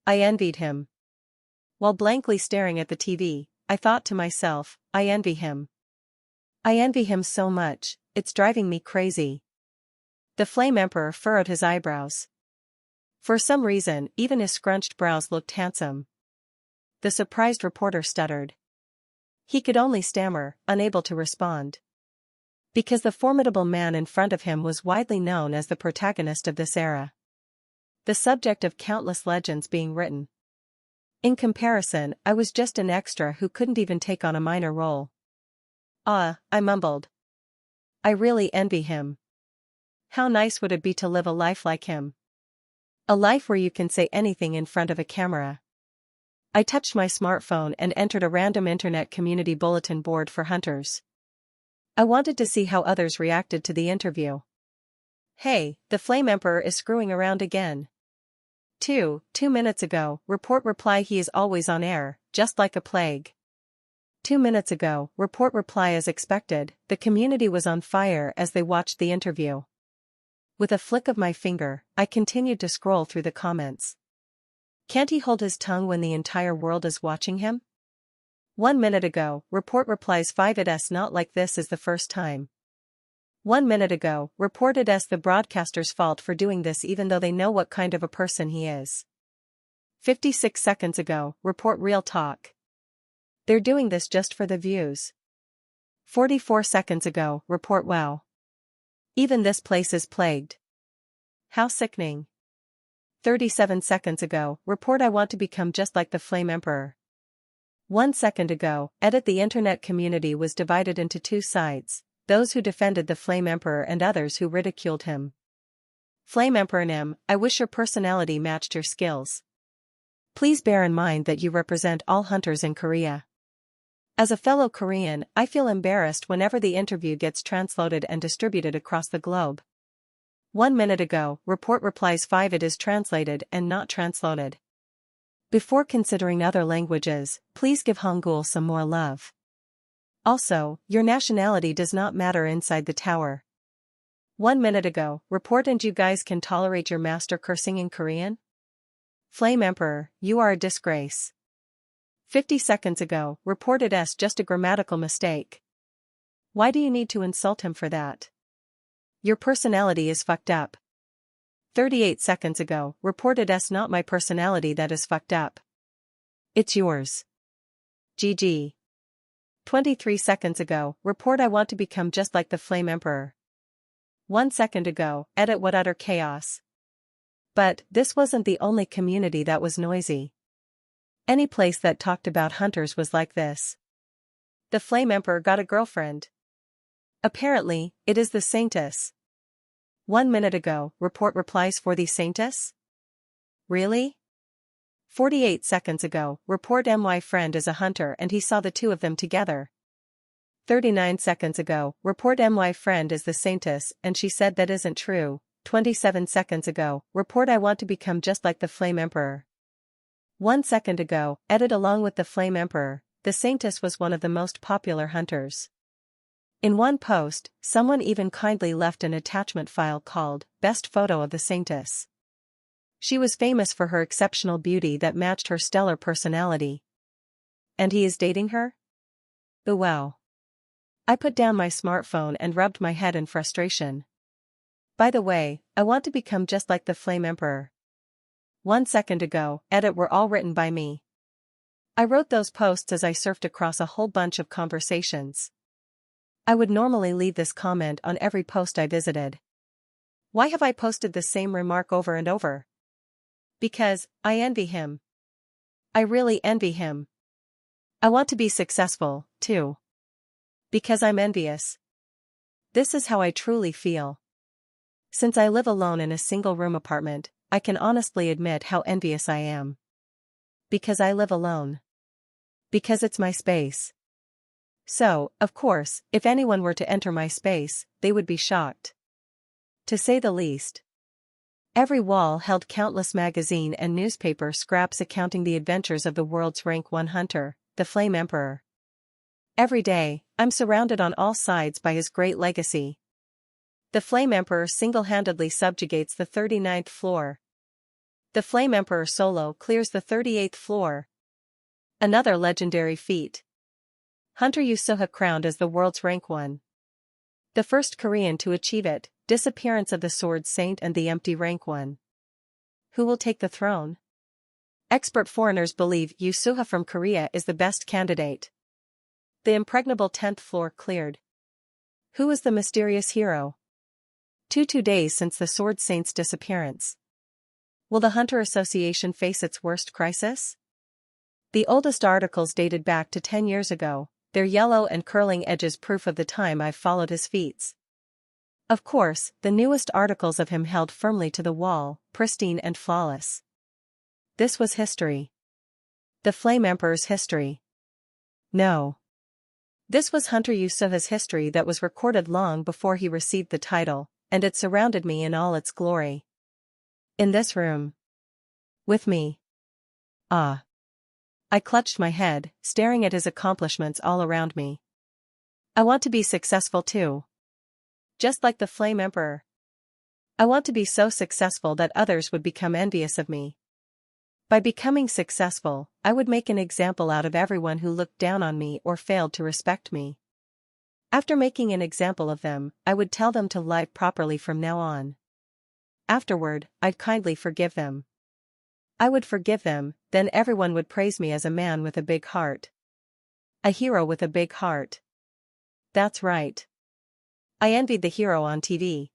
I envied him. While blankly staring at the TV, I thought to myself, I envy him. I envy him so much, it's driving me crazy. The Flame Emperor furrowed his eyebrows. For some reason, even his scrunched brows looked handsome. The surprised reporter stuttered. He could only stammer, unable to respond. Because the formidable man in front of him was widely known as the protagonist of this era. The subject of countless legends being written. In comparison, I was just an extra who couldn't even take on a minor role. I mumbled. I really envy him. How nice would it be to live a life like him? A life where you can say anything in front of a camera. I touched my smartphone and entered a random internet community bulletin board for hunters. I wanted to see how others reacted to the interview. Hey, the Flame Emperor is screwing around again. 2 minutes ago, report reply he is always on air, just like a plague. 2 minutes ago, report reply as expected, the community was on fire as they watched the interview. With a flick of my finger, I continued to scroll through the comments. Can't he hold his tongue when the entire world is watching him? 1 minute ago, report replies 5 it's not like this is the first time. 1 minute ago, reported as the broadcaster's fault for doing this even though they know what kind of a person he is. 56 seconds ago, report real talk. They're doing this just for the views. 44 seconds ago, report wow. Even this place is plagued. How sickening. 37 seconds ago, report I want to become just like the Flame Emperor. 1 second ago, edit the internet community was divided into two sides, those who defended the Flame Emperor and others who ridiculed him. Flame Emperor Nim, I wish your personality matched your skills. Please bear in mind that you represent all hunters in Korea. As a fellow Korean, I feel embarrassed whenever the interview gets translated and distributed across the globe. 1 minute ago, report replies 5 it is translated and not translated. Before considering other languages, please give Hangul some more love. Also, your nationality does not matter inside the tower. 1 minute ago, report and you guys can tolerate your master cursing in Korean? Flame Emperor, you are a disgrace. 50 seconds ago, reported as just a grammatical mistake. Why do you need to insult him for that? Your personality is fucked up. 38 seconds ago, reported as not my personality that is fucked up. It's yours. GG. 23 seconds ago, report I want to become just like the Flame Emperor. 1 second ago, edit what utter chaos. But, this wasn't the only community that was noisy. Any place that talked about hunters was like this. The Flame Emperor got a girlfriend. Apparently, it is the Saintess. 1 minute ago, report replies for the Saintess? Really? 48 seconds ago, report my friend is a hunter and he saw the two of them together. 39 seconds ago, report my friend is the Saintess and she said that isn't true. 27 seconds ago, report I want to become just like the Flame Emperor. 1 second ago, edit along with the Flame Emperor, the Saintess was one of the most popular hunters. In one post, someone even kindly left an attachment file called, Best Photo of the Saintess. She was famous for her exceptional beauty that matched her stellar personality. And he is dating her? Oh wow. I put down my smartphone and rubbed my head in frustration. By the way, I want to become just like the Flame Emperor. 1 second ago, edit were all written by me. I wrote those posts as I surfed across a whole bunch of conversations. I would normally leave this comment on every post I visited. Why have I posted the same remark over and over? Because, I envy him. I really envy him. I want to be successful, too. Because I'm envious. This is how I truly feel. Since I live alone in a single-room apartment, I can honestly admit how envious I am. Because I live alone. Because it's my space. So, of course, if anyone were to enter my space, they would be shocked. To say the least. Every wall held countless magazine and newspaper scraps accounting the adventures of the world's rank 1 hunter, the Flame Emperor. Every day, I'm surrounded on all sides by his great legacy. The Flame Emperor single-handedly subjugates the 39th floor. The Flame Emperor solo clears the 38th floor. Another legendary feat. Hunter Yusuha crowned as the world's rank 1. The first Korean to achieve it, disappearance of the Sword Saint and the empty rank 1. Who will take the throne? Expert foreigners believe Yusuha from Korea is the best candidate. The impregnable 10th floor cleared. Who is the mysterious hero? 2 days since the Sword Saint's disappearance. Will the Hunter Association face its worst crisis? The oldest articles dated back to 10 years ago, their yellow and curling edges proof of the time I've followed his feats. Of course, the newest articles of him held firmly to the wall, pristine and flawless. This was history. The Flame Emperor's history. No. This was Hunter Yusuha's history that was recorded long before he received the title, and it surrounded me in all its glory. In this room. With me. Ah. I clutched my head, staring at his accomplishments all around me. I want to be successful too. Just like the Flame Emperor. I want to be so successful that others would become envious of me. By becoming successful, I would make an example out of everyone who looked down on me or failed to respect me. After making an example of them, I would tell them to live properly from now on. Afterward, I'd kindly forgive them. I would forgive them, then everyone would praise me as a man with a big heart. A hero with a big heart. That's right. I envied the hero on TV.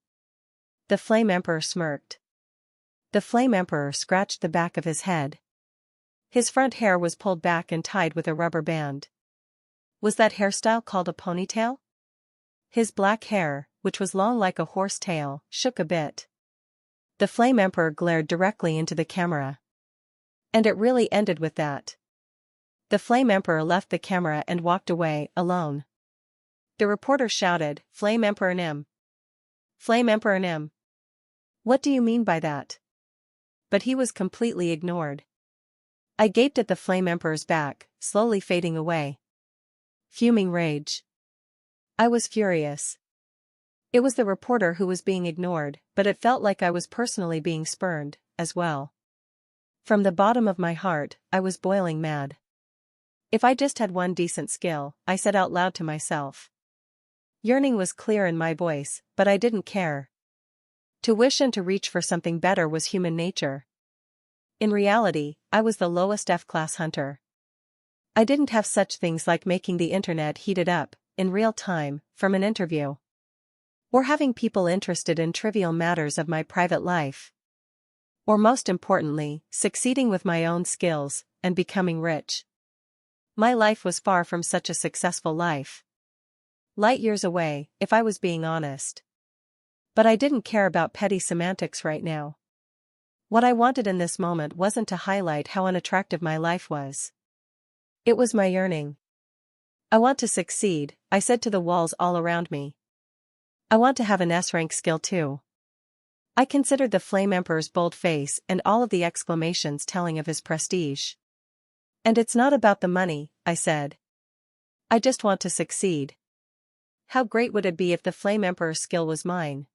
The Flame Emperor smirked. The Flame Emperor scratched the back of his head. His front hair was pulled back and tied with a rubber band. Was that hairstyle called a ponytail? His black hair, which was long like a horse tail, shook a bit. The Flame Emperor glared directly into the camera. And it really ended with that. The Flame Emperor left the camera and walked away, alone. The reporter shouted, "Flame Emperor Nim! Flame Emperor Nim! What do you mean by that?" But he was completely ignored. I gaped at the Flame Emperor's back, slowly fading away. Fuming rage. I was furious. It was the reporter who was being ignored, but it felt like I was personally being spurned, as well. From the bottom of my heart, I was boiling mad. If I just had one decent skill, I said out loud to myself. Yearning was clear in my voice, but I didn't care. To wish and to reach for something better was human nature. In reality, I was the lowest F-class hunter. I didn't have such things like making the internet heated up, in real time, from an interview. Or having people interested in trivial matters of my private life. Or most importantly, succeeding with my own skills, and becoming rich. My life was far from such a successful life. Light years away, if I was being honest. But I didn't care about petty semantics right now. What I wanted in this moment wasn't to highlight how unattractive my life was. It was my yearning. I want to succeed, I said to the walls all around me. I want to have an S-rank skill too. I considered the Flame Emperor's bold face and all of the exclamations telling of his prestige. And it's not about the money, I said. I just want to succeed. How great would it be if the Flame Emperor's skill was mine?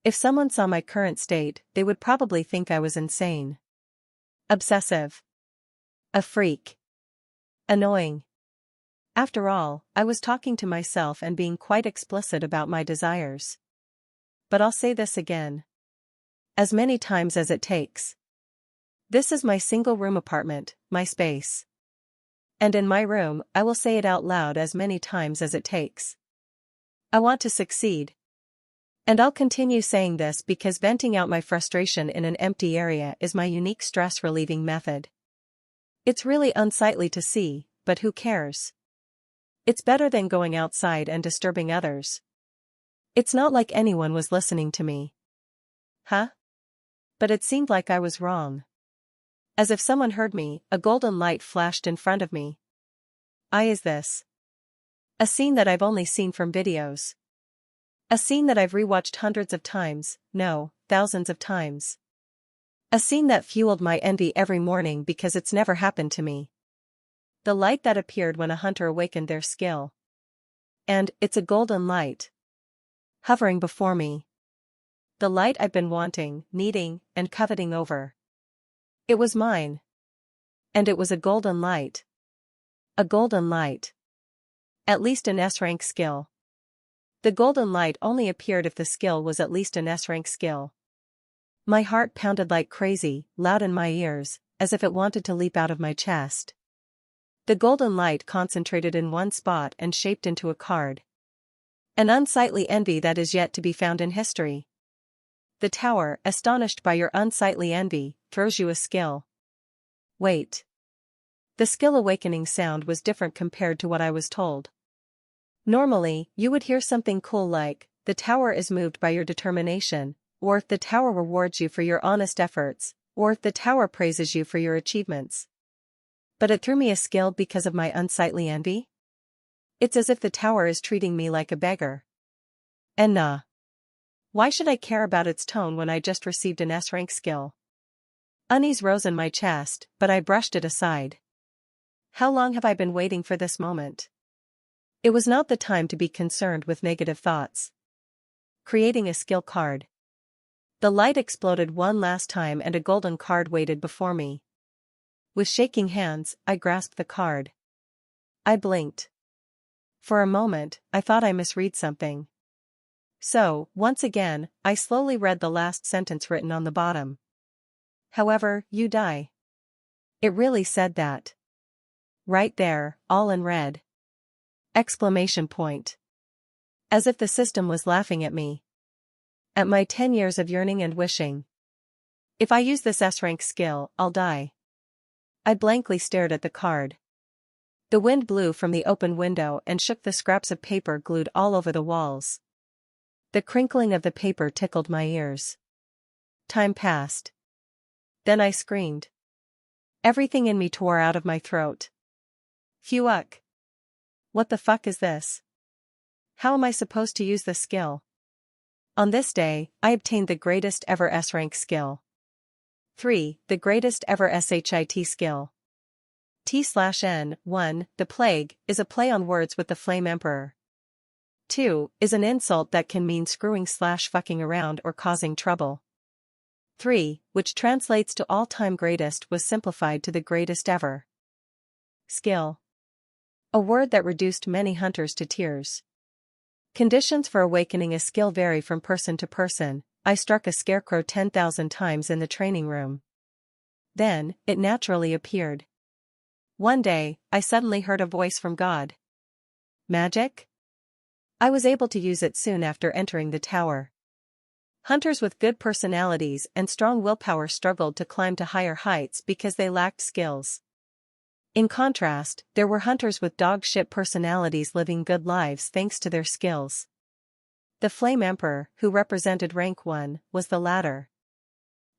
If someone saw my current state, they would probably think I was insane. Obsessive. A freak. Annoying. After all, I was talking to myself and being quite explicit about my desires. But I'll say this again. As many times as it takes. This is my single-room apartment, my space. And in my room, I will say it out loud as many times as it takes. I want to succeed. And I'll continue saying this because venting out my frustration in an empty area is my unique stress-relieving method. It's really unsightly to see, but who cares? It's better than going outside and disturbing others. It's not like anyone was listening to me. Huh? But it seemed like I was wrong. As if someone heard me, a golden light flashed in front of me. Is this? A scene that I've only seen from videos. A scene that I've rewatched hundreds of times, no, thousands of times. A scene that fueled my envy every morning because it's never happened to me. The light that appeared when a hunter awakened their skill. And, it's a golden light. Hovering before me. The light I've been wanting, needing, and coveting over. It was mine. And it was a golden light. A golden light. At least an S-rank skill. The golden light only appeared if the skill was at least an S-rank skill. My heart pounded like crazy, loud in my ears, as if it wanted to leap out of my chest. The golden light concentrated in one spot and shaped into a card. An unsightly envy that is yet to be found in history. The tower, astonished by your unsightly envy, throws you a skill. Wait. The skill awakening sound was different compared to what I was told. Normally, you would hear something cool like, the tower is moved by your determination, or the tower rewards you for your honest efforts, or the tower praises you for your achievements. But it threw me a skill because of my unsightly envy? It's as if the tower is treating me like a beggar. And nah. Why should I care about its tone when I just received an S-rank skill? Unease rose in my chest, but I brushed it aside. How long have I been waiting for this moment? It was not the time to be concerned with negative thoughts. Creating a skill card. The light exploded one last time and a golden card waited before me. With shaking hands, I grasped the card. I blinked. For a moment, I thought I misread something. So, once again, I slowly read the last sentence written on the bottom. However, you die. It really said that. Right there, all in red. Exclamation point. As if the system was laughing at me. At my 10 years of yearning and wishing. If I use this S-rank skill, I'll die. I blankly stared at the card. The wind blew from the open window and shook the scraps of paper glued all over the walls. The crinkling of the paper tickled my ears. Time passed. Then I screamed. Everything in me tore out of my throat. Phew-uck. What the fuck is this? How am I supposed to use this skill? On this day, I obtained the greatest ever S-rank skill. 3. The greatest ever SHIT skill. T/N, 1, the plague, is a play on words with the Flame Emperor. 2, is an insult that can mean screwing/fucking around or causing trouble. 3, which translates to all-time greatest was simplified to the greatest ever. Skill. A word that reduced many hunters to tears. Conditions for awakening a skill vary from person to person. I struck a scarecrow 10,000 times in the training room. Then, it naturally appeared. One day, I suddenly heard a voice from God. Magic? I was able to use it soon after entering the tower. Hunters with good personalities and strong willpower struggled to climb to higher heights because they lacked skills. In contrast, there were hunters with dog-shit personalities living good lives thanks to their skills. The Flame Emperor, who represented rank 1, was the latter.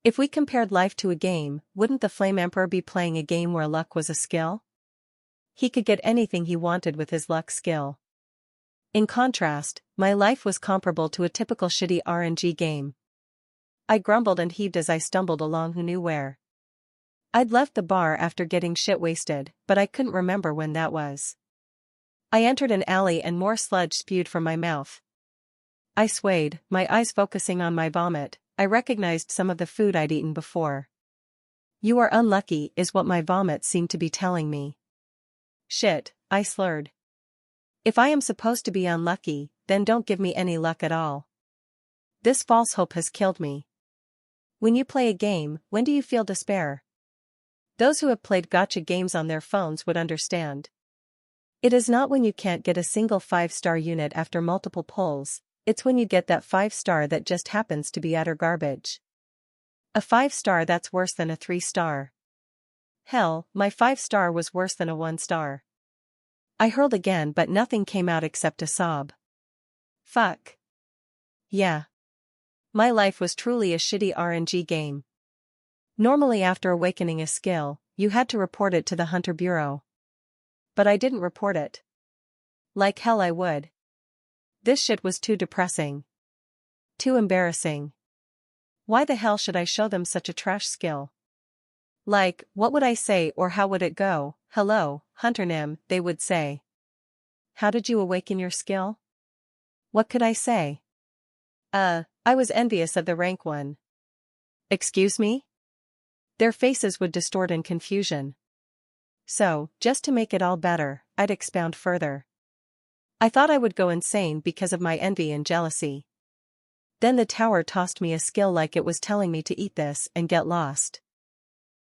If we compared life to a game, wouldn't the Flame Emperor be playing a game where luck was a skill? He could get anything he wanted with his luck skill. In contrast, my life was comparable to a typical shitty RNG game. I grumbled and heaved as I stumbled along who knew where. I'd left the bar after getting shit-wasted, but I couldn't remember when that was. I entered an alley and more sludge spewed from my mouth. I swayed, my eyes focusing on my vomit. I recognized some of the food I'd eaten before. You are unlucky, is what my vomit seemed to be telling me. Shit, I slurred. If I am supposed to be unlucky, then don't give me any luck at all. This false hope has killed me. When you play a game, when do you feel despair? Those who have played gacha games on their phones would understand. It is not when you can't get a single 5-star unit after multiple pulls. It's when you get that 5-star that just happens to be utter garbage. A 5-star that's worse than a 3-star. Hell, my 5-star was worse than a 1-star. I hurled again but nothing came out except a sob. Fuck. Yeah. My life was truly a shitty RNG game. Normally after awakening a skill, you had to report it to the Hunter Bureau. But I didn't report it. Like hell I would. This shit was too depressing. Too embarrassing. Why the hell should I show them such a trash skill? Like, what would I say or how would it go? Hello, Hunter Nim, they would say. How did you awaken your skill? What could I say? I was envious of the rank 1. Excuse me? Their faces would distort in confusion. So, just to make it all better, I'd expound further. I thought I would go insane because of my envy and jealousy. Then the tower tossed me a skill like it was telling me to eat this and get lost.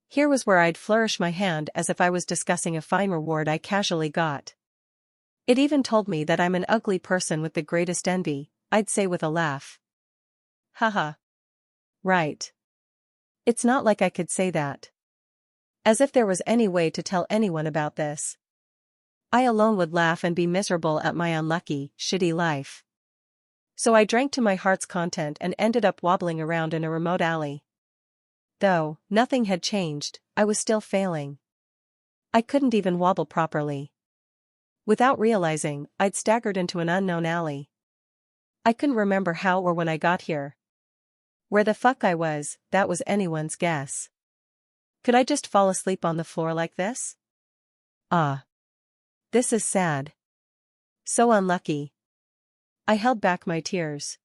Here was where I'd flourish my hand as if I was discussing a fine reward I casually got. It even told me that I'm an ugly person with the greatest envy, I'd say with a laugh. Haha. Right. It's not like I could say that. As if there was any way to tell anyone about this. I alone would laugh and be miserable at my unlucky, shitty life. So I drank to my heart's content and ended up wobbling around in a remote alley. Though nothing had changed, I was still failing. I couldn't even wobble properly. Without realizing, I'd staggered into an unknown alley. I couldn't remember how or when I got here. Where the fuck I was, that was anyone's guess. Could I just fall asleep on the floor like this? Ah. This is sad. So unlucky. I held back my tears.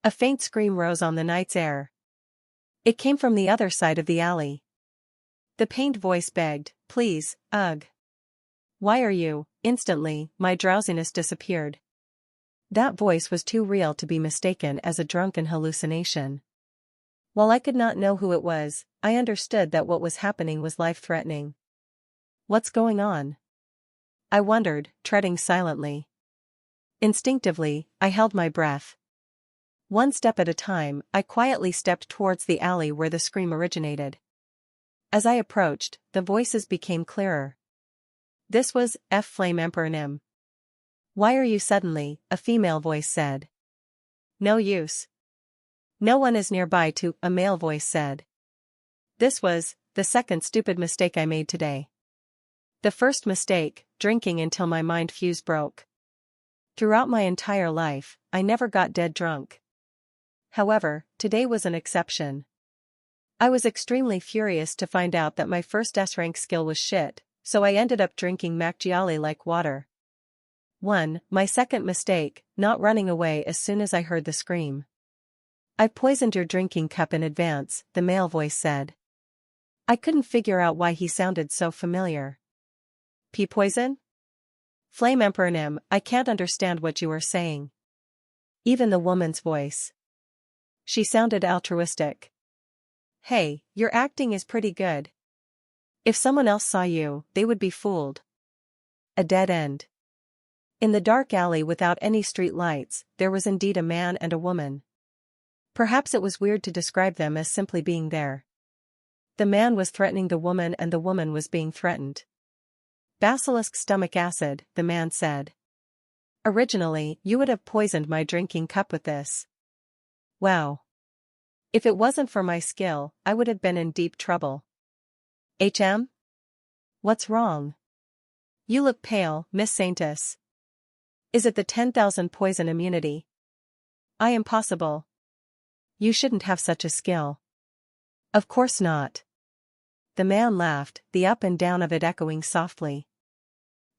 A faint scream rose on the night's air. It came from the other side of the alley. The pained voice begged, "Please, ugh. Why are you?" Instantly, my drowsiness disappeared. That voice was too real to be mistaken as a drunken hallucination. While I could not know who it was, I understood that what was happening was life-threatening. What's going on? I wondered, treading silently. Instinctively, I held my breath. One step at a time, I quietly stepped towards the alley where the scream originated. As I approached, the voices became clearer. This was Flame Emperor Nim. "Why are you suddenly?" a female voice said. "No use. No one is nearby to," a male voice said. This was the second stupid mistake I made today. The first mistake, drinking until my mind fuse broke. Throughout my entire life, I never got dead drunk. However, today was an exception. I was extremely furious to find out that my first S-rank skill was shit, so I ended up drinking Macchiali like water. My second mistake, not running away as soon as I heard the scream. "I poisoned your drinking cup in advance," the male voice said. I couldn't figure out why he sounded so familiar. Pea poison? Flame Emperor Nim, I can't understand what you are saying. Even the woman's voice. She sounded altruistic. Hey, your acting is pretty good. If someone else saw you, they would be fooled. A dead end. In the dark alley without any street lights, there was indeed a man and a woman. Perhaps it was weird to describe them as simply being there. The man was threatening the woman and the woman was being threatened. Basilisk stomach acid, the man said. Originally, you would have poisoned my drinking cup with this. Wow. If it wasn't for my skill, I would have been in deep trouble. HM? What's wrong? You look pale, Miss Saintess. Is it the 10,000 poison immunity? Impossible. You shouldn't have such a skill. Of course not. The man laughed, the up and down of it echoing softly.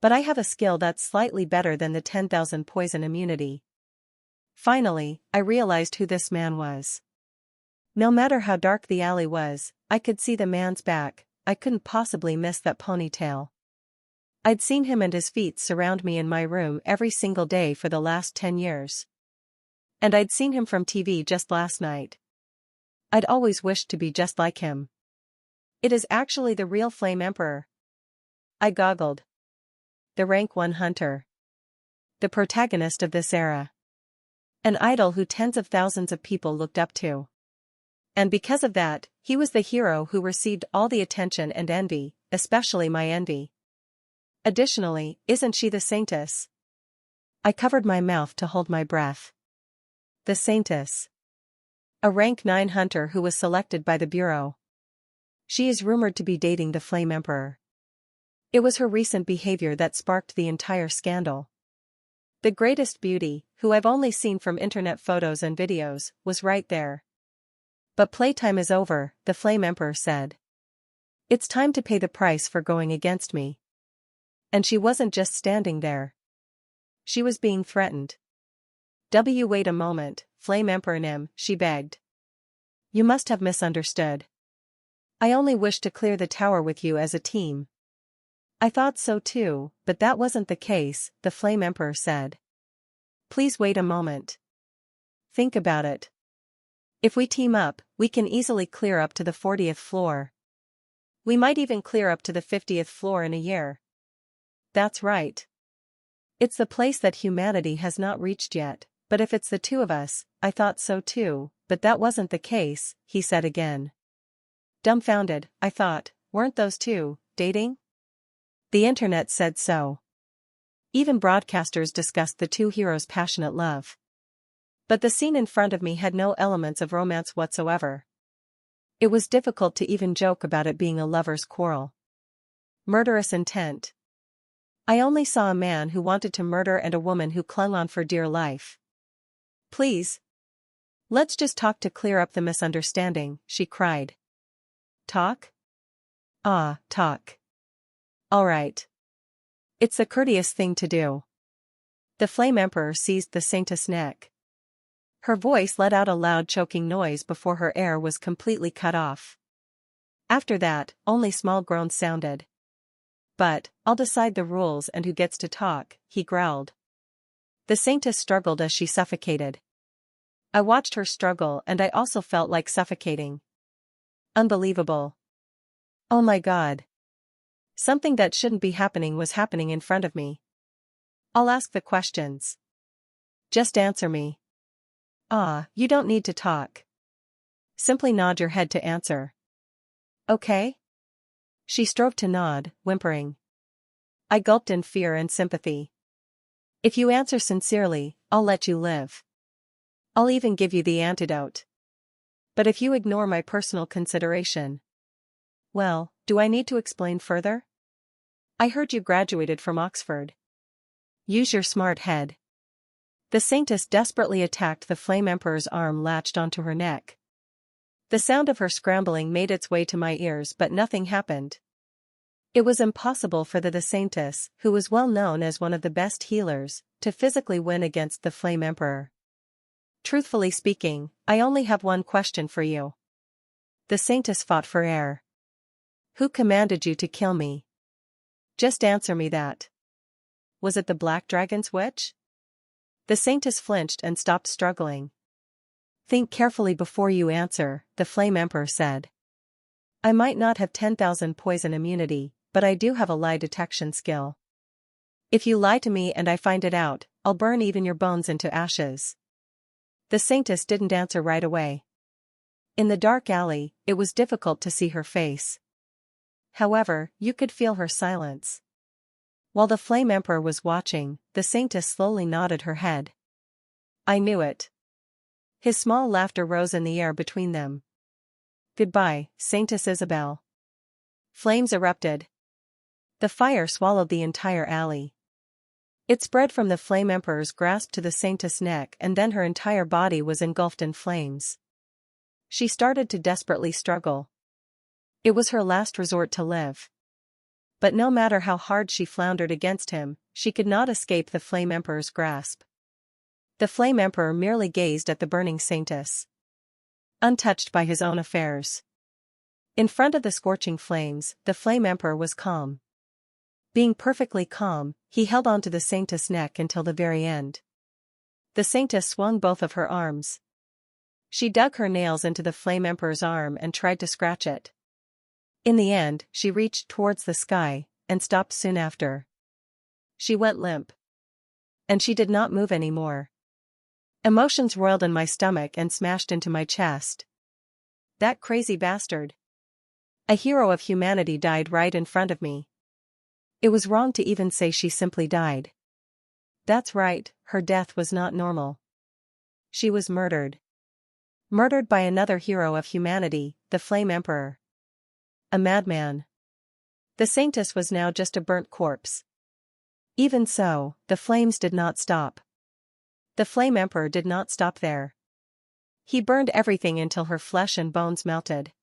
But I have a skill that's slightly better than the 10,000 poison immunity. Finally, I realized who this man was. No matter how dark the alley was, I could see the man's back, I couldn't possibly miss that ponytail. I'd seen him and his feet surround me in my room every single day for the last 10 years. And I'd seen him from TV just last night. I'd always wished to be just like him. It is actually the real Flame Emperor. I goggled. The rank 1 hunter. The protagonist of this era. An idol who tens of thousands of people looked up to. And because of that, he was the hero who received all the attention and envy, especially my envy. Additionally, isn't she the saintess? I covered my mouth to hold my breath. The saintess. A rank 9 hunter who was selected by the Bureau. She is rumored to be dating the Flame Emperor. It was her recent behavior that sparked the entire scandal. The greatest beauty, who I've only seen from internet photos and videos, was right there. But playtime is over, the Flame Emperor said. It's time to pay the price for going against me. And she wasn't just standing there. She was being threatened. Wait a moment, Flame Emperor Nim, she begged. You must have misunderstood. I only wish to clear the tower with you as a team. I thought so too, but that wasn't the case, the Flame Emperor said. Please wait a moment. Think about it. If we team up, we can easily clear up to the 40th floor. We might even clear up to the 50th floor in a year. That's right. It's the place that humanity has not reached yet, but if it's the two of us, I thought so too, but that wasn't the case, he said again. Dumbfounded, I thought, weren't those two dating? The internet said so. Even broadcasters discussed the two heroes' passionate love. But the scene in front of me had no elements of romance whatsoever. It was difficult to even joke about it being a lover's quarrel. Murderous intent. I only saw a man who wanted to murder and a woman who clung on for dear life. Please. Let's just talk to clear up the misunderstanding, she cried. Talk? Ah, talk. All right. It's the courteous thing to do. The Flame Emperor seized the Saintess' neck. Her voice let out a loud choking noise before her air was completely cut off. After that, only small groans sounded. But, I'll decide the rules and who gets to talk, he growled. The Saintess struggled as she suffocated. I watched her struggle and I also felt like suffocating. Unbelievable. Oh my God. Something that shouldn't be happening was happening in front of me. I'll ask the questions. Just answer me. Ah, you don't need to talk. Simply nod your head to answer. Okay? She strove to nod, whimpering. I gulped in fear and sympathy. If you answer sincerely, I'll let you live. I'll even give you the antidote. But if you ignore my personal consideration... Well, do I need to explain further? I heard you graduated from Oxford. Use your smart head. The Saintess desperately attacked the Flame Emperor's arm latched onto her neck. The sound of her scrambling made its way to my ears but nothing happened. It was impossible for the Saintess, who was well known as one of the best healers, to physically win against the Flame Emperor. Truthfully speaking, I only have one question for you. The Saintess fought for air. Who commanded you to kill me? Just answer me that. Was it the Black Dragon's witch? The Saintess flinched and stopped struggling. Think carefully before you answer, the Flame Emperor said. I might not have 10,000 poison immunity, but I do have a lie detection skill. If you lie to me and I find it out, I'll burn even your bones into ashes. The Saintess didn't answer right away. In the dark alley, it was difficult to see her face. However, you could feel her silence. While the Flame Emperor was watching, the Saintess slowly nodded her head. I knew it. His small laughter rose in the air between them. Goodbye, Saintess Isabel. Flames erupted. The fire swallowed the entire alley. It spread from the Flame Emperor's grasp to the Saintess' neck and then her entire body was engulfed in flames. She started to desperately struggle. It was her last resort to live. But no matter how hard she floundered against him, she could not escape the Flame Emperor's grasp. The Flame Emperor merely gazed at the burning Saintess, untouched by his own affairs. In front of the scorching flames, the Flame Emperor was calm. Being perfectly calm, he held on to the Saintess' neck until the very end. The Saintess swung both of her arms. She dug her nails into the Flame Emperor's arm and tried to scratch it. In the end, she reached towards the sky, and stopped soon after. She went limp. And she did not move anymore. Emotions roiled in my stomach and smashed into my chest. That crazy bastard. A hero of humanity died right in front of me. It was wrong to even say she simply died. That's right, her death was not normal. She was murdered. Murdered by another hero of humanity, the Flame Emperor. A madman. The Saintess was now just a burnt corpse. Even so, the flames did not stop. The Flame Emperor did not stop there. He burned everything until her flesh and bones melted.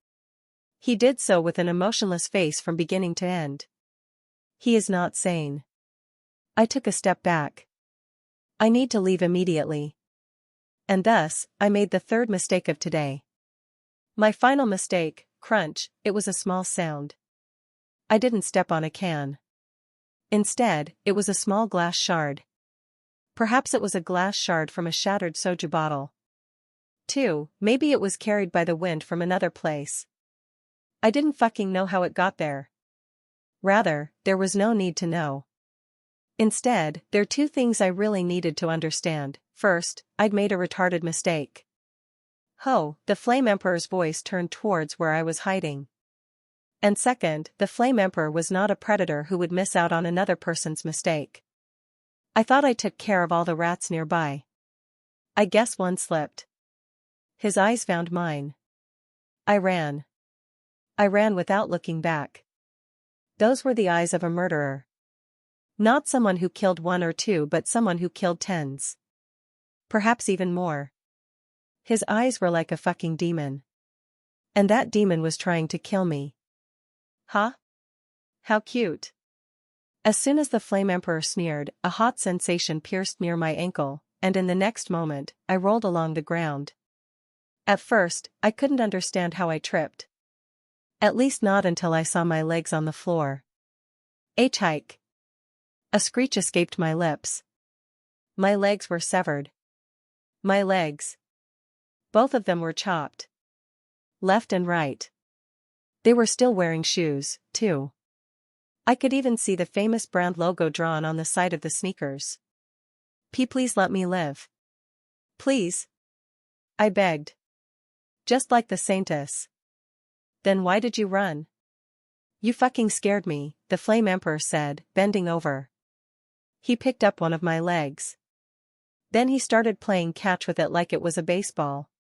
He did so with an emotionless face from beginning to end. He is not sane. I took a step back. I need to leave immediately. And thus, I made the third mistake of today. My final mistake, Crunch, it was a small sound. I didn't step on a can. Instead, it was a small glass shard. Perhaps it was a glass shard from a shattered soju bottle. 2. Maybe it was carried by the wind from another place. I didn't fucking know how it got there. Rather, there was no need to know. Instead, there are two things I really needed to understand. First, I'd made a retarded mistake. Ho, the Flame Emperor's voice turned towards where I was hiding. And second, the Flame Emperor was not a predator who would miss out on another person's mistake. I thought I took care of all the rats nearby. I guess one slipped. His eyes found mine. I ran. I ran without looking back. Those were the eyes of a murderer. Not someone who killed one or two, but someone who killed tens. Perhaps even more. His eyes were like a fucking demon. And that demon was trying to kill me. Huh? How cute. As soon as the Flame Emperor sneered, a hot sensation pierced near my ankle, and in the next moment, I rolled along the ground. At first, I couldn't understand how I tripped. At least not until I saw my legs on the floor. Hike. A screech escaped my lips. My legs were severed. My legs. Both of them were chopped. Left and right. They were still wearing shoes, too. I could even see the famous brand logo drawn on the side of the sneakers. Please let me live. Please. I begged. Just like the Saintess. Then why did you run? You fucking scared me, the Flame Emperor said, bending over. He picked up one of my legs. Then he started playing catch with it like it was a baseball.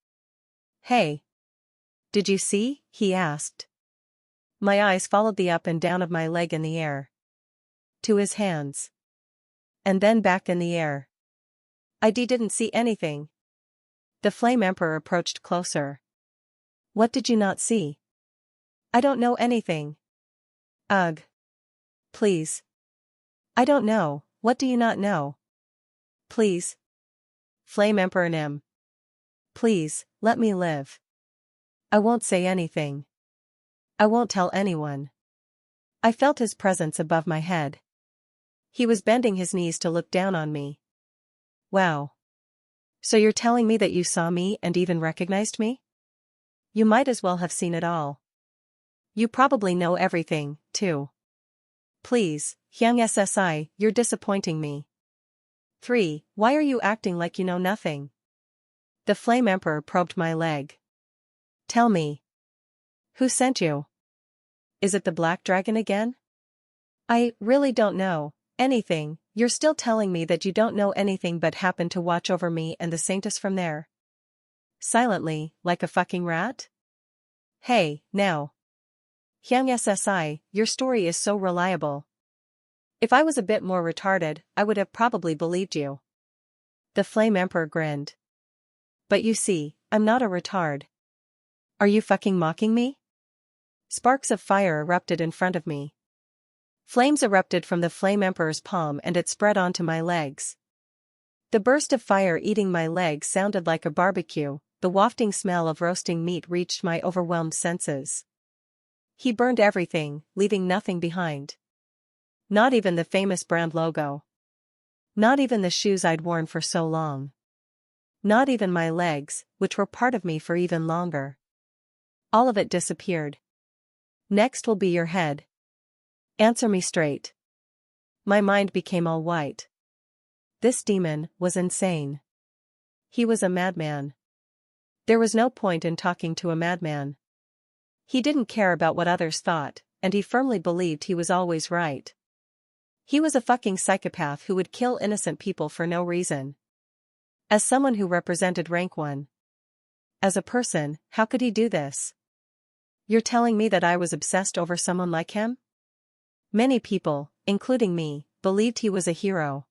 Hey. Did you see? He asked. My eyes followed the up and down of my leg in the air. To his hands. And then back in the air. I didn't see anything. The Flame Emperor approached closer. What did you not see? I don't know anything. Ugh. Please. I don't know, what do you not know? Please. Flame Emperor Nim. Please, let me live. I won't say anything. I won't tell anyone. I felt his presence above my head. He was bending his knees to look down on me. Wow. So you're telling me that you saw me and even recognized me? You might as well have seen it all. You probably know everything, too. Please, Hyang SSI, you're disappointing me. 3. Why are you acting like you know nothing? The Flame Emperor probed my leg. Tell me. Who sent you? Is it the Black Dragon again? I really don't know anything. You're still telling me that you don't know anything but happen to watch over me and the Saintess from there. Silently, like a fucking rat? Hey, now. Hyang SSI, your story is so reliable. If I was a bit more retarded, I would have probably believed you. The Flame Emperor grinned. But you see, I'm not a retard. Are you fucking mocking me? Sparks of fire erupted in front of me. Flames erupted from the Flame Emperor's palm and it spread onto my legs. The burst of fire eating my legs sounded like a barbecue. The wafting smell of roasting meat reached my overwhelmed senses. He burned everything, leaving nothing behind. Not even the famous brand logo. Not even the shoes I'd worn for so long. Not even my legs, which were part of me for even longer. All of it disappeared. Next will be your head. Answer me straight. My mind became all white. This demon was insane. He was a madman. There was no point in talking to a madman. He didn't care about what others thought, and he firmly believed he was always right. He was a fucking psychopath who would kill innocent people for no reason. As someone who represented rank 1. As a person, how could he do this? You're telling me that I was obsessed over someone like him? Many people, including me, believed he was a hero.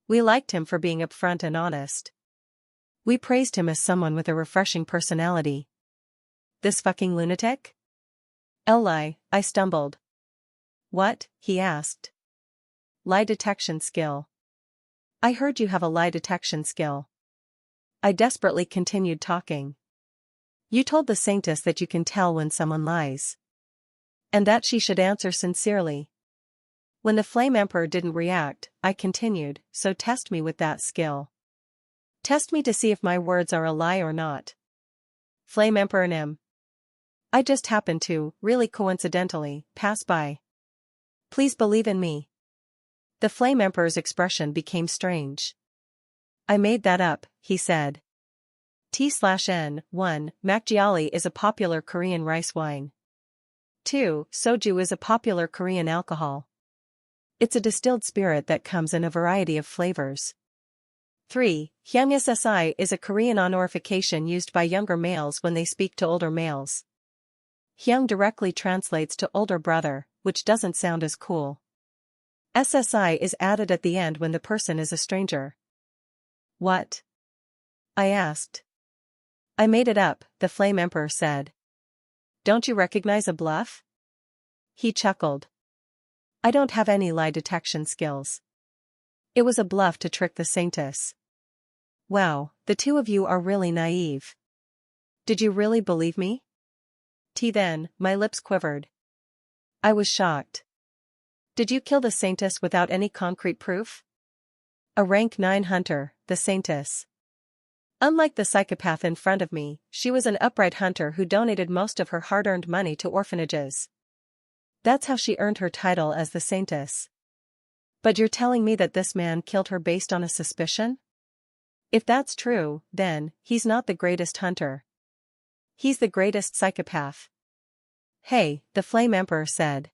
We liked him for being upfront and honest. We praised him as someone with a refreshing personality. This fucking lunatic? Lie, I stumbled. What? He asked. Lie detection skill. I heard you have a lie detection skill. I desperately continued talking. You told the saintess that you can tell when someone lies. And that she should answer sincerely. When the Flame Emperor didn't react, I continued, so test me with that skill. Test me to see if my words are a lie or not. Flame Emperor Nim. I just happened to, really coincidentally, pass by. Please believe in me. The Flame Emperor's expression became strange. I made that up, he said. T/N, 1. Makgeolli is a popular Korean rice wine. 2. Soju is a popular Korean alcohol. It's a distilled spirit that comes in a variety of flavors. 3. Hyung SSI is a Korean honorification used by younger males when they speak to older males. Hyung directly translates to older brother, which doesn't sound as cool. SSI is added at the end when the person is a stranger. What? I asked. I made it up, the Flame Emperor said. Don't you recognize a bluff? He chuckled. I don't have any lie detection skills. It was a bluff to trick the saintess. Wow, the two of you are really naive. Did you really believe me? Then, my lips quivered. I was shocked. Did you kill the saintess without any concrete proof? A rank 9 hunter, the saintess. Unlike the psychopath in front of me, she was an upright hunter who donated most of her hard-earned money to orphanages. That's how she earned her title as the saintess. But you're telling me that this man killed her based on a suspicion? If that's true, then, he's not the greatest hunter. He's the greatest psychopath. Hey, the Flame Emperor said.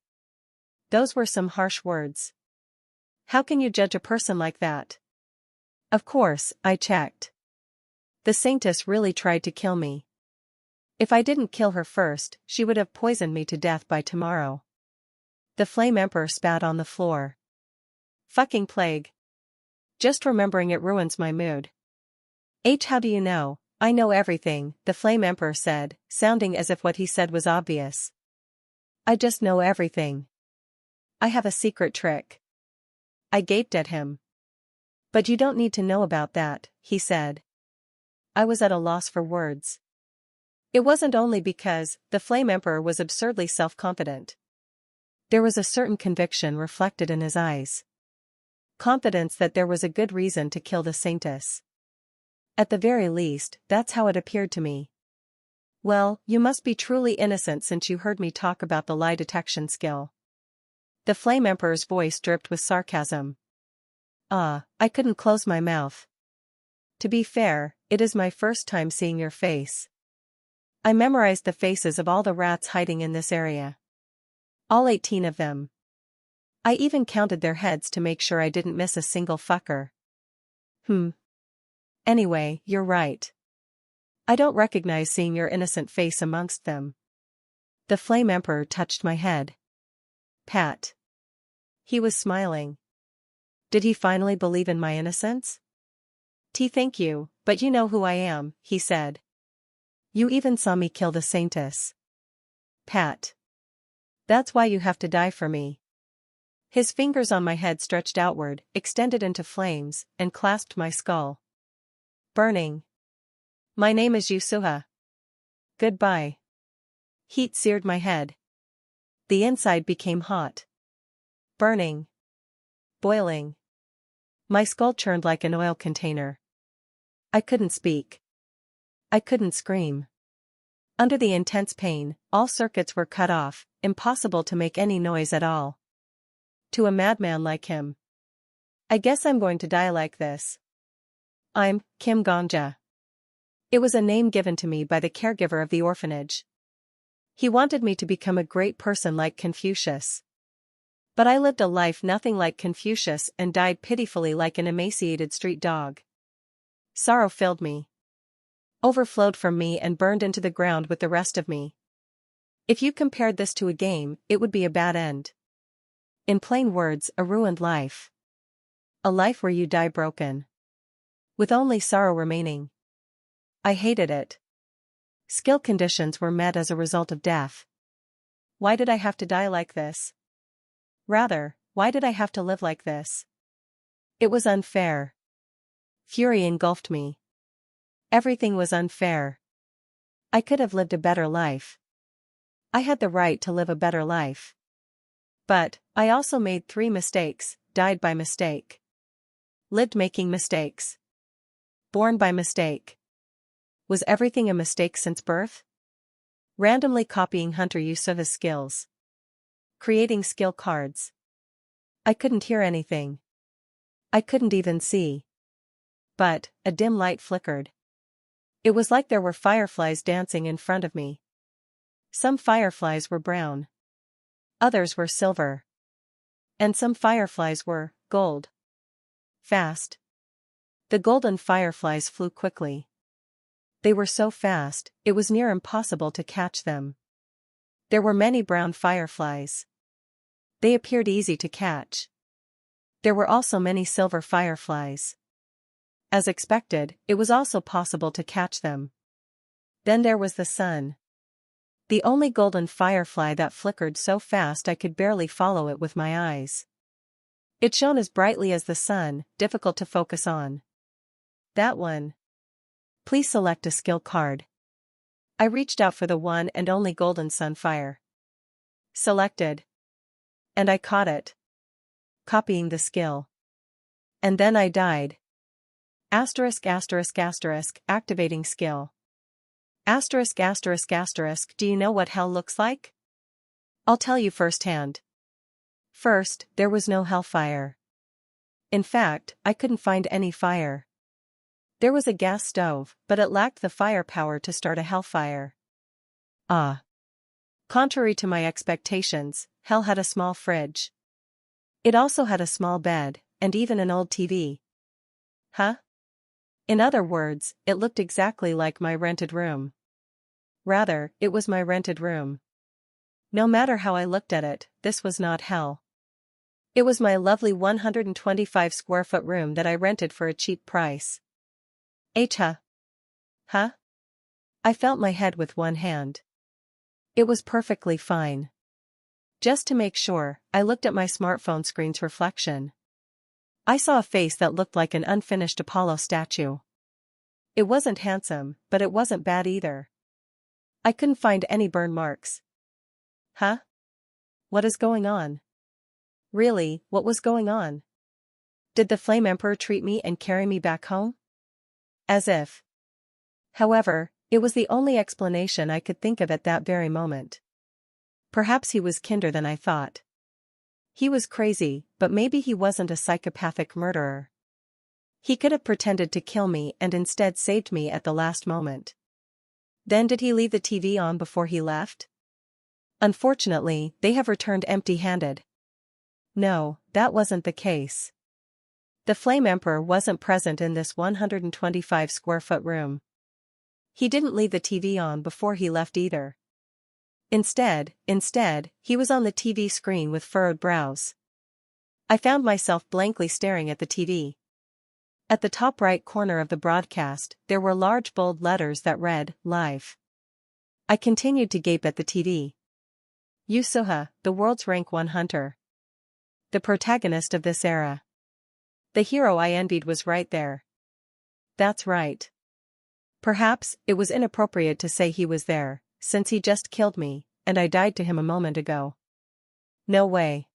Those were some harsh words. How can you judge a person like that? Of course, I checked. The saintess really tried to kill me. If I didn't kill her first, she would have poisoned me to death by tomorrow. The Flame Emperor spat on the floor. Fucking plague. Just remembering it ruins my mood. How do you know? I know everything, the Flame Emperor said, sounding as if what he said was obvious. I just know everything. I have a secret trick. I gaped at him. But you don't need to know about that, he said. I was at a loss for words. It wasn't only because the Flame Emperor was absurdly self-confident. There was a certain conviction reflected in his eyes. Confidence that there was a good reason to kill the saintess. At the very least, that's how it appeared to me. Well, you must be truly innocent since you heard me talk about the lie detection skill. The Flame Emperor's voice dripped with sarcasm. I couldn't close my mouth. To be fair, it is my first time seeing your face. I memorized the faces of all the rats hiding in this area. All 18 of them. I even counted their heads to make sure I didn't miss a single fucker. Anyway, you're right. I don't recognize seeing your innocent face amongst them. The Flame Emperor touched my head. Pat. He was smiling. Did he finally believe in my innocence? Thank you, but you know who I am, he said. You even saw me kill the saintess. Pat. That's why you have to die for me. His fingers on my head stretched outward, extended into flames, and clasped my skull. Burning. My name is Yusuha. Goodbye. Heat seared my head. The inside became hot. Burning. Boiling. My skull churned like an oil container. I couldn't speak. I couldn't scream. Under the intense pain, all circuits were cut off, impossible to make any noise at all. To a madman like him. I guess I'm going to die like this. I'm Kim Ganja. It was a name given to me by the caregiver of the orphanage. He wanted me to become a great person like Confucius. But I lived a life nothing like Confucius and died pitifully like an emaciated street dog. Sorrow filled me. Overflowed from me and burned into the ground with the rest of me. If you compared this to a game, it would be a bad end. In plain words, a ruined life. A life where you die broken. With only sorrow remaining. I hated it. Skill conditions were met as a result of death. Why did I have to die like this? Rather, why did I have to live like this? It was unfair. Fury engulfed me. Everything was unfair. I could have lived a better life. I had the right to live a better life. But, I also made 3 mistakes, died by mistake. Lived making mistakes. Born by mistake. Was everything a mistake since birth? Randomly copying Hunter Yusufa's skills. Creating skill cards. I couldn't hear anything. I couldn't even see. But, a dim light flickered. It was like there were fireflies dancing in front of me. Some fireflies were brown. Others were silver. And some fireflies were gold. Fast. The golden fireflies flew quickly. They were so fast, it was near impossible to catch them. There were many brown fireflies. They appeared easy to catch. There were also many silver fireflies. As expected, it was also possible to catch them. Then there was the sun. The only golden firefly that flickered so fast I could barely follow it with my eyes. It shone as brightly as the sun, difficult to focus on. That one. Please select a skill card. I reached out for the one and only golden sunfire. Selected. And I caught it. Copying the skill. And then I died. Asterisk asterisk asterisk, activating skill. Asterisk asterisk asterisk, do you know what hell looks like? I'll tell you firsthand. First, there was no hellfire. In fact, I couldn't find any fire. There was a gas stove, but it lacked the firepower to start a hellfire. Ah. Contrary to my expectations, hell had a small fridge. It also had a small bed, and even an old TV. Huh? In other words, it looked exactly like my rented room. Rather, it was my rented room. No matter how I looked at it, this was not hell. It was my lovely 125 square foot room that I rented for a cheap price. Huh? Huh? I felt my head with one hand. It was perfectly fine. Just to make sure, I looked at my smartphone screen's reflection. I saw a face that looked like an unfinished Apollo statue. It wasn't handsome, but it wasn't bad either. I couldn't find any burn marks. Huh? What is going on? Really, what was going on? Did the Flame Emperor treat me and carry me back home? As if. However, it was the only explanation I could think of at that very moment. Perhaps he was kinder than I thought. He was crazy, but maybe he wasn't a psychopathic murderer. He could have pretended to kill me and instead saved me at the last moment. Then did he leave the TV on before he left? Unfortunately, they have returned empty-handed. No, that wasn't the case. The Flame Emperor wasn't present in this 125 square foot room. He didn't leave the TV on before he left either. Instead, he was on the TV screen with furrowed brows. I found myself blankly staring at the TV. At the top right corner of the broadcast, there were large bold letters that read, Live. I continued to gape at the TV. Yusuha, the world's rank 1 hunter. The protagonist of this era. The hero I envied was right there. That's right. Perhaps, it was inappropriate to say he was there, since he just killed me, and I died to him a moment ago. No way.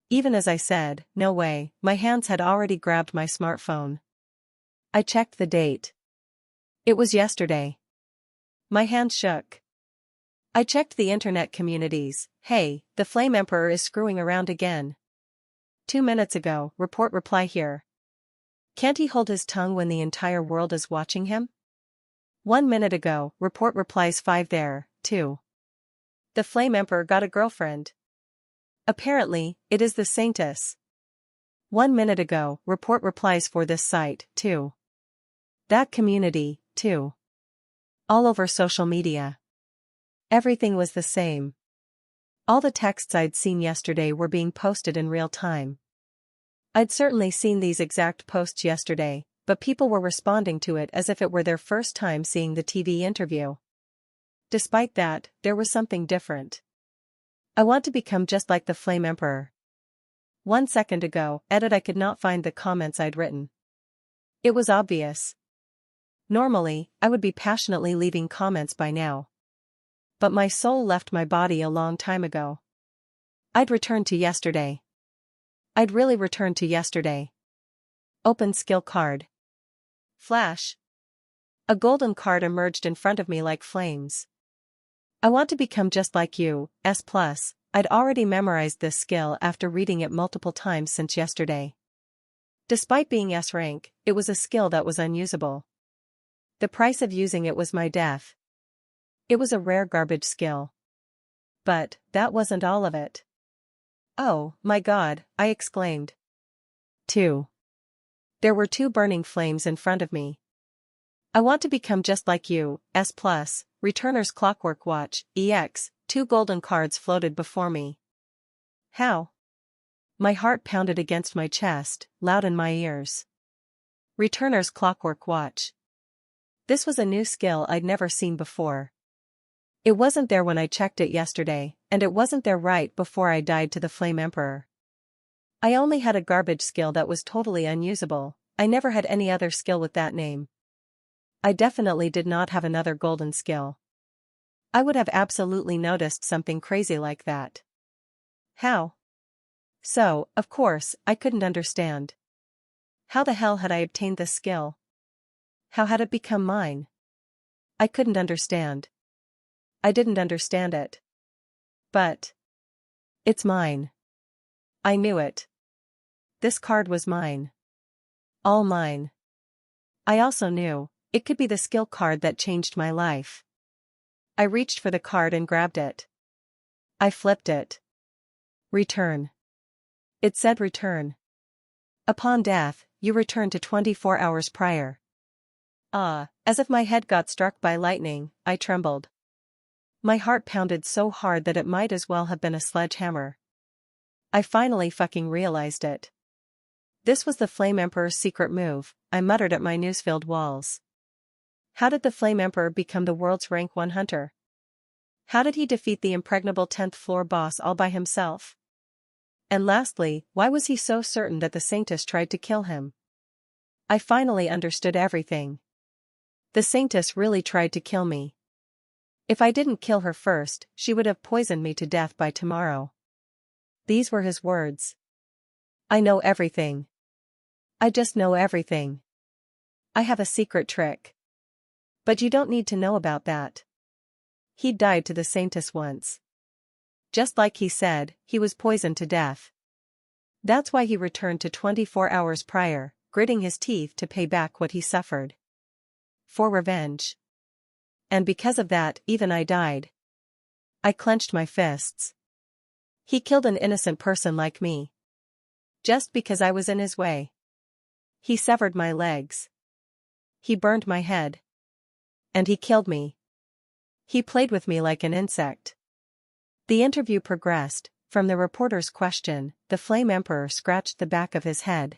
Even as I said, no way, my hands had already grabbed my smartphone. I checked the date. It was yesterday. My hand shook. I checked the internet communities. Hey, the Flame Emperor is screwing around again. 2 minutes ago, report reply here. Can't he hold his tongue when the entire world is watching him? 1 minute ago, report replies 5 there, too. The Flame Emperor got a girlfriend. Apparently, it is the Saintess. 1 minute ago, report replies for this site, too. That community, too. All over social media. Everything was the same. All the texts I'd seen yesterday were being posted in real time. I'd certainly seen these exact posts yesterday, but people were responding to it as if it were their first time seeing the TV interview. Despite that, there was something different. I want to become just like the Flame Emperor. 1 second ago, I could not find the comments I'd written. It was obvious. Normally, I would be passionately leaving comments by now. But my soul left my body a long time ago. I'd returned to yesterday. I'd really returned to yesterday. Open skill card. Flash. A golden card emerged in front of me like flames. I want to become just like you, S+. I'd already memorized this skill after reading it multiple times since yesterday. Despite being S rank, it was a skill that was unusable. The price of using it was my death. It was a rare garbage skill. But that wasn't all of it. Oh, my God, I exclaimed. 2. There were 2 burning flames in front of me. I want to become just like you, S+, Returner's Clockwork Watch, EX, 2 golden cards floated before me. How? My heart pounded against my chest, loud in my ears. Returner's Clockwork Watch. This was a new skill I'd never seen before. It wasn't there when I checked it yesterday, and it wasn't there right before I died to the Flame Emperor. I only had a garbage skill that was totally unusable. I never had any other skill with that name. I definitely did not have another golden skill. I would have absolutely noticed something crazy like that. How? So, of course, I couldn't understand. How the hell had I obtained this skill? How had it become mine? I couldn't understand. I didn't understand it. But it's mine. I knew it. This card was mine. All mine. I also knew it could be the skill card that changed my life. I reached for the card and grabbed it. I flipped it. Return. It said return. Upon death, you return to 24 hours prior. As if my head got struck by lightning, I trembled. My heart pounded so hard that it might as well have been a sledgehammer. I finally fucking realized it. This was the Flame Emperor's secret move, I muttered at my news-filled walls. How did the Flame Emperor become the world's rank 1 hunter? How did he defeat the impregnable 10th floor boss all by himself? And lastly, why was he so certain that the Saintess tried to kill him? I finally understood everything. The Saintess really tried to kill me. If I didn't kill her first, she would have poisoned me to death by tomorrow. These were his words. I know everything. I just know everything. I have a secret trick. But you don't need to know about that. He died to the Saintess once. Just like he said, he was poisoned to death. That's why he returned to 24 hours prior, gritting his teeth to pay back what he suffered. For revenge. And because of that, even I died. I clenched my fists. He killed an innocent person like me. Just because I was in his way. He severed my legs. He burned my head. And he killed me. He played with me like an insect. The interview progressed. From the reporter's question, the Flame Emperor scratched the back of his head.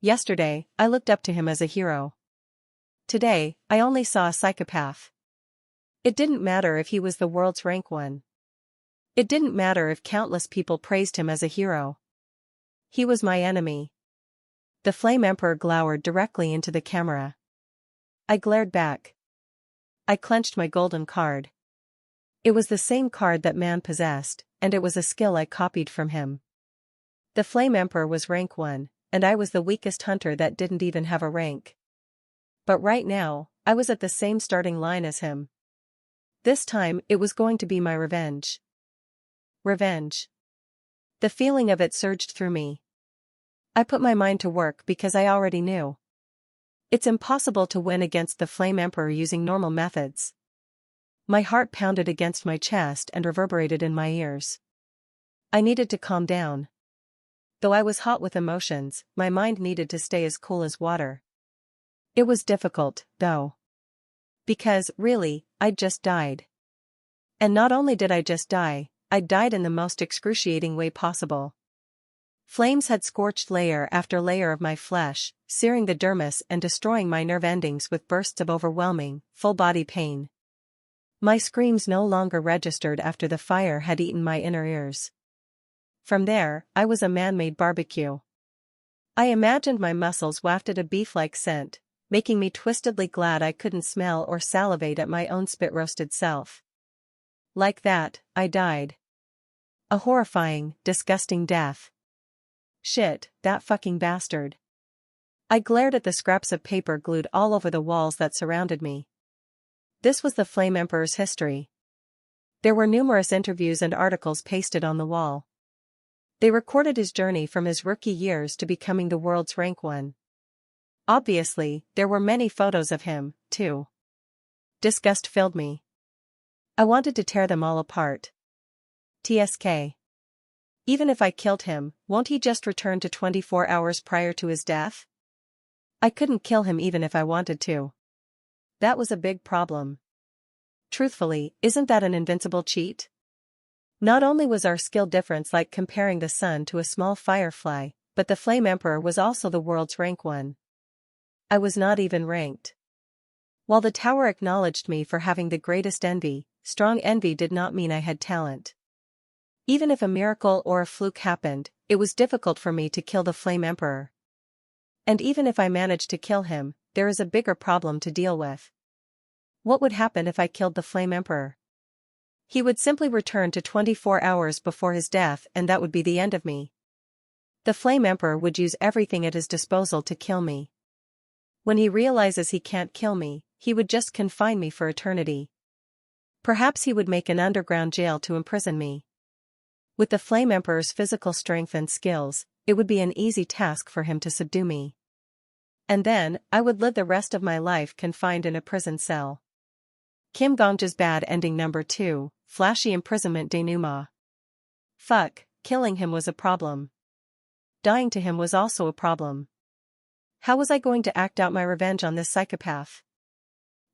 Yesterday, I looked up to him as a hero. Today, I only saw a psychopath. It didn't matter if he was the world's rank 1. It didn't matter if countless people praised him as a hero. He was my enemy. The Flame Emperor glowered directly into the camera. I glared back. I clenched my golden card. It was the same card that man possessed, and it was a skill I copied from him. The Flame Emperor was rank 1, and I was the weakest hunter that didn't even have a rank. But right now, I was at the same starting line as him. This time, it was going to be my revenge. Revenge. The feeling of it surged through me. I put my mind to work because I already knew. It's impossible to win against the Flame Emperor using normal methods. My heart pounded against my chest and reverberated in my ears. I needed to calm down. Though I was hot with emotions, my mind needed to stay as cool as water. It was difficult, though. Because, really, I'd just died. And not only did I just die, I died in the most excruciating way possible. Flames had scorched layer after layer of my flesh, searing the dermis and destroying my nerve endings with bursts of overwhelming, full-body pain. My screams no longer registered after the fire had eaten my inner ears. From there, I was a man-made barbecue. I imagined my muscles wafted a beef-like scent, making me twistedly glad I couldn't smell or salivate at my own spit-roasted self. Like that, I died. A horrifying, disgusting death. Shit, that fucking bastard. I glared at the scraps of paper glued all over the walls that surrounded me. This was the Flame Emperor's history. There were numerous interviews and articles pasted on the wall. They recorded his journey from his rookie years to becoming the world's rank 1. Obviously, there were many photos of him, too. Disgust filled me. I wanted to tear them all apart. TSK. Even if I killed him, won't he just return to 24 hours prior to his death? I couldn't kill him even if I wanted to. That was a big problem. Truthfully, isn't that an invincible cheat? Not only was our skill difference like comparing the sun to a small firefly, but the Flame Emperor was also the world's rank 1. I was not even ranked. While the tower acknowledged me for having the greatest envy, strong envy did not mean I had talent. Even if a miracle or a fluke happened, it was difficult for me to kill the Flame Emperor. And even if I managed to kill him, there is a bigger problem to deal with. What would happen if I killed the Flame Emperor? He would simply return to 24 hours before his death, and that would be the end of me. The Flame Emperor would use everything at his disposal to kill me. When he realizes he can't kill me, he would just confine me for eternity. Perhaps he would make an underground jail to imprison me. With the Flame Emperor's physical strength and skills, it would be an easy task for him to subdue me. And then, I would live the rest of my life confined in a prison cell. Kim Gongja's bad ending number 2, flashy imprisonment denouement. Fuck, killing him was a problem. Dying to him was also a problem. How was I going to act out my revenge on this psychopath?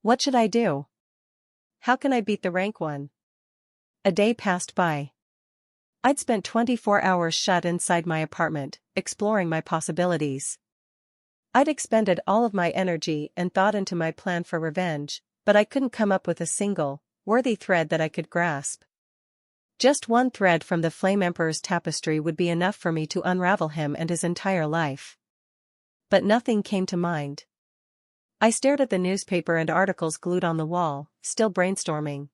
What should I do? How can I beat the rank 1? A day passed by. I'd spent 24 hours shut inside my apartment, exploring my possibilities. I'd expended all of my energy and thought into my plan for revenge, but I couldn't come up with a single, worthy thread that I could grasp. Just one thread from the Flame Emperor's tapestry would be enough for me to unravel him and his entire life. But nothing came to mind. I stared at the newspaper and articles glued on the wall, still brainstorming.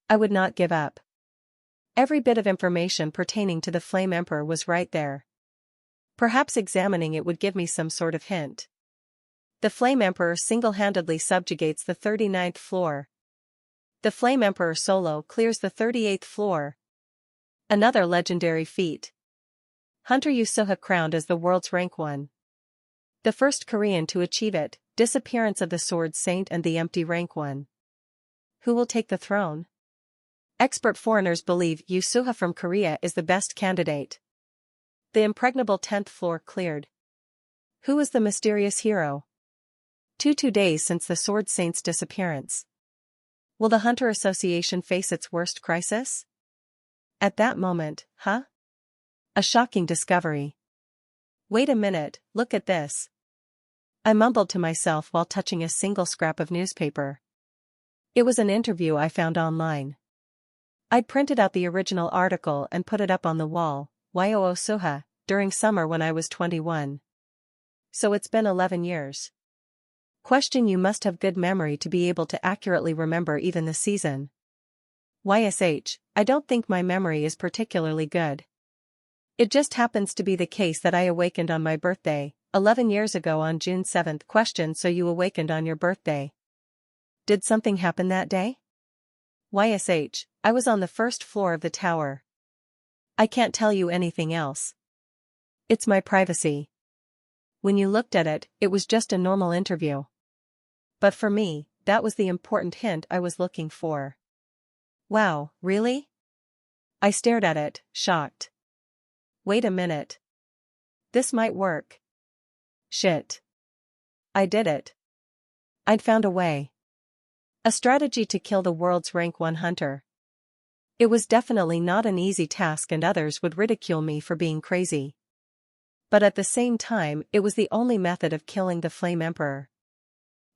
I would not give up. Every bit of information pertaining to the Flame Emperor was right there. Perhaps examining it would give me some sort of hint. The Flame Emperor single-handedly subjugates the 39th floor. The Flame Emperor solo clears the 38th floor. Another legendary feat. Hunter Yusuha crowned as the world's rank 1. The first Korean to achieve it, disappearance of the Sword Saint and the empty rank 1. Who will take the throne? Expert foreigners believe Yusuha from Korea is the best candidate. The impregnable 10th floor cleared. Who is the mysterious hero? 2 days since the Sword Saint's disappearance. Will the Hunter Association face its worst crisis? At that moment, huh? A shocking discovery. Wait a minute, look at this. I mumbled to myself while touching a single scrap of newspaper. It was an interview I found online. I'd printed out the original article and put it up on the wall, Yoo Suha, during summer when I was 21. So it's been 11 years. Question: you must have good memory to be able to accurately remember even the season. YSH, I don't think my memory is particularly good. It just happens to be the case that I awakened on my birthday, 11 years ago on June 7th. Question: so you awakened on your birthday. Did something happen that day? YSH, I was on the first floor of the tower. I can't tell you anything else. It's my privacy. When you looked at it, it was just a normal interview. But for me, that was the important hint I was looking for. Wow, really? I stared at it, shocked. Wait a minute. This might work. Shit. I did it. I'd found a way. A strategy to kill the world's rank 1 hunter. It was definitely not an easy task and others would ridicule me for being crazy. But at the same time, it was the only method of killing the Flame Emperor.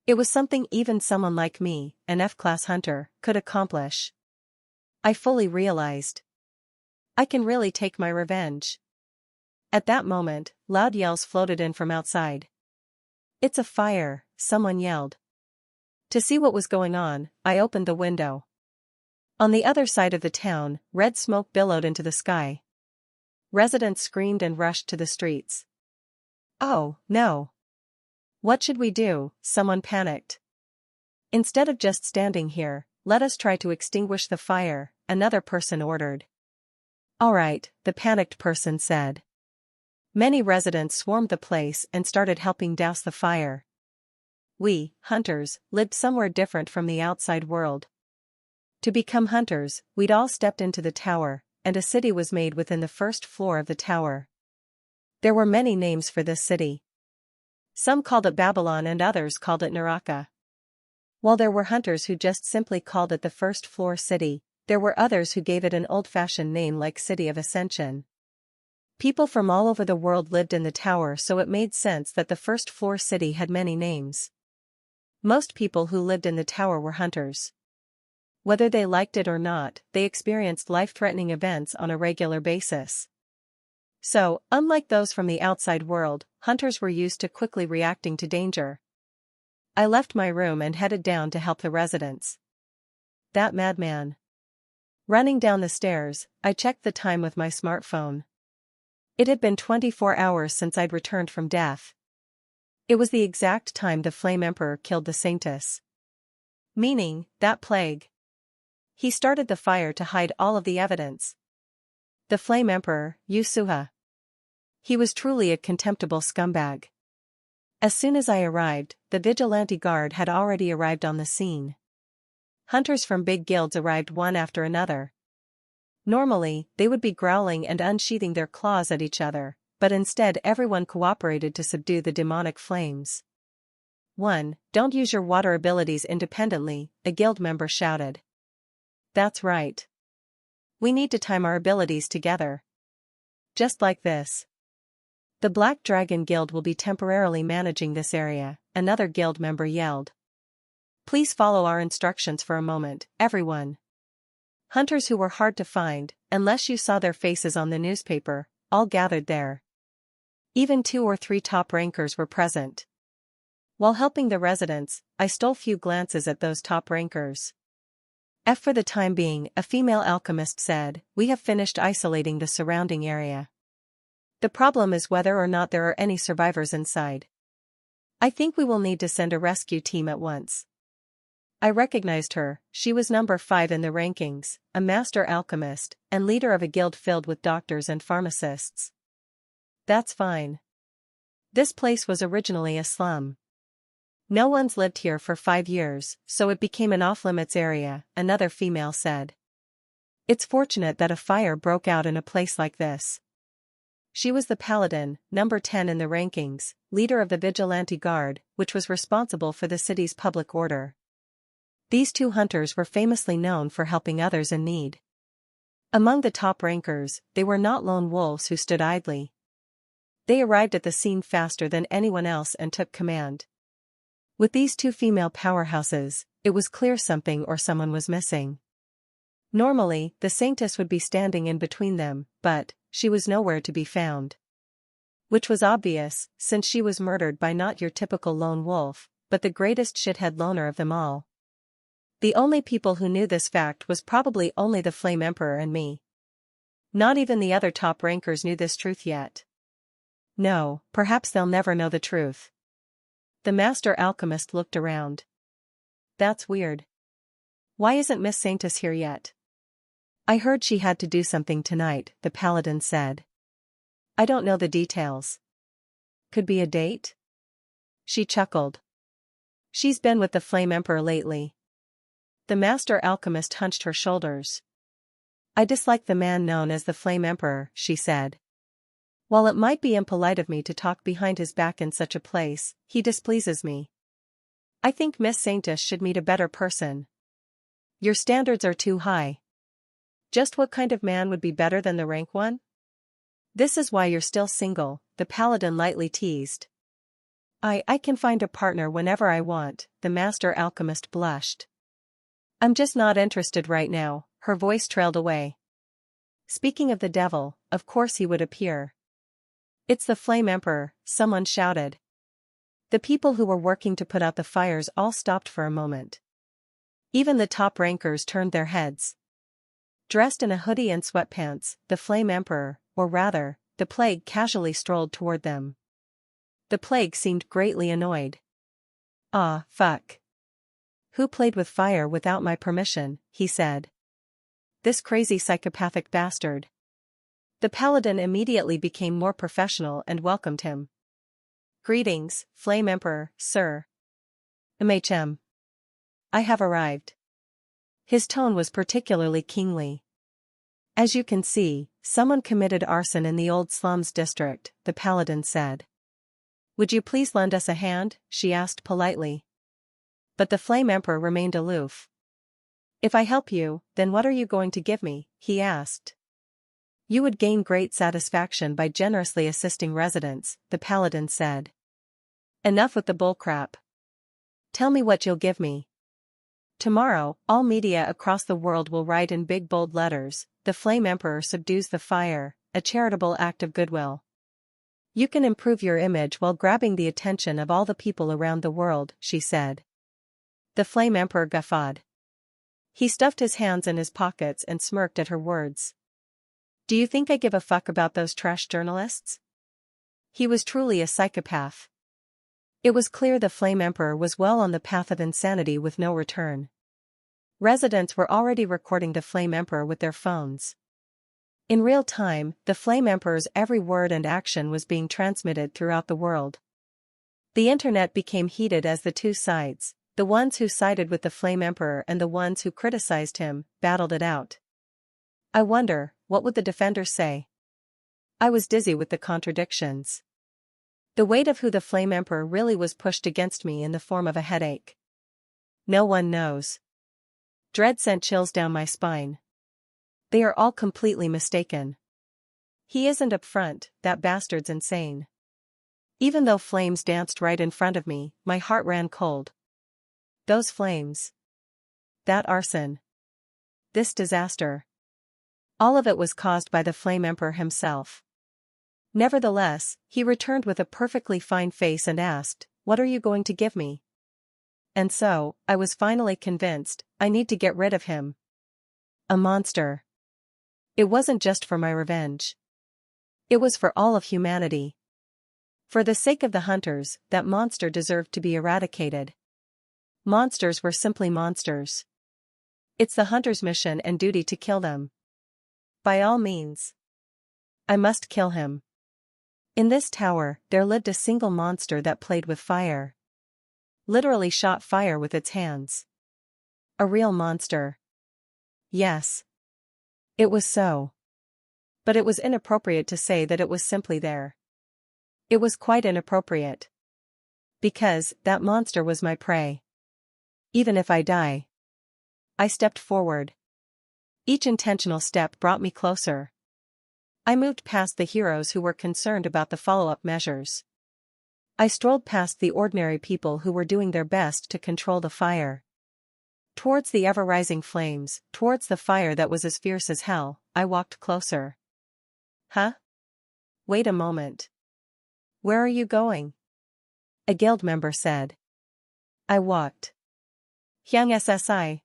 It was something even someone like me, an F-class hunter, could accomplish. I fully realized. I can really take my revenge. At that moment, loud yells floated in from outside. It's a fire, someone yelled. To see what was going on, I opened the window. On the other side of the town, red smoke billowed into the sky. Residents screamed and rushed to the streets. Oh, no. What should we do? Someone panicked. Instead of just standing here, let us try to extinguish the fire, another person ordered. All right, the panicked person said. Many residents swarmed the place and started helping douse the fire. We, hunters, lived somewhere different from the outside world. To become hunters, we'd all stepped into the tower, and a city was made within the first floor of the tower. There were many names for this city. Some called it Babylon and others called it Naraka. While there were hunters who just simply called it the first floor city, there were others who gave it an old-fashioned name like City of Ascension. People from all over the world lived in the tower, so it made sense that the first floor city had many names. Most people who lived in the tower were hunters. Whether they liked it or not, they experienced life-threatening events on a regular basis. So, unlike those from the outside world, hunters were used to quickly reacting to danger. I left my room and headed down to help the residents. That madman. Running down the stairs, I checked the time with my smartphone. It had been 24 hours since I'd returned from death. It was the exact time the Flame Emperor killed the Saintess. Meaning, that plague. He started the fire to hide all of the evidence. The Flame Emperor, Yusuha. He was truly a contemptible scumbag. As soon as I arrived, the vigilante guard had already arrived on the scene. Hunters from big guilds arrived one after another. Normally, they would be growling and unsheathing their claws at each other, but instead everyone cooperated to subdue the demonic flames. 1. Don't use your water abilities independently, a guild member shouted. That's right. We need to time our abilities together. Just like this. The Black Dragon Guild will be temporarily managing this area, another guild member yelled. Please follow our instructions for a moment, everyone. Hunters who were hard to find, unless you saw their faces on the newspaper, all gathered there. Even 2 or 3 top rankers were present. While helping the residents, I stole few glances at those top rankers. For the time being, a female alchemist said, we have finished isolating the surrounding area. The problem is whether or not there are any survivors inside. I think we will need to send a rescue team at once. I recognized her. She was number 5 in the rankings, a master alchemist, and leader of a guild filled with doctors and pharmacists. That's fine. This place was originally a slum. No one's lived here for 5 years, so it became an off-limits area, another female said. It's fortunate that a fire broke out in a place like this. She was the paladin, number 10 in the rankings, leader of the vigilante guard, which was responsible for the city's public order. These 2 hunters were famously known for helping others in need. Among the top rankers, they were not lone wolves who stood idly. They arrived at the scene faster than anyone else and took command. With these 2 female powerhouses, it was clear something or someone was missing. Normally, the Saintess would be standing in between them, but she was nowhere to be found. Which was obvious, since she was murdered by not your typical lone wolf, but the greatest shithead loner of them all. The only people who knew this fact was probably only the Flame Emperor and me. Not even the other top rankers knew this truth yet. No, perhaps they'll never know the truth. The master alchemist looked around. That's weird. Why isn't Miss Saintess here yet? I heard she had to do something tonight, the paladin said. I don't know the details. Could be a date? She chuckled. She's been with the Flame Emperor lately. The master alchemist hunched her shoulders. I dislike the man known as the Flame Emperor, she said. While it might be impolite of me to talk behind his back in such a place, he displeases me. I think Miss Saintess should meet a better person. Your standards are too high. Just what kind of man would be better than the rank one? This is why you're still single, the paladin lightly teased. I can find a partner whenever I want, the master alchemist blushed. I'm just not interested right now, her voice trailed away. Speaking of the devil, of course he would appear. It's the Flame Emperor, someone shouted. The people who were working to put out the fires all stopped for a moment. Even the top rankers turned their heads. Dressed in a hoodie and sweatpants, the Flame Emperor, or rather, the Plague, casually strolled toward them. The Plague seemed greatly annoyed. "Ah, fuck. Who played with fire without my permission?" he said. "This crazy psychopathic bastard." The Paladin immediately became more professional and welcomed him. "Greetings, Flame Emperor, sir. MHM. I have arrived." His tone was particularly kingly. "As you can see, someone committed arson in the old slums district," the Paladin said. "Would you please lend us a hand?" she asked politely. But the Flame Emperor remained aloof. "If I help you, then what are you going to give me?" he asked. "You would gain great satisfaction by generously assisting residents," the Paladin said. "Enough with the bullcrap. Tell me what you'll give me." "Tomorrow, all media across the world will write in big bold letters, 'The Flame Emperor subdues the fire, a charitable act of goodwill.' You can improve your image while grabbing the attention of all the people around the world," she said. The Flame Emperor guffawed. He stuffed his hands in his pockets and smirked at her words. "Do you think I give a fuck about those trash journalists?" He was truly a psychopath. It was clear the Flame Emperor was well on the path of insanity with no return. Residents were already recording the Flame Emperor with their phones. In real time, the Flame Emperor's every word and action was being transmitted throughout the world. The internet became heated as the two sides, the ones who sided with the Flame Emperor and the ones who criticized him, battled it out. I wonder, what would the defenders say? I was dizzy with the contradictions. The weight of who the Flame Emperor really was pushed against me in the form of a headache. No one knows. Dread sent chills down my spine. They are all completely mistaken. He isn't up front, that bastard's insane. Even though flames danced right in front of me, my heart ran cold. Those flames. That arson. This disaster. All of it was caused by the Flame Emperor himself. Nevertheless, he returned with a perfectly fine face and asked, "What are you going to give me?" And so, I was finally convinced, I need to get rid of him. A monster. It wasn't just for my revenge. It was for all of humanity. For the sake of the hunters, that monster deserved to be eradicated. Monsters were simply monsters. It's the hunter's mission and duty to kill them. By all means. I must kill him. In this tower, there lived a single monster that played with fire. Literally shot fire with its hands. A real monster. Yes. It was so. But it was inappropriate to say that it was simply there. It was quite inappropriate. Because, that monster was my prey. Even if I die. I stepped forward. Each intentional step brought me closer. I moved past the heroes who were concerned about the follow-up measures. I strolled past the ordinary people who were doing their best to control the fire. Towards the ever-rising flames, towards the fire that was as fierce as hell, I walked closer. Huh? Wait a moment. Where are you going? A guild member said. I walked. Young SSI.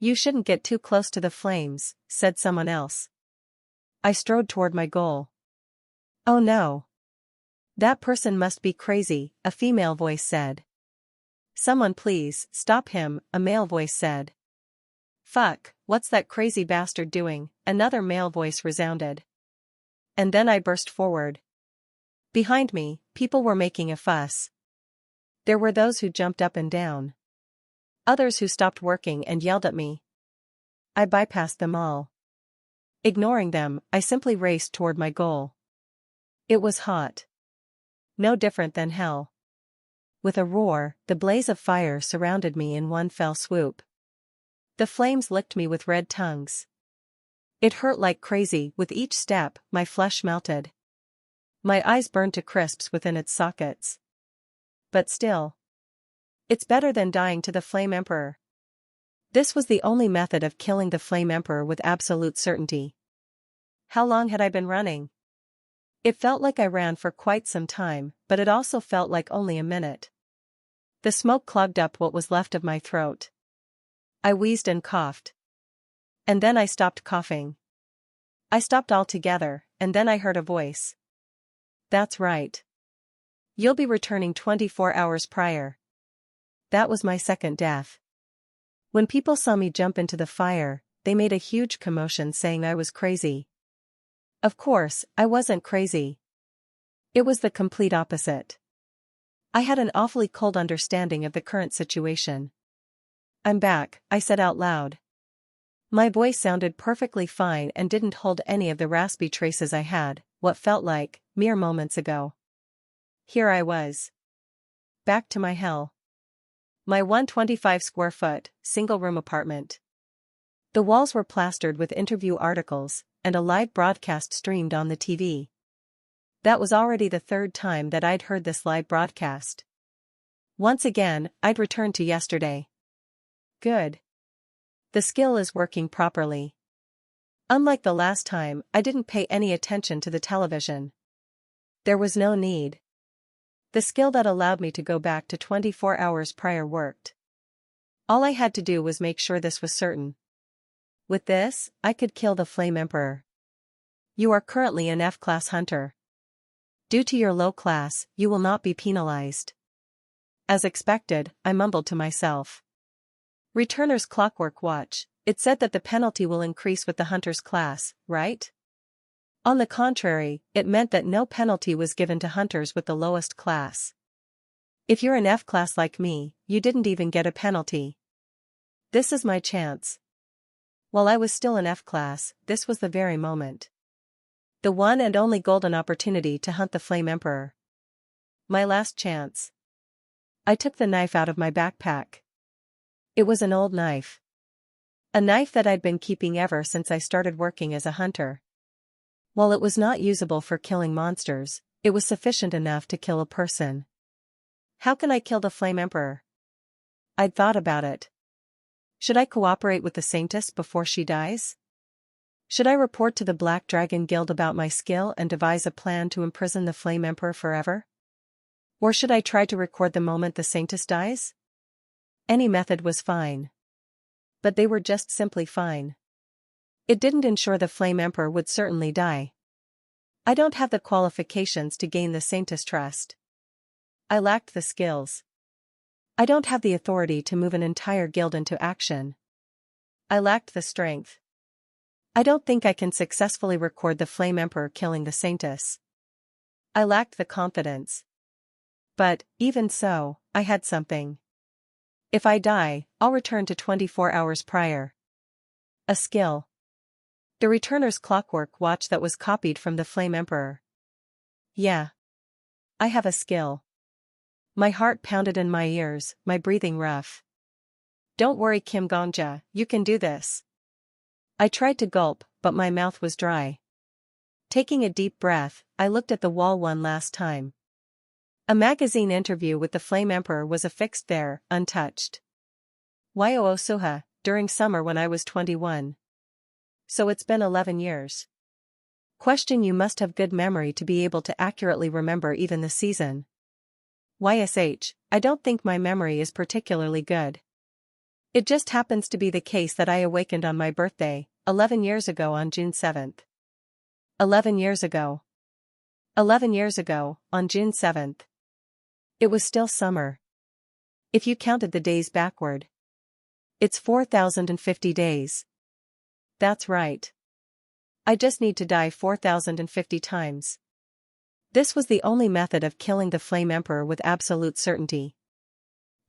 You shouldn't get too close to the flames, said someone else. I strode toward my goal. Oh no. That person must be crazy, a female voice said. Someone please, stop him, a male voice said. Fuck, what's that crazy bastard doing, another male voice resounded. And then I burst forward. Behind me, people were making a fuss. There were those who jumped up and down. Others who stopped working and yelled at me. I bypassed them all. Ignoring them, I simply raced toward my goal. It was hot. No different than hell. With a roar, the blaze of fire surrounded me in one fell swoop. The flames licked me with red tongues. It hurt like crazy. With each step, my flesh melted. My eyes burned to crisps within its sockets. But still. It's better than dying to the Flame Emperor. This was the only method of killing the Flame Emperor with absolute certainty. How long had I been running? It felt like I ran for quite some time, but it also felt like only a minute. The smoke clogged up what was left of my throat. I wheezed and coughed. And then I stopped coughing. I stopped altogether, and then I heard a voice. That's right. You'll be returning 24 hours prior. That was my second death. When people saw me jump into the fire, they made a huge commotion saying I was crazy. Of course, I wasn't crazy. It was the complete opposite. I had an awfully cold understanding of the current situation. I'm back, I said out loud. My voice sounded perfectly fine and didn't hold any of the raspy traces I had, what felt like, mere moments ago. Here I was. Back to my hell. My 125 square foot, single-room apartment. The walls were plastered with interview articles, and a live broadcast streamed on the TV. That was already the third time that I'd heard this live broadcast. Once again, I'd returned to yesterday. Good. The skill is working properly. Unlike the last time, I didn't pay any attention to the television. There was no need. The skill that allowed me to go back to 24 hours prior worked. All I had to do was make sure this was certain. With this, I could kill the Flame Emperor. You are currently an F-class hunter. Due to your low class, you will not be penalized. As expected, I mumbled to myself. Returner's clockwork watch, it said that the penalty will increase with the hunter's class, right? On the contrary, it meant that no penalty was given to hunters with the lowest class. If you're an F-class like me, you didn't even get a penalty. This is my chance. While I was still an F-class, this was the very moment. The one and only golden opportunity to hunt the Flame Emperor. My last chance. I took the knife out of my backpack. It was an old knife. A knife that I'd been keeping ever since I started working as a hunter. While it was not usable for killing monsters, it was sufficient enough to kill a person. How can I kill the Flame Emperor? I'd thought about it. Should I cooperate with the Saintess before she dies? Should I report to the Black Dragon Guild about my skill and devise a plan to imprison the Flame Emperor forever? Or should I try to record the moment the Saintess dies? Any method was fine. But they were just simply fine. It didn't ensure the Flame Emperor would certainly die. I don't have the qualifications to gain the Saintess' trust. I lacked the skills. I don't have the authority to move an entire guild into action. I lacked the strength. I don't think I can successfully record the Flame Emperor killing the Saintess. I lacked the confidence. But, even so, I had something. If I die, I'll return to 24 hours prior. A skill. The returner's clockwork watch that was copied from the Flame Emperor. Yeah. I have a skill. My heart pounded in my ears, my breathing rough. Don't worry, Kim Gongja, you can do this. I tried to gulp, but my mouth was dry. Taking a deep breath, I looked at the wall one last time. A magazine interview with the Flame Emperor was affixed there, untouched. Yoo Suha, during summer when I was 21. So it's been 11 years. Question: you must have good memory to be able to accurately remember even the season. YSH, I don't think my memory is particularly good. It just happens to be the case that I awakened on my birthday, 11 years ago on June 7th. 11 years ago. 11 years ago, on June 7th. It was still summer. If you counted the days backward. It's 4,050 days. That's right. I just need to die 4,050 times. This was the only method of killing the Flame Emperor with absolute certainty.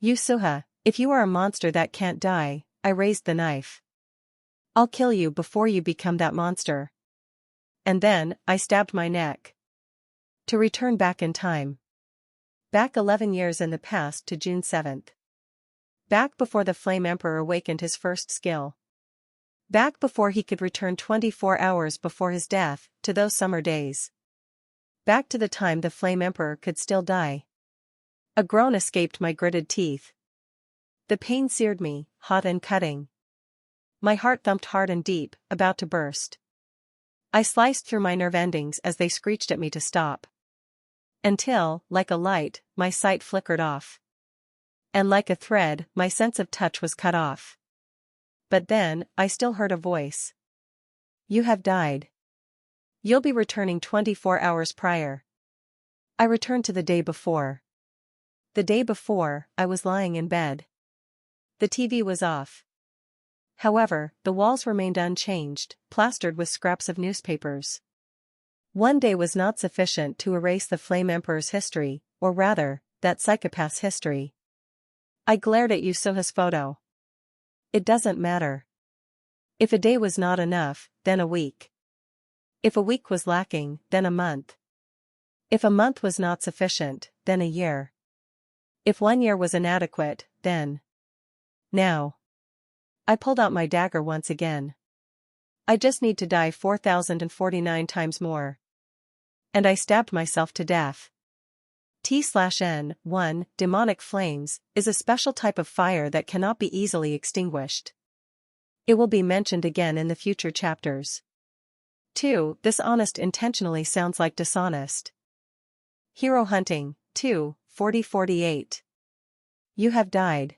Suha, if you are a monster that can't die, I raised the knife. I'll kill you before you become that monster. And then, I stabbed my neck. To return back in time. Back 11 years in the past to June 7th. Back before the Flame Emperor awakened his first skill. Back before he could return 24 hours before his death, to those summer days. Back to the time the Flame Emperor could still die. A groan escaped my gritted teeth. The pain seared me, hot and cutting. My heart thumped hard and deep, about to burst. I sliced through my nerve endings as they screeched at me to stop. Until, like a light, my sight flickered off. And like a thread, my sense of touch was cut off. But then, I still heard a voice. You have died. You'll be returning 24 hours prior. I returned to the day before. The day before, I was lying in bed. The TV was off. However, the walls remained unchanged, plastered with scraps of newspapers. One day was not sufficient to erase the Flame Emperor's history, or rather, that psychopath's history. I glared at Yusuha's photo. It doesn't matter. If a day was not enough, then a week. If a week was lacking, then a month. If a month was not sufficient, then a year. If 1 year was inadequate, then... Now. I pulled out my dagger once again. I just need to die 4,049 times more. And I stabbed myself to death. T/N1, demonic flames, is a special type of fire that cannot be easily extinguished. It will be mentioned again in the future chapters. 2. Dishonest intentionally sounds like dishonest. Hero hunting, 2, 4048. You have died.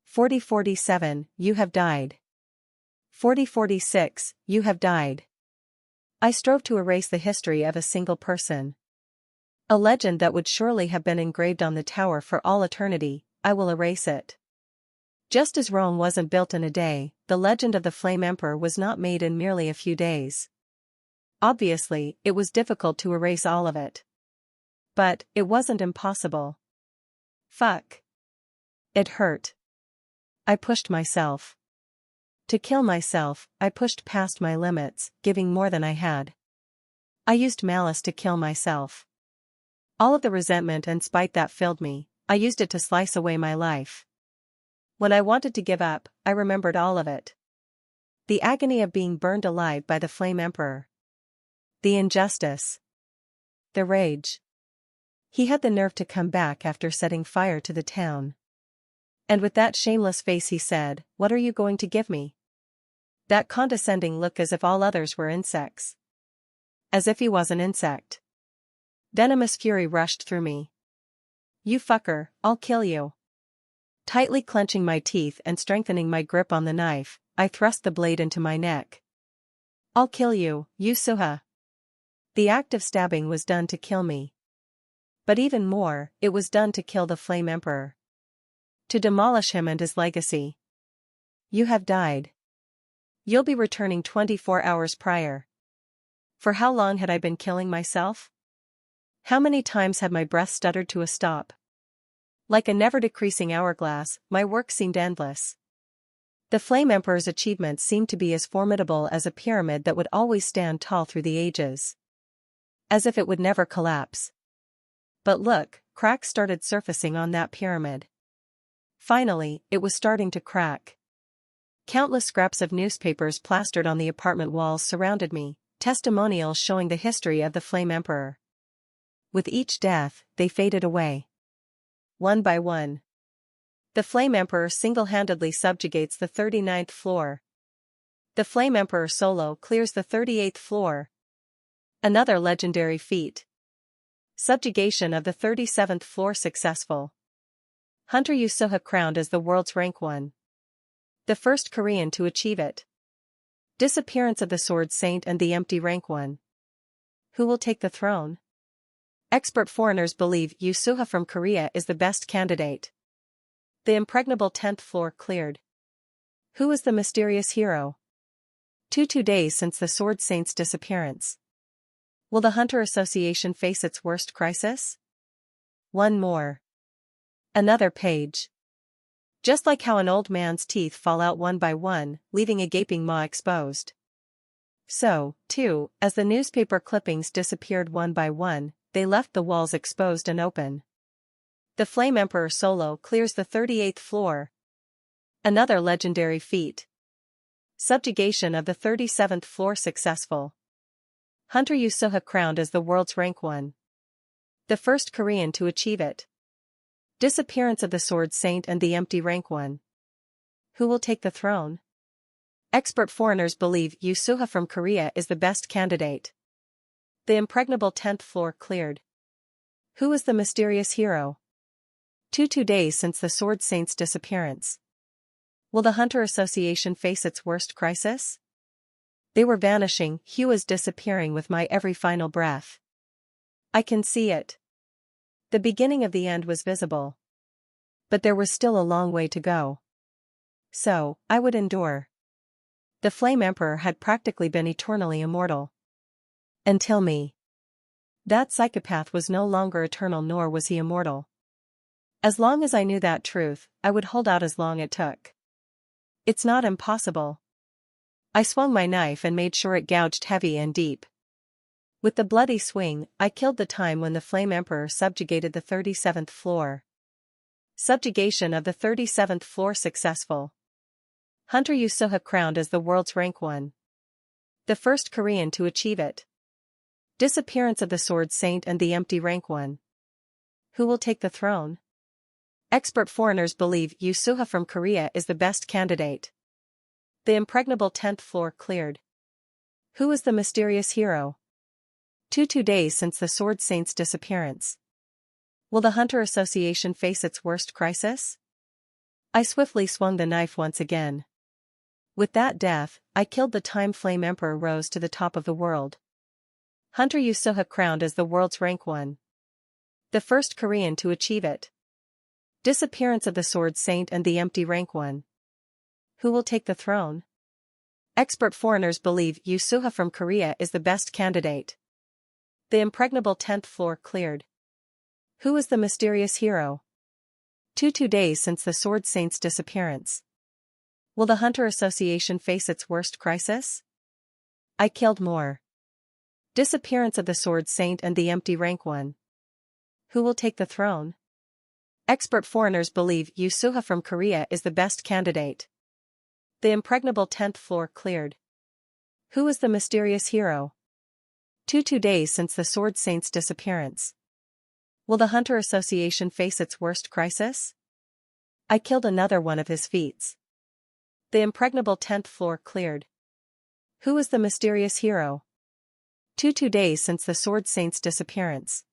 4047, you have died. 4046, you have died. I strove to erase the history of a single person. A legend that would surely have been engraved on the tower for all eternity. I will erase it. Just as Rome wasn't built in a day, the legend of the Flame Emperor was not made in merely a few days. Obviously, it was difficult to erase all of it. But, it wasn't impossible. Fuck. It hurt. I pushed myself. To kill myself, I pushed past my limits, giving more than I had. I used malice to kill myself. All of the resentment and spite that filled me, I used it to slice away my life. When I wanted to give up, I remembered all of it. The agony of being burned alive by the Flame Emperor. The injustice. The rage. He had the nerve to come back after setting fire to the town. And with that shameless face he said, "What are you going to give me?" That condescending look as if all others were insects. As if he was an insect. Venomous fury rushed through me. You fucker, I'll kill you. Tightly clenching my teeth and strengthening my grip on the knife, I thrust the blade into my neck. I'll kill you, Yusuha. The act of stabbing was done to kill me. But even more, it was done to kill the Flame Emperor. To demolish him and his legacy. You have died. You'll be returning 24 hours prior. For how long had I been killing myself? How many times had my breath stuttered to a stop? Like a never-decreasing hourglass, my work seemed endless. The Flame Emperor's achievements seemed to be as formidable as a pyramid that would always stand tall through the ages. As if it would never collapse. But look, cracks started surfacing on that pyramid. Finally, it was starting to crack. Countless scraps of newspapers plastered on the apartment walls surrounded me, testimonials showing the history of the Flame Emperor. With each death, they faded away. One by one. The Flame Emperor single-handedly subjugates the 39th floor. The Flame Emperor solo clears the 38th floor. Another legendary feat. Subjugation of the 37th floor successful. Hunter Yusuha crowned as the world's rank 1. The first Korean to achieve it. Disappearance of the Sword Saint and the empty rank 1. Who will take the throne? Expert foreigners believe Yusuha from Korea is the best candidate. The impregnable 10th floor cleared. Who is the mysterious hero? 2 days since the Sword Saint's disappearance. Will the Hunter Association face its worst crisis? One more. Another page. Just like how an old man's teeth fall out one by one, leaving a gaping maw exposed. So, too, as the newspaper clippings disappeared one by one, they left the walls exposed and open. The Flame Emperor solo clears the 38th floor. Another legendary feat. Subjugation of the 37th floor successful. Hunter Yusuha crowned as the world's rank 1. The first Korean to achieve it. Disappearance of the Sword Saint and the empty rank 1. Who will take the throne? Expert foreigners believe Yu Suha from Korea is the best candidate. The impregnable 10th floor cleared. Who is the mysterious hero? 2 days since the Sword Saint's disappearance. Will the Hunter Association face its worst crisis? They were vanishing, Hugh is disappearing with my every final breath. I can see it. The beginning of the end was visible. But there was still a long way to go. So, I would endure. The Flame Emperor had practically been eternally immortal. Until me. That psychopath was no longer eternal, nor was he immortal. As long as I knew that truth, I would hold out as long it took. It's not impossible. I swung my knife and made sure it gouged heavy and deep. With the bloody swing, I killed the time when the Flame Emperor subjugated the 37th floor. Subjugation of the 37th floor successful. Hunter Yu Suha crowned as the world's rank 1. The first Korean to achieve it. Disappearance of the Sword Saint and the empty rank 1. Who will take the throne? Expert foreigners believe Yu Suha from Korea is the best candidate. The impregnable 10th floor cleared. Who is the mysterious hero? 2 days since the Sword Saint's disappearance. Will the Hunter Association face its worst crisis? I swiftly swung the knife once again. With that death, I killed the time Flame Emperor rose to the top of the world. Hunter Yu Suha crowned as the world's rank 1. The first Korean to achieve it. Disappearance of the Sword Saint and the empty rank 1. Who will take the throne? Expert foreigners believe Yu Suha from Korea is the best candidate. The impregnable 10th floor cleared. Who is the mysterious hero? 2 days since the Sword Saint's disappearance. Will the Hunter Association face its worst crisis? I killed more. Disappearance of the Sword Saint and the empty rank 1. Who will take the throne? Expert foreigners believe Yu Suha from Korea is the best candidate. The impregnable 10th floor cleared. Who is the mysterious hero? 2 days since the Sword Saint's disappearance. Will the Hunter Association face its worst crisis? I killed another one of his feats. The impregnable 10th floor cleared. Who is the mysterious hero? 2 days since the Sword Saint's disappearance.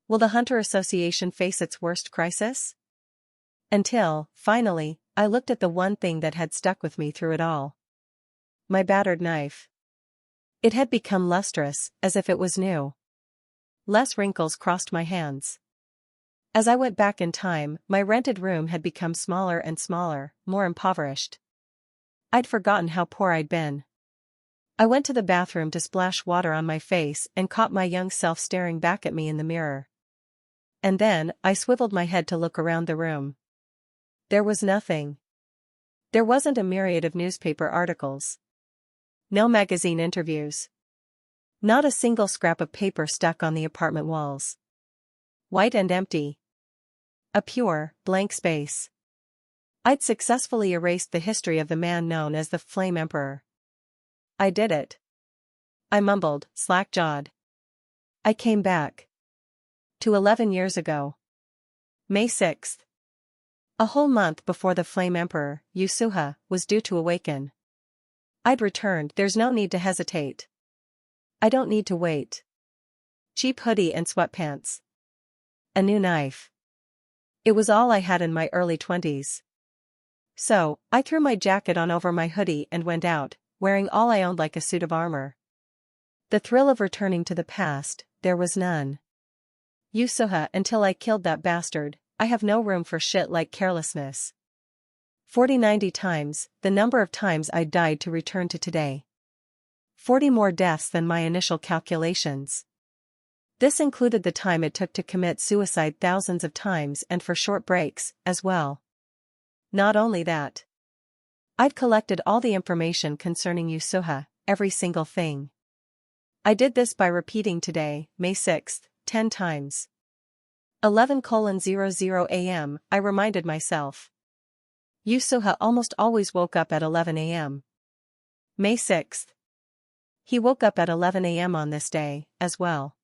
Will the Hunter Association face its worst crisis? Until, finally, I looked at the one thing that had stuck with me through it all. My battered knife. It had become lustrous, as if it was new. Less wrinkles crossed my hands. As I went back in time, my rented room had become smaller and smaller, more impoverished. I'd forgotten how poor I'd been. I went to the bathroom to splash water on my face and caught my young self staring back at me in the mirror. And then, I swiveled my head to look around the room. There was nothing. There wasn't a myriad of newspaper articles. No magazine interviews. Not a single scrap of paper stuck on the apartment walls. White and empty. A pure, blank space. I'd successfully erased the history of the man known as the Flame Emperor. I did it. I mumbled, slack-jawed. I came back. To 11 years ago. May 6th. A whole month before the Flame Emperor, Yu Suha, was due to awaken. I'd returned, there's no need to hesitate. I don't need to wait. Cheap hoodie and sweatpants. A new knife. It was all I had in my early 20s. So, I threw my jacket on over my hoodie and went out, wearing all I owned like a suit of armor. The thrill of returning to the past, there was none. Yu Suha, until I killed that bastard, I have no room for shit like carelessness. 40-90 times, the number of times I died to return to today. 40 more deaths than my initial calculations. This included the time it took to commit suicide thousands of times and for short breaks, as well. Not only that. I've collected all the information concerning Yu Suha, every single thing. I did this by repeating today, May 6th, 10 times. 11:00 a.m., I reminded myself. Yu Suha almost always woke up at 11 a.m. May 6th. He woke up at 11 a.m. on this day, as well.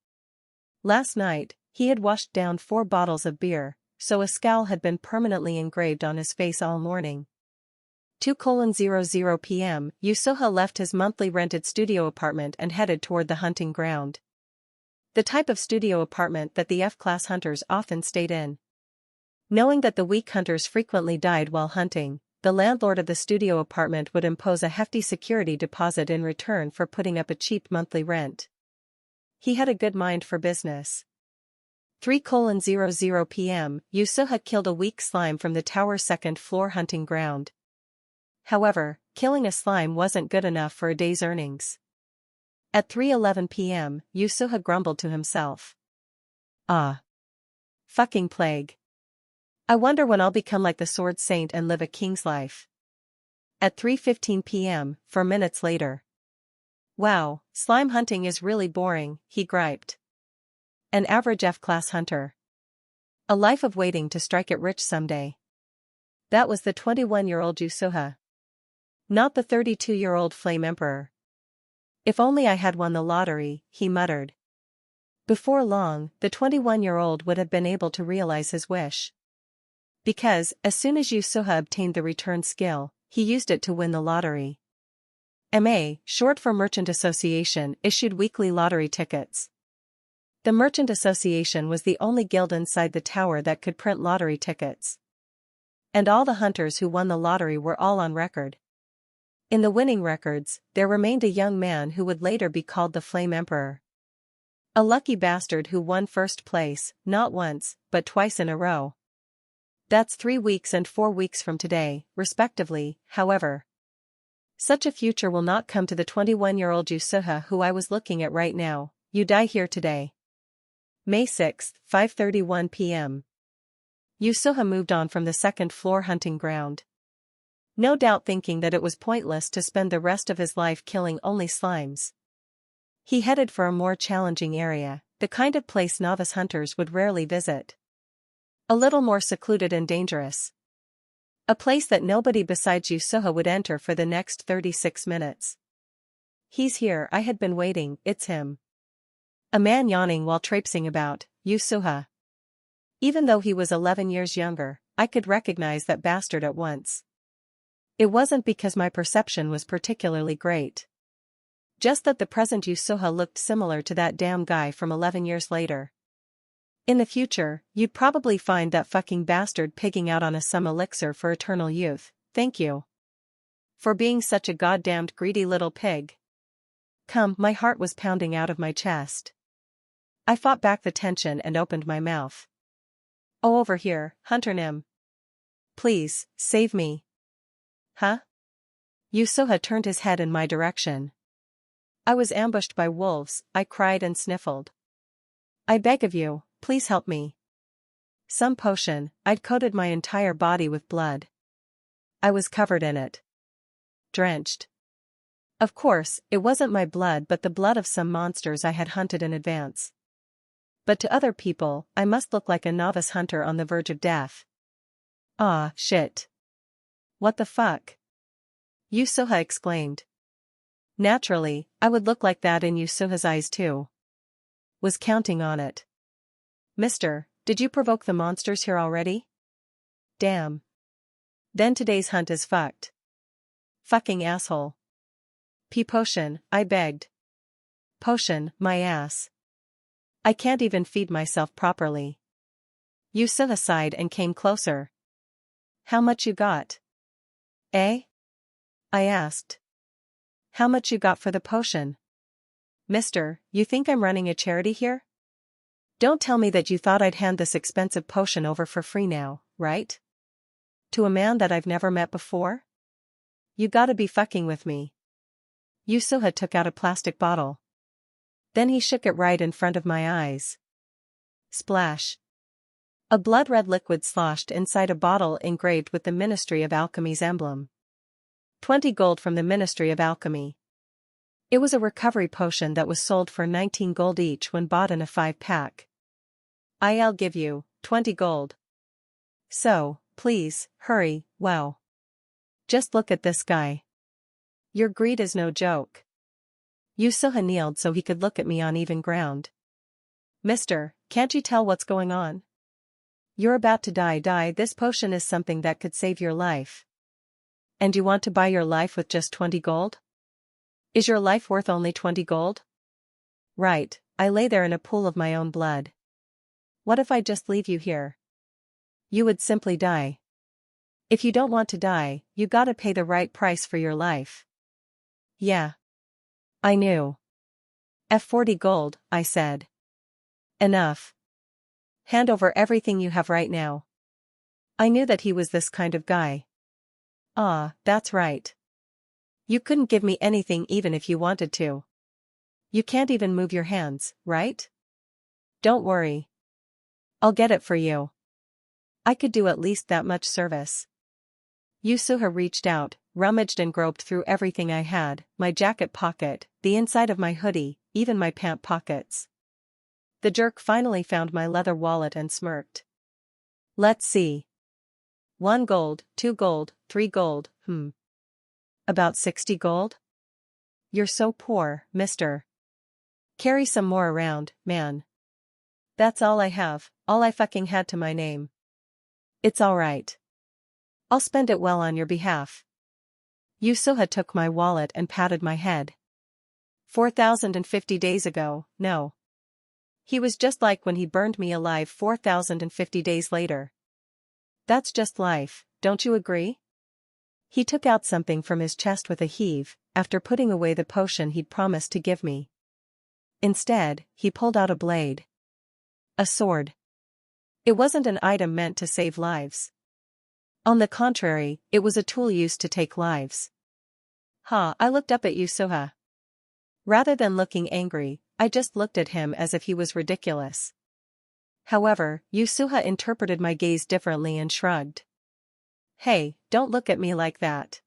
Last night, he had washed down 4 bottles of beer, so a scowl had been permanently engraved on his face all morning. 2:00 p.m., Yusuha left his monthly rented studio apartment and headed toward the hunting ground. The type of studio apartment that the F-class hunters often stayed in. Knowing that the weak hunters frequently died while hunting, the landlord of the studio apartment would impose a hefty security deposit in return for putting up a cheap monthly rent. He had a good mind for business. 3:00 p.m., Yusuha killed a weak slime from the tower's second-floor hunting ground. However, killing a slime wasn't good enough for a day's earnings. At 3:11 p.m., Yusuha grumbled to himself. Ah. Fucking plague. I wonder when I'll become like the Sword Saint and live a king's life. At 3:15 p.m., 4 minutes later. Wow, slime hunting is really boring, he griped. An average F-class hunter. A life of waiting to strike it rich someday. That was the 21-year-old Yusuha. Not the 32-year-old Flame Emperor. If only I had won the lottery, he muttered. Before long, the 21-year-old would have been able to realize his wish. Because, as soon as Yusuha obtained the return skill, he used it to win the lottery. MA, short for Merchant Association, issued weekly lottery tickets. The Merchant Association was the only guild inside the tower that could print lottery tickets. And all the hunters who won the lottery were all on record. In the winning records, there remained a young man who would later be called the Flame Emperor. A lucky bastard who won first place, not once, but twice in a row. That's 3 weeks and 4 weeks from today, respectively, however. Such a future will not come to the 21-year-old Yusuha who I was looking at right now. You die here today. May 6, 5:31 p.m. Yusuha moved on from the second-floor hunting ground. No doubt thinking that it was pointless to spend the rest of his life killing only slimes. He headed for a more challenging area, the kind of place novice hunters would rarely visit. A little more secluded and dangerous. A place that nobody besides Yusuha would enter for the next 36 minutes. He's here, I had been waiting, it's him. A man yawning while traipsing about, Yusuha. Even though he was 11 years younger, I could recognize that bastard at once. It wasn't because my perception was particularly great. Just that the present Yusuha looked similar to that damn guy from 11 years later. In the future, you'd probably find that fucking bastard pigging out on some elixir for eternal youth, thank you. For being such a goddamned greedy little pig. Come, my heart was pounding out of my chest. I fought back the tension and opened my mouth. Oh, over here, Hunter Nim. Please, save me. Huh? Yusuha turned his head in my direction. I was ambushed by wolves, I cried and sniffled. I beg of you, please help me. Some potion, I'd coated my entire body with blood. I was covered in it. Drenched. Of course, it wasn't my blood but the blood of some monsters I had hunted in advance. But to other people, I must look like a novice hunter on the verge of death. Ah, shit. What the fuck? Yusuha exclaimed. Naturally, I would look like that in Yusuha's eyes too. Was counting on it. Mister, did you provoke the monsters here already? Damn. Then today's hunt is fucked. Fucking asshole. Potion, I begged. Potion, my ass. I can't even feed myself properly. Yusuha sighed and came closer. How much you got? Eh? I asked. How much you got for the potion? Mister, you think I'm running a charity here? Don't tell me that you thought I'd hand this expensive potion over for free now, right? To a man that I've never met before? You gotta be fucking with me. Yusuha took out a plastic bottle. Then he shook it right in front of my eyes. Splash. A blood-red liquid sloshed inside a bottle engraved with the Ministry of Alchemy's emblem. 20 gold from the Ministry of Alchemy. It was a recovery potion that was sold for 19 gold each when bought in a 5-pack. I'll give you 20 gold. So, please, hurry, wow. Just look at this guy. Your greed is no joke. Yusuha kneeled so he could look at me on even ground. Mister, can't you tell what's going on? You're about to die. This potion is something that could save your life. And you want to buy your life with just 20 gold? Is your life worth only 20 gold? Right, I lay there in a pool of my own blood. What if I just leave you here? You would simply die. If you don't want to die, you gotta pay the right price for your life. Yeah. I knew. F40 gold, I said. Enough. Hand over everything you have right now. I knew that he was this kind of guy. Ah, that's right. You couldn't give me anything even if you wanted to. You can't even move your hands, right? Don't worry. I'll get it for you. I could do at least that much service. Yusuha reached out, rummaged and groped through everything I had, my jacket pocket, the inside of my hoodie, even my pant pockets. The jerk finally found my leather wallet and smirked. Let's see. 1 gold, 2 gold, 3 gold, About 60 gold? You're so poor, mister. Carry some more around, man. That's all I have, all I fucking had to my name. It's alright. I'll spend it well on your behalf. Yusuha took my wallet and patted my head. 4,050 days ago, no. He was just like when he burned me alive 4,050 days later. That's just life, don't you agree? He took out something from his chest with a heave, after putting away the potion he'd promised to give me. Instead, he pulled out a blade. A sword. It wasn't an item meant to save lives. On the contrary, it was a tool used to take lives. I looked up at Yusuha. Rather than looking angry, I just looked at him as if he was ridiculous. However, Yusuha interpreted my gaze differently and shrugged. Hey, don't look at me like that.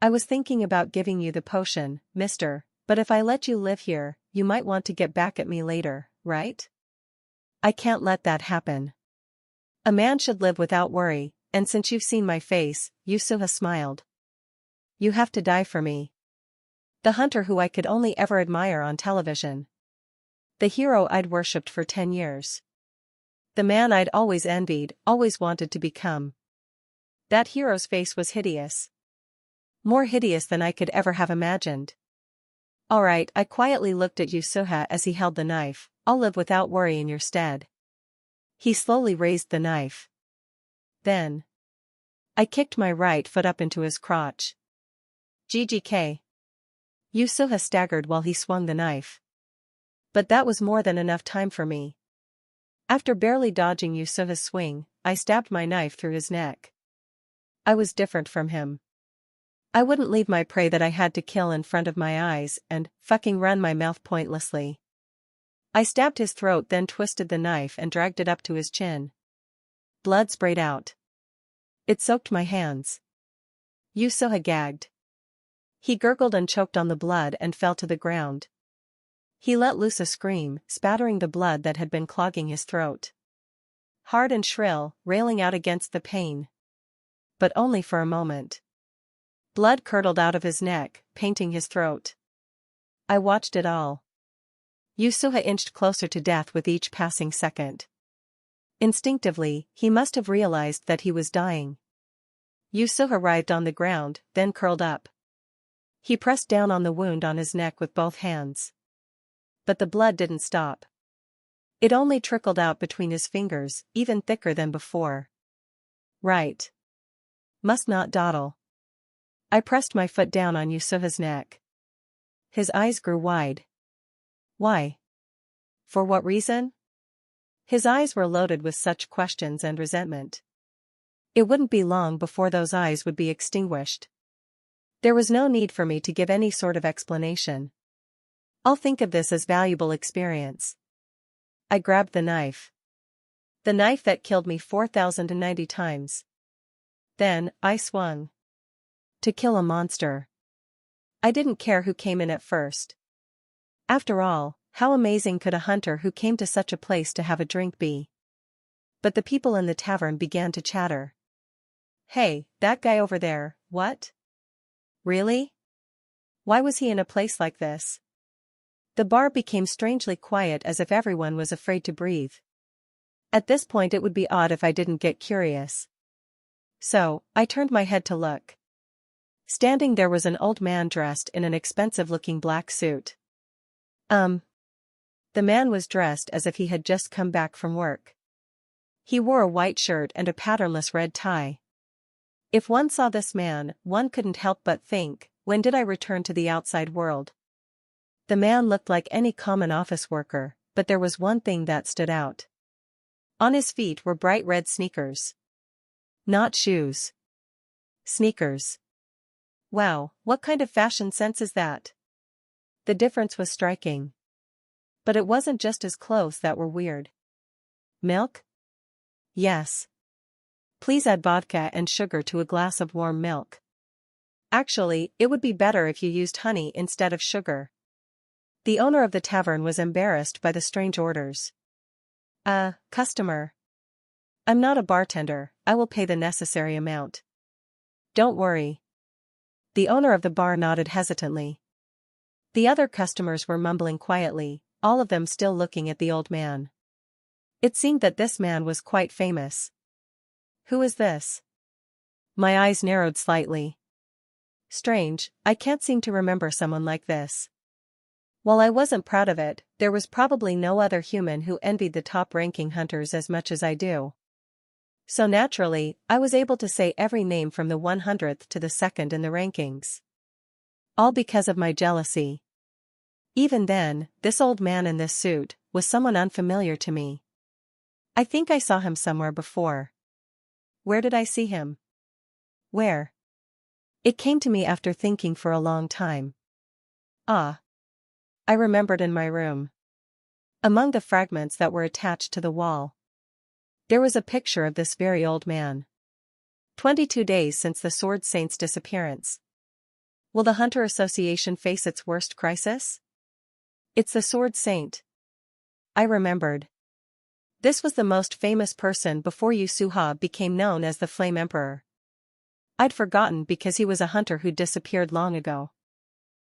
I was thinking about giving you the potion, mister, but if I let you live here, you might want to get back at me later, right? I can't let that happen. A man should live without worry, and since you've seen my face, Yusuha smiled. You have to die for me. The hunter who I could only ever admire on television. The hero I'd worshipped for 10 years. The man I'd always envied, always wanted to become. That hero's face was hideous. More hideous than I could ever have imagined. Alright, I quietly looked at Yusuha as he held the knife. I'll live without worry in your stead. He slowly raised the knife. Then I kicked my right foot up into his crotch. GGK. Yusuha staggered while he swung the knife. But that was more than enough time for me. After barely dodging Yusuha's swing, I stabbed my knife through his neck. I was different from him. I wouldn't leave my prey that I had to kill in front of my eyes and fucking run my mouth pointlessly. I stabbed his throat, then twisted the knife and dragged it up to his chin. Blood sprayed out. It soaked my hands. Yusuha gagged. He gurgled and choked on the blood and fell to the ground. He let loose a scream, spattering the blood that had been clogging his throat. Hard and shrill, railing out against the pain. But only for a moment. Blood curdled out of his neck, painting his throat. I watched it all. Yusuha inched closer to death with each passing second. Instinctively, he must have realized that he was dying. Yusuha writhed on the ground, then curled up. He pressed down on the wound on his neck with both hands. But the blood didn't stop. It only trickled out between his fingers, even thicker than before. Right. Must not dawdle. I pressed my foot down on Yusuha's neck. His eyes grew wide. Why? For what reason? His eyes were loaded with such questions and resentment. It wouldn't be long before those eyes would be extinguished. There was no need for me to give any sort of explanation. I'll think of this as valuable experience. I grabbed the knife. The knife that killed me 4,090 times. Then, I swung. To kill a monster. I didn't care who came in at first. After all, how amazing could a hunter who came to such a place to have a drink be? But the people in the tavern began to chatter. Hey, that guy over there, what? Really? Why was he in a place like this? The bar became strangely quiet, as if everyone was afraid to breathe. At this point it would be odd if I didn't get curious. So, I turned my head to look. Standing there was an old man dressed in an expensive-looking black suit. The man was dressed as if he had just come back from work. He wore a white shirt and a patternless red tie. If one saw this man, one couldn't help but think, when did I return to the outside world? The man looked like any common office worker, but there was one thing that stood out. On his feet were bright red sneakers. Not shoes. Sneakers. Wow, what kind of fashion sense is that? The difference was striking. But it wasn't just his clothes that were weird. Milk? Yes. Please add vodka and sugar to a glass of warm milk. Actually, it would be better if you used honey instead of sugar. The owner of the tavern was embarrassed by the strange orders. Customer. I'm not a bartender, I will pay the necessary amount. Don't worry. The owner of the bar nodded hesitantly. The other customers were mumbling quietly, all of them still looking at the old man. It seemed that this man was quite famous. Who is this? My eyes narrowed slightly. Strange, I can't seem to remember someone like this. While I wasn't proud of it, there was probably no other human who envied the top-ranking hunters as much as I do. So naturally, I was able to say every name from the 100th to the 2nd in the rankings. All because of my jealousy. Even then, this old man in this suit was someone unfamiliar to me. I think I saw him somewhere before. Where did I see him? Where? It came to me after thinking for a long time. I remembered in my room. Among the fragments that were attached to the wall, there was a picture of this very old man. 22 days since the Sword Saint's disappearance. Will the Hunter Association face its worst crisis? It's the Sword Saint. I remembered. This was the most famous person before Yasuha became known as the Flame Emperor. I'd forgotten because he was a hunter who'd disappeared long ago.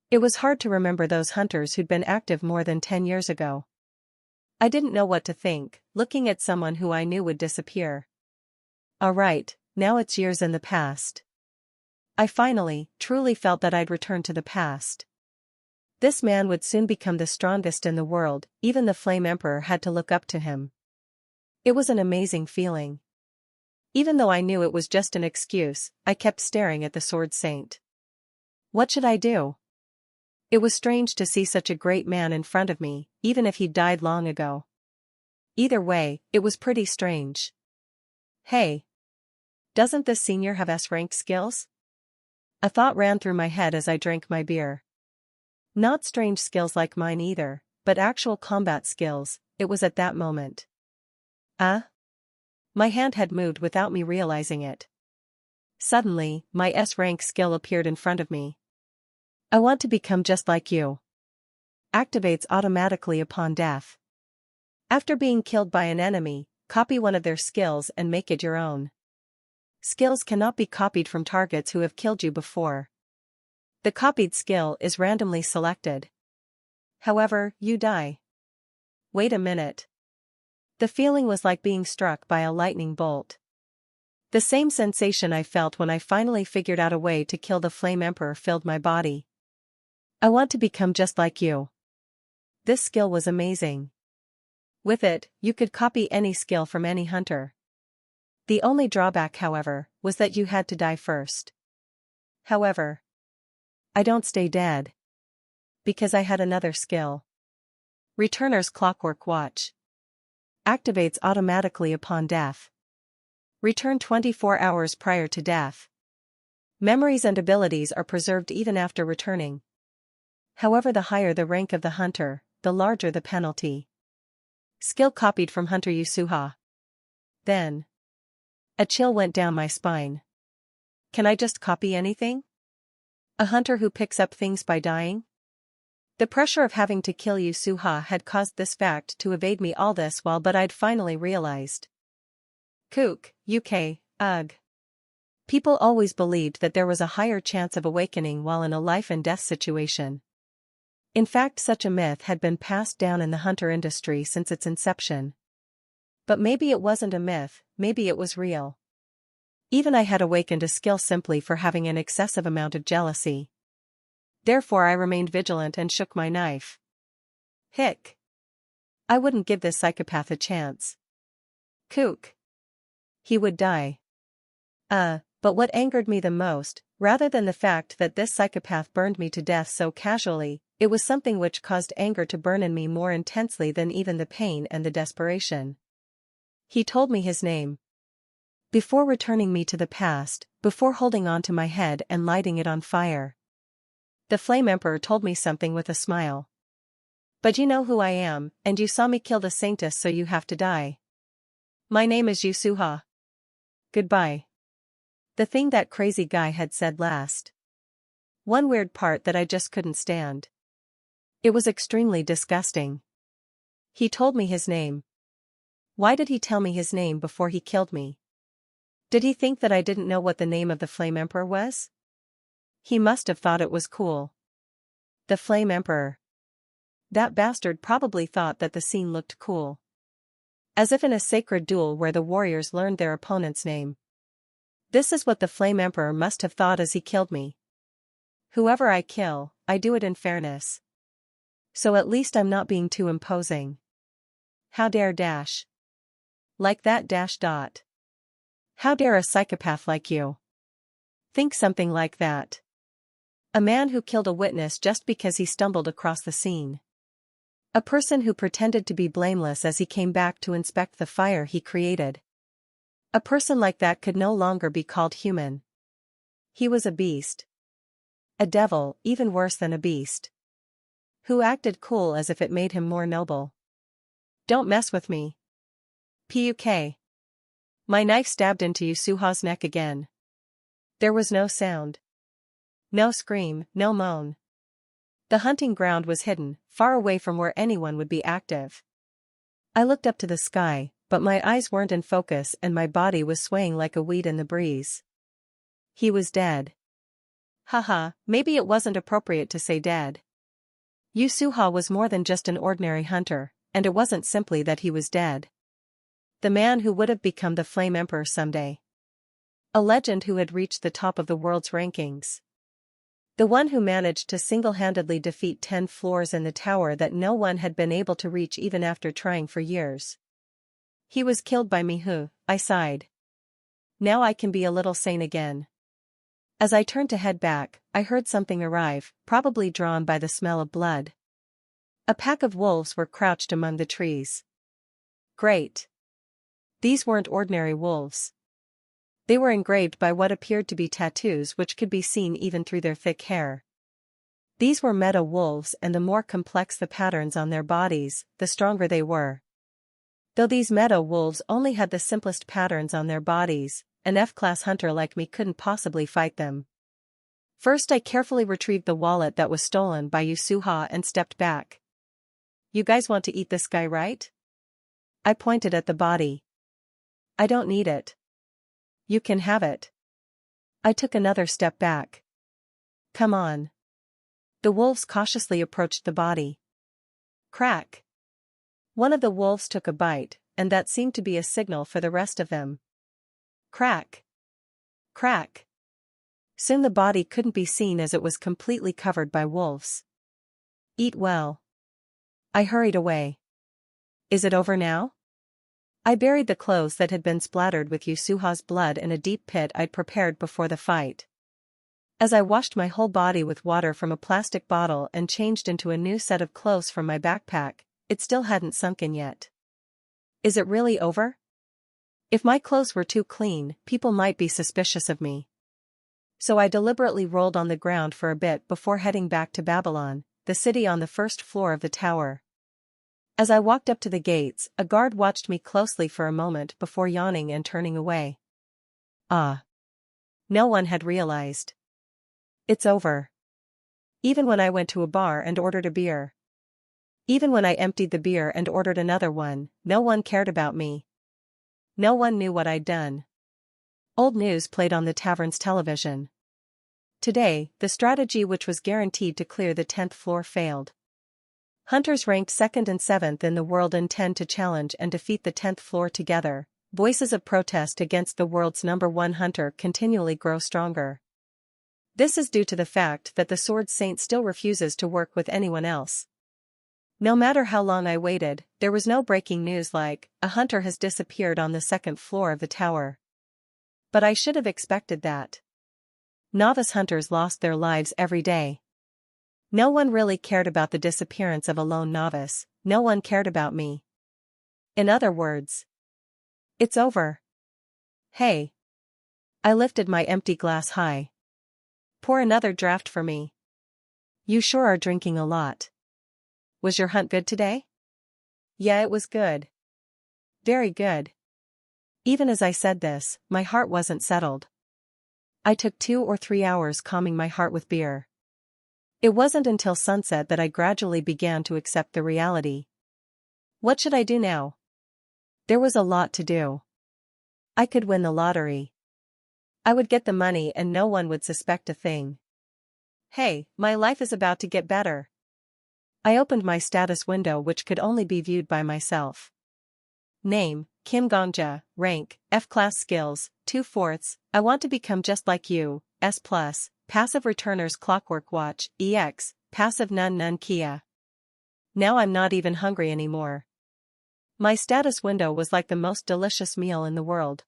It was hard to remember those hunters who'd been active more than 10 years ago. I didn't know what to think, looking at someone who I knew would disappear. Alright, now it's years in the past. I finally, truly felt that I'd returned to the past. This man would soon become the strongest in the world, even the Flame Emperor had to look up to him. It was an amazing feeling. Even though I knew it was just an excuse, I kept staring at the Sword Saint. What should I do? It was strange to see such a great man in front of me, even if he'd died long ago. Either way, it was pretty strange. Hey! Doesn't this senior have S-rank skills? A thought ran through my head as I drank my beer. Not strange skills like mine either, but actual combat skills, it was at that moment. My hand had moved without me realizing it. Suddenly, my S-rank skill appeared in front of me. I want to become just like you. Activates automatically upon death. After being killed by an enemy, copy one of their skills and make it your own. Skills cannot be copied from targets who have killed you before. The copied skill is randomly selected. However, you die. Wait a minute. The feeling was like being struck by a lightning bolt. The same sensation I felt when I finally figured out a way to kill the Flame Emperor filled my body. I want to become just like you. This skill was amazing. With it, you could copy any skill from any hunter. The only drawback, however, was that you had to die first. However, I don't stay dead. Because I had another skill. Returner's Clockwork Watch. Activates automatically upon death. Return 24 hours prior to death. Memories and abilities are preserved even after returning. However, the higher the rank of the hunter, the larger the penalty. Skill copied from Hunter Yasuha. Then, a chill went down my spine. Can I just copy anything? A hunter who picks up things by dying? The pressure of having to kill Yasuha had caused this fact to evade me all this while, but I'd finally realized. Kook, UK, ugh. People always believed that there was a higher chance of awakening while in a life and death situation. In fact, such a myth had been passed down in the hunter industry since its inception. But maybe it wasn't a myth, maybe it was real. Even I had awakened a skill simply for having an excessive amount of jealousy. Therefore I remained vigilant and shook my knife. Hick. I wouldn't give this psychopath a chance. Kook. He would die. But what angered me the most, rather than the fact that this psychopath burned me to death so casually, it was something which caused anger to burn in me more intensely than even the pain and the desperation. He told me his name. Before returning me to the past, before holding on to my head and lighting it on fire. The Flame Emperor told me something with a smile. But you know who I am, and you saw me kill the Saintess, so you have to die. My name is Yusuha. Goodbye. The thing that crazy guy had said last. One weird part that I just couldn't stand. It was extremely disgusting. He told me his name. Why did he tell me his name before he killed me? Did he think that I didn't know what the name of the Flame Emperor was? He must have thought it was cool. The Flame Emperor. That bastard probably thought that the scene looked cool. As if in a sacred duel where the warriors learned their opponent's name. This is what the Flame Emperor must have thought as he killed me. Whoever I kill, I do it in fairness. So at least I'm not being too imposing. How dare dash. Like that dash dot. How dare a psychopath like you think something like that? A man who killed a witness just because he stumbled across the scene. A person who pretended to be blameless as he came back to inspect the fire he created. A person like that could no longer be called human. He was a beast. A devil, even worse than a beast. Who acted cool as if it made him more noble. Don't mess with me. Puk. My knife stabbed into Yusuha's neck again. There was no sound. No scream, no moan. The hunting ground was hidden, far away from where anyone would be active. I looked up to the sky, but my eyes weren't in focus and my body was swaying like a weed in the breeze. He was dead. Haha, maybe it wasn't appropriate to say dead. Yusuha was more than just an ordinary hunter, and it wasn't simply that he was dead. The man who would have become the Flame Emperor someday. A legend who had reached the top of the world's rankings. The one who managed to single-handedly defeat 10 floors in the tower that no one had been able to reach even after trying for years. He was killed by Mihu, I sighed. Now I can be a little sane again. As I turned to head back, I heard something arrive, probably drawn by the smell of blood. A pack of wolves were crouched among the trees. Great. These weren't ordinary wolves. They were engraved by what appeared to be tattoos which could be seen even through their thick hair. These were meadow wolves, and the more complex the patterns on their bodies, the stronger they were. Though these meadow wolves only had the simplest patterns on their bodies, an F-class hunter like me couldn't possibly fight them. First I carefully retrieved the wallet that was stolen by Yusuha and stepped back. You guys want to eat this guy, right? I pointed at the body. I don't need it. You can have it. I took another step back. Come on. The wolves cautiously approached the body. Crack. One of the wolves took a bite, and that seemed to be a signal for the rest of them. Crack. Crack. Soon the body couldn't be seen as it was completely covered by wolves. Eat well. I hurried away. Is it over now? I buried the clothes that had been splattered with Yusuha's blood in a deep pit I'd prepared before the fight. As I washed my whole body with water from a plastic bottle and changed into a new set of clothes from my backpack, it still hadn't sunk in yet. Is it really over? If my clothes were too clean, people might be suspicious of me. So I deliberately rolled on the ground for a bit before heading back to Babylon, the city on the first floor of the tower. As I walked up to the gates, a guard watched me closely for a moment before yawning and turning away. Ah. No one had realized. It's over. Even when I went to a bar and ordered a beer. Even when I emptied the beer and ordered another one, no one cared about me. No one knew what I'd done. Old news played on the tavern's television. Today, the strategy which was guaranteed to clear the 10th floor failed. Hunters ranked 2nd and 7th in the world intend to challenge and defeat the 10th floor together, voices of protest against the world's #1 hunter continually grow stronger. This is due to the fact that the Sword Saint still refuses to work with anyone else. No matter how long I waited, there was no breaking news like, a hunter has disappeared on the second floor of the tower. But I should have expected that. Novice hunters lost their lives every day. No one really cared about the disappearance of a lone novice, no one cared about me. In other words, it's over. Hey. I lifted my empty glass high. Pour another draft for me. You sure are drinking a lot. Was your hunt good today? Yeah, it was good. Very good. Even as I said this, my heart wasn't settled. I took 2 or 3 hours calming my heart with beer. It wasn't until sunset that I gradually began to accept the reality. What should I do now? There was a lot to do. I could win the lottery. I would get the money and no one would suspect a thing. Hey, my life is about to get better. I opened my status window, which could only be viewed by myself. Name, Kim Gongja. Rank, F-class. Skills, 2/4. I want to become just like you, S+. Passive returners clockwork watch, EX, passive none Kia. Now I'm not even hungry anymore. My status window was like the most delicious meal in the world.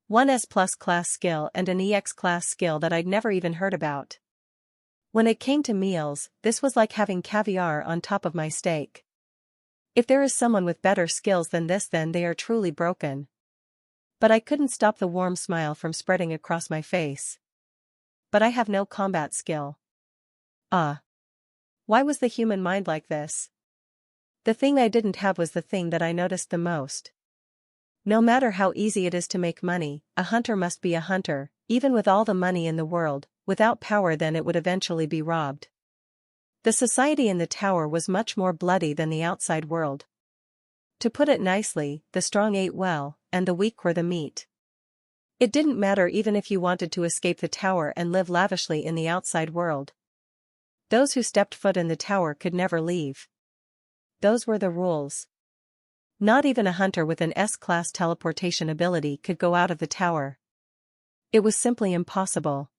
One S+ class skill and an EX class skill that I'd never even heard about. When it came to meals, this was like having caviar on top of my steak. If there is someone with better skills than this, then they are truly broken. But I couldn't stop the warm smile from spreading across my face. But I have no combat skill. Why was the human mind like this? The thing I didn't have was the thing that I noticed the most. No matter how easy it is to make money, a hunter must be a hunter, even with all the money in the world. Without power, then it would eventually be robbed. The society in the tower was much more bloody than the outside world. To put it nicely, the strong ate well, and the weak were the meat. It didn't matter even if you wanted to escape the tower and live lavishly in the outside world. Those who stepped foot in the tower could never leave. Those were the rules. Not even a hunter with an S-class teleportation ability could go out of the tower. It was simply impossible.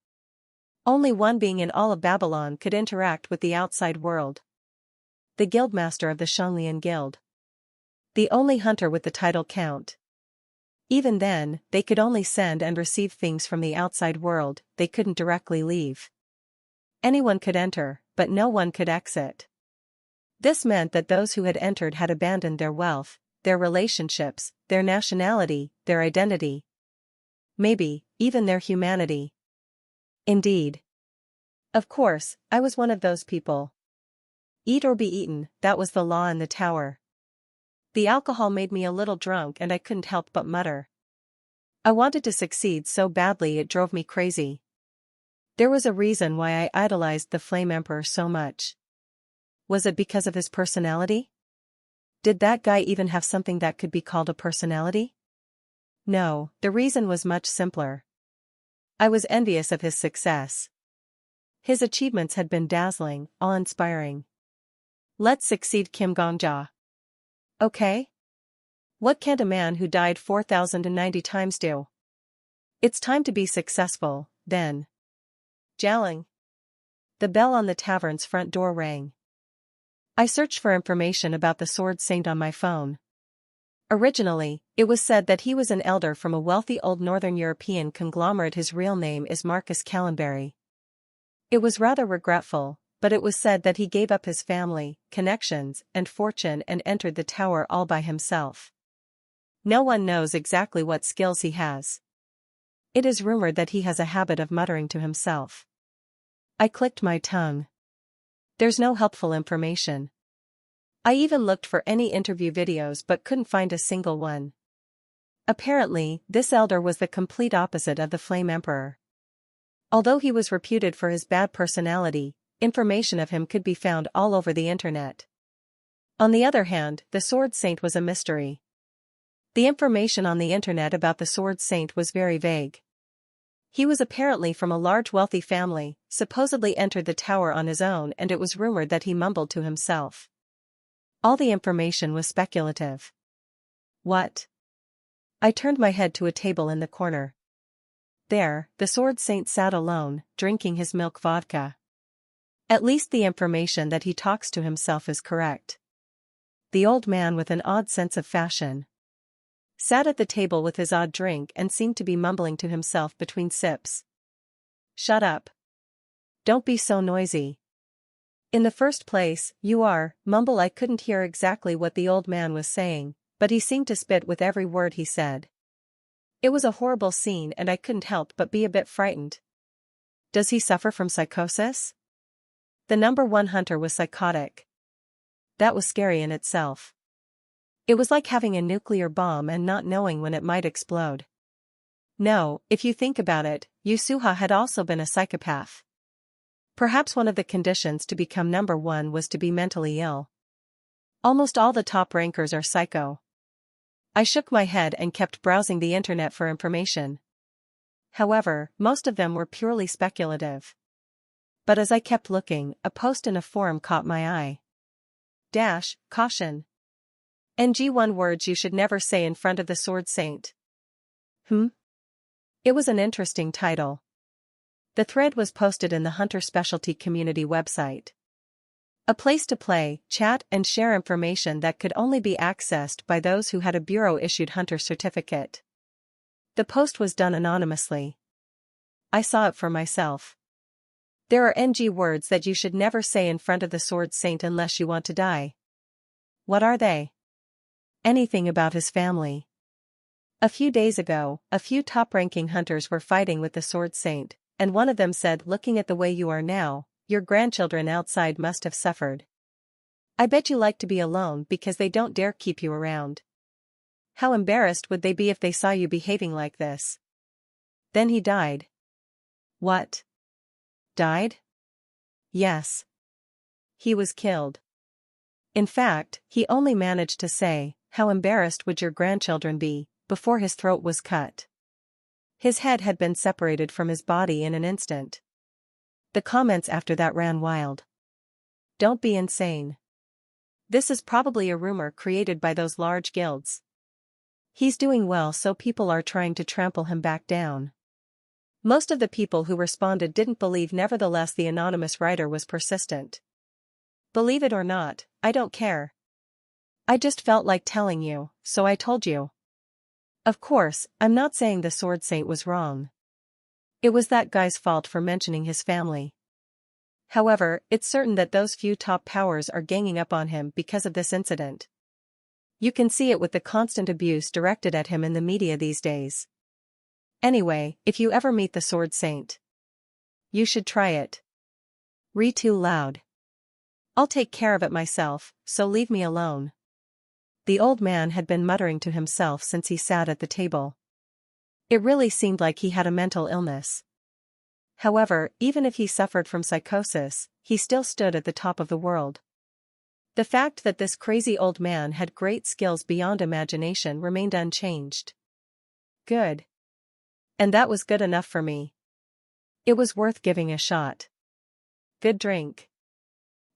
Only one being in all of Babylon could interact with the outside world. The guildmaster of the Shanglian Guild. The only hunter with the title count. Even then, they could only send and receive things from the outside world, they couldn't directly leave. Anyone could enter, but no one could exit. This meant that those who had entered had abandoned their wealth, their relationships, their nationality, their identity. Maybe, even their humanity. Indeed. Of course, I was one of those people. Eat or be eaten, that was the law in the tower. The alcohol made me a little drunk and I couldn't help but mutter. I wanted to succeed so badly it drove me crazy. There was a reason why I idolized the Flame Emperor so much. Was it because of his personality? Did that guy even have something that could be called a personality? No, the reason was much simpler. I was envious of his success. His achievements had been dazzling, awe-inspiring. Let's succeed, Kim Gongja. Okay? What can't a man who died 4,090 times do? It's time to be successful, then. Jialing. The bell on the tavern's front door rang. I searched for information about the Sword Saint on my phone. Originally, it was said that he was an elder from a wealthy old Northern European conglomerate. His real name is Marcus Callenberry. It was rather regretful, but it was said that he gave up his family, connections, and fortune and entered the tower all by himself. No one knows exactly what skills he has. It is rumored that he has a habit of muttering to himself. I clicked my tongue. There's no helpful information. I even looked for any interview videos but couldn't find a single one. Apparently, this elder was the complete opposite of the Flame Emperor. Although he was reputed for his bad personality, information of him could be found all over the internet. On the other hand, the Sword Saint was a mystery. The information on the internet about the Sword Saint was very vague. He was apparently from a large wealthy family, supposedly entered the tower on his own, and it was rumored that he mumbled to himself. All the information was speculative. What? I turned my head to a table in the corner. There, the sword saint sat alone, drinking his milk vodka. At least the information that he talks to himself is correct. The old man with an odd sense of fashion sat at the table with his odd drink and seemed to be mumbling to himself between sips. Shut up. Don't be so noisy. In the first place, mumble. I couldn't hear exactly what the old man was saying, but he seemed to spit with every word he said. It was a horrible scene and I couldn't help but be a bit frightened. Does he suffer from psychosis? The number one hunter was psychotic. That was scary in itself. It was like having a nuclear bomb and not knowing when it might explode. No, if you think about it, Yusuha had also been a psychopath. Perhaps one of the conditions to become number one was to be mentally ill. Almost all the top rankers are psycho. I shook my head and kept browsing the internet for information. However, most of them were purely speculative. But as I kept looking, a post in a forum caught my eye. Caution. NG1 words you should never say in front of the sword saint. It was an interesting title. The thread was posted in the Hunter Specialty Community website. A place to play, chat and share information that could only be accessed by those who had a bureau-issued hunter certificate. The post was done anonymously. I saw it for myself. There are NG words that you should never say in front of the sword saint unless you want to die. What are they? Anything about his family. A few days ago, a few top-ranking hunters were fighting with the sword saint, and one of them said, "Looking at the way you are now, your grandchildren outside must have suffered. I bet you like to be alone because they don't dare keep you around. How embarrassed would they be if they saw you behaving like this?" Then he died. What? Died? Yes. He was killed. In fact, he only managed to say, "How embarrassed would your grandchildren be," before his throat was cut. His head had been separated from his body in an instant. The comments after that ran wild. Don't be insane. This is probably a rumor created by those large guilds. He's doing well, so people are trying to trample him back down. Most of the people who responded didn't believe. Nevertheless, the anonymous writer was persistent. Believe it or not, I don't care. I just felt like telling you, so I told you. Of course, I'm not saying the sword saint was wrong. It was that guy's fault for mentioning his family. However, it's certain that those few top powers are ganging up on him because of this incident. You can see it with the constant abuse directed at him in the media these days. Anyway, if you ever meet the sword saint, you should try it. Too loud. I'll take care of it myself, so leave me alone. The old man had been muttering to himself since he sat at the table. It really seemed like he had a mental illness. However, even if he suffered from psychosis, he still stood at the top of the world. The fact that this crazy old man had great skills beyond imagination remained unchanged. Good. And that was good enough for me. It was worth giving a shot. Good drink.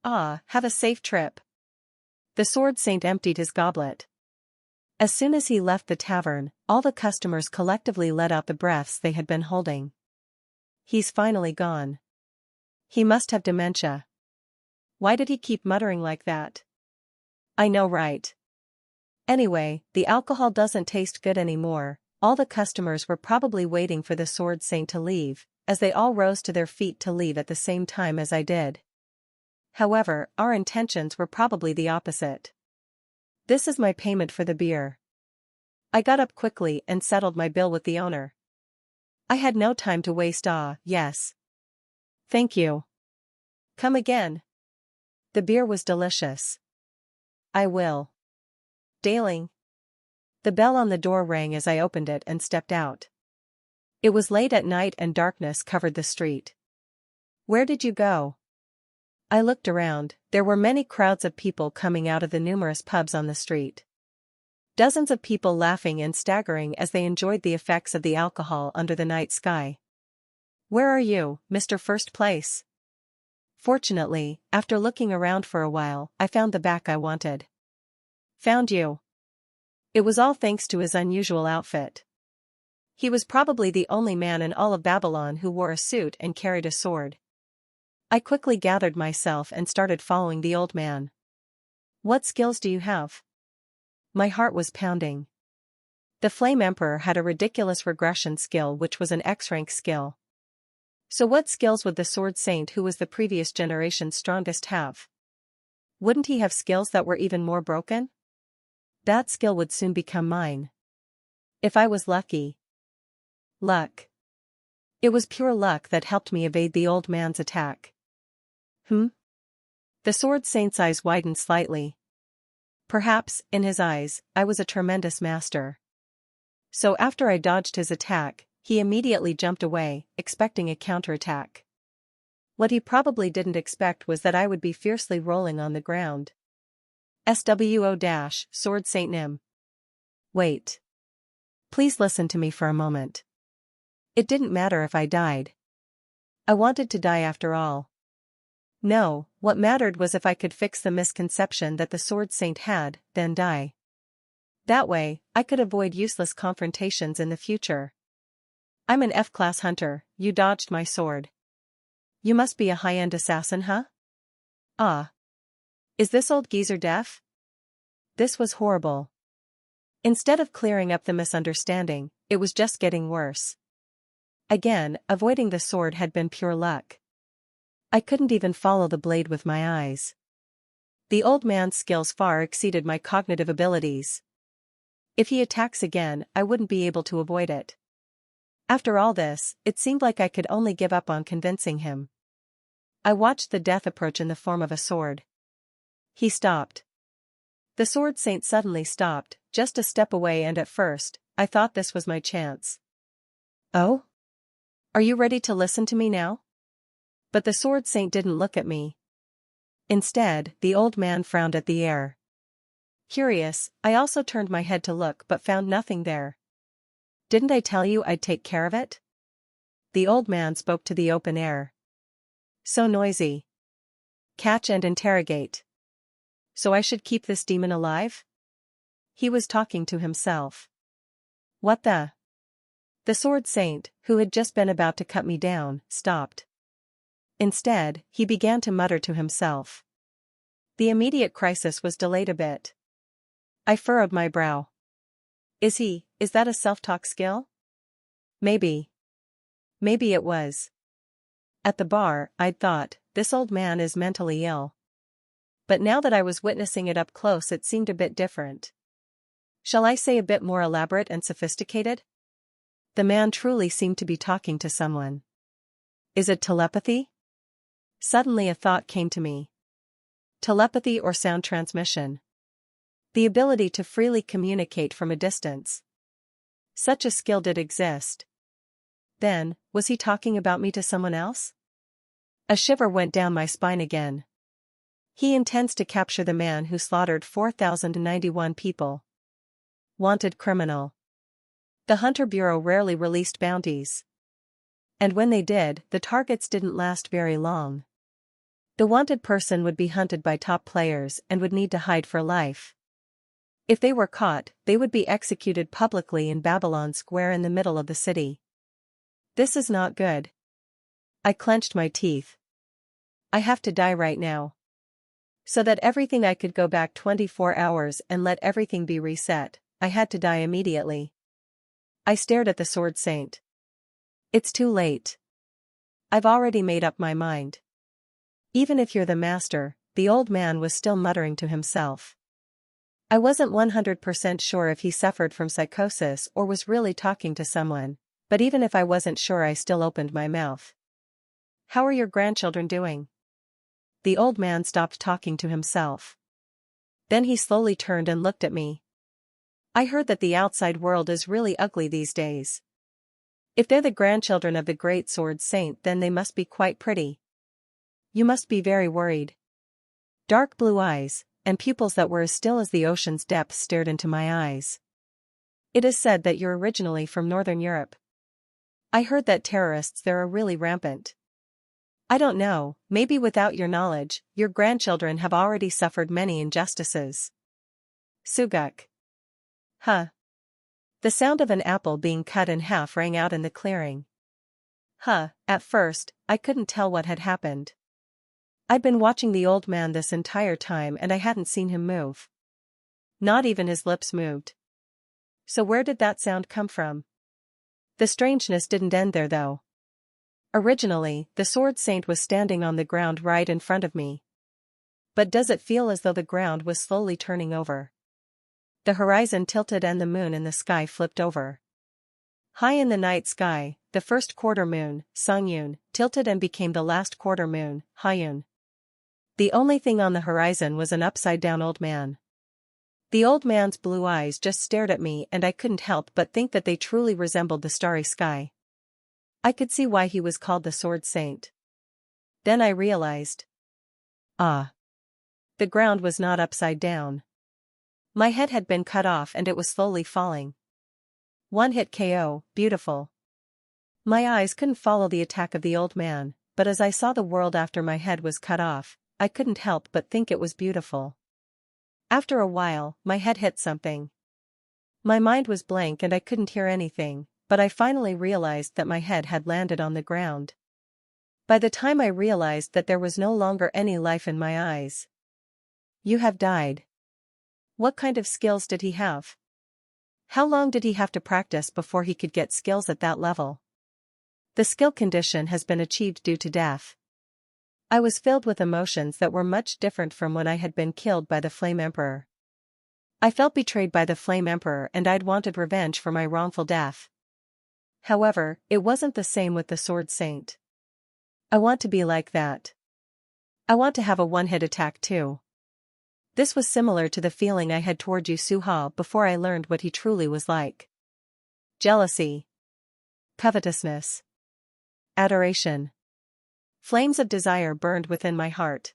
Have a safe trip. The sword saint emptied his goblet. As soon as he left the tavern, all the customers collectively let out the breaths they had been holding. He's finally gone. He must have dementia. Why did he keep muttering like that? I know, right? Anyway, the alcohol doesn't taste good anymore. All the customers were probably waiting for the sword saint to leave, as they all rose to their feet to leave at the same time as I did. However, our intentions were probably the opposite. This is my payment for the beer. I got up quickly and settled my bill with the owner. I had no time to waste. Yes. Thank you. Come again. The beer was delicious. I will. Darling. The bell on the door rang as I opened it and stepped out. It was late at night and darkness covered the street. Where did you go? I looked around. There were many crowds of people coming out of the numerous pubs on the street. Dozens of people laughing and staggering as they enjoyed the effects of the alcohol under the night sky. Where are you, Mr. First Place? Fortunately, after looking around for a while, I found the back I wanted. Found you. It was all thanks to his unusual outfit. He was probably the only man in all of Babylon who wore a suit and carried a sword. I quickly gathered myself and started following the old man. "What skills do you have?" My heart was pounding. The Flame Emperor had a ridiculous regression skill, which was an X-rank skill. So what skills would the Sword Saint, who was the previous generation's strongest, have? Wouldn't he have skills that were even more broken? That skill would soon become mine. If I was lucky. Luck. It was pure luck that helped me evade the old man's attack. The Sword Saint's eyes widened slightly. Perhaps, in his eyes, I was a tremendous master. So after I dodged his attack, he immediately jumped away, expecting a counterattack. What he probably didn't expect was that I would be fiercely rolling on the ground. SWO-Sword Saint Nim. Wait. Please listen to me for a moment. It didn't matter if I died. I wanted to die after all. No, what mattered was if I could fix the misconception that the Sword Saint had, then die. That way, I could avoid useless confrontations in the future. "I'm an F-class hunter, you dodged my sword. You must be a high-end assassin, huh? Ah. Is this old geezer deaf?" This was horrible. Instead of clearing up the misunderstanding, it was just getting worse. Again, avoiding the sword had been pure luck. I couldn't even follow the blade with my eyes. The old man's skills far exceeded my cognitive abilities. If he attacks again, I wouldn't be able to avoid it. After all this, it seemed like I could only give up on convincing him. I watched the death approach in the form of a sword. He stopped. The Sword Saint suddenly stopped, just a step away, and at first, I thought this was my chance. "Oh? Are you ready to listen to me now?" But the Sword Saint didn't look at me. Instead, the old man frowned at the air. Curious, I also turned my head to look but found nothing there. "Didn't I tell you I'd take care of it?" The old man spoke to the open air. "So noisy. Catch and interrogate. So I should keep this demon alive?" He was talking to himself. What the? The Sword Saint, who had just been about to cut me down, stopped. Instead, he began to mutter to himself. The immediate crisis was delayed a bit. I furrowed my brow. Is that a self-talk skill? Maybe. Maybe it was. At the bar, I'd thought, this old man is mentally ill. But now that I was witnessing it up close, it seemed a bit different. Shall I say a bit more elaborate and sophisticated? The man truly seemed to be talking to someone. Is it telepathy? Suddenly a thought came to me. Telepathy or sound transmission. The ability to freely communicate from a distance. Such a skill did exist. Then, was he talking about me to someone else? A shiver went down my spine again. He intends to capture the man who slaughtered 4,091 people. Wanted criminal. The Hunter Bureau rarely released bounties. And when they did, the targets didn't last very long. The wanted person would be hunted by top players and would need to hide for life. If they were caught, they would be executed publicly in Babylon Square in the middle of the city. This is not good. I clenched my teeth. I have to die right now. So that everything I could go back 24 hours and let everything be reset, I had to die immediately. I stared at the Sword Saint. It's too late. I've already made up my mind. Even if you're the master, the old man was still muttering to himself. I wasn't 100% sure if he suffered from psychosis or was really talking to someone, but even if I wasn't sure, I still opened my mouth. How are your grandchildren doing? The old man stopped talking to himself. Then he slowly turned and looked at me. I heard that the outside world is really ugly these days. If they're the grandchildren of the great Sword Saint, then they must be quite pretty. You must be very worried. Dark blue eyes, and pupils that were as still as the ocean's depths stared into my eyes. It is said that you're originally from Northern Europe. I heard that terrorists there are really rampant. I don't know, maybe without your knowledge, your grandchildren have already suffered many injustices. Suguk. Huh. The sound of an apple being cut in half rang out in the clearing. At first, I couldn't tell what had happened. I'd been watching the old man this entire time and I hadn't seen him move. Not even his lips moved. So where did that sound come from? The strangeness didn't end there though. Originally, the sword saint was standing on the ground right in front of me. But does it feel as though the ground was slowly turning over? The horizon tilted and the moon in the sky flipped over. High in the night sky, the first quarter moon, Sungyun, tilted and became the last quarter moon, Haiyun. The only thing on the horizon was an upside-down old man. The old man's blue eyes just stared at me and I couldn't help but think that they truly resembled the starry sky. I could see why he was called the Sword Saint. Then I realized. Ah. The ground was not upside down. My head had been cut off and it was slowly falling. One hit KO, beautiful. My eyes couldn't follow the attack of the old man, but as I saw the world after my head was cut off, I couldn't help but think it was beautiful. After a while, my head hit something. My mind was blank and I couldn't hear anything, but I finally realized that my head had landed on the ground. By the time I realized that there was no longer any life in my eyes. You have died. What kind of skills did he have? How long did he have to practice before he could get skills at that level? The skill condition has been achieved due to death. I was filled with emotions that were much different from when I had been killed by the Flame Emperor. I felt betrayed by the Flame Emperor and I'd wanted revenge for my wrongful death. However, it wasn't the same with the Sword Saint. I want to be like that. I want to have a one-hit attack too. This was similar to the feeling I had toward Yu Suha before I learned what he truly was like. Jealousy. Covetousness. Adoration. Flames of desire burned within my heart.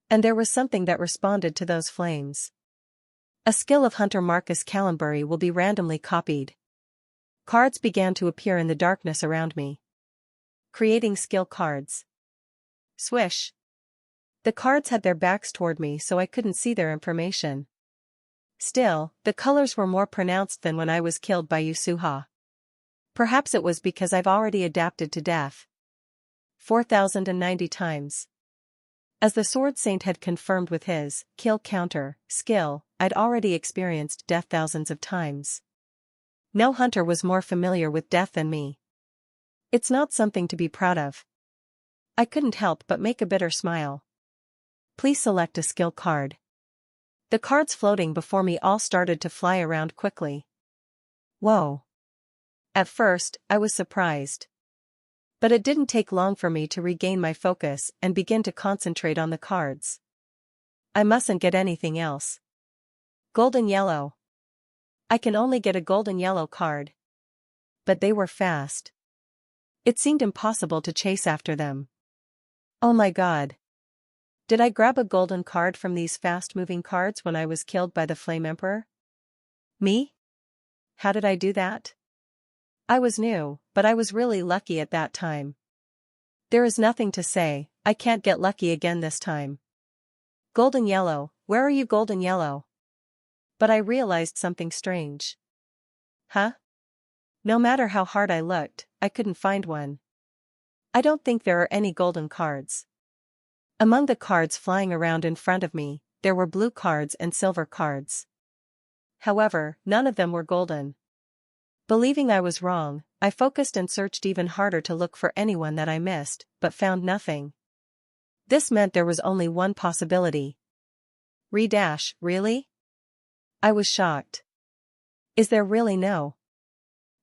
And there was something that responded to those flames. A skill of Hunter Marcus Calambury will be randomly copied. Cards began to appear in the darkness around me. Creating skill cards. Swish. The cards had their backs toward me so I couldn't see their information. Still, the colors were more pronounced than when I was killed by Yu Suha. Perhaps it was because I've already adapted to death. 4,090 times. As the Sword Saint had confirmed with his kill counter skill, I'd already experienced death thousands of times. No hunter was more familiar with death than me. It's not something to be proud of. I couldn't help but make a bitter smile. Please select a skill card. The cards floating before me all started to fly around quickly. Whoa. At first, I was surprised. But it didn't take long for me to regain my focus and begin to concentrate on the cards. I mustn't get anything else. Golden yellow. I can only get a golden yellow card. But they were fast. It seemed impossible to chase after them. Oh my god. Did I grab a golden card from these fast-moving cards when I was killed by the Flame Emperor? Me? How did I do that? I was new, but I was really lucky at that time. There is nothing to say, I can't get lucky again this time. Golden yellow, where are you golden yellow? But I realized something strange. Huh? No matter how hard I looked, I couldn't find one. I don't think there are any golden cards. Among the cards flying around in front of me, there were blue cards and silver cards. However, none of them were golden. Believing I was wrong, I focused and searched even harder to look for anyone that I missed, but found nothing. This meant there was only one possibility. Really? I was shocked. Is there really no?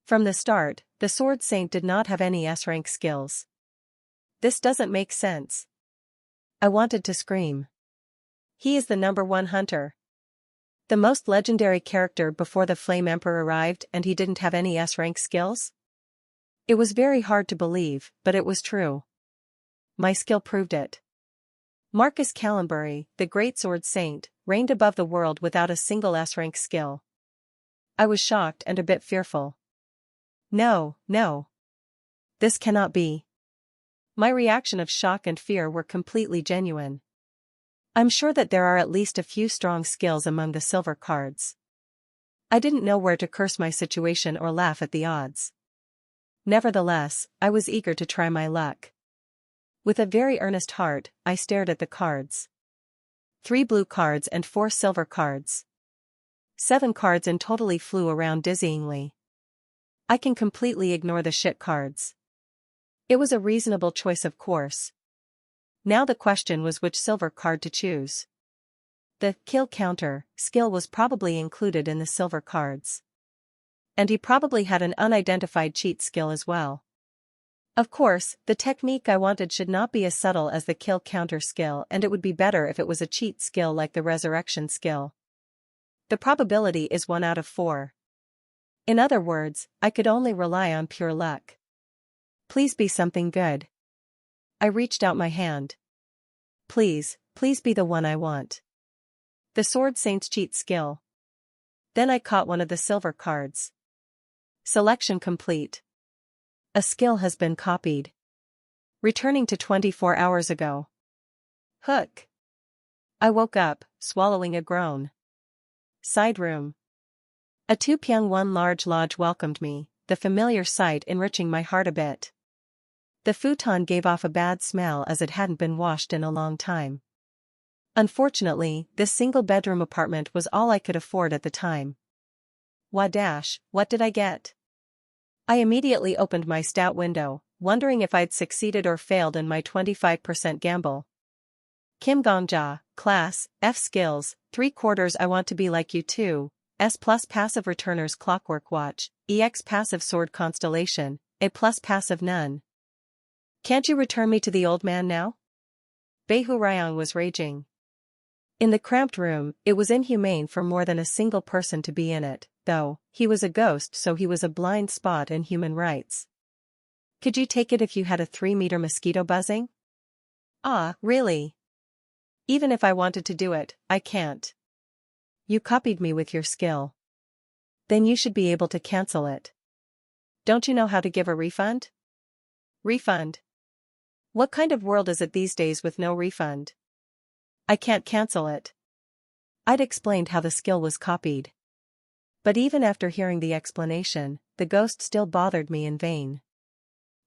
From the start, the Sword Saint did not have any S-rank skills. This doesn't make sense. I wanted to scream. He is the #1 hunter. The most legendary character before the Flame Emperor arrived and he didn't have any S-rank skills? It was very hard to believe, but it was true. My skill proved it. Marcus Calambury, the Great Sword Saint, reigned above the world without a single S-rank skill. I was shocked and a bit fearful. No. This cannot be. My reaction of shock and fear were completely genuine. I'm sure that there are at least a few strong skills among the silver cards. I didn't know where to curse my situation or laugh at the odds. Nevertheless, I was eager to try my luck. With a very earnest heart, I stared at the cards. 3 blue cards and 4 silver cards. 7 cards in totally flew around dizzyingly. I can completely ignore the shit cards. It was a reasonable choice, of course. Now the question was which silver card to choose. The kill counter skill was probably included in the silver cards. And he probably had an unidentified cheat skill as well. Of course, the technique I wanted should not be as subtle as the kill counter skill, and it would be better if it was a cheat skill like the resurrection skill. The probability is 1 out of 4. In other words, I could only rely on pure luck. Please be something good. I reached out my hand. Please be the one I want. The Sword Saint's cheat skill. Then I caught one of the silver cards. Selection complete. A skill has been copied. Returning to 24 hours ago. Hook. I woke up, swallowing a groan. Side room. A 2-pyang-1 large lodge welcomed me, the familiar sight enriching my heart a bit. The futon gave off a bad smell as it hadn't been washed in a long time. Unfortunately, this single-bedroom apartment was all I could afford at the time. What did I get? I immediately opened my stout window, wondering if I'd succeeded or failed in my 25% gamble. Kim Gongja, class, F skills, 3/4 I want to be like you too, S+ passive returner's clockwork watch, EX passive sword constellation, A+ passive none. Can't you return me to the old man now? Behu Ryong was raging. In the cramped room, it was inhumane for more than a single person to be in it, though. He was a ghost, so he was a blind spot in human rights. Could you take it if you had a 3-meter mosquito buzzing? Ah, really? Even if I wanted to do it, I can't. You copied me with your skill. Then you should be able to cancel it. Don't you know how to give a refund? Refund? What kind of world is it these days with no refund? I can't cancel it. I'd explained how the skill was copied. But even after hearing the explanation, the ghost still bothered me in vain,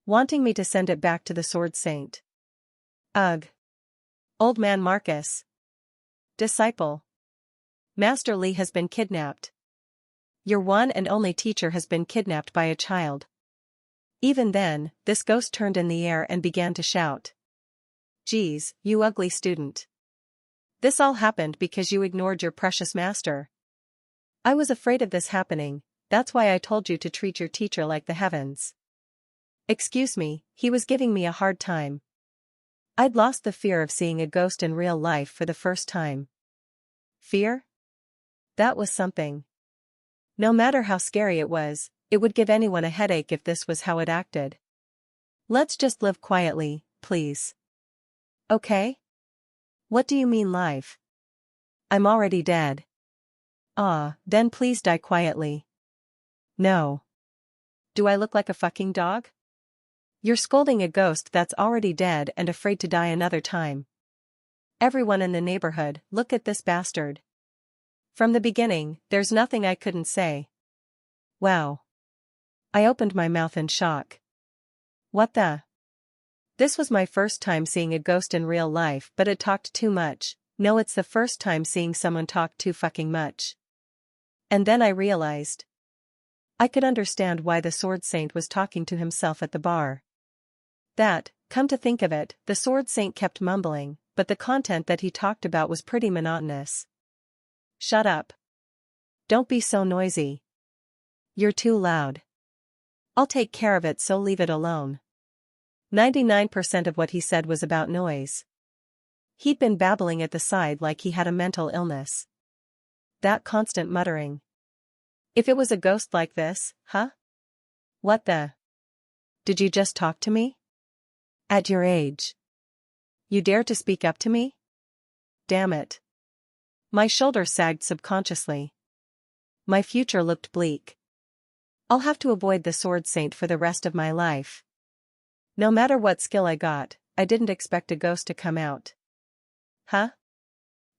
wanting me to send it back to the Sword Saint. Ugh. Old man Marcus. Disciple. Master Li has been kidnapped. Your one and only teacher has been kidnapped by a child. Even then, this ghost turned in the air and began to shout. Geez, you ugly student. This all happened because you ignored your precious master. I was afraid of this happening, that's why I told you to treat your teacher like the heavens. Excuse me, he was giving me a hard time. I'd lost the fear of seeing a ghost in real life for the first time. Fear? That was something. No matter how scary it was, it would give anyone a headache if this was how it acted. Let's just live quietly, please. Okay? What do you mean live? I'm already dead. Ah, then please die quietly. No. Do I look like a fucking dog? You're scolding a ghost that's already dead and afraid to die another time. Everyone in the neighborhood, look at this bastard. From the beginning, there's nothing I couldn't say. Wow. I opened my mouth in shock. What the? This was my first time seeing a ghost in real life, but it talked too much. No, it's the first time seeing someone talk too fucking much. And then I realized. I could understand why the Sword Saint was talking to himself at the bar. That, come to think of it, the Sword Saint kept mumbling, but the content that he talked about was pretty monotonous. Shut up. Don't be so noisy. You're too loud. I'll take care of it, so leave it alone. 99% of what he said was about noise. He'd been babbling at the side like he had a mental illness. That constant muttering. If it was a ghost like this, huh? What the? Did you just talk to me? At your age. You dare to speak up to me? Damn it. My shoulders sagged subconsciously. My future looked bleak. I'll have to avoid the Sword Saint for the rest of my life. No matter what skill I got, I didn't expect a ghost to come out. Huh?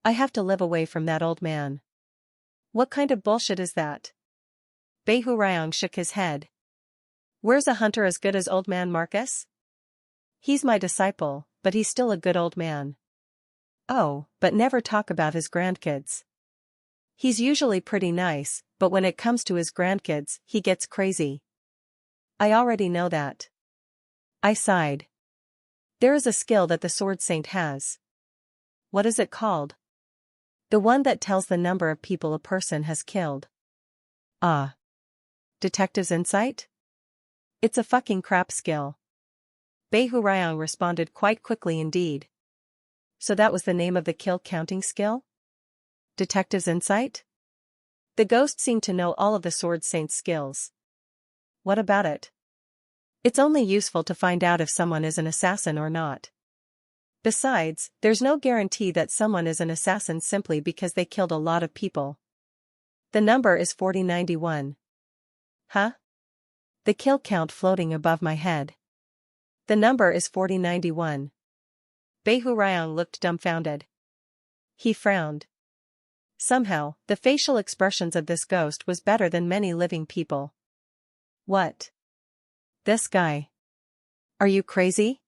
I have to live away from that old man. What kind of bullshit is that? Behu Ryong shook his head. Where's a hunter as good as old man Marcus? He's my disciple, but he's still a good old man. Oh, but never talk about his grandkids. He's usually pretty nice, but when it comes to his grandkids, he gets crazy. I already know that. I sighed. There is a skill that the Sword Saint has. What is it called? The one that tells the number of people a person has killed. Ah. Detective's insight? It's a fucking crap skill. Behu Ryong responded quite quickly indeed. So that was the name of the kill counting skill? Detective's insight? The ghost seemed to know all of the Sword Saint's skills. What about it? It's only useful to find out if someone is an assassin or not. Besides, there's no guarantee that someone is an assassin simply because they killed a lot of people. The number is 4091. Huh? The kill count floating above my head. The number is 4091. Behu Ryong looked dumbfounded. He frowned. Somehow, the facial expressions of this ghost was better than many living people. What? This guy. Are you crazy?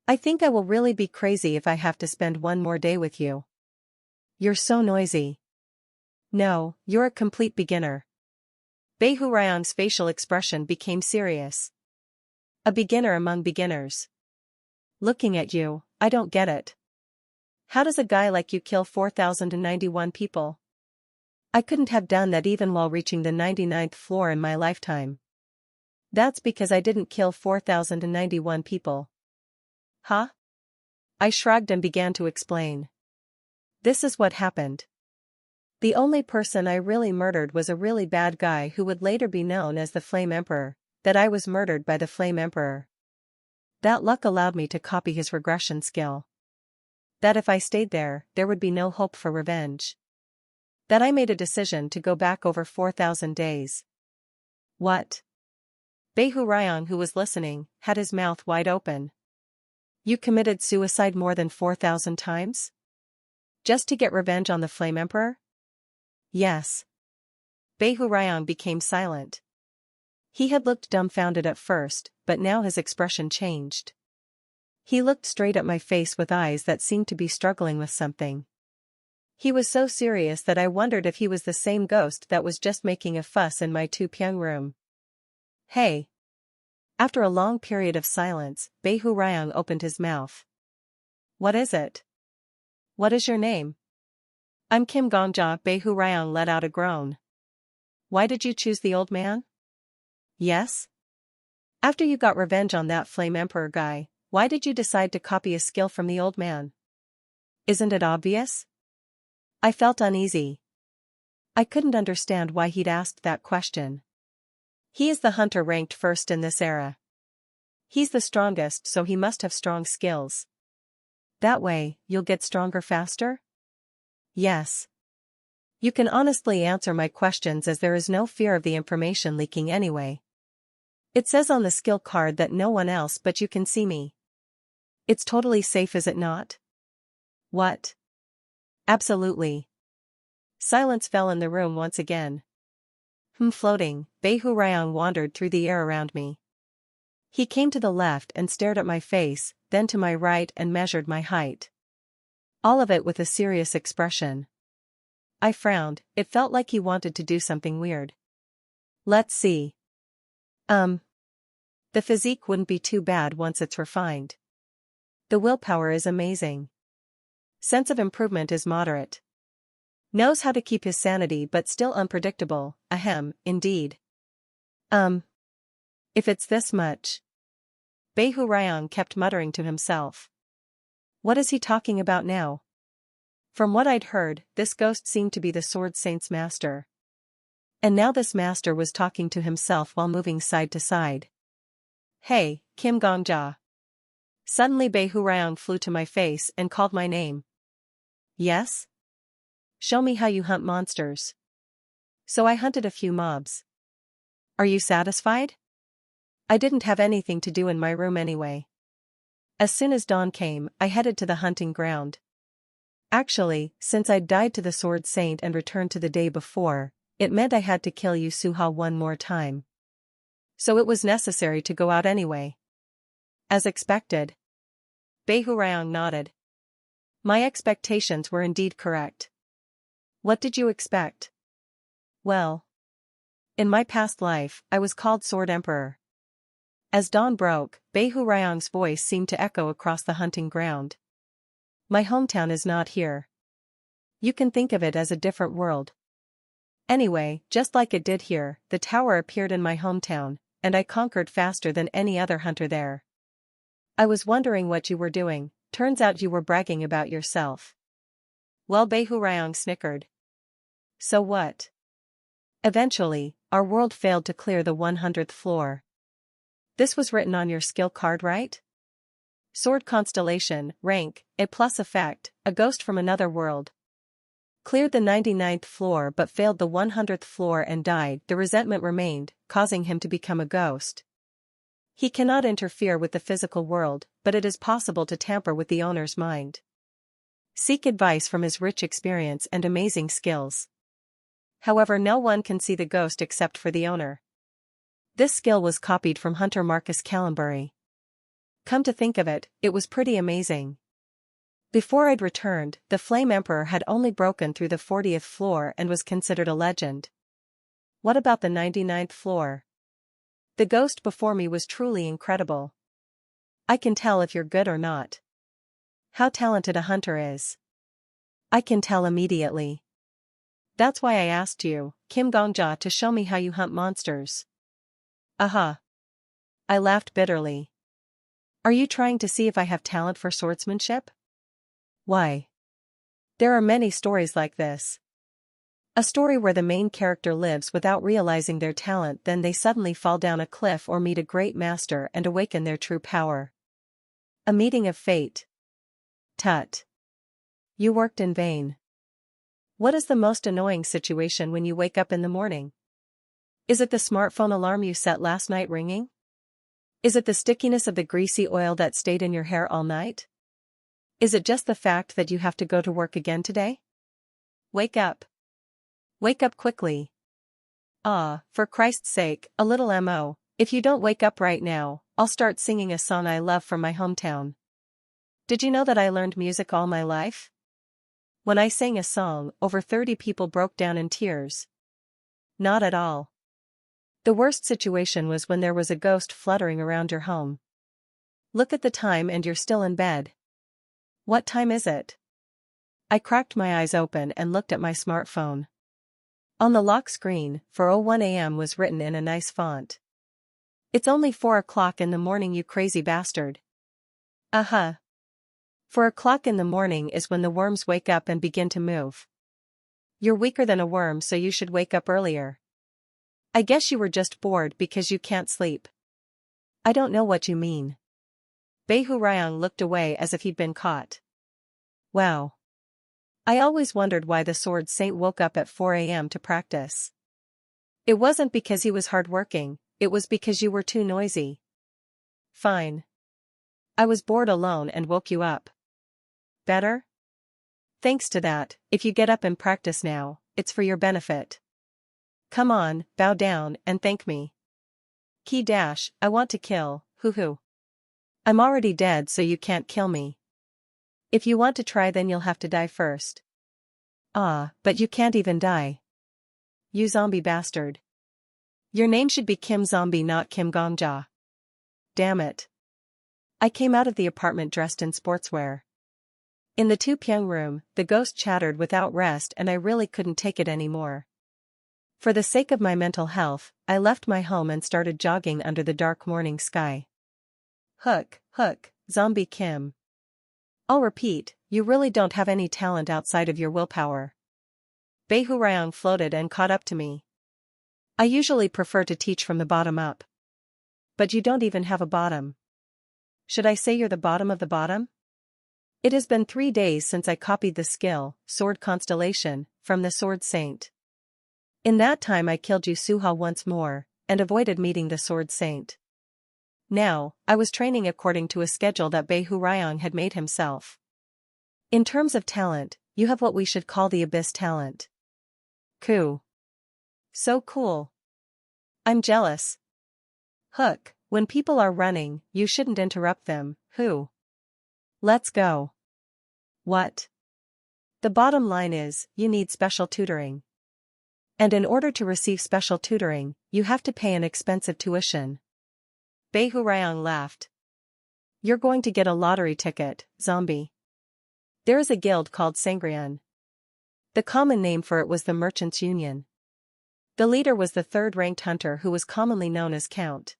I think I will really be crazy if I have to spend one more day with you. You're so noisy. No, you're a complete beginner. Behu Ryong's facial expression became serious. A beginner among beginners. Looking at you, I don't get it. How does a guy like you kill 4,091 people? I couldn't have done that even while reaching the 99th floor in my lifetime. That's because I didn't kill 4,091 people. Huh? I shrugged and began to explain. This is what happened. The only person I really murdered was a really bad guy who would later be known as the Flame Emperor, that I was murdered by the Flame Emperor. That luck allowed me to copy his regression skill. That if I stayed there, there would be no hope for revenge. That I made a decision to go back over 4,000 days. What? Behu Ryong, who was listening, had his mouth wide open. You committed suicide more than 4,000 times? Just to get revenge on the Flame Emperor? Yes. Behu Ryong became silent. He had looked dumbfounded at first, but now his expression changed. He looked straight at my face with eyes that seemed to be struggling with something. He was so serious that I wondered if he was the same ghost that was just making a fuss in my Tupyeong room. Hey. After a long period of silence, Behu Ryong opened his mouth. What is it? What is your name? I'm Kim Gongja. Behu Ryong let out a groan. Why did you choose the old man? Yes? After you got revenge on that Flame Emperor guy, why did you decide to copy a skill from the old man? Isn't it obvious? I felt uneasy. I couldn't understand why he'd asked that question. He is the hunter ranked first in this era. He's the strongest, so he must have strong skills. That way, you'll get stronger faster? Yes. You can honestly answer my questions as there is no fear of the information leaking anyway. It says on the skill card that no one else but you can see me. It's totally safe, is it not? What? Absolutely. Silence fell in the room once again. Floating, Behu Ryong wandered through the air around me. He came to the left and stared at my face, then to my right and measured my height. All of it with a serious expression. I frowned. It felt like he wanted to do something weird. Let's see. The physique wouldn't be too bad once it's refined. The willpower is amazing. Sense of improvement is moderate. Knows how to keep his sanity but still unpredictable, ahem, indeed. If it's this much. Behu Ryong kept muttering to himself. What is he talking about now? From what I'd heard, this ghost seemed to be the Sword Saint's master. And now this master was talking to himself while moving side to side. Hey, Kim Gongja. Suddenly Behu Ryong flew to my face and called my name. Yes? Show me how you hunt monsters. So I hunted a few mobs. Are you satisfied? I didn't have anything to do in my room anyway. As soon as dawn came, I headed to the hunting ground. Actually, since I'd died to the Sword Saint and returned to the day before, it meant I had to kill you Suha one more time. So it was necessary to go out anyway. As expected. Beihurayang nodded. My expectations were indeed correct. What did you expect? Well. In my past life, I was called Sword Emperor. As dawn broke, Beihurayang's voice seemed to echo across the hunting ground. My hometown is not here. You can think of it as a different world. Anyway, just like it did here, the tower appeared in my hometown, and I conquered faster than any other hunter there. I was wondering what you were doing, turns out you were bragging about yourself. Well, Beihurayang snickered. So what? Eventually, our world failed to clear the 100th floor. This was written on your skill card, right? Sword constellation, rank, A+ effect, a ghost from another world. Cleared the 99th floor but failed the 100th floor and died. The resentment remained, causing him to become a ghost. He cannot interfere with the physical world, but it is possible to tamper with the owner's mind. Seek advice from his rich experience and amazing skills. However, no one can see the ghost except for the owner. This skill was copied from Hunter Marcus Calambury. Come to think of it, it was pretty amazing. Before I'd returned, the Flame Emperor had only broken through the 40th floor and was considered a legend. What about the 99th floor? The ghost before me was truly incredible. I can tell if you're good or not. How talented a hunter is. I can tell immediately. That's why I asked you, Kim Gongja, to show me how you hunt monsters. Aha. I laughed bitterly. Are you trying to see if I have talent for swordsmanship? Why? There are many stories like this. A story where the main character lives without realizing their talent, then they suddenly fall down a cliff or meet a great master and awaken their true power. A meeting of fate. Tut. You worked in vain. What is the most annoying situation when you wake up in the morning? Is it the smartphone alarm you set last night ringing? Is it the stickiness of the greasy oil that stayed in your hair all night? Is it just the fact that you have to go to work again today? Wake up. Wake up quickly. Ah, for Christ's sake, a little mo. If you don't wake up right now, I'll start singing a song I love from my hometown. Did you know that I learned music all my life? When I sang a song, over 30 people broke down in tears. Not at all. The worst situation was when there was a ghost fluttering around your home. Look at the time and you're still in bed. What time is it? I cracked my eyes open and looked at my smartphone. On the lock screen, 4:01 a.m. was written in a nice font. It's only 4 o'clock in the morning, you crazy bastard. Uh-huh. 4 o'clock in the morning is when the worms wake up and begin to move. You're weaker than a worm, so you should wake up earlier. I guess you were just bored because you can't sleep. I don't know what you mean. Beihurayang looked away as if he'd been caught. Wow. I always wondered why the Sword Saint woke up at 4 a.m. to practice. It wasn't because he was hardworking, it was because you were too noisy. Fine. I was bored alone and woke you up. Better? Thanks to that, if you get up and practice now, it's for your benefit. Come on, bow down and thank me. I want to kill, hoo-hoo. I'm already dead, so you can't kill me. If you want to try, then you'll have to die first. Ah, but you can't even die. You zombie bastard. Your name should be Kim Zombie, not Kim Gongja. Damn it. I came out of the apartment dressed in sportswear. In the Tupyeong room, the ghost chattered without rest and I really couldn't take it anymore. For the sake of my mental health, I left my home and started jogging under the dark morning sky. Hook, Zombie Kim. I'll repeat, you really don't have any talent outside of your willpower. Beihurayang floated and caught up to me. I usually prefer to teach from the bottom up. But you don't even have a bottom. Should I say you're the bottom of the bottom? It has been 3 days since I copied the skill, Sword Constellation, from the Sword Saint. In that time I killed you Suha once more, and avoided meeting the Sword Saint. Now, I was training according to a schedule that Beihurayang had made himself. In terms of talent, you have what we should call the Abyss talent. Cool. So cool. I'm jealous. Hook, when people are running, you shouldn't interrupt them. Who? Let's go. What? The bottom line is, you need special tutoring. And in order to receive special tutoring, you have to pay an expensive tuition. Bei Hurayang laughed. You're going to get a lottery ticket, zombie. There is a guild called Sangrian. The common name for it was the Merchants' Union. The leader was the third-ranked hunter who was commonly known as Count.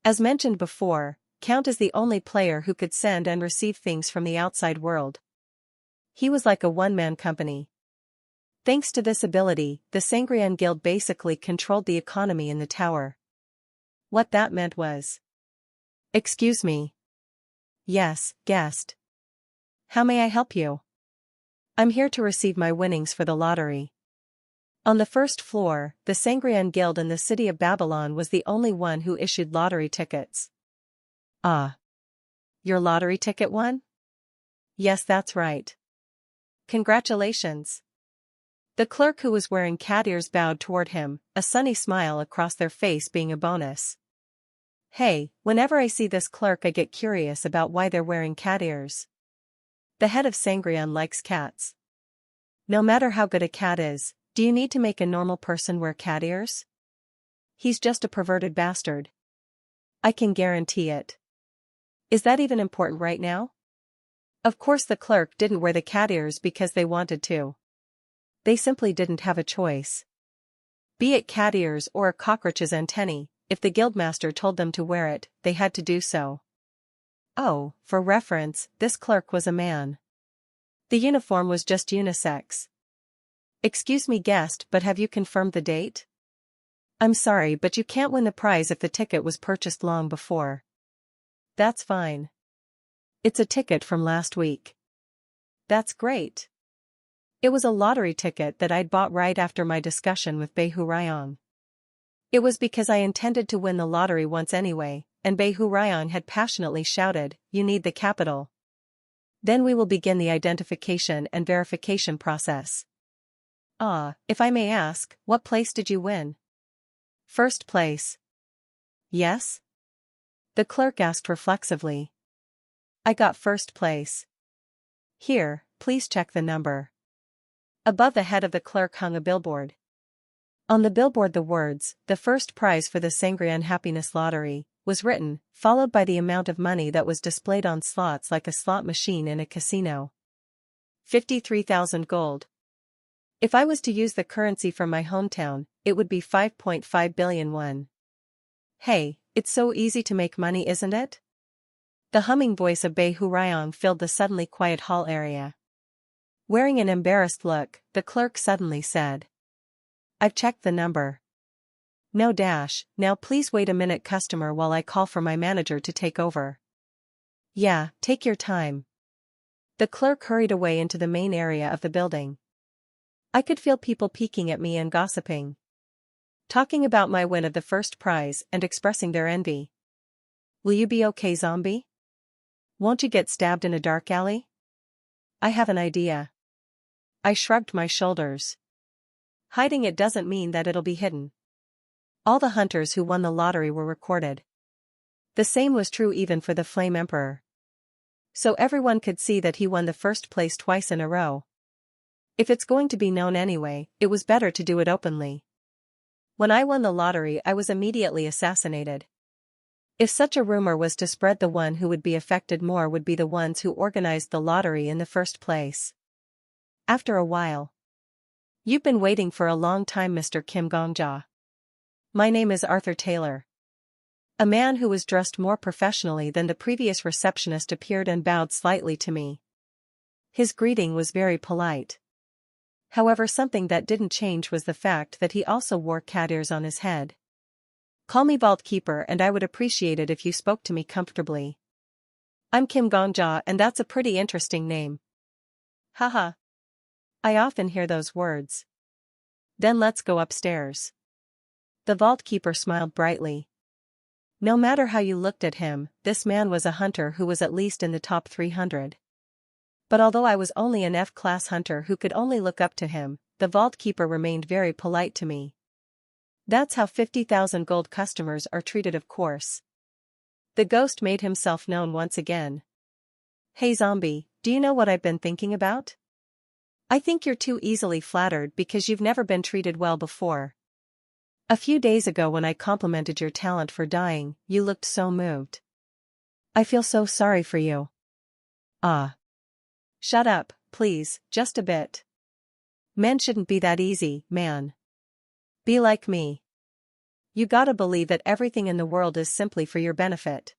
As mentioned before, Count is the only player who could send and receive things from the outside world. He was like a one-man company. Thanks to this ability, the Sangrian Guild basically controlled the economy in the tower. What that meant was... Excuse me. Yes, guest. How may I help you? I'm here to receive my winnings for the lottery. On the first floor, the Sangrian Guild in the city of Babylon was the only one who issued lottery tickets. Ah. Your lottery ticket won? Yes, that's right. Congratulations. The clerk who was wearing cat ears bowed toward him, a sunny smile across their face being a bonus. Hey, whenever I see this clerk I get curious about why they're wearing cat ears. The head of Sangrian likes cats. No matter how good a cat is, do you need to make a normal person wear cat ears? He's just a perverted bastard. I can guarantee it. Is that even important right now? Of course the clerk didn't wear the cat ears because they wanted to. They simply didn't have a choice. Be it cat ears or a cockroach's antennae, if the guildmaster told them to wear it, they had to do so. Oh, for reference, this clerk was a man. The uniform was just unisex. Excuse me guest, but have you confirmed the date? I'm sorry, but you can't win the prize if the ticket was purchased long before. That's fine. It's a ticket from last week. That's great. It was a lottery ticket that I'd bought right after my discussion with Bei Hurayang. It was because I intended to win the lottery once anyway, and Bei Hurayang had passionately shouted, "You need the capital. Then we will begin the identification and verification process." Ah, if I may ask, what place did you win? First place. Yes? The clerk asked reflexively. I got first place. Here, please check the number. Above the head of the clerk hung a billboard. On the billboard the words, "The first prize for the Sangrian Happiness Lottery," was written, followed by the amount of money that was displayed on slots like a slot machine in a casino. 53,000 gold. If I was to use the currency from my hometown, it would be 5.5 billion won. Hey, it's so easy to make money, isn't it? The humming voice of Bei Hurayang filled the suddenly quiet hall area. Wearing an embarrassed look, the clerk suddenly said. I've checked the number. No dash, now please wait a minute customer while I call for my manager to take over. Yeah, take your time. The clerk hurried away into the main area of the building. I could feel people peeking at me and gossiping. Talking about my win of the first prize and expressing their envy. Will you be okay, zombie? Won't you get stabbed in a dark alley? I have an idea. I shrugged my shoulders. Hiding it doesn't mean that it'll be hidden. All the hunters who won the lottery were recorded. The same was true even for the Flame Emperor. So everyone could see that he won the first place twice in a row. If it's going to be known anyway, it was better to do it openly. When I won the lottery I was immediately assassinated. If such a rumor was to spread, the one who would be affected more would be the ones who organized the lottery in the first place. After a while. You've been waiting for a long time, Mr. Kim Gongja. My name is Arthur Taylor. A man who was dressed more professionally than the previous receptionist appeared and bowed slightly to me. His greeting was very polite. However, something that didn't change was the fact that he also wore cat ears on his head. Call me Vault Keeper, and I would appreciate it if you spoke to me comfortably. I'm Kim Gongja, and that's a pretty interesting name. Haha. I often hear those words. Then let's go upstairs. The Vault Keeper smiled brightly. No matter how you looked at him, this man was a hunter who was at least in the top 300. But although I was only an F-class hunter who could only look up to him, the Vault Keeper remained very polite to me. That's how 50,000 gold customers are treated, of course. The ghost made himself known once again. Hey zombie, do you know what I've been thinking about? I think you're too easily flattered because you've never been treated well before. A few days ago when I complimented your talent for dying, you looked so moved. I feel so sorry for you. Ah. Shut up, please, just a bit. Men shouldn't be that easy, man. Be like me. You gotta believe that everything in the world is simply for your benefit.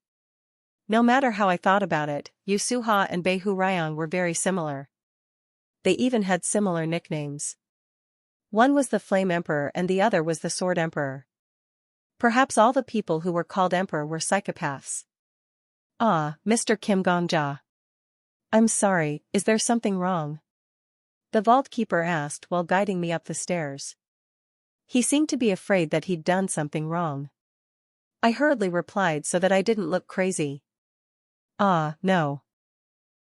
No matter how I thought about it, Yu Suha and Bei Hu Ryong were very similar. They even had similar nicknames. One was the Flame Emperor and the other was the Sword Emperor. Perhaps all the people who were called Emperor were psychopaths. Ah, Mr. Kim Gong-ja. I'm sorry, is there something wrong? The vault keeper asked while guiding me up the stairs. He seemed to be afraid that he'd done something wrong. I hurriedly replied so that I didn't look crazy. Ah, no.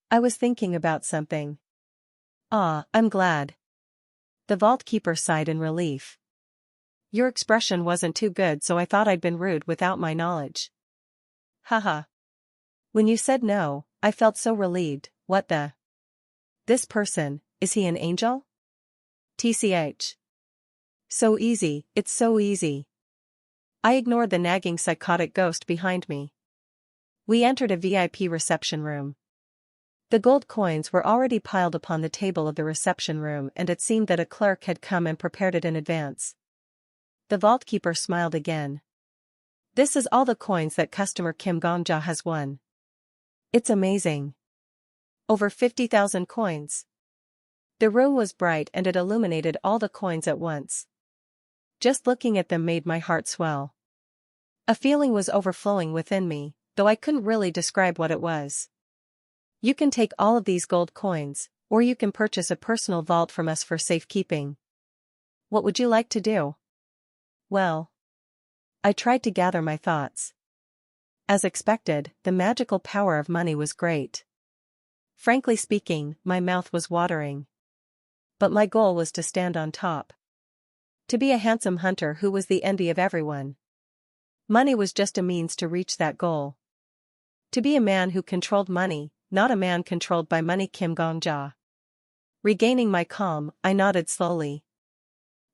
I was thinking about something. Ah, I'm glad. The vault keeper sighed in relief. Your expression wasn't too good, so I thought I'd been rude without my knowledge. Haha. When you said no, I felt so relieved. What the? This person, is he an angel? TCH. So easy, it's so easy. I ignored the nagging psychotic ghost behind me. We entered a VIP reception room. The gold coins were already piled upon the table of the reception room and it seemed that a clerk had come and prepared it in advance. The vault keeper smiled again. This is all the coins that customer Kim Gong-ja has won. It's amazing. Over 50,000 coins. The room was bright and it illuminated all the coins at once. Just looking at them made my heart swell. A feeling was overflowing within me, though I couldn't really describe what it was. You can take all of these gold coins, or you can purchase a personal vault from us for safekeeping. What would you like to do? Well, I tried to gather my thoughts. As expected, the magical power of money was great. Frankly speaking, my mouth was watering. But my goal was to stand on top. To be a handsome hunter who was the envy of everyone. Money was just a means to reach that goal. To be a man who controlled money, not a man controlled by money. Kim Gong-ja. Regaining my calm, I nodded slowly.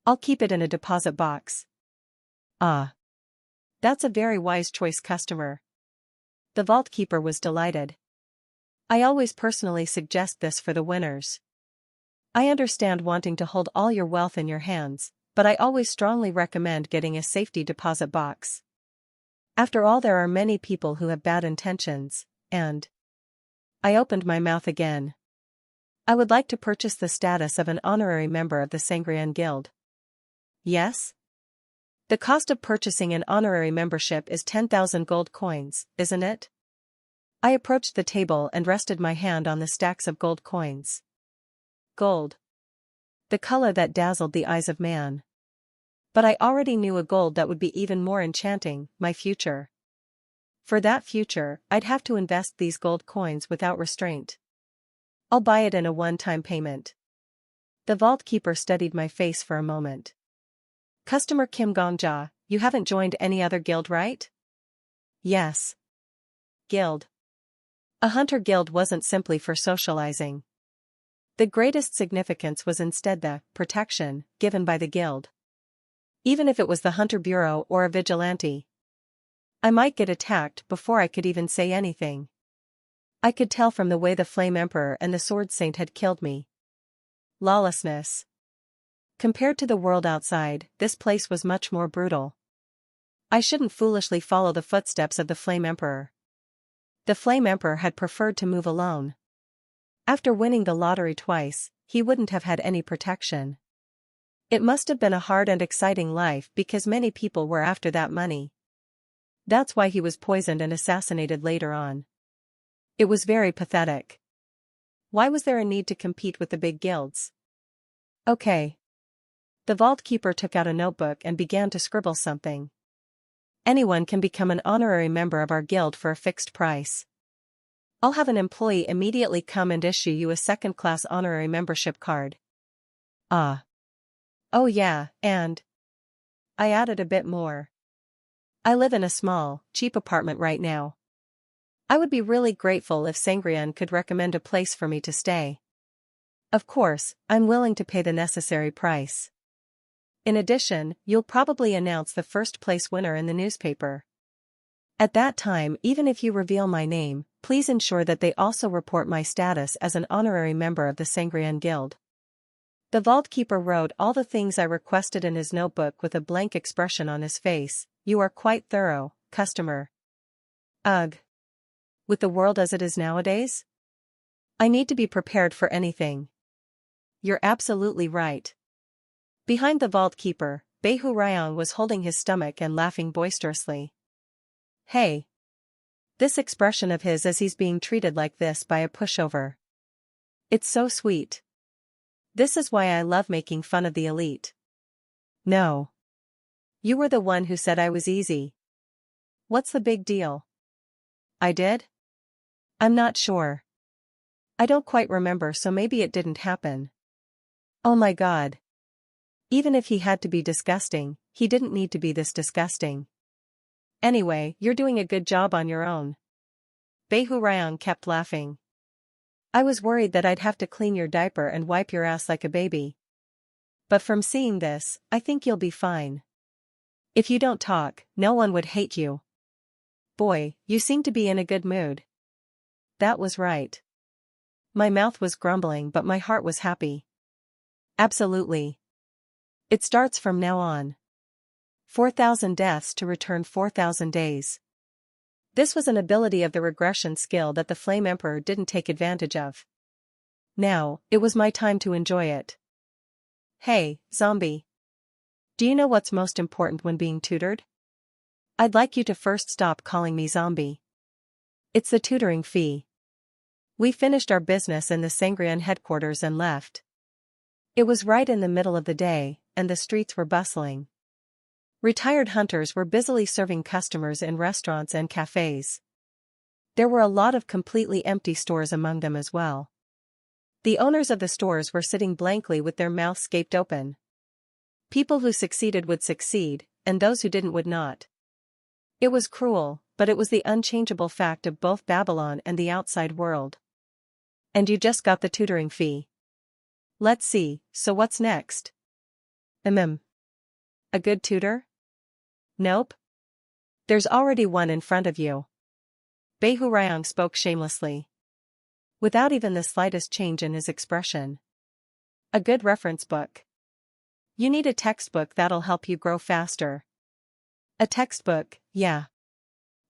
I'll keep it in a deposit box. Ah. That's a very wise choice, customer. The vault keeper was delighted. I always personally suggest this for the winners. I understand wanting to hold all your wealth in your hands, but I always strongly recommend getting a safety deposit box. After all, there are many people who have bad intentions, and... I opened my mouth again. I would like to purchase the status of an honorary member of the Sangrean Guild. Yes? The cost of purchasing an honorary membership is 10,000 gold coins, isn't it? I approached the table and rested my hand on the stacks of gold coins. Gold. The color that dazzled the eyes of man. But I already knew a gold that would be even more enchanting, my future. For that future, I'd have to invest these gold coins without restraint. I'll buy it in a one-time payment. The vault keeper studied my face for a moment. Customer Kim Gong-ja, you haven't joined any other guild, right? Yes. Guild. A hunter guild wasn't simply for socializing. The greatest significance was instead the protection given by the guild. Even if it was the hunter bureau or a vigilante. I might get attacked before I could even say anything. I could tell from the way the Flame Emperor and the Sword Saint had killed me. Lawlessness. Compared to the world outside, this place was much more brutal. I shouldn't foolishly follow the footsteps of the Flame Emperor. The Flame Emperor had preferred to move alone. After winning the lottery twice, he wouldn't have had any protection. It must have been a hard and exciting life because many people were after that money. That's why he was poisoned and assassinated later on. It was very pathetic. Why was there a need to compete with the big guilds? Okay. The vault keeper took out a notebook and began to scribble something. Anyone can become an honorary member of our guild for a fixed price. I'll have an employee immediately come and issue you a second-class honorary membership card. Ah. Oh yeah, and... I added a bit more. I live in a small, cheap apartment right now. I would be really grateful if Sangrian could recommend a place for me to stay. Of course, I'm willing to pay the necessary price. In addition, you'll probably announce the first place winner in the newspaper. At that time, even if you reveal my name, please ensure that they also report my status as an honorary member of the Sangrian Guild. The vault keeper wrote all the things I requested in his notebook with a blank expression on his face. You are quite thorough, customer. Ugh. With the world as it is nowadays? I need to be prepared for anything. You're absolutely right. Behind the vault keeper, Behu Ryong was holding his stomach and laughing boisterously. Hey. This expression of his as he's being treated like this by a pushover. It's so sweet. This is why I love making fun of the elite. No. You were the one who said I was easy. What's the big deal? I did? I'm not sure. I don't quite remember, so maybe it didn't happen. Oh my god. Even if he had to be disgusting, he didn't need to be this disgusting. Anyway, you're doing a good job on your own. Behu Ryong kept laughing. I was worried that I'd have to clean your diaper and wipe your ass like a baby. But from seeing this, I think you'll be fine. If you don't talk, no one would hate you. Boy, you seem to be in a good mood. That was right. My mouth was grumbling but my heart was happy. Absolutely. It starts from now on. 4,000 deaths to return 4,000 days. This was an ability of the regression skill that the Flame Emperor didn't take advantage of. Now, it was my time to enjoy it. Hey, zombie. Do you know what's most important when being tutored? I'd like you to first stop calling me zombie. It's the tutoring fee. We finished our business in the Sangrian headquarters and left. It was right in the middle of the day, and the streets were bustling. Retired hunters were busily serving customers in restaurants and cafes. There were a lot of completely empty stores among them as well. The owners of the stores were sitting blankly with their mouths gaped open. People who succeeded would succeed, and those who didn't would not. It was cruel, but it was the unchangeable fact of both Babylon and the outside world. And you just got the tutoring fee. Let's see, so what's next? A good tutor? Nope. There's already one in front of you. Behu Ryong spoke shamelessly. Without even the slightest change in his expression. A good reference book. You need a textbook that'll help you grow faster. A textbook, yeah.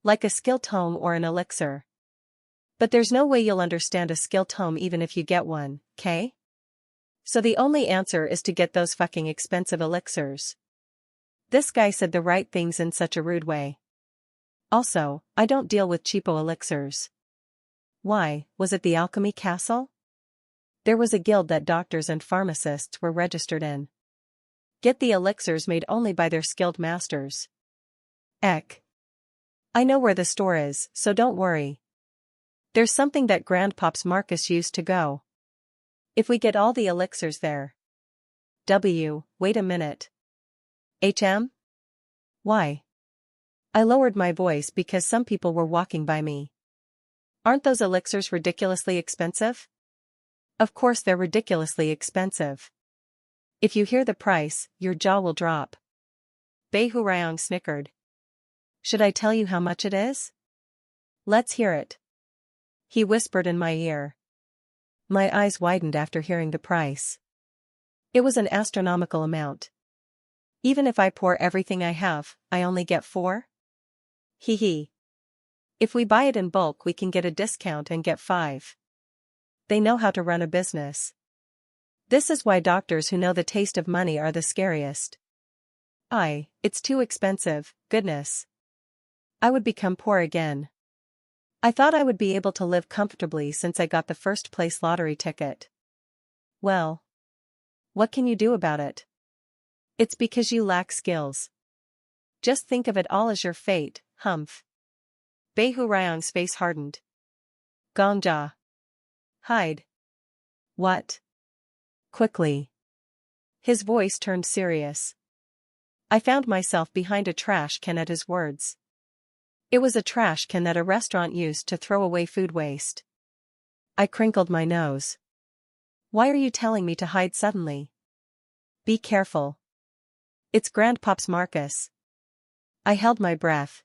Like a skill tome or an elixir. But there's no way you'll understand a skill tome even if you get one, okay? So the only answer is to get those fucking expensive elixirs. This guy said the right things in such a rude way. Also, I don't deal with cheapo elixirs. Why, was it the Alchemy Castle? There was a guild that doctors and pharmacists were registered in. Get the elixirs made only by their skilled masters. Eck. I know where the store is, so don't worry. There's something that Grandpops Marcus used to go. If we get all the elixirs there. Wait a minute. Why? I lowered my voice because some people were walking by me. Aren't those elixirs ridiculously expensive? Of course they're ridiculously expensive. If you hear the price, your jaw will drop. Behu Ryong snickered. Should I tell you how much it is? Let's hear it. He whispered in my ear. My eyes widened after hearing the price. It was an astronomical amount. Even if I pour everything I have, I only get 4? Hee hee. If we buy it in bulk we can get a discount and get 5. They know how to run a business. This is why doctors who know the taste of money are the scariest. It's too expensive, goodness. I would become poor again. I thought I would be able to live comfortably since I got the first place lottery ticket. Well. What can you do about it? It's because you lack skills. Just think of it all as your fate, humph. Behu Ryong's face hardened. Gongja. Hide. What? Quickly. His voice turned serious. I found myself behind a trash can at his words. It was a trash can that a restaurant used to throw away food waste. I crinkled my nose. Why are you telling me to hide suddenly? Be careful. It's Grandpaps Marcus. I held my breath.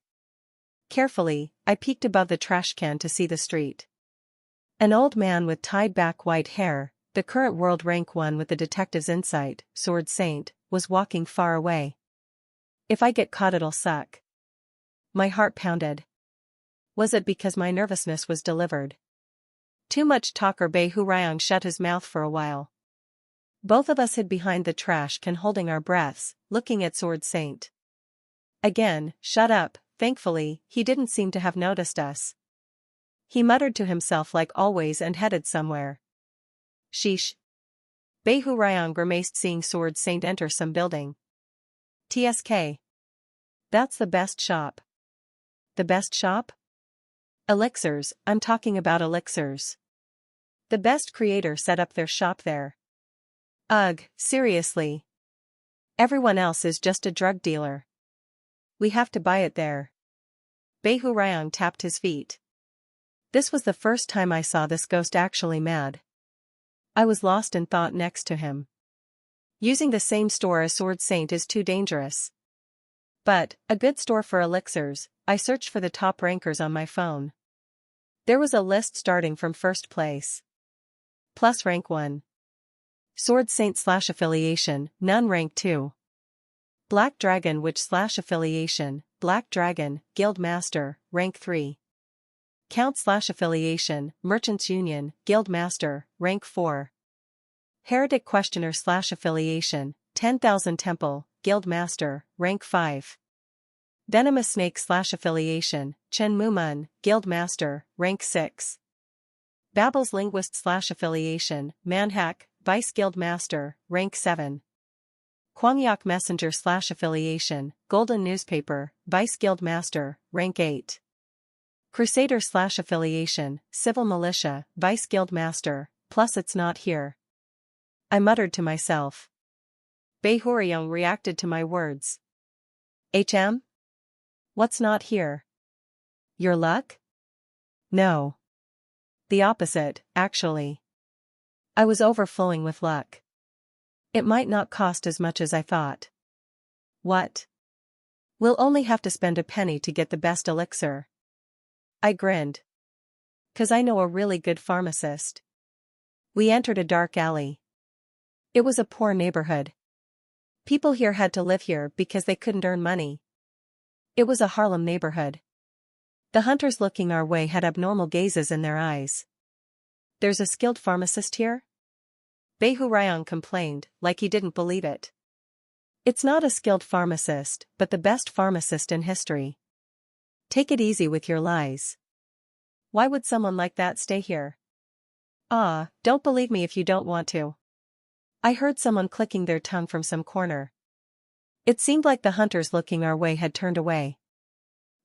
Carefully, I peeked above the trash can to see the street. An old man with tied-back white hair, the current world rank 1 with the detective's insight, Sword Saint, was walking far away. If I get caught it'll suck. My heart pounded. Was it because my nervousness was delivered? Too much talk or Bei Hurayang shut his mouth for a while. Both of us hid behind the trash can holding our breaths, looking at Sword Saint. Again, shut up. Thankfully, he didn't seem to have noticed us. He muttered to himself like always and headed somewhere. Sheesh. Bei Hurayang grimaced seeing Sword Saint enter some building. TSK. That's the best shop. The best shop? Elixirs, I'm talking about elixirs. The best creator set up their shop there. Ugh, seriously. Everyone else is just a drug dealer. We have to buy it there. Bei Hurayang tapped his feet. This was the first time I saw this ghost actually mad. I was lost in thought next to him. Using the same store as Sword Saint is too dangerous. But, a good store for elixirs. I searched for the top rankers on my phone. There was a list starting from first place. Plus rank 1. Sword Saint / affiliation, none rank 2. Black Dragon Witch / affiliation, Black Dragon, Guild Master, rank 3. Count / affiliation, Merchants Union, Guild Master, rank 4. Heretic Questioner / affiliation, 10,000 Temple, Guild Master, rank 5. Venomous Snake / affiliation, Chen Mumun, Guild Master, rank 6. Babel's Linguist / affiliation, Manhack, Vice Guild Master, rank 7. Kwangyak Messenger / affiliation, Golden Newspaper, Vice Guild Master, rank 8. Crusader / affiliation, Civil Militia, Vice Guild Master, plus it's not here. I muttered to myself. Bei Hurayang reacted to my words. HM? What's not here? Your luck? No. The opposite, actually. I was overflowing with luck. It might not cost as much as I thought. What? We'll only have to spend a penny to get the best elixir. I grinned. 'Cause I know a really good pharmacist. We entered a dark alley. It was a poor neighborhood. People here had to live here because they couldn't earn money. It was a Harlem neighborhood. The hunters looking our way had abnormal gazes in their eyes. There's a skilled pharmacist here? Bei Hurayang complained, like he didn't believe it. It's not a skilled pharmacist, but the best pharmacist in history. Take it easy with your lies. Why would someone like that stay here? Ah, don't believe me if you don't want to. I heard someone clicking their tongue from some corner. It seemed like the hunters looking our way had turned away.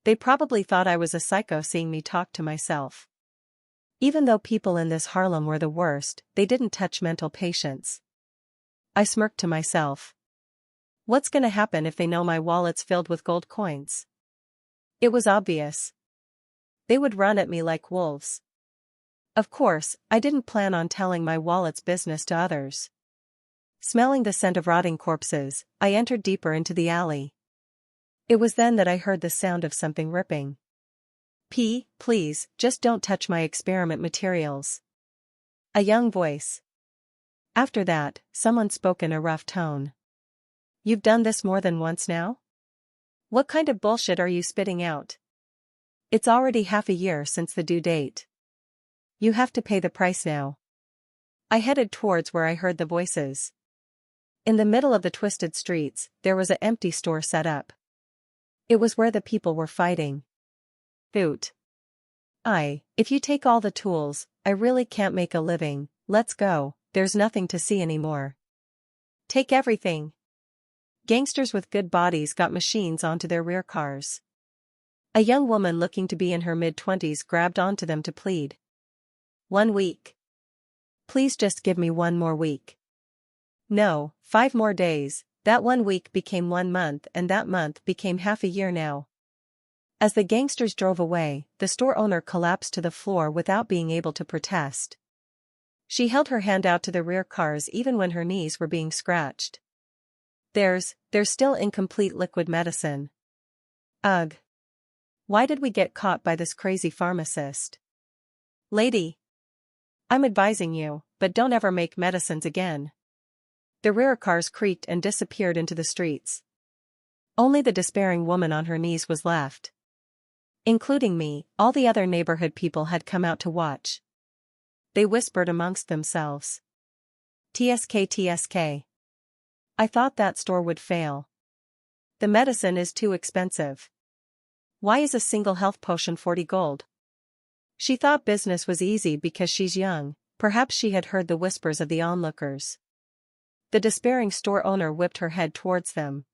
They probably thought I was a psycho seeing me talk to myself. Even though people in this Harlem were the worst, they didn't touch mental patients. I smirked to myself. What's gonna happen if they know my wallet's filled with gold coins? It was obvious. They would run at me like wolves. Of course, I didn't plan on telling my wallet's business to others. Smelling the scent of rotting corpses, I entered deeper into the alley. It was then that I heard the sound of something ripping. Please, just don't touch my experiment materials. A young voice. After that, someone spoke in a rough tone. You've done this more than once now? What kind of bullshit are you spitting out? It's already half a year since the due date. You have to pay the price now. I headed towards where I heard the voices. In the middle of the twisted streets, there was an empty store set up. It was where the people were fighting. Hoot. If you take all the tools, I really can't make a living. Let's go, there's nothing to see anymore. Take everything. Gangsters with good bodies got machines onto their rear cars. A young woman looking to be in her mid-20s grabbed onto them to plead. 1 week. Please just give me 1 more week. No, 5 more days, That 1 week became 1 month and that month became half a year now. As the gangsters drove away, the store owner collapsed to the floor without being able to protest. She held her hand out to the rear cars even when her knees were being scratched. There's still incomplete liquid medicine. Ugh. Why did we get caught by this crazy pharmacist? Lady. I'm advising you, but don't ever make medicines again. The rear cars creaked and disappeared into the streets. Only the despairing woman on her knees was left. Including me, all the other neighborhood people had come out to watch. They whispered amongst themselves. TSK TSK. I thought that store would fail. The medicine is too expensive. Why is a single health potion 40 gold? She thought business was easy because she's young, perhaps she had heard the whispers of the onlookers. The despairing store owner whipped her head towards them.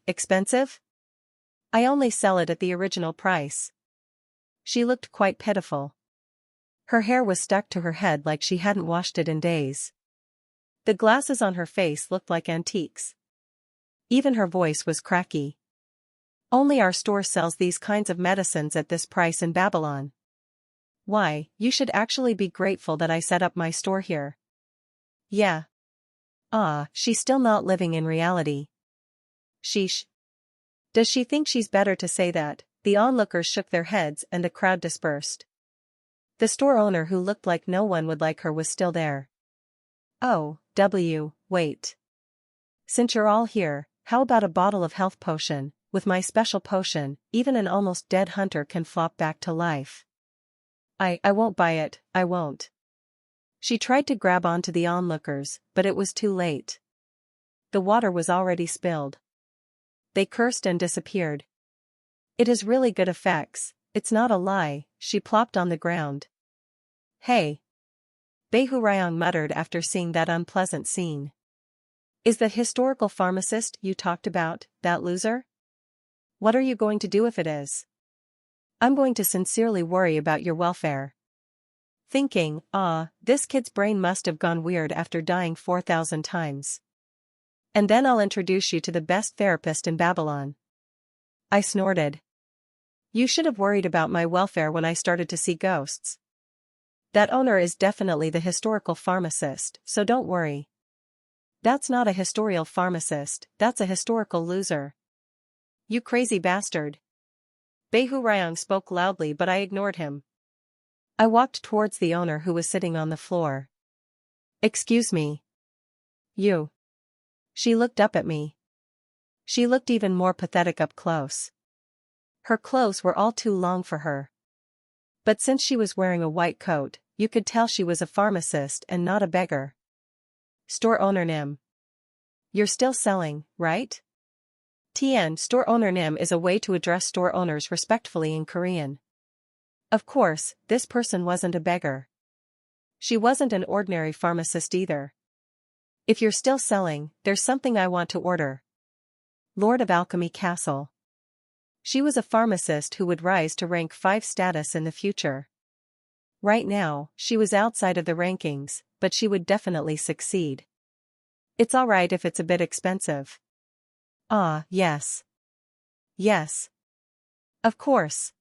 Expensive? I only sell it at the original price. She looked quite pitiful. Her hair was stuck to her head like she hadn't washed it in days. The glasses on her face looked like antiques. Even her voice was cracky. Only our store sells these kinds of medicines at this price in Babylon. Why, you should actually be grateful that I set up my store here. Yeah. She's still not living in reality. Sheesh. Does she think she's better to say that? The onlookers shook their heads and the crowd dispersed. The store owner, who looked like no one would like her, was still there. Oh, wait. Since you're all here, how about a bottle of health potion? With my special potion, even an almost dead hunter can flop back to life. I won't buy it, I won't. She tried to grab onto the onlookers, but it was too late. The water was already spilled. They cursed and disappeared. It has really good effects, it's not a lie. She plopped on the ground. Hey. Behurayang muttered after seeing that unpleasant scene. Is the historical pharmacist you talked about that loser? What are you going to do if it is? I'm going to sincerely worry about your welfare. Thinking, this kid's brain must have gone weird after dying 4,000 times. And then I'll introduce you to the best therapist in Babylon. I snorted. You should have worried about my welfare when I started to see ghosts. That owner is definitely the historical pharmacist, so don't worry. That's not a historical pharmacist, that's a historical loser. You crazy bastard. Behurayang spoke loudly, but I ignored him. I walked towards the owner, who was sitting on the floor. Excuse me. You. She looked up at me. She looked even more pathetic up close. Her clothes were all too long for her. But since she was wearing a white coat, you could tell she was a pharmacist and not a beggar. Store owner Nim. You're still selling, right? Tien, store owner Nim is a way to address store owners respectfully in Korean. Of course, this person wasn't a beggar. She wasn't an ordinary pharmacist either. If you're still selling, there's something I want to order. Lord of Alchemy Castle. She was a pharmacist who would rise to rank 5 status in the future. Right now, she was outside of the rankings, but she would definitely succeed. It's alright if it's a bit expensive. Yes. Yes. Of course.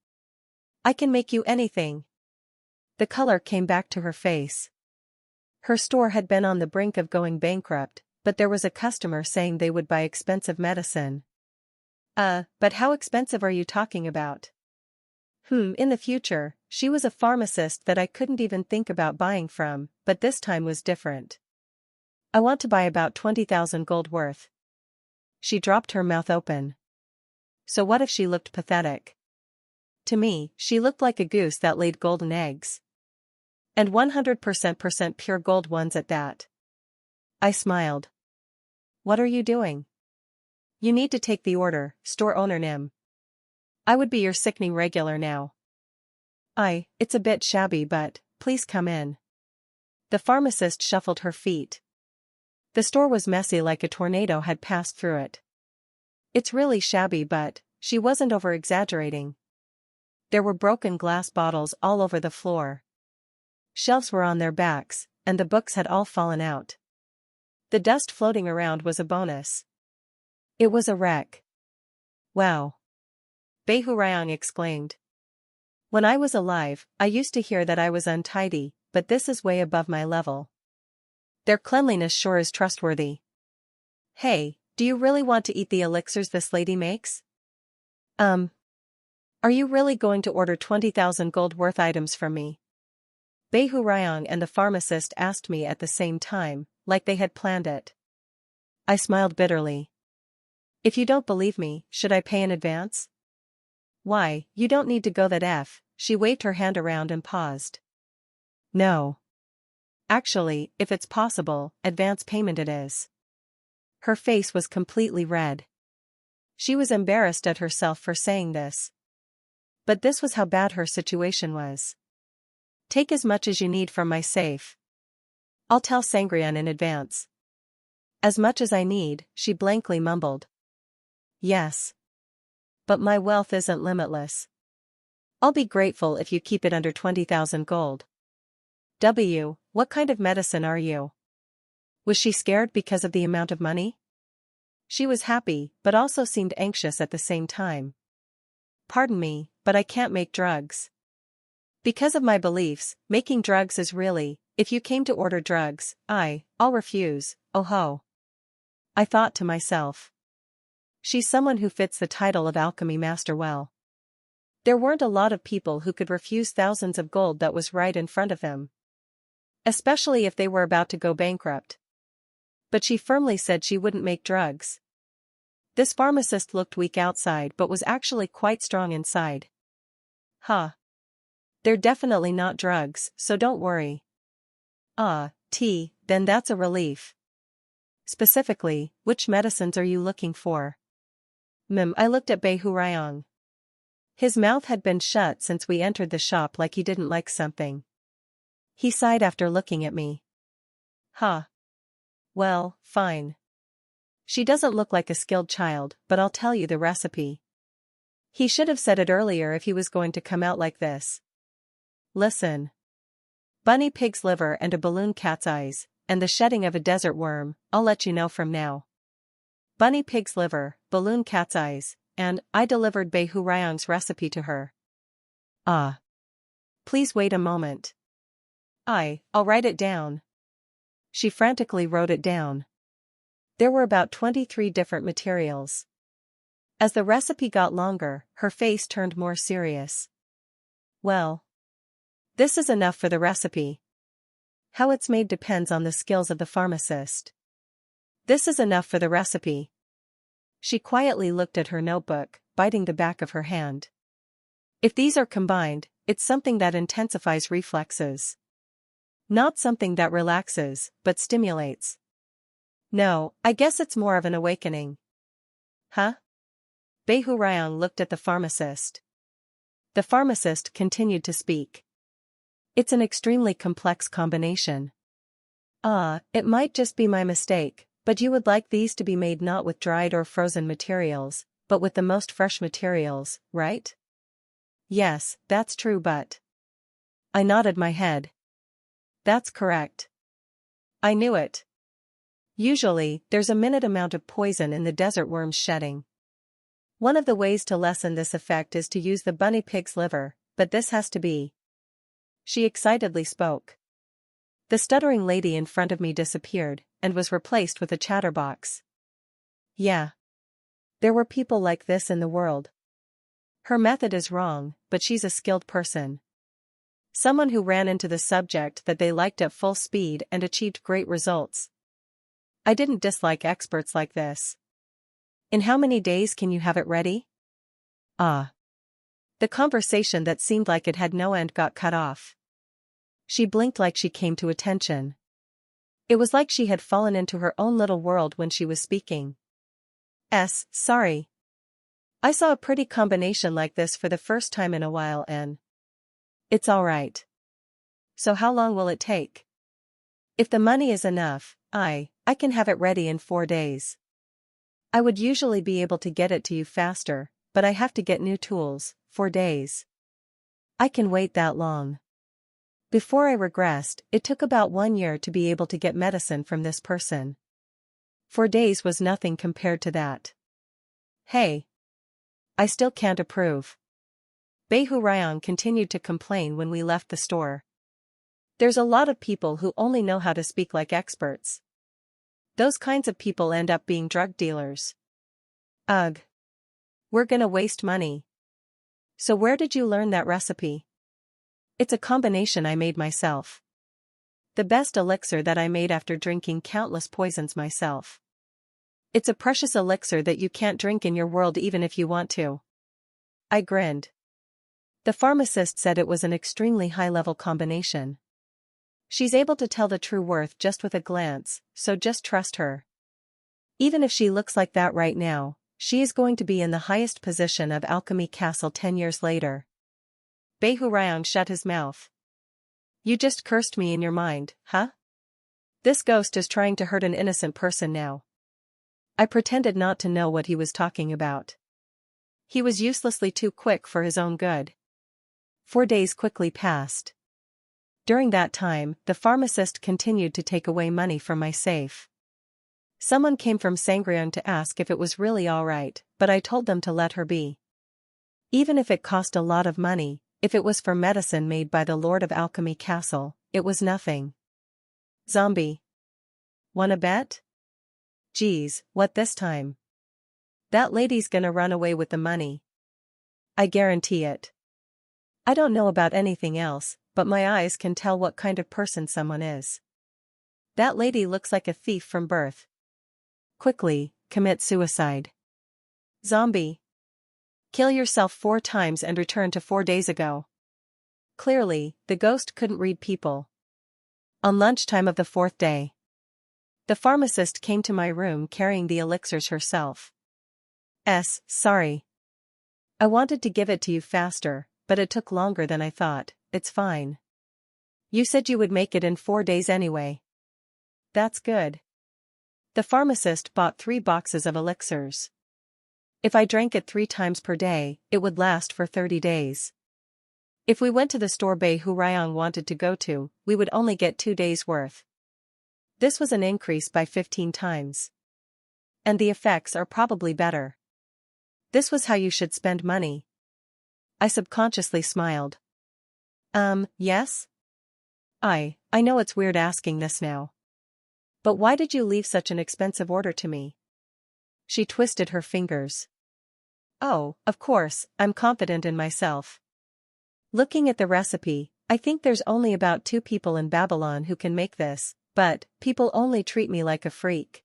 I can make you anything. The color came back to her face. Her store had been on the brink of going bankrupt, but there was a customer saying they would buy expensive medicine. But how expensive are you talking about? In the future, she was a pharmacist that I couldn't even think about buying from, but this time was different. I want to buy about 20,000 gold worth. She dropped her mouth open. So what if she looked pathetic? To me, she looked like a goose that laid golden eggs. And 100% pure gold ones at that. I smiled. What are you doing? You need to take the order, store owner Nim. I would be your sickening regular now. It's a bit shabby, but, please come in. The pharmacist shuffled her feet. The store was messy, like a tornado had passed through it. It's really shabby, but, she wasn't over-exaggerating. There were broken glass bottles all over the floor. Shelves were on their backs, and the books had all fallen out. The dust floating around was a bonus. It was a wreck. Wow. Beihurayang exclaimed. When I was alive, I used to hear that I was untidy, but this is way above my level. Their cleanliness sure is trustworthy. Hey, do you really want to eat the elixirs this lady makes? Are you really going to order 20,000 gold worth items from me? Beihurayang and the pharmacist asked me at the same time, like they had planned it. I smiled bitterly. If you don't believe me, should I pay in advance? Why, you don't need to go that F, she waved her hand around and paused. No. Actually, if it's possible, advance payment it is. Her face was completely red. She was embarrassed at herself for saying this. But this was how bad her situation was. Take as much as you need from my safe. I'll tell Sangrian in advance. As much as I need, she blankly mumbled. Yes. But my wealth isn't limitless. I'll be grateful if you keep it under 20,000 gold. What kind of medicine are you? Was she scared because of the amount of money? She was happy, but also seemed anxious at the same time. Pardon me, but I can't make drugs. Because of my beliefs, making drugs is really, if you came to order drugs, I'll refuse, oh ho. I thought to myself. She's someone who fits the title of alchemy master well. There weren't a lot of people who could refuse thousands of gold that was right in front of them. Especially if they were about to go bankrupt. But she firmly said she wouldn't make drugs. This pharmacist looked weak outside but was actually quite strong inside. Huh. They're definitely not drugs, so don't worry. Then that's a relief. Specifically, which medicines are you looking for? I looked at Beihurayang. His mouth had been shut since we entered the shop like he didn't like something. He sighed after looking at me. Huh. Well, fine. She doesn't look like a skilled child, but I'll tell you the recipe. He should have said it earlier if he was going to come out like this. Listen. Bunny pig's liver and a balloon cat's eyes, and the shedding of a desert worm, I'll let you know from now. Bunny pig's liver, balloon cat's eyes, and I delivered Beihurayang's recipe to her. Please wait a moment. I'll write it down. She frantically wrote it down. There were about 23 different materials. As the recipe got longer, her face turned more serious. Well. This is enough for the recipe. How it's made depends on the skills of the pharmacist. This is enough for the recipe. She quietly looked at her notebook, biting the back of her hand. If these are combined, it's something that intensifies reflexes. Not something that relaxes, but stimulates. No, I guess it's more of an awakening. Huh? Beihurayang looked at the pharmacist. The pharmacist continued to speak. It's an extremely complex combination. It might just be my mistake, but you would like these to be made not with dried or frozen materials, but with the most fresh materials, right? Yes, that's true, but... I nodded my head. That's correct. I knew it. Usually, there's a minute amount of poison in the desert worm's shedding. One of the ways to lessen this effect is to use the bunny pig's liver, but this has to be. She excitedly spoke. The stuttering lady in front of me disappeared, and was replaced with a chatterbox. Yeah. There were people like this in the world. Her method is wrong, but she's a skilled person. Someone who ran into the subject that they liked at full speed and achieved great results. I didn't dislike experts like this. In how many days can you have it ready? The conversation that seemed like it had no end got cut off. She blinked like she came to attention. It was like she had fallen into her own little world when she was speaking. Sorry. I saw a pretty combination like this for the first time in a while and... It's all right. So how long will it take? If the money is enough, I can have it ready in 4 days. I would usually be able to get it to you faster, but I have to get new tools, 4 days. I can wait that long. Before I regressed, it took about 1 year to be able to get medicine from this person. 4 days was nothing compared to that. Hey. I still can't approve. Behu Ryong continued to complain when we left the store. There's a lot of people who only know how to speak like experts. Those kinds of people end up being drug dealers. Ugh. We're gonna waste money. So where did you learn that recipe? It's a combination I made myself. The best elixir that I made after drinking countless poisons myself. It's a precious elixir that you can't drink in your world even if you want to. I grinned. The pharmacist said it was an extremely high-level combination. She's able to tell the true worth just with a glance, so just trust her. Even if she looks like that right now, she is going to be in the highest position of Alchemy Castle 10 years later. Behu Ryong shut his mouth. You just cursed me in your mind, huh? This ghost is trying to hurt an innocent person now. I pretended not to know what he was talking about. He was uselessly too quick for his own good. 4 days quickly passed. During that time, the pharmacist continued to take away money from my safe. Someone came from Sangryong to ask if it was really alright, but I told them to let her be. Even if it cost a lot of money, if it was for medicine made by the Lord of Alchemy Castle, it was nothing. Zombie. Wanna bet? Geez, what this time? That lady's gonna run away with the money. I guarantee it. I don't know about anything else, but my eyes can tell what kind of person someone is. That lady looks like a thief from birth. Quickly, commit suicide. Zombie. Kill yourself 4 times and return to 4 days ago. Clearly, the ghost couldn't read people. On lunchtime of the 4th day, the pharmacist came to my room carrying the elixirs herself. Sorry. I wanted to give it to you faster, but it took longer than I thought. It's fine. You said you would make it in 4 days anyway. That's good. The pharmacist bought 3 boxes of elixirs. If I drank it 3 times per day, it would last for 30 days. If we went to the store Behu Ryong wanted to go to, we would only get 2 days' worth. This was an increase by 15 times. And the effects are probably better. This was how you should spend money. I subconsciously smiled. Yes? I know it's weird asking this now. But why did you leave such an expensive order to me? She twisted her fingers. Oh, of course, I'm confident in myself. Looking at the recipe, I think there's only about 2 people in Babylon who can make this, but people only treat me like a freak.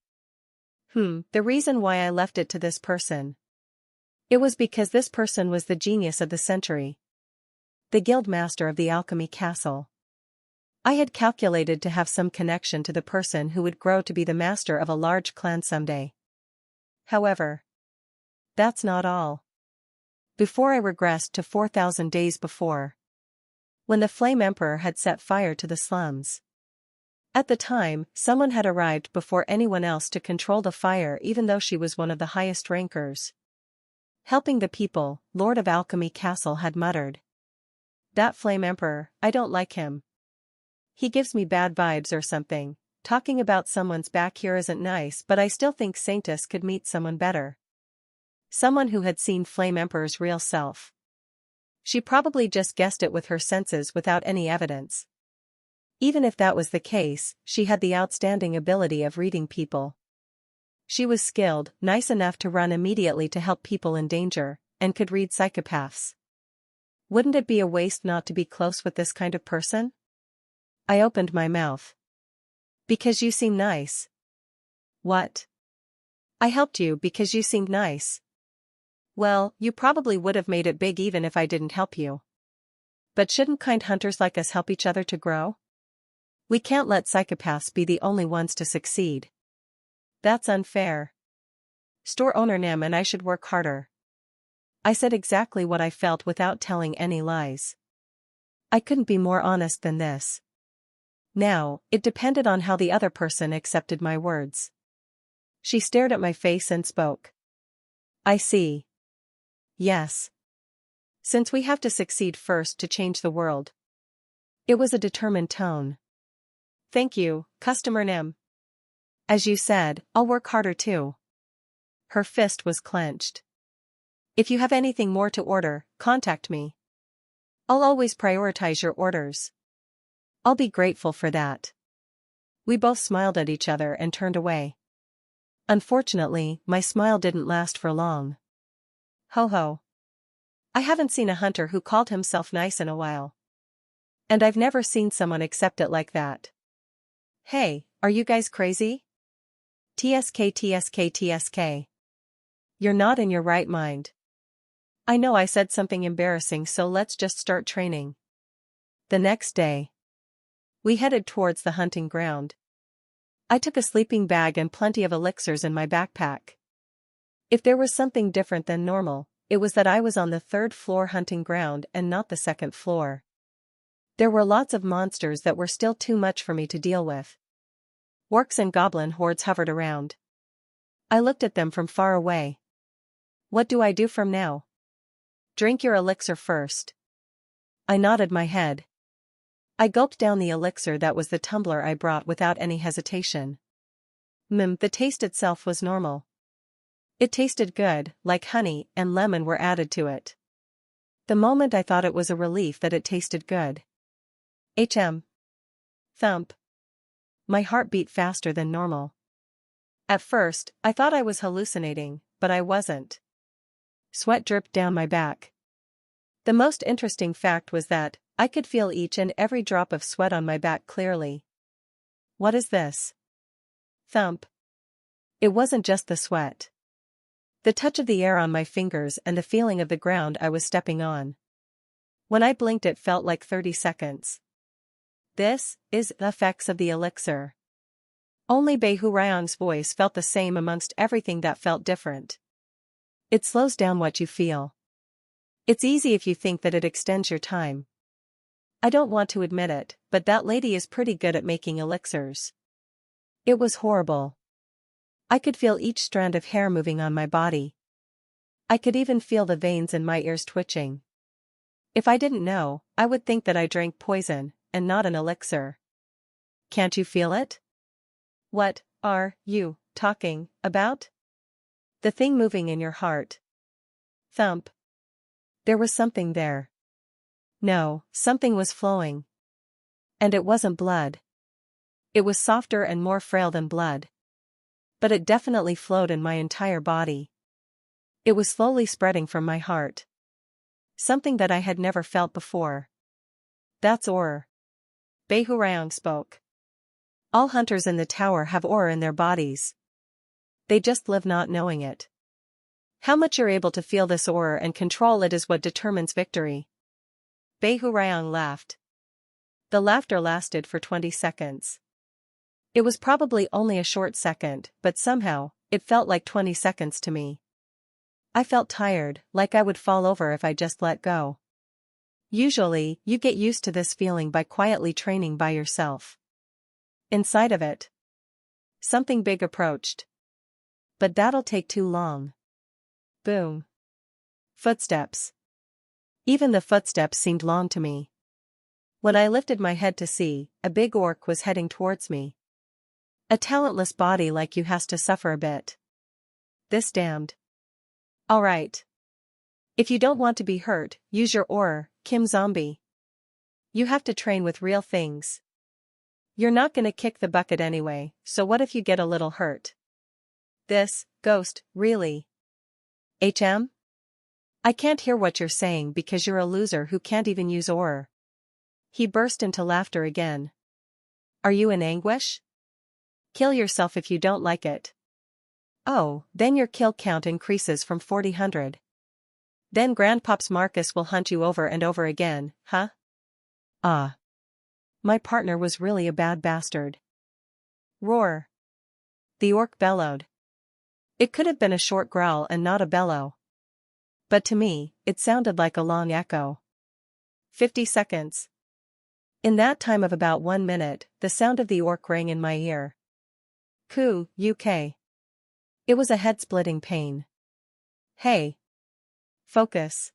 The reason why I left it to this person. It was because this person was the genius of the century. The guild master of the Alchemy Castle. I had calculated to have some connection to the person who would grow to be the master of a large clan someday. However, that's not all. Before I regressed to 4,000 days before, when the Flame Emperor had set fire to the slums. At the time, someone had arrived before anyone else to control the fire, even though she was one of the highest rankers. Helping the people, Lord of Alchemy Castle had muttered. That Flame Emperor, I don't like him. He gives me bad vibes or something. Talking about someone's back here isn't nice, but I still think Saintess could meet someone better. Someone who had seen Flame Emperor's real self. She probably just guessed it with her senses without any evidence. Even if that was the case, she had the outstanding ability of reading people. She was skilled, nice enough to run immediately to help people in danger, and could read psychopaths. Wouldn't it be a waste not to be close with this kind of person? I opened my mouth. Because you seem nice. What? I helped you because you seemed nice. Well, you probably would have made it big even if I didn't help you. But shouldn't kind hunters like us help each other to grow? We can't let psychopaths be the only ones to succeed. That's unfair. Store owner Nam and I should work harder. I said exactly what I felt without telling any lies. I couldn't be more honest than this. Now, it depended on how the other person accepted my words. She stared at my face and spoke. I see. Yes. Since we have to succeed first to change the world. It was a determined tone. Thank you, Customer Nim. As you said, I'll work harder too. Her fist was clenched. If you have anything more to order, contact me. I'll always prioritize your orders. I'll be grateful for that. We both smiled at each other and turned away. Unfortunately, my smile didn't last for long. Ho ho. I haven't seen a hunter who called himself nice in a while. And I've never seen someone accept it like that. Hey, are you guys crazy? TSK TSK TSK. You're not in your right mind. I know I said something embarrassing, so let's just start training. The next day, we headed towards the hunting ground. I took a sleeping bag and plenty of elixirs in my backpack. If there was something different than normal, it was that I was on the 3rd floor hunting ground and not the 2nd floor. There were lots of monsters that were still too much for me to deal with. Orcs and goblin hordes hovered around. I looked at them from far away. What do I do from now? Drink your elixir first. I nodded my head. I gulped down the elixir that was the tumbler I brought without any hesitation. The taste itself was normal. It tasted good, like honey and lemon were added to it. The moment I thought it was a relief that it tasted good. Thump. My heart beat faster than normal. At first, I thought I was hallucinating, but I wasn't. Sweat dripped down my back. The most interesting fact was that I could feel each and every drop of sweat on my back clearly. What is this? Thump. It wasn't just the sweat. The touch of the air on my fingers and the feeling of the ground I was stepping on. When I blinked, it felt like 30 seconds. This is the effects of the elixir. Only Behu Ryang's voice felt the same amongst everything that felt different. It slows down what you feel. It's easy if you think that it extends your time. I don't want to admit it, but that lady is pretty good at making elixirs. It was horrible. I could feel each strand of hair moving on my body. I could even feel the veins in my ears twitching. If I didn't know, I would think that I drank poison, and not an elixir. Can't you feel it? What are you talking about? The thing moving in your heart. Thump. There was something there. No, something was flowing. And it wasn't blood. It was softer and more frail than blood. But it definitely flowed in my entire body. It was slowly spreading from my heart. Something that I had never felt before. That's aura. Behu Ryang spoke. All hunters in the tower have aura in their bodies. They just live not knowing it. How much you're able to feel this aura and control it is what determines victory. Behu Ryang laughed. The laughter lasted for 20 seconds. It was probably only a short second, but somehow, it felt like 20 seconds to me. I felt tired, like I would fall over if I just let go. Usually, you get used to this feeling by quietly training by yourself. Inside of it, something big approached. But that'll take too long. Boom. Footsteps. Even the footsteps seemed long to me. When I lifted my head to see, a big orc was heading towards me. A talentless body like you has to suffer a bit. This damned. Alright. If you don't want to be hurt, use your aura, Kim Zombie. You have to train with real things. You're not gonna kick the bucket anyway, so what if you get a little hurt? This, ghost, really? I can't hear what you're saying because you're a loser who can't even use aura. He burst into laughter again. Are you in anguish? Kill yourself if you don't like it. Oh, then your kill count increases from 400. Then Grandpops Marcus will hunt you over and over again, huh? Ah. My partner was really a bad bastard. Roar. The orc bellowed. It could have been a short growl and not a bellow. But to me, it sounded like a long echo. 50 seconds. In that time of about 1 minute, the sound of the orc rang in my ear. Coo, UK. It was a head-splitting pain. Hey. Focus.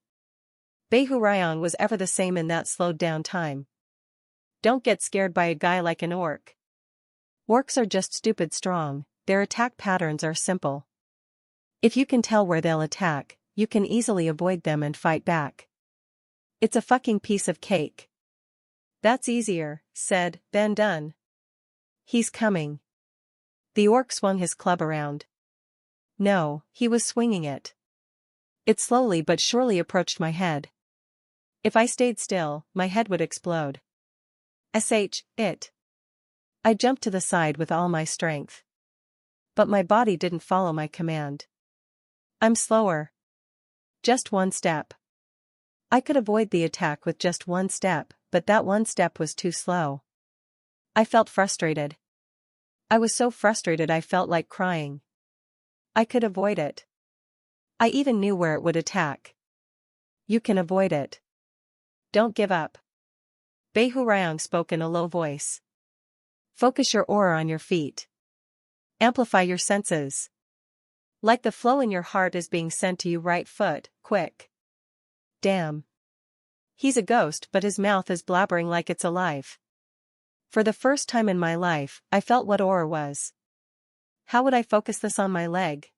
Behu Ryang was ever the same in that slowed down time. Don't get scared by a guy like an orc. Orcs are just stupid strong, their attack patterns are simple. If you can tell where they'll attack, you can easily avoid them and fight back. It's a fucking piece of cake. That's easier, said, than done. He's coming. The orc swung his club around. No, he was swinging it. It slowly but surely approached my head. If I stayed still, my head would explode. It. I jumped to the side with all my strength. But my body didn't follow my command. I'm slower. Just one step. I could avoid the attack with just one step, but that one step was too slow. I felt frustrated. I was so frustrated I felt like crying. I could avoid it. I even knew where it would attack. You can avoid it. Don't give up. Beihurayang spoke in a low voice. Focus your aura on your feet. Amplify your senses. Like the flow in your heart is being sent to you right foot, quick. Damn. He's a ghost but his mouth is blabbering like it's alive. For the first time in my life, I felt what aura was. How would I focus this on my leg?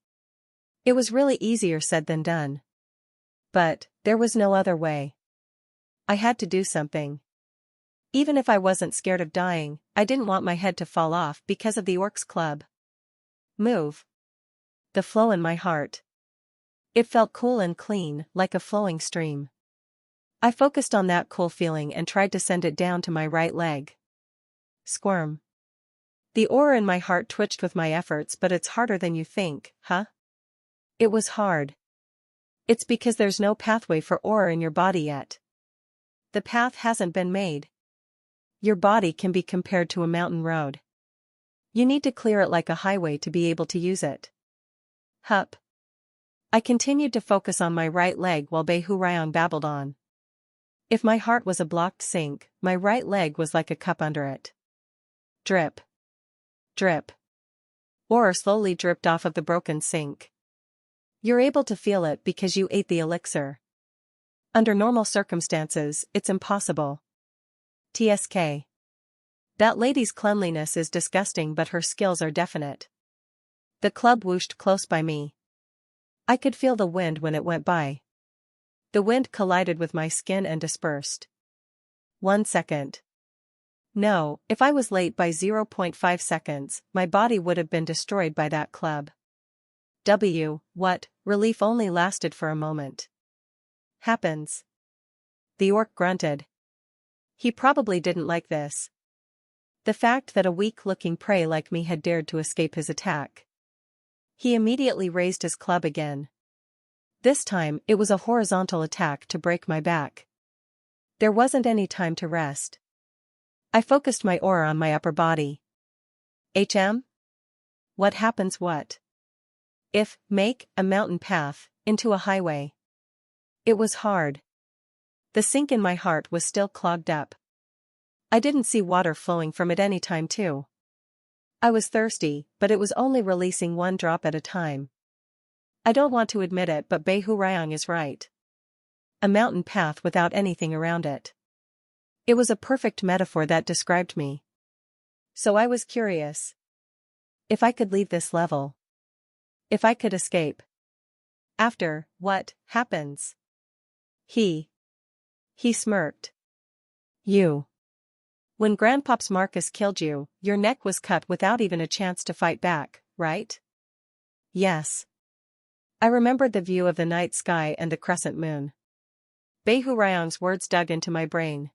It was really easier said than done. But, there was no other way. I had to do something. Even if I wasn't scared of dying, I didn't want my head to fall off because of the orc's club. Move. The flow in my heart. It felt cool and clean, like a flowing stream. I focused on that cool feeling and tried to send it down to my right leg. Squirm. The aura in my heart twitched with my efforts, but it's harder than you think, huh? It was hard. It's because there's no pathway for aura in your body yet. The path hasn't been made. Your body can be compared to a mountain road. You need to clear it like a highway to be able to use it. Hup. I continued to focus on my right leg while Beihurayang babbled on. If my heart was a blocked sink, my right leg was like a cup under it. Drip. Drip. Aura slowly dripped off of the broken sink. You're able to feel it because you ate the elixir. Under normal circumstances, it's impossible. TSK. That lady's cleanliness is disgusting but her skills are definite. The club whooshed close by me. I could feel the wind when it went by. The wind collided with my skin and dispersed. 1 second. No, if I was late by 0.5 seconds, my body would have been destroyed by that club. What, relief only lasted for a moment. Happens. The orc grunted. He probably didn't like this. The fact that a weak-looking prey like me had dared to escape his attack. He immediately raised his club again. This time, it was a horizontal attack to break my back. There wasn't any time to rest. I focused my aura on my upper body. What happens what? If, make, a mountain path, into a highway. It was hard. The sink in my heart was still clogged up. I didn't see water flowing from it any time too. I was thirsty, but it was only releasing one drop at a time. I don't want to admit it but Beihurayang is right. A mountain path without anything around it. It was a perfect metaphor that described me. So I was curious. If I could leave this level. If I could escape. After, what happens? He smirked. You. When Grandpops Marcus killed you, your neck was cut without even a chance to fight back, right? Yes. I remembered the view of the night sky and the crescent moon. Beihurayang's words dug into my brain.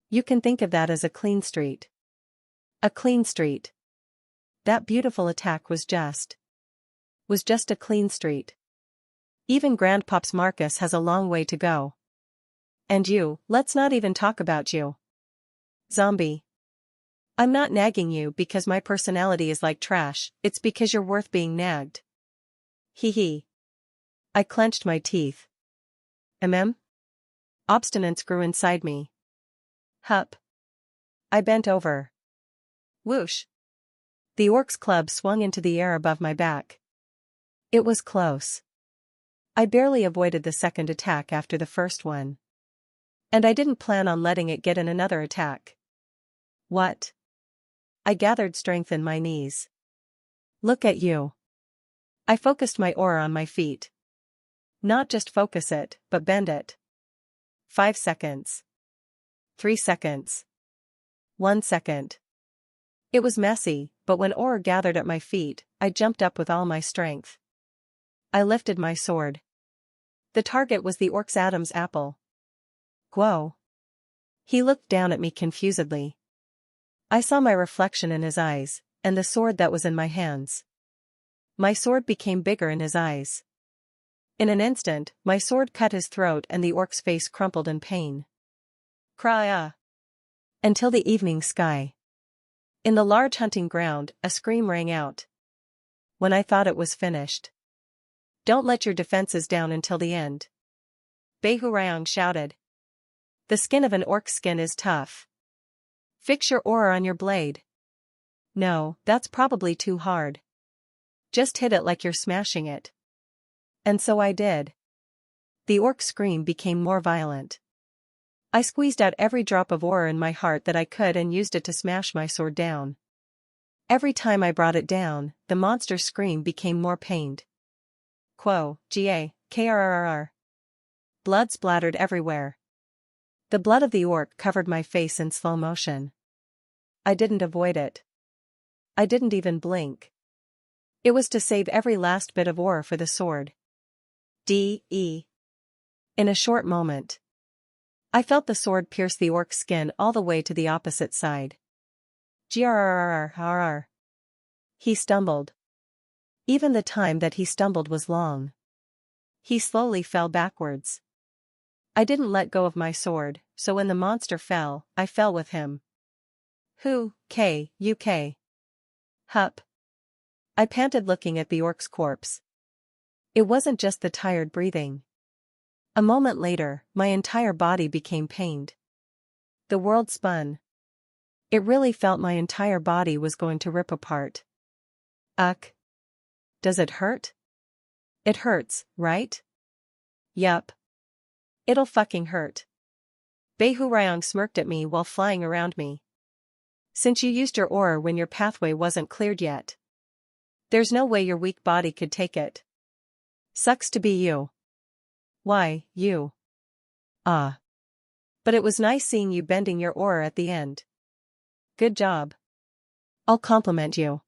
You can think of that as a clean street. A clean street. That beautiful attack was just a clean street. Even Grandpops Marcus has a long way to go. And you, let's not even talk about you. Zombie. I'm not nagging you because my personality is like trash, it's because you're worth being nagged. Hee. I clenched my teeth. Obstinance grew inside me. Hup. I bent over. Whoosh. The orc's club swung into the air above my back. It was close. I barely avoided the second attack after the first one. And I didn't plan on letting it get in another attack. What? I gathered strength in my knees. Look at you. I focused my aura on my feet. Not just focus it, but bend it. 5 seconds. 3 seconds. 1 second. It was messy, but when aura gathered at my feet, I jumped up with all my strength. I lifted my sword. The target was the orc's Adam's apple. Whoa. He looked down at me confusedly. I saw my reflection in his eyes, and the sword that was in my hands. My sword became bigger in his eyes. In an instant, my sword cut his throat and the orc's face crumpled in pain. Cry. Until the evening sky. In the large hunting ground, a scream rang out. When I thought it was finished. Don't let your defenses down until the end. Beihurayang shouted. The skin of an orc's skin is tough. Fix your aura on your blade. No, that's probably too hard. Just hit it like you're smashing it. And so I did. The orc's scream became more violent. I squeezed out every drop of aura in my heart that I could and used it to smash my sword down. Every time I brought it down, the monster's scream became more pained. Quo, krrr. Blood splattered everywhere. The blood of the orc covered my face in slow motion. I didn't avoid it. I didn't even blink. It was to save every last bit of aura for the sword. In a short moment. I felt the sword pierce the orc's skin all the way to the opposite side. Grrrr. He stumbled. Even the time that he stumbled was long. He slowly fell backwards. I didn't let go of my sword, so when the monster fell, I fell with him. UK. Hup. I panted looking at the orc's corpse. It wasn't just the tired breathing. A moment later, my entire body became pained. The world spun. It really felt my entire body was going to rip apart. Does it hurt? It hurts, right? Yup. It'll fucking hurt. Beihurayang smirked at me while flying around me. Since you used your aura when your pathway wasn't cleared yet. There's no way your weak body could take it. Sucks to be you. Why, you? But it was nice seeing you bending your aura at the end. Good job. I'll compliment you.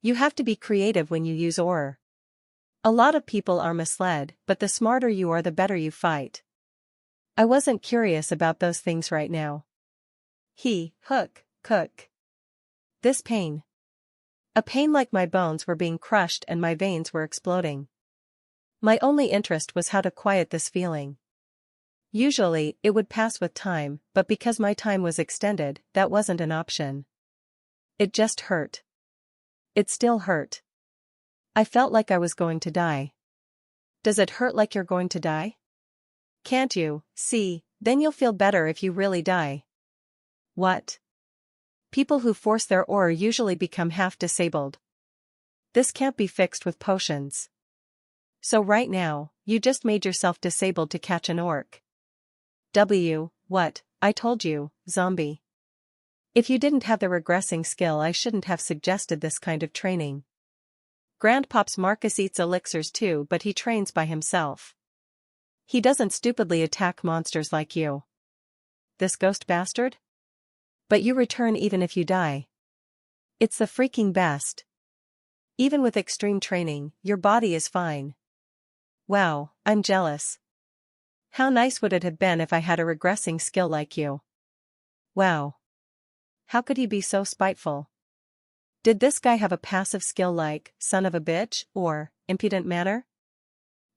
You have to be creative when you use aura. A lot of people are misled, but the smarter you are the better you fight. I wasn't curious about those things right now. Cook. This pain. A pain like my bones were being crushed and my veins were exploding. My only interest was how to quiet this feeling. Usually, it would pass with time, but because my time was extended, that wasn't an option. It just hurt. It still hurt. I felt like I was going to die. Does it hurt like you're going to die? Can't you see? Then you'll feel better if you really die. What? People who force their aura usually become half disabled. This can't be fixed with potions. So right now, you just made yourself disabled to catch an orc. What? I told you, zombie. If you didn't have the regressing skill, I shouldn't have suggested this kind of training. Grandpops Marcus eats elixirs too, but he trains by himself. He doesn't stupidly attack monsters like you. This ghost bastard? But you return even if you die. It's the freaking best. Even with extreme training, your body is fine. Wow, I'm jealous. How nice would it have been if I had a regressing skill like you? Wow. How could he be so spiteful? Did this guy have a passive skill like, son of a bitch, or, impudent manner?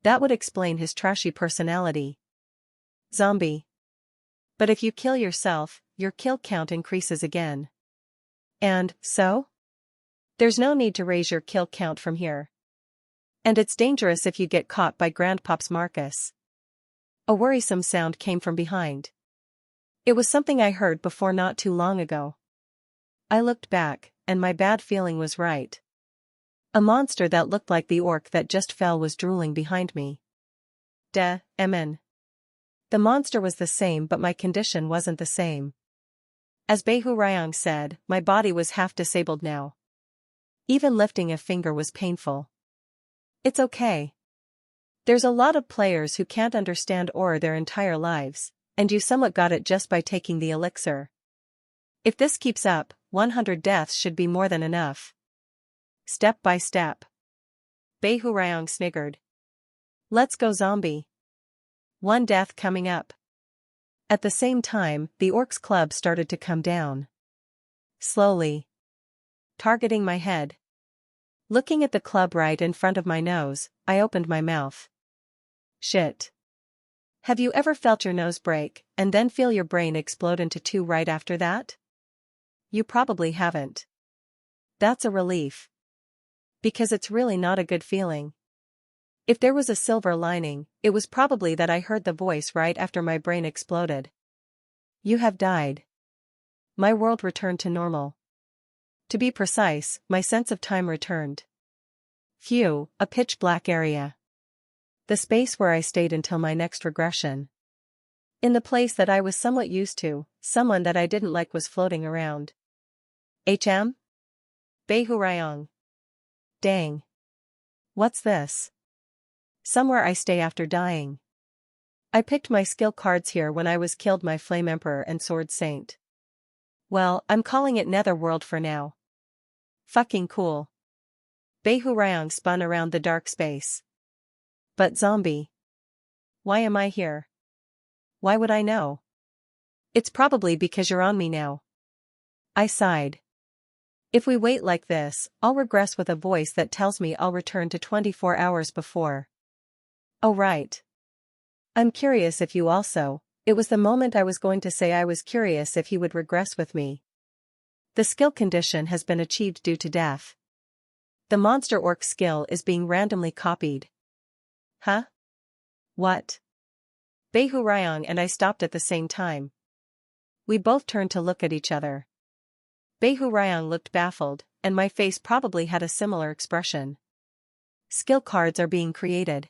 That would explain his trashy personality. Zombie. But if you kill yourself, your kill count increases again. And, so? There's no need to raise your kill count from here. And it's dangerous if you get caught by Grandpops Marcus. A worrisome sound came from behind. It was something I heard before not too long ago. I looked back, and my bad feeling was right. A monster that looked like the orc that just fell was drooling behind me. The monster was the same, but my condition wasn't the same. As Behu Ryang said, my body was half disabled now. Even lifting a finger was painful. It's okay. There's a lot of players who can't understand aura their entire lives, and you somewhat got it just by taking the elixir. If this keeps up, 100 deaths should be more than enough. Step by step. Behu Ryang sniggered. Let's go zombie. 1 death coming up. At the same time, the orcs club started to come down. Slowly. Targeting my head. Looking at the club right in front of my nose, I opened my mouth. Shit. Have you ever felt your nose break, and then feel your brain explode into 2 right after that? You probably haven't. That's a relief. Because it's really not a good feeling. If there was a silver lining, it was probably that I heard the voice right after my brain exploded. You have died. My world returned to normal. To be precise, my sense of time returned. Phew, a pitch-black area. The space where I stayed until my next regression. In the place that I was somewhat used to, someone that I didn't like was floating around. HM? Behu Ryang. Dang. What's this? Somewhere I stay after dying. I picked my skill cards here when I was killed my Flame Emperor and Sword Saint. Well, I'm calling it Netherworld for now. Fucking cool. Behu Ryang spun around the dark space. But zombie. Why am I here? Why would I know? It's probably because you're on me now. I sighed. If we wait like this, I'll regress with a voice that tells me I'll return to 24 hours before. Oh right. I'm curious if you also. It was the moment I was going to say I was curious if he would regress with me. The skill condition has been achieved due to death. The monster orc skill is being randomly copied. Huh? What? Behu Ryang and I stopped at the same time. We both turned to look at each other. Behu Ryang looked baffled, and my face probably had a similar expression. Skill cards are being created.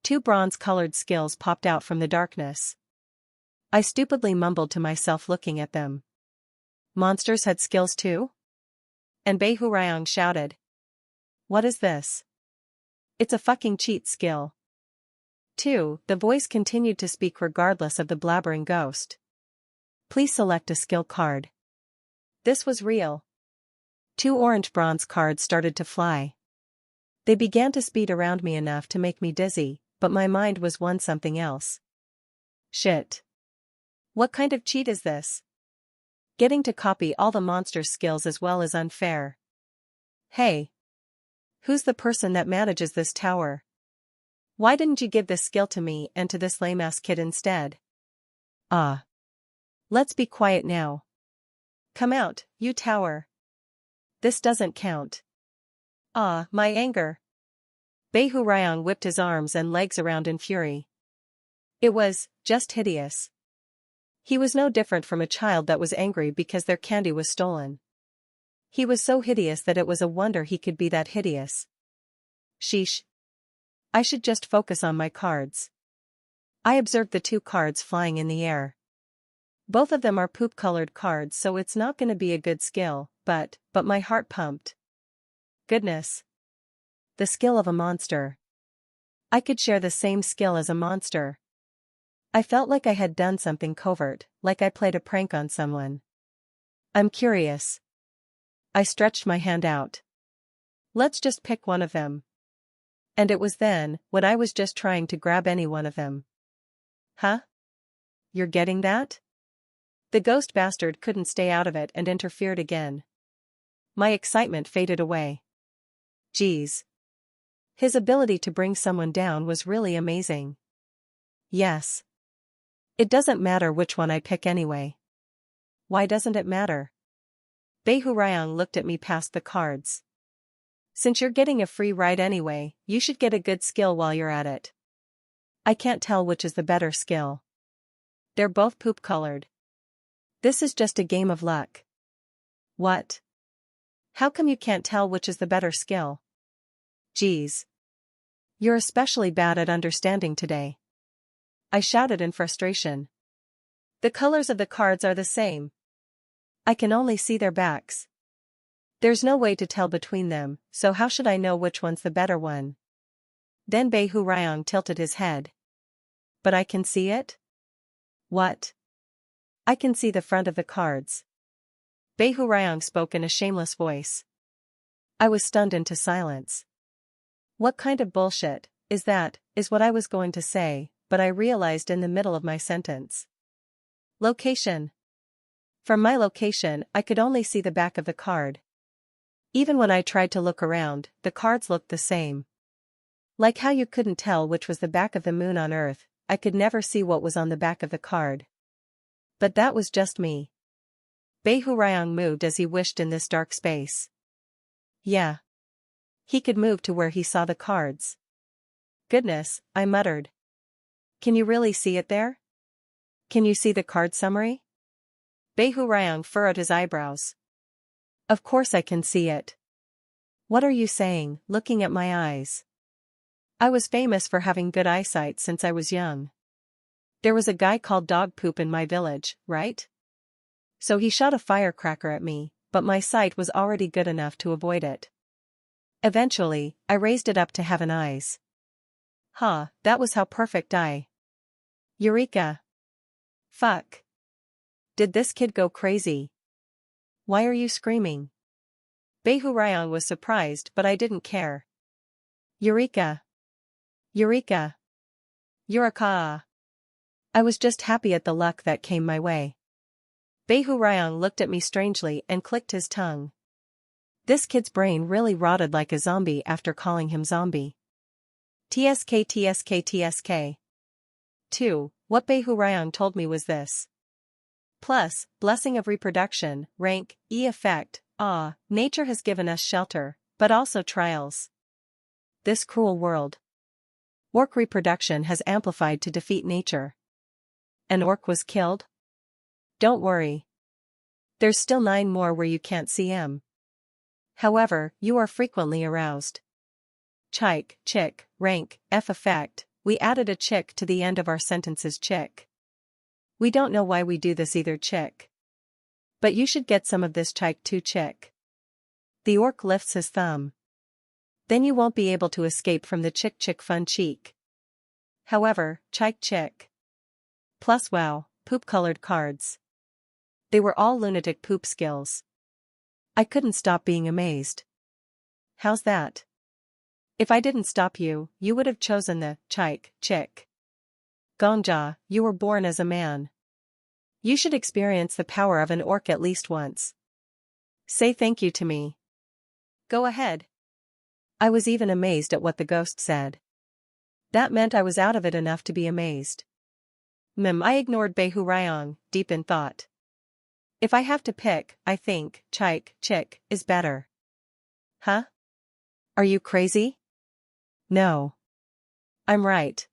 2 bronze-colored skills popped out from the darkness. I stupidly mumbled to myself looking at them. Monsters had skills too? And Behu Ryang shouted. What is this? It's a fucking cheat skill. 2. The voice continued to speak regardless of the blabbering ghost. Please select a skill card. This was real. 2 orange bronze cards started to fly. They began to speed around me enough to make me dizzy, but my mind was on something else. Shit. What kind of cheat is this? Getting to copy all the monster's skills as well is unfair. Hey. Who's the person that manages this tower? Why didn't you give this skill to me and to this lame-ass kid instead? Ah. Let's be quiet now. Come out, you tower. This doesn't count. Ah, my anger. Behu Ryang whipped his arms and legs around in fury. It was just hideous. He was no different from a child that was angry because their candy was stolen. He was so hideous that it was a wonder he could be that hideous. Sheesh. I should just focus on my cards. I observed the 2 cards flying in the air. Both of them are poop-colored cards, so it's not gonna be a good skill, but my heart pumped. Goodness. The skill of a monster. I could share the same skill as a monster. I felt like I had done something covert, like I played a prank on someone. I'm curious. I stretched my hand out. Let's just pick one of them. And it was then, when I was just trying to grab any one of them. Huh? You're getting that? The ghost bastard couldn't stay out of it and interfered again. My excitement faded away. Geez. His ability to bring someone down was really amazing. Yes. It doesn't matter which one I pick anyway. Why doesn't it matter? Behu Ryang looked at me past the cards. Since you're getting a free ride anyway, you should get a good skill while you're at it. I can't tell which is the better skill. They're both poop-colored. This is just a game of luck. What? How come you can't tell which is the better skill? Geez. You're especially bad at understanding today. I shouted in frustration. The colors of the cards are the same. I can only see their backs. There's no way to tell between them, so how should I know which one's the better one? Then Behu Ryong tilted his head. But I can see it? What? I can see the front of the cards. Behu Ryong spoke in a shameless voice. I was stunned into silence. What kind of bullshit is that, is what I was going to say, but I realized in the middle of my sentence. Location. From my location, I could only see the back of the card. Even when I tried to look around, the cards looked the same. Like how you couldn't tell which was the back of the moon on Earth, I could never see what was on the back of the card. But that was just me. Behu Ryong moved as he wished in this dark space. Yeah. He could move to where he saw the cards. Goodness, I muttered. Can you really see it there? Can you see the card summary? Behu Ryong furrowed his eyebrows. Of course I can see it. What are you saying, looking at my eyes? I was famous for having good eyesight since I was young. There was a guy called Dog Poop in my village, right? So he shot a firecracker at me, but my sight was already good enough to avoid it. Eventually, I raised it up to heaven eyes. That was how perfect I. Eureka! Fuck. Did this kid go crazy? Why are you screaming? Behu Ryong was surprised, but I didn't care. Eureka! Eureka! Eureka! I was just happy at the luck that came my way. Behu Ryong looked at me strangely and clicked his tongue. This kid's brain really rotted like a zombie after calling him zombie. TSK TSK TSK. 2. What Behu Ryong told me was this. Plus, blessing of reproduction, rank, E effect, nature has given us shelter, but also trials. This cruel world. Orc reproduction has amplified to defeat nature. An orc was killed? Don't worry. There's still 9 more where you can't see 'em. However, you are frequently aroused. Chike, chick, rank, F effect, we added a chick to the end of our sentences chick. We don't know why we do this either chick. But you should get some of this chike too chick. The orc lifts his thumb. Then you won't be able to escape from the chick fun cheek. However, chike chick. Plus wow, poop-colored cards. They were all lunatic poop skills. I couldn't stop being amazed. How's that? If I didn't stop you, you would have chosen the chike chick. Gongja, you were born as a man. You should experience the power of an orc at least once. Say thank you to me. Go ahead. I was even amazed at what the ghost said. That meant I was out of it enough to be amazed. I ignored Behu Ryong, deep in thought. If I have to pick, I think chike chick is better. Huh? Are you crazy? No. I'm right.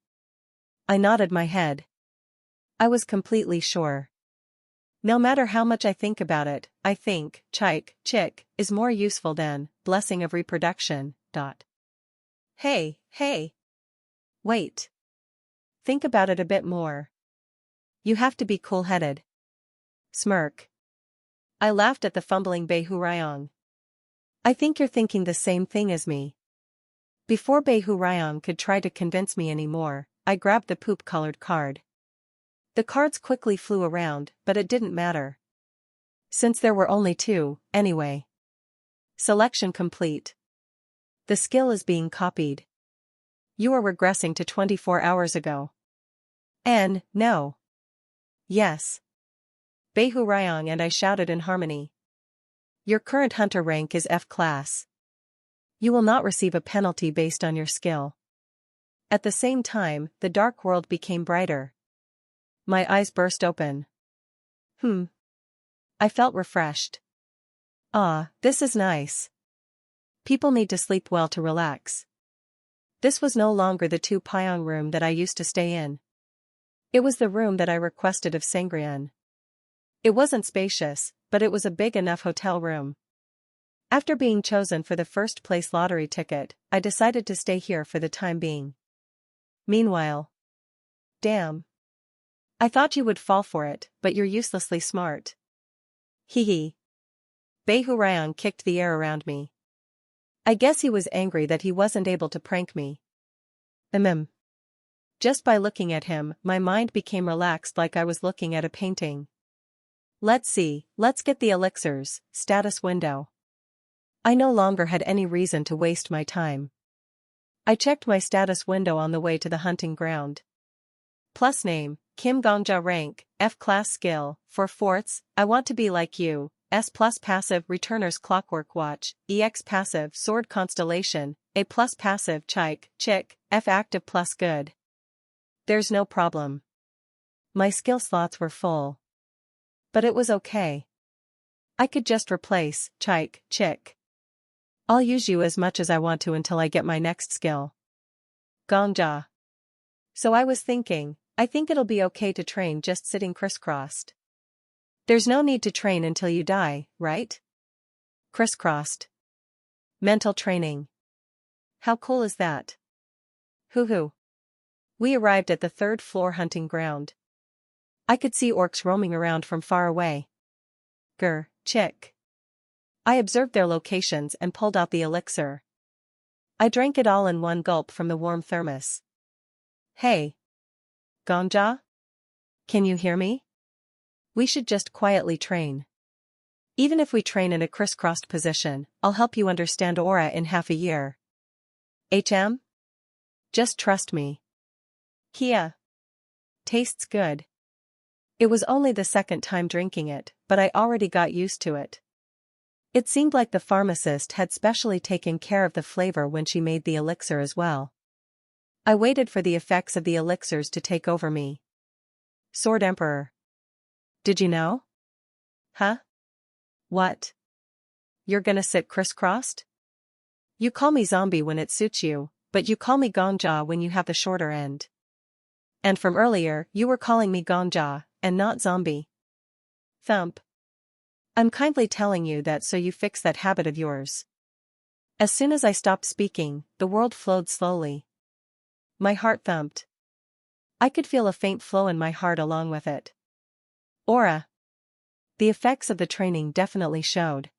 I nodded my head. I was completely sure. No matter how much I think about it, I think chike chick is more useful than blessing of reproduction. Hey. Wait. Think about it a bit more. You have to be cool-headed. Smirk. I laughed at the fumbling Behu Ryong. I think you're thinking the same thing as me. Before Behu Ryong could try to convince me anymore, I grabbed the poop-colored card. The cards quickly flew around, but it didn't matter. Since there were only 2, anyway. Selection complete. The skill is being copied. You are regressing to 24 hours ago. No. Yes. Behu Ryong and I shouted in harmony. Your current hunter rank is F class. You will not receive a penalty based on your skill. At the same time, the dark world became brighter. My eyes burst open. I felt refreshed. This is nice. People need to sleep well to relax. This was no longer the 2 Pyong room that I used to stay in. It was the room that I requested of Sangrian. It wasn't spacious, but it was a big enough hotel room. After being chosen for the first place lottery ticket, I decided to stay here for the time being. Meanwhile. Damn. I thought you would fall for it, but you're uselessly smart. Hee hee. Beihurayan kicked the air around me. I guess he was angry that he wasn't able to prank me. Just by looking at him, my mind became relaxed like I was looking at a painting. Let's see, let's get the elixirs, status window. I no longer had any reason to waste my time. I checked my status window on the way to the hunting ground. Plus name, Kim Gongja rank, F class skill, 4 forts, I want to be like you, S plus passive returner's clockwork watch, EX passive sword constellation, A plus passive chick, F active plus good. There's no problem. My skill slots were full. But it was okay. I could just replace chick. I'll use you as much as I want to until I get my next skill. Gongja. So I was thinking, I think it'll be okay to train just sitting crisscrossed. There's no need to train until you die, right? Crisscrossed. Mental training. How cool is that? Hoo. We arrived at the 3rd floor hunting ground. I could see orcs roaming around from far away. Chick. I observed their locations and pulled out the elixir. I drank it all in one gulp from the warm thermos. Hey. Gongja? Can you hear me? We should just quietly train. Even if we train in a crisscrossed position, I'll help you understand aura in half a year. Just trust me. Kia. Tastes good. It was only the 2nd time drinking it, but I already got used to it. It seemed like the pharmacist had specially taken care of the flavor when she made the elixir as well. I waited for the effects of the elixirs to take over me. Sword Emperor. Did you know? Huh? What? You're gonna sit crisscrossed? You call me zombie when it suits you, but you call me Gongja when you have the shorter end. And from earlier, you were calling me Gongja, and not zombie. Thump. I'm kindly telling you that so you fix that habit of yours. As soon as I stopped speaking, the world flowed slowly. My heart thumped. I could feel a faint flow in my heart along with it. Aura. The effects of the training definitely showed.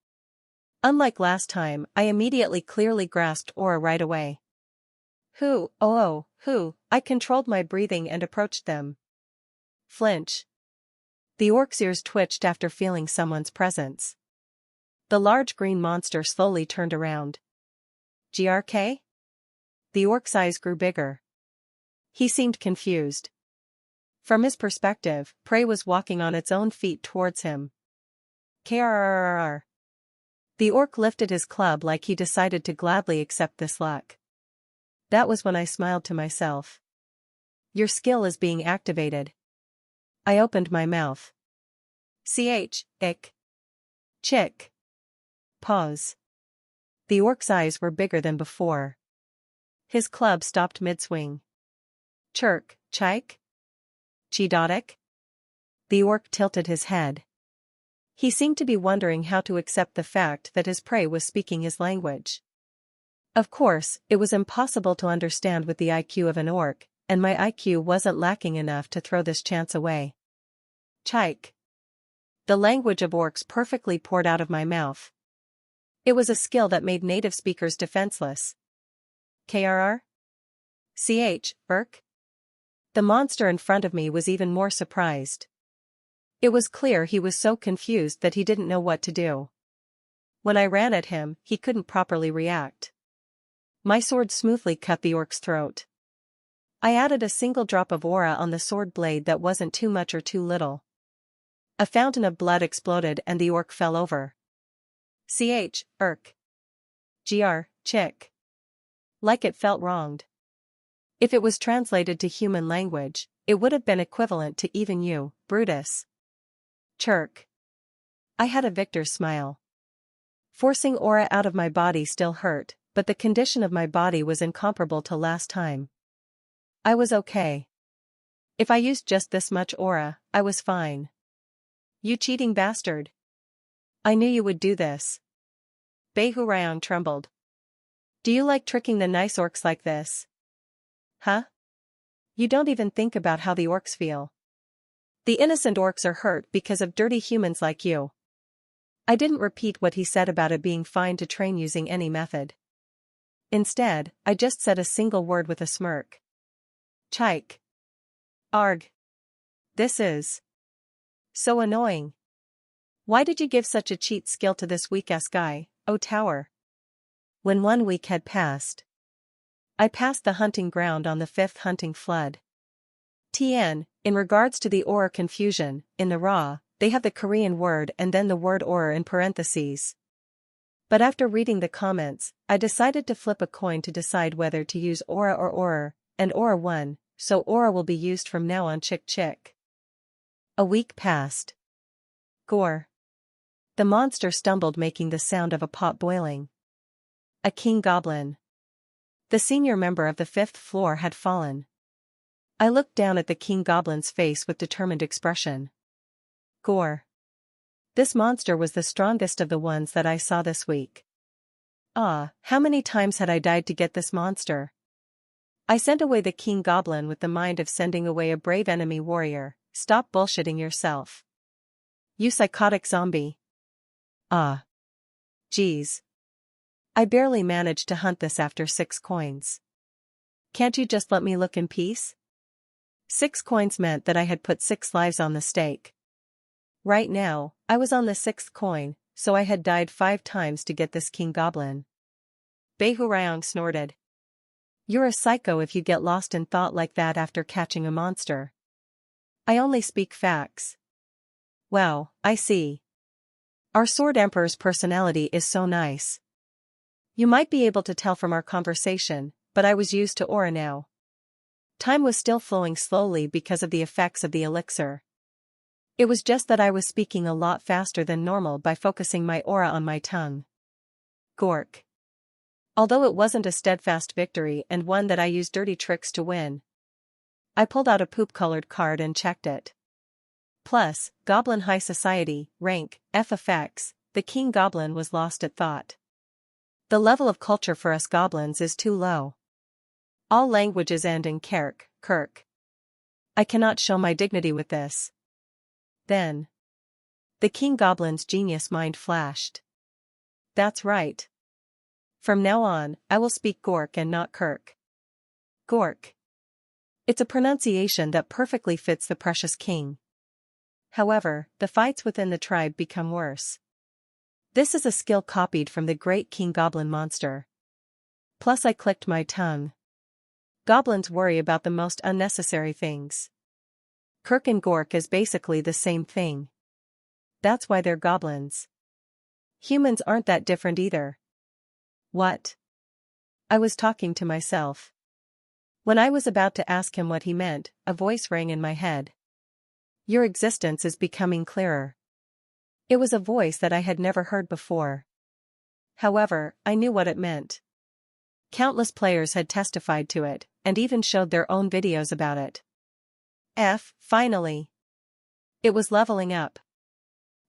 Unlike last time, I immediately clearly grasped aura right away. Who, I controlled my breathing and approached them. Flinch. The orc's ears twitched after feeling someone's presence. The large green monster slowly turned around. GRK? The orc's eyes grew bigger. He seemed confused. From his perspective, prey was walking on its own feet towards him. Krrrr. The orc lifted his club like he decided to gladly accept this luck. That was when I smiled to myself. Your skill is being activated. I opened my mouth. Ick. Chick. Pause. The orc's eyes were bigger than before. His club stopped mid-swing. Chike? Chidotic? The orc tilted his head. He seemed to be wondering how to accept the fact that his prey was speaking his language. Of course, it was impossible to understand with the IQ of an orc, and my IQ wasn't lacking enough to throw this chance away. Chike. The language of orcs perfectly poured out of my mouth. It was a skill that made native speakers defenseless. Krr? Irk? The monster in front of me was even more surprised. It was clear he was so confused that he didn't know what to do. When I ran at him, he couldn't properly react. My sword smoothly cut the orc's throat. I added a single drop of aura on the sword blade that wasn't too much or too little. A fountain of blood exploded and the orc fell over. Irk. Chick. Like it felt wronged. If it was translated to human language, it would have been equivalent to even you, Brutus. Chirk. I had a victor's smile. Forcing aura out of my body still hurt, but the condition of my body was incomparable to last time. I was okay. If I used just this much aura, I was fine. You cheating bastard. I knew you would do this. Beihurayan trembled. Do you like tricking the nice orcs like this? Huh? You don't even think about how the orcs feel. The innocent orcs are hurt because of dirty humans like you. I didn't repeat what he said about it being fine to train using any method. Instead, I just said a single word with a smirk. Chike. Arg. This is so annoying. Why did you give such a cheat skill to this weak-ass guy, oh Tower? When 1 week had passed, I passed the hunting ground on the 5th hunting flood. In regards to the aura confusion, in the raw, they have the Korean word and then the word aura in parentheses. But after reading the comments, I decided to flip a coin to decide whether to use aura or aura, and aura won, so aura will be used from now on. Chick. A week passed. Gore. The monster stumbled, making the sound of a pot boiling. A king goblin. The senior member of the 5th floor had fallen. I looked down at the king goblin's face with determined expression. Gore. This monster was the strongest of the ones that I saw this week. How many times had I died to get this monster? I sent away the king goblin with the mind of sending away a brave enemy warrior. Stop bullshitting yourself. You psychotic zombie. Geez. I barely managed to hunt this after 6 coins. Can't you just let me look in peace? 6 coins meant that I had put 6 lives on the stake. Right now, I was on the 6th coin, so I had died 5 times to get this king goblin. Beihurayong snorted. You're a psycho if you get lost in thought like that after catching a monster. I only speak facts. Wow, I see. Our Sword Emperor's personality is so nice. You might be able to tell from our conversation, but I was used to aura now. Time was still flowing slowly because of the effects of the elixir. It was just that I was speaking a lot faster than normal by focusing my aura on my tongue. Gork. Although it wasn't a steadfast victory and one that I used dirty tricks to win. I pulled out a poop-colored card and checked it. Plus, Goblin High Society, rank, FFX, the King Goblin was lost at thought. The level of culture for us goblins is too low. All languages end in kirk. I cannot show my dignity with this. Then. The King Goblin's genius mind flashed. That's right. From now on, I will speak Gork and not Kirk. Gork. It's a pronunciation that perfectly fits the precious king. However, the fights within the tribe become worse. This is a skill copied from the great King Goblin monster. Plus I clicked my tongue. Goblins worry about the most unnecessary things. Kirk and Gork is basically the same thing. That's why they're goblins. Humans aren't that different either. What? I was talking to myself. When I was about to ask him what he meant, a voice rang in my head. Your existence is becoming clearer. It was a voice that I had never heard before. However, I knew what it meant. Countless players had testified to it, and even showed their own videos about it. Finally. It was leveling up.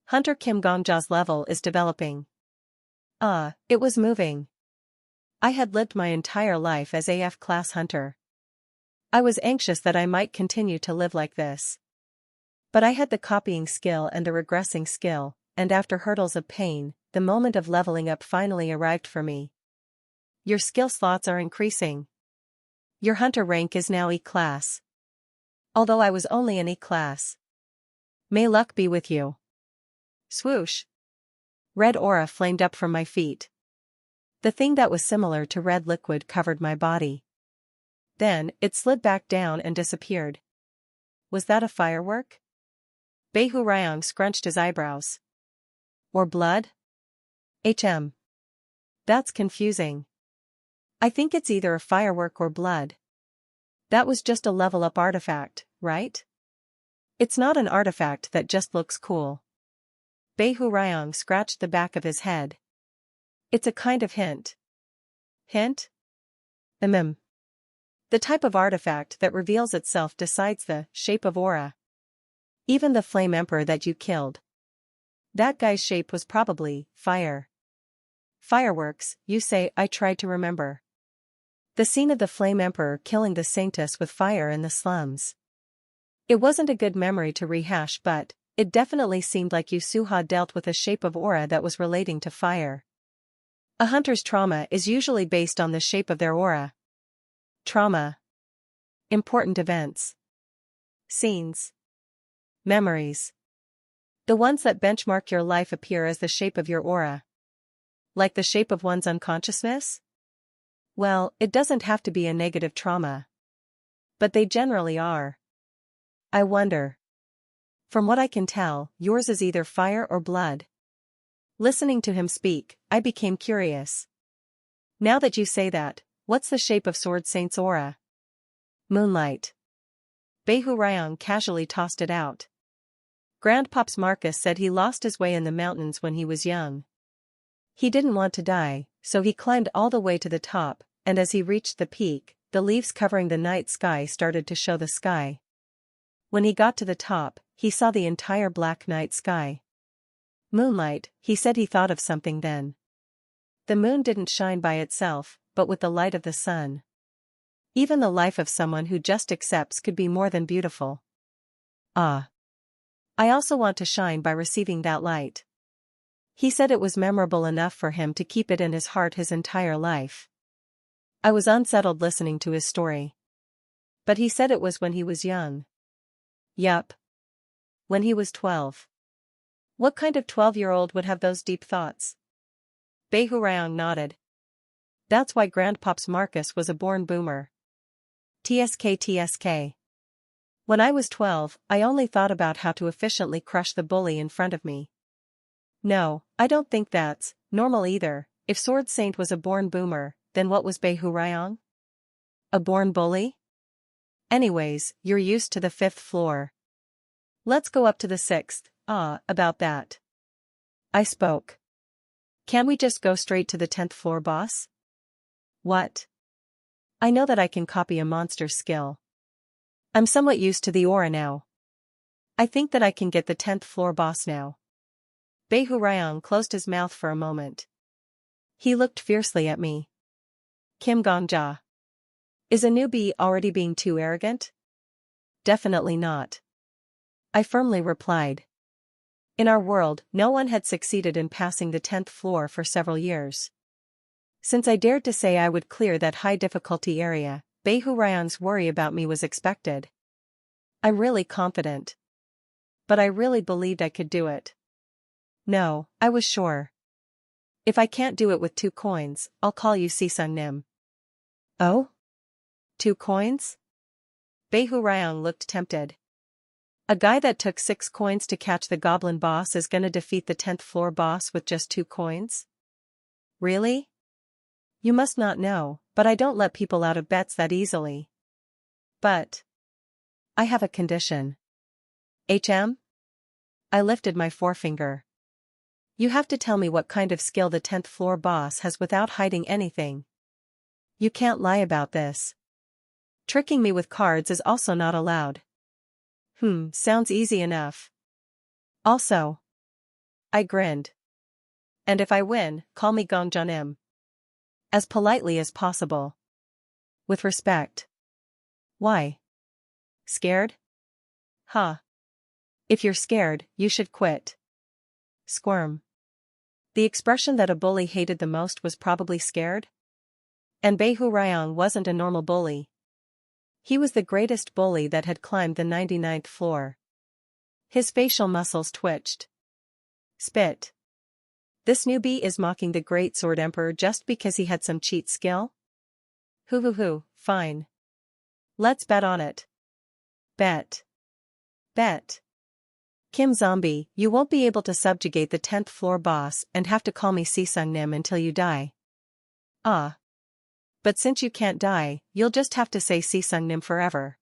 Hunter Kim Gongja's level is developing. It was moving. I had lived my entire life as AF class hunter. I was anxious that I might continue to live like this. But I had the copying skill and the regressing skill, and after hurdles of pain, the moment of leveling up finally arrived for me. Your skill slots are increasing. Your hunter rank is now E-class. Although I was only an E-class. May luck be with you. Swoosh. Red aura flamed up from my feet. The thing that was similar to red liquid covered my body. Then, it slid back down and disappeared. Was that a firework? Beihurayong scrunched his eyebrows. Or blood? That's confusing. I think it's either a firework or blood. That was just a level-up artifact, right? It's not an artifact that just looks cool. Beihurayong scratched the back of his head. It's a kind of hint. Hint? The type of artifact that reveals itself decides the shape of aura. Even the Flame Emperor that you killed. That guy's shape was probably fire. Fireworks, you say. I tried to remember. The scene of the Flame Emperor killing the Saintess with fire in the slums. It wasn't a good memory to rehash, but It definitely seemed like Yusuha dealt with a shape of aura that was relating to fire. A hunter's trauma is usually based on the shape of their aura. Trauma. Important events. Scenes. Memories. The ones that benchmark your life appear as the shape of your aura. Like the shape of one's unconsciousness? Well, it doesn't have to be a negative trauma. But they generally are. I wonder. From what I can tell, yours is either fire or blood. Listening to him speak, I became curious. Now that you say that, what's the shape of Sword Saint's aura? Moonlight. Behu Ryong casually tossed it out. Grandpops Marcus said he lost his way in the mountains when he was young. He didn't want to die, so he climbed all the way to the top, and as he reached the peak, the leaves covering the night sky started to show the sky. When he got to the top, he saw the entire black night sky. Moonlight, he said he thought of something then. The moon didn't shine by itself, but with the light of the sun. Even the life of someone who just accepts could be more than beautiful. Ah. I also want to shine by receiving that light. He said it was memorable enough for him to keep it in his heart his entire life. I was unsettled listening to his story. But he said it was when he was young. Yup. When he was 12. What kind of 12-year-old would have those deep thoughts? Behu Ryong nodded. That's why Grandpops Marcus was a born boomer. TSK. When I was 12, I only thought about how to efficiently crush the bully in front of me. No, I don't think that's normal either. If Sword Saint was a born boomer, then what was Behu Ryong? A born bully? Anyways, you're used to the 5th floor. Let's go up to the 6th, about that. I spoke. Can we just go straight to the 10th floor, boss? What? I know that I can copy a monster's skill. I'm somewhat used to the aura now. I think that I can get the 10th floor boss now. Behu Ryong closed his mouth for a moment. He looked fiercely at me. Kim Gongja. Is a newbie already being too arrogant? Definitely not. I firmly replied. In our world, no one had succeeded in passing the 10th floor for several years. Since I dared to say I would clear that high-difficulty area, Behu Ryong's worry about me was expected. I'm really confident. But I really believed I could do it. No, I was sure. If I can't do it with 2 coins, I'll call you Sisung Nim. Oh? 2 coins? Behu Ryong looked tempted. A guy that took 6 coins to catch the goblin boss is gonna defeat the 10th floor boss with just 2 coins? Really? You must not know, but I don't let people out of bets that easily. But I have a condition. HM? I lifted my forefinger. You have to tell me what kind of skill the 10th floor boss has without hiding anything. You can't lie about this. Tricking me with cards is also not allowed. Sounds easy enough. Also. I grinned. And if I win, call me Gongjanim. As politely as possible. With respect. Why? Scared? Huh. If you're scared, you should quit. Squirm. The expression that a bully hated the most was probably scared? And Behu Ryong wasn't a normal bully. He was the greatest bully that had climbed the 99th floor. His facial muscles twitched. Spit. This newbie is mocking the Great Sword Emperor just because he had some cheat skill? Hoo, fine. Let's bet on it. Bet. Kim Zombie, you won't be able to subjugate the 10th floor boss and have to call me Sisung Nim until you die. Ah. But since you can't die, you'll just have to say Sisung Nim forever.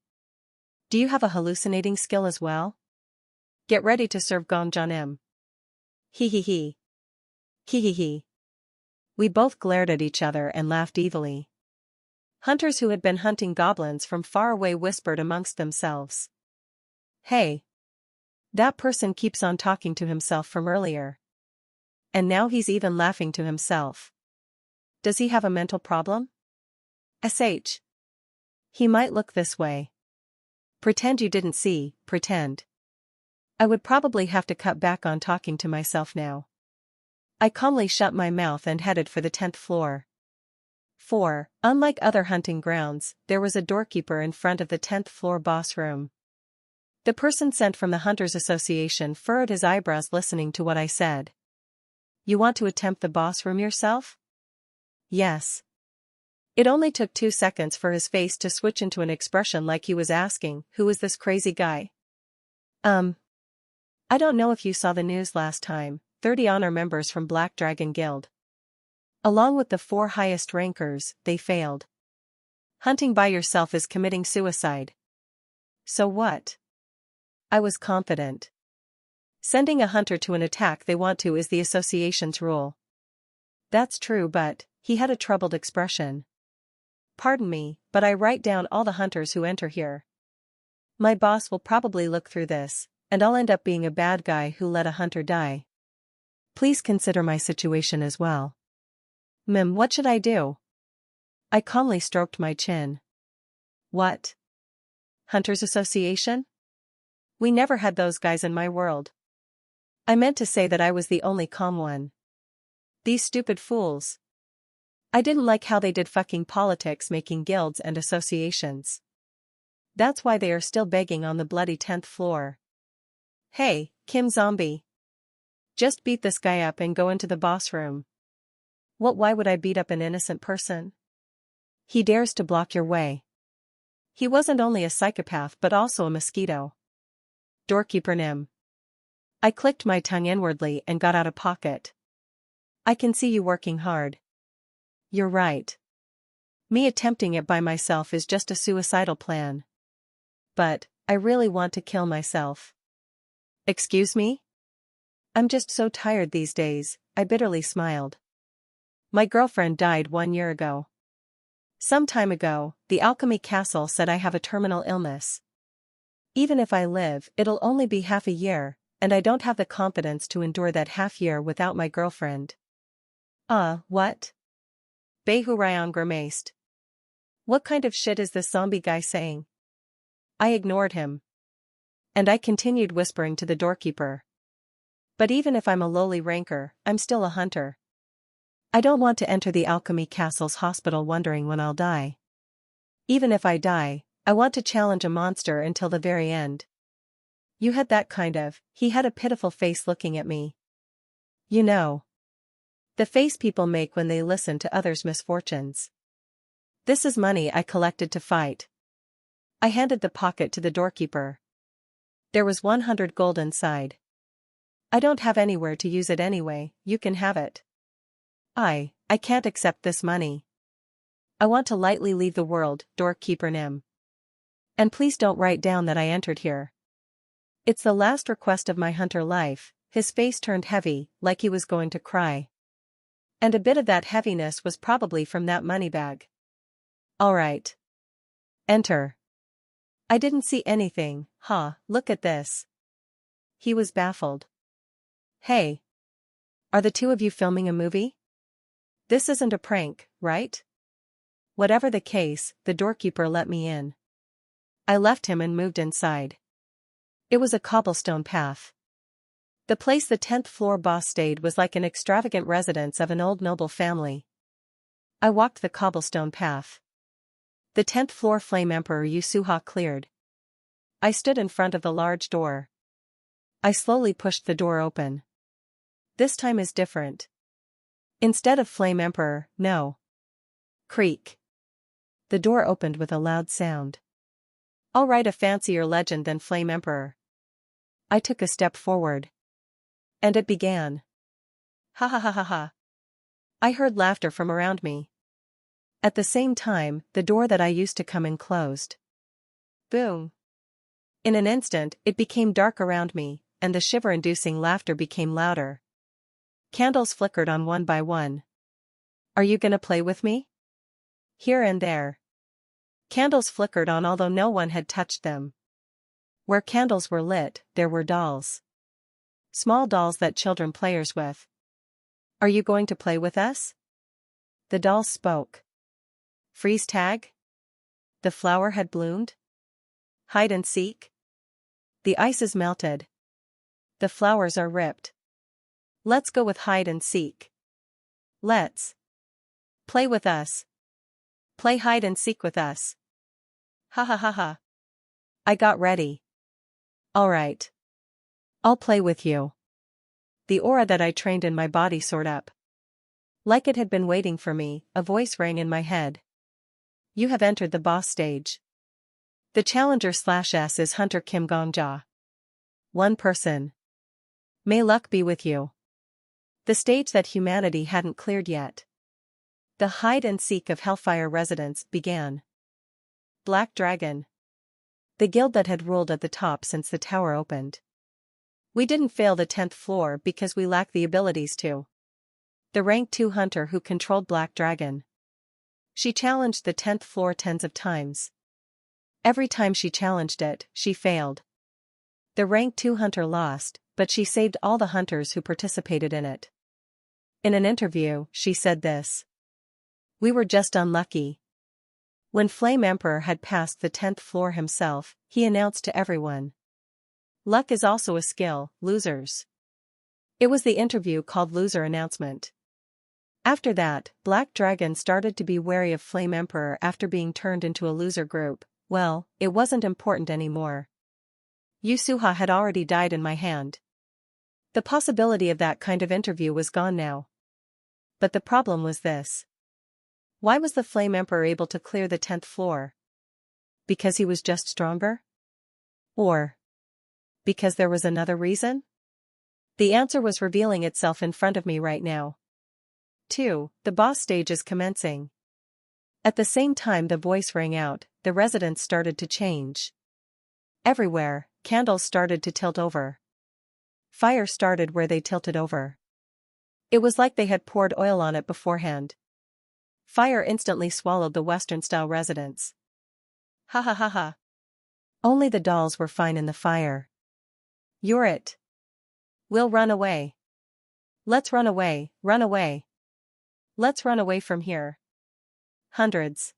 Do you have a hallucinating skill as well? Get ready to serve Gongjanim. Hee. We both glared at each other and laughed evilly. Hunters who had been hunting goblins from far away whispered amongst themselves. Hey. That person keeps on talking to himself from earlier. And now he's even laughing to himself. Does he have a mental problem? SH. He might look this way. Pretend you didn't see, pretend. I would probably have to cut back on talking to myself now. I calmly shut my mouth and headed for the 10th floor. 4. Unlike other hunting grounds, there was a doorkeeper in front of the 10th floor boss room. The person sent from the Hunters Association furrowed his eyebrows listening to what I said. You want to attempt the boss room yourself? Yes. It only took 2 seconds for his face to switch into an expression like he was asking, who is this crazy guy? I don't know if you saw the news last time, 30 honor members from Black Dragon Guild. Along with the 4 highest rankers, they failed. Hunting by yourself is committing suicide. So what? I was confident. Sending a hunter to an attack they want to is the association's rule. That's true, but, he had a troubled expression. Pardon me, but I write down all the hunters who enter here. My boss will probably look through this, and I'll end up being a bad guy who let a hunter die. Please consider my situation as well. What should I do? I calmly stroked my chin. What? Hunters Association? We never had those guys in my world. I meant to say that I was the only calm one. These stupid fools. I didn't like how they did fucking politics making guilds and associations. That's why they are still begging on the bloody 10th floor. Hey, Kim Zombie. Just beat this guy up and go into the boss room. Why would I beat up an innocent person? He dares to block your way. He wasn't only a psychopath but also a mosquito. Doorkeeper Nim. I clicked my tongue inwardly and got out of pocket. I can see you working hard. You're right. Me attempting it by myself is just a suicidal plan. But, I really want to kill myself. Excuse me? I'm just so tired these days, I bitterly smiled. My girlfriend died 1 year ago. Some time ago, the Alchemy Castle said I have a terminal illness. Even if I live, it'll only be half a year, and I don't have the confidence to endure that half year without my girlfriend. What? Behu Ryan grimaced. What kind of shit is this zombie guy saying? I ignored him. And I continued whispering to the doorkeeper. But even if I'm a lowly ranker, I'm still a hunter. I don't want to enter the Alchemy Castle's hospital wondering when I'll die. Even if I die, I want to challenge a monster until the very end. You had that kind of, he had a pitiful face looking at me. You know. The face people make when they listen to others' misfortunes. This is money I collected to fight. I handed the pocket to the doorkeeper. There was 100 gold inside. I don't have anywhere to use it anyway, you can have it. I can't accept this money. I want to lightly leave the world, doorkeeper Nim. And please don't write down that I entered here. It's the last request of my hunter life. His face turned heavy, like he was going to cry. And a bit of that heaviness was probably from that money bag. All right. Enter. I didn't see anything, look at this. He was baffled. Hey. Are the two of you filming a movie? This isn't a prank, right? Whatever the case, the doorkeeper let me in. I left him and moved inside. It was a cobblestone path. The place the 10th floor boss stayed was like an extravagant residence of an old noble family. I walked the cobblestone path. The 10th floor Flame Emperor Yusuha cleared. I stood in front of the large door. I slowly pushed the door open. This time is different. Instead of Flame Emperor, no. Creak. The door opened with a loud sound. I'll write a fancier legend than Flame Emperor. I took a step forward. And it began. Ha ha ha ha ha. I heard laughter from around me. At the same time, the door that I used to come in closed. Boom. In an instant, it became dark around me, and the shiver-inducing laughter became louder. Candles flickered on one by one. Are you gonna play with me? Here and there. Candles flickered on although no one had touched them. Where candles were lit, there were dolls. Small dolls that children players with. Are you going to play with us? The dolls spoke. Freeze tag? The flower had bloomed? Hide and seek? The ice is melted. The flowers are ripped. Let's go with hide and seek. Let's play with us. Play hide and seek with us. Ha ha ha ha. I got ready. Alright. I'll play with you. The aura that I trained in my body soared up. Like it had been waiting for me, a voice rang in my head. You have entered the boss stage. The challenger/S is Hunter Kim Gongja. One person. May luck be with you. The stage that humanity hadn't cleared yet. The hide and seek of Hellfire residents began. Black Dragon. The guild that had ruled at the top since the tower opened. We didn't fail the 10th floor because we lacked the abilities to. The rank 2 hunter who controlled Black Dragon. She challenged the 10th floor tens of times. Every time she challenged it, she failed. The rank 2 hunter lost, but she saved all the hunters who participated in it. In an interview, she said this. We were just unlucky. When Flame Emperor had passed the 10th floor himself, he announced to everyone. Luck is also a skill, losers. It was the interview called Loser Announcement. After that, Black Dragon started to be wary of Flame Emperor after being turned into a loser group. Well, it wasn't important anymore. Yusuha had already died in my hand. The possibility of that kind of interview was gone now. But the problem was this. Why was the Flame Emperor able to clear the 10th floor? Because he was just stronger? Or because there was another reason? The answer was revealing itself in front of me right now. 2. The boss stage is commencing. At the same time the voice rang out, the residents started to change. Everywhere, candles started to tilt over. Fire started where they tilted over. It was like they had poured oil on it beforehand. Fire instantly swallowed the Western-style residents. Ha ha ha ha. Only the dolls were fine in the fire. You're it. We'll run away. Let's run away, run away. Let's run away from here. Hundreds.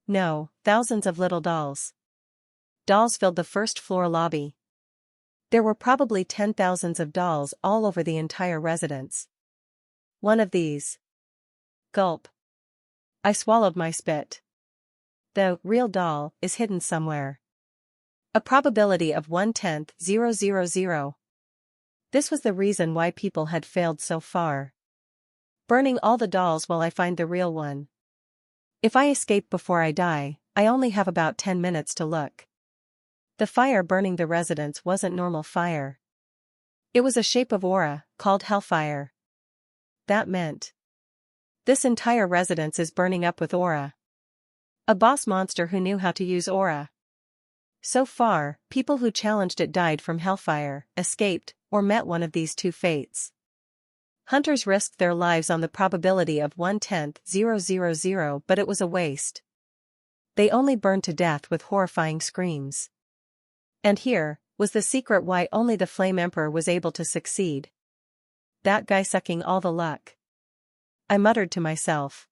No, thousands of little dolls. Dolls filled the first floor lobby. There were probably 10,000s of dolls all over the entire residence. One of these. Gulp. I swallowed my spit. The real doll is hidden somewhere. A probability of 1/10,000. This was the reason why people had failed so far. Burning all the dolls while I find the real one. If I escape before I die, I only have about 10 minutes to look. The fire burning the residence wasn't normal fire. It was a shape of aura, called hellfire. That meant this entire residence is burning up with aura. A boss monster who knew how to use aura. So far, people who challenged it died from hellfire, escaped, or met one of these two fates. Hunters risked their lives on the probability of 1/10,000, but it was a waste. They only burned to death with horrifying screams. And here was the secret why only the Flame Emperor was able to succeed. That guy sucking all the luck. I muttered to myself.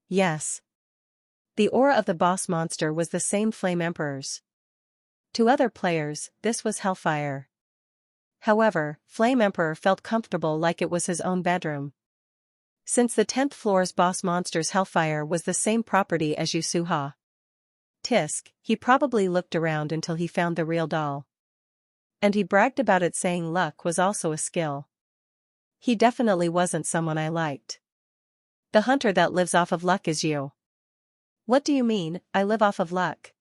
Yes. The aura of the boss monster was the same Flame Emperor's. To other players, this was hellfire. However, Flame Emperor felt comfortable like it was his own bedroom. Since the 10th floor's boss monster's hellfire was the same property as Yusuha. Tisk, he probably looked around until he found the real doll. And he bragged about it saying luck was also a skill. He definitely wasn't someone I liked. The hunter that lives off of luck is you. What do you mean, I live off of luck?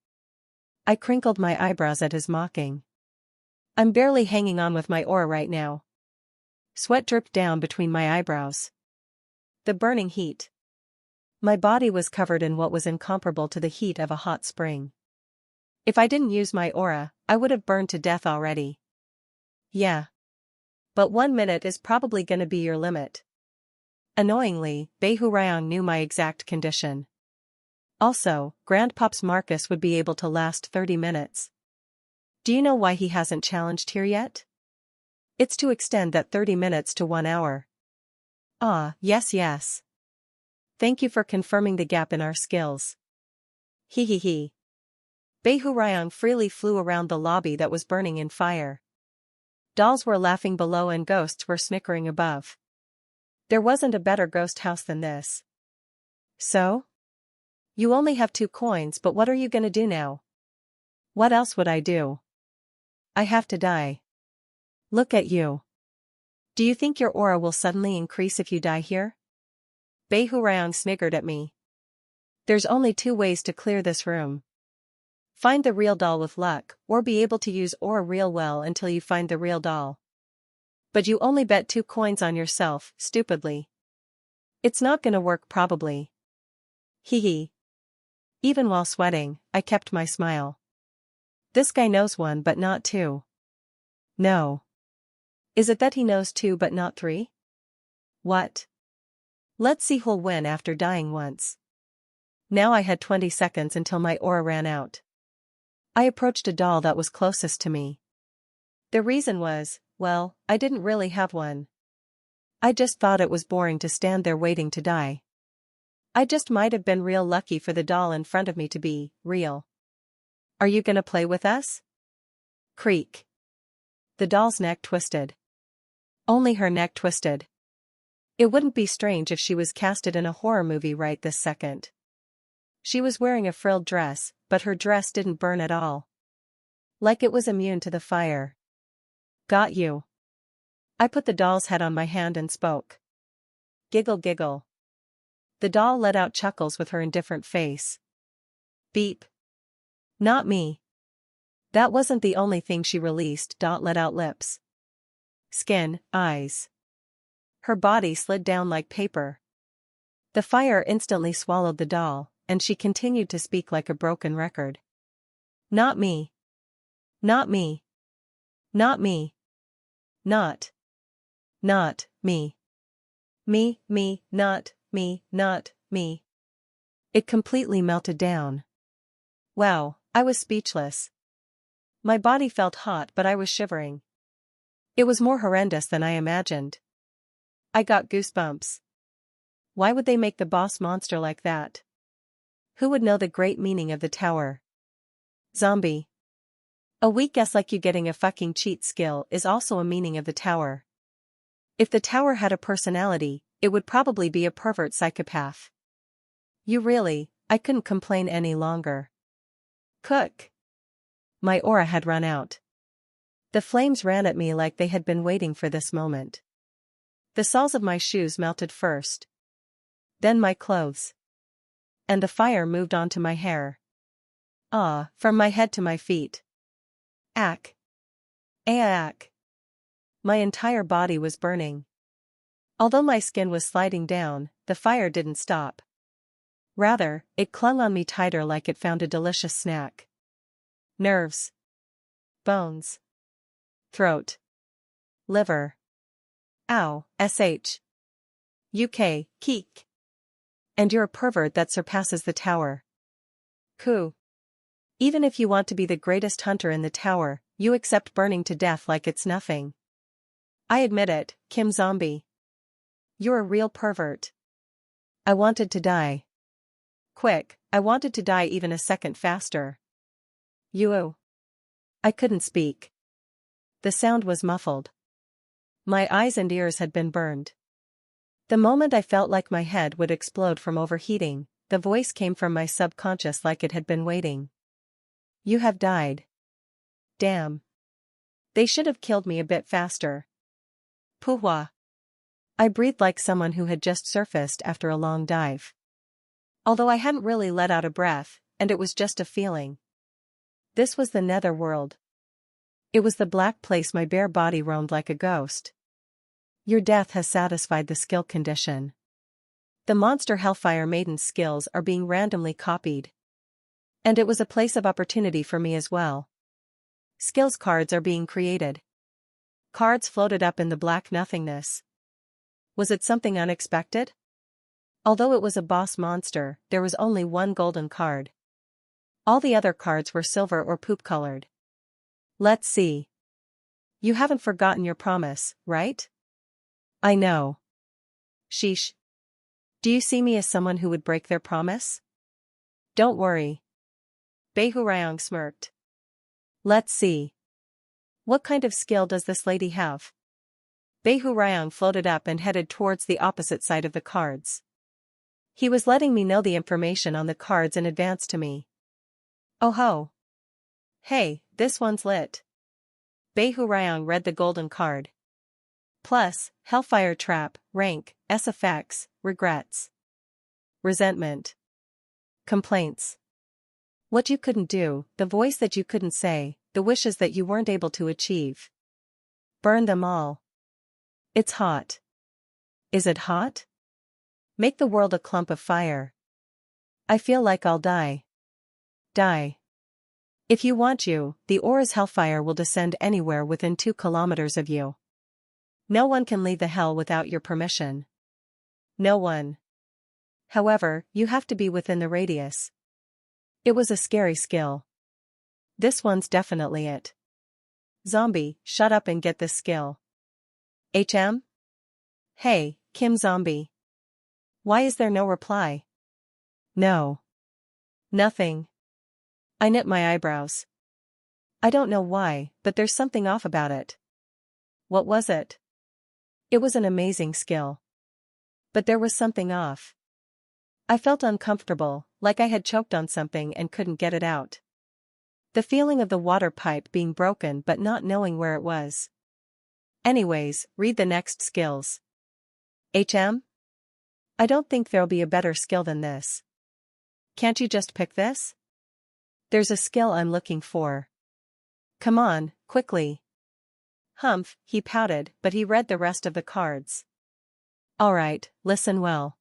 I crinkled my eyebrows at his mocking. I'm barely hanging on with my aura right now. Sweat dripped down between my eyebrows. The burning heat. My body was covered in what was incomparable to the heat of a hot spring. If I didn't use my aura, I would have burned to death already. Yeah. But 1 minute is probably gonna be your limit. Annoyingly, Beihurayang knew my exact condition. Also, Grandpops Marcus would be able to last 30 minutes. Do you know why he hasn't challenged here yet? It's to extend that 30 minutes to 1 hour. Ah, yes. Thank you for confirming the gap in our skills. He. Beihurayang freely flew around the lobby that was burning in fire. Dolls were laughing below and ghosts were snickering above. There wasn't a better ghost house than this. So? You only have 2 coins, but what are you gonna do now? What else would I do? I have to die. Look at you. Do you think your aura will suddenly increase if you die here? Beihurang sniggered at me. There's only 2 ways to clear this room. Find the real doll with luck, or be able to use aura real well until you find the real doll. But you only bet 2 coins on yourself, stupidly. It's not gonna work probably. Hee hee. Even while sweating, I kept my smile. This guy knows 1 but not 2. No. Is it that he knows 2 but not 3? What? Let's see who'll win after dying once. Now I had 20 seconds until my aura ran out. I approached a doll that was closest to me. The reason was, well, I didn't really have one. I just thought it was boring to stand there waiting to die. I just might have been real lucky for the doll in front of me to be real. Are you gonna play with us? Creak. The doll's neck twisted. Only her neck twisted. It wouldn't be strange if she was casted in a horror movie right this second. She was wearing a frilled dress, but her dress didn't burn at all. Like it was immune to the fire. Got you. I put the doll's head on my hand and spoke. Giggle giggle. The doll let out chuckles with her indifferent face. Beep. Not me. That wasn't the only thing she released. Let out lips. Skin, eyes. Her body slid down like paper. The fire instantly swallowed the doll, and she continued to speak like a broken record. Not me. Not me. Not me. Not me. Me, not me, not me. It completely melted down. Wow, I was speechless. My body felt hot but I was shivering. It was more horrendous than I imagined. I got goosebumps. Why would they make the boss monster like that? Who would know the great meaning of the tower? Zombie. A weak guess like you getting a fucking cheat skill is also a meaning of the tower. If the tower had a personality, it would probably be a pervert psychopath. I couldn't complain any longer. Cook. My aura had run out. The flames ran at me like they had been waiting for this moment. The soles of my shoes melted first. Then my clothes. And the fire moved onto my hair. From my head to my feet. Ack. Ack. My entire body was burning. Although my skin was sliding down, the fire didn't stop. Rather, it clung on me tighter like it found a delicious snack. Nerves. Bones. Throat. Liver. Ow, UK, keek. And you're a pervert that surpasses the tower. Coo. Even if you want to be the greatest hunter in the tower, you accept burning to death like it's nothing. I admit it, Kim Zombie. You're a real pervert. I wanted to die. Quick, I wanted to die even a second faster. I couldn't speak. The sound was muffled. My eyes and ears had been burned. The moment I felt like my head would explode from overheating, the voice came from my subconscious like it had been waiting. You have died. Damn. They should have killed me a bit faster. Puhua. I breathed like someone who had just surfaced after a long dive. Although I hadn't really let out a breath, and it was just a feeling. This was the netherworld. It was the black place my bare body roamed like a ghost. Your death has satisfied the skill condition. The monster Hellfire Maiden's skills are being randomly copied. And it was a place of opportunity for me as well. Skills cards are being created. Cards floated up in the black nothingness. Was it something unexpected? Although it was a boss monster, there was only one golden card. All the other cards were silver or poop-colored. Let's see. You haven't forgotten your promise, right? I know. Sheesh. Do you see me as someone who would break their promise? Don't worry. Beihurang smirked. Let's see. What kind of skill does this lady have? Behu Ryong floated up and headed towards the opposite side of the cards. He was letting me know the information on the cards in advance to me. Oh ho! Hey, this one's lit. Behu Ryong read the golden card. Plus, Hellfire Trap, rank, SFX, regrets. Resentment. Complaints. What you couldn't do, the voice that you couldn't say, the wishes that you weren't able to achieve. Burn them all. It's hot. Is it hot? Make the world a clump of fire. I feel like I'll die. Die. If you want you, the aura's hellfire will descend anywhere within 2 kilometers of you. No one can leave the hell without your permission. No one. However, you have to be within the radius. It was a scary skill. This one's definitely it. Zombie, shut up and get this skill. HM? Hey, Kim Zombie. Why is there no reply? No. Nothing. I knit my eyebrows. I don't know why, but there's something off about it. What was it? It was an amazing skill. But there was something off. I felt uncomfortable, like I had choked on something and couldn't get it out. The feeling of the water pipe being broken but not knowing where it was. Anyways, read the next skills. HM? I don't think there'll be a better skill than this. Can't you just pick this? There's a skill I'm looking for. Come on, quickly. Humph, he pouted, but he read the rest of the cards. Alright, listen well.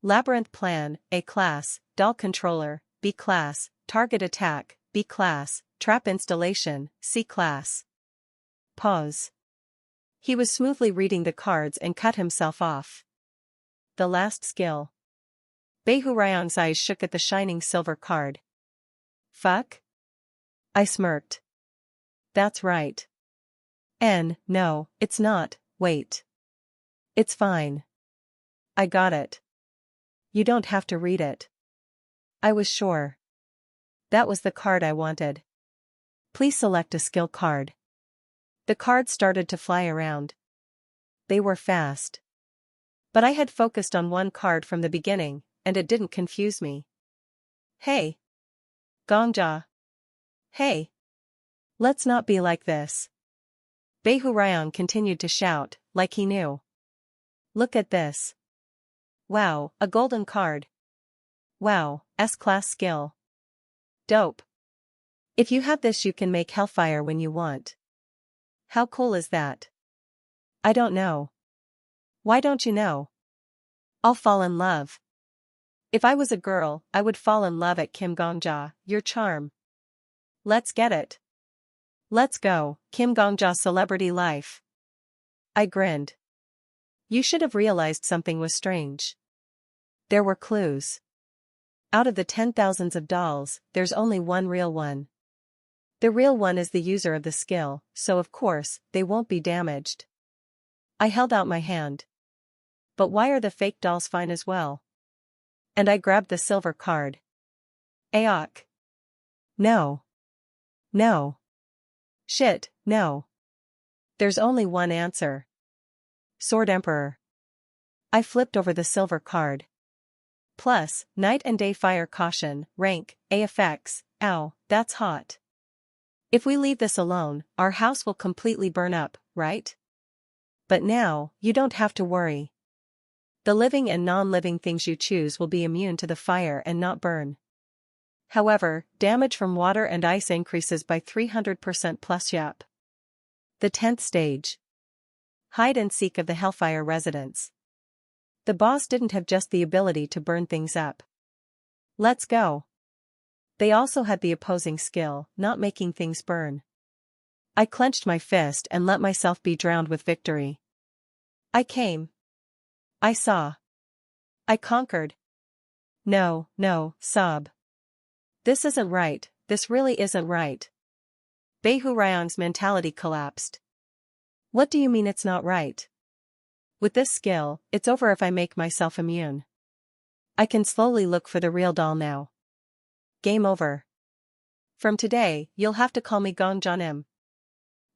Labyrinth Plan, A class, Doll Controller, B class, Target Attack, B class, Trap Installation, C class. Pause. He was smoothly reading the cards and cut himself off. The last skill. Behu Ryong's eyes shook at the shining silver card. Fuck? I smirked. That's right. No, it's not, wait. It's fine. I got it. You don't have to read it. I was sure. That was the card I wanted. Please select a skill card. The cards started to fly around. They were fast. But I had focused on one card from the beginning, and it didn't confuse me. Hey. Gongja. Hey. Let's not be like this. Behu Ryong continued to shout, like he knew. Look at this. Wow, a golden card. Wow, S-class skill. Dope. If you have this you can make hellfire when you want. How cool is that? I don't know. Why don't you know? I'll fall in love. If I was a girl, I would fall in love at Kim Gongja, your charm. Let's get it. Let's go, Kim Gongja celebrity life. I grinned. You should have realized something was strange. There were clues. Out of the 10,000s of dolls, there's only one real one. The real one is the user of the skill, so of course, they won't be damaged. I held out my hand. But why are the fake dolls fine as well? And I grabbed the silver card. Aok. No. No. Shit, no. There's only one answer. Sword Emperor. I flipped over the silver card. Plus, night and day fire caution, rank, A effects, ow, that's hot. If we leave this alone, our house will completely burn up, right? But now, you don't have to worry. The living and non-living things you choose will be immune to the fire and not burn. However, damage from water and ice increases by 300% plus yep. The 10th stage. Hide and seek of the Hellfire residents. The boss didn't have just the ability to burn things up. Let's go. They also had the opposing skill, not making things burn. I clenched my fist and let myself be drowned with victory. I came. I saw. I conquered. No, sob. This isn't right, this really isn't right. Behu Ryong's mentality collapsed. What do you mean it's not right? With this skill, it's over if I make myself immune. I can slowly look for the real doll now. Game over. From today, you'll have to call me Gongja-nim.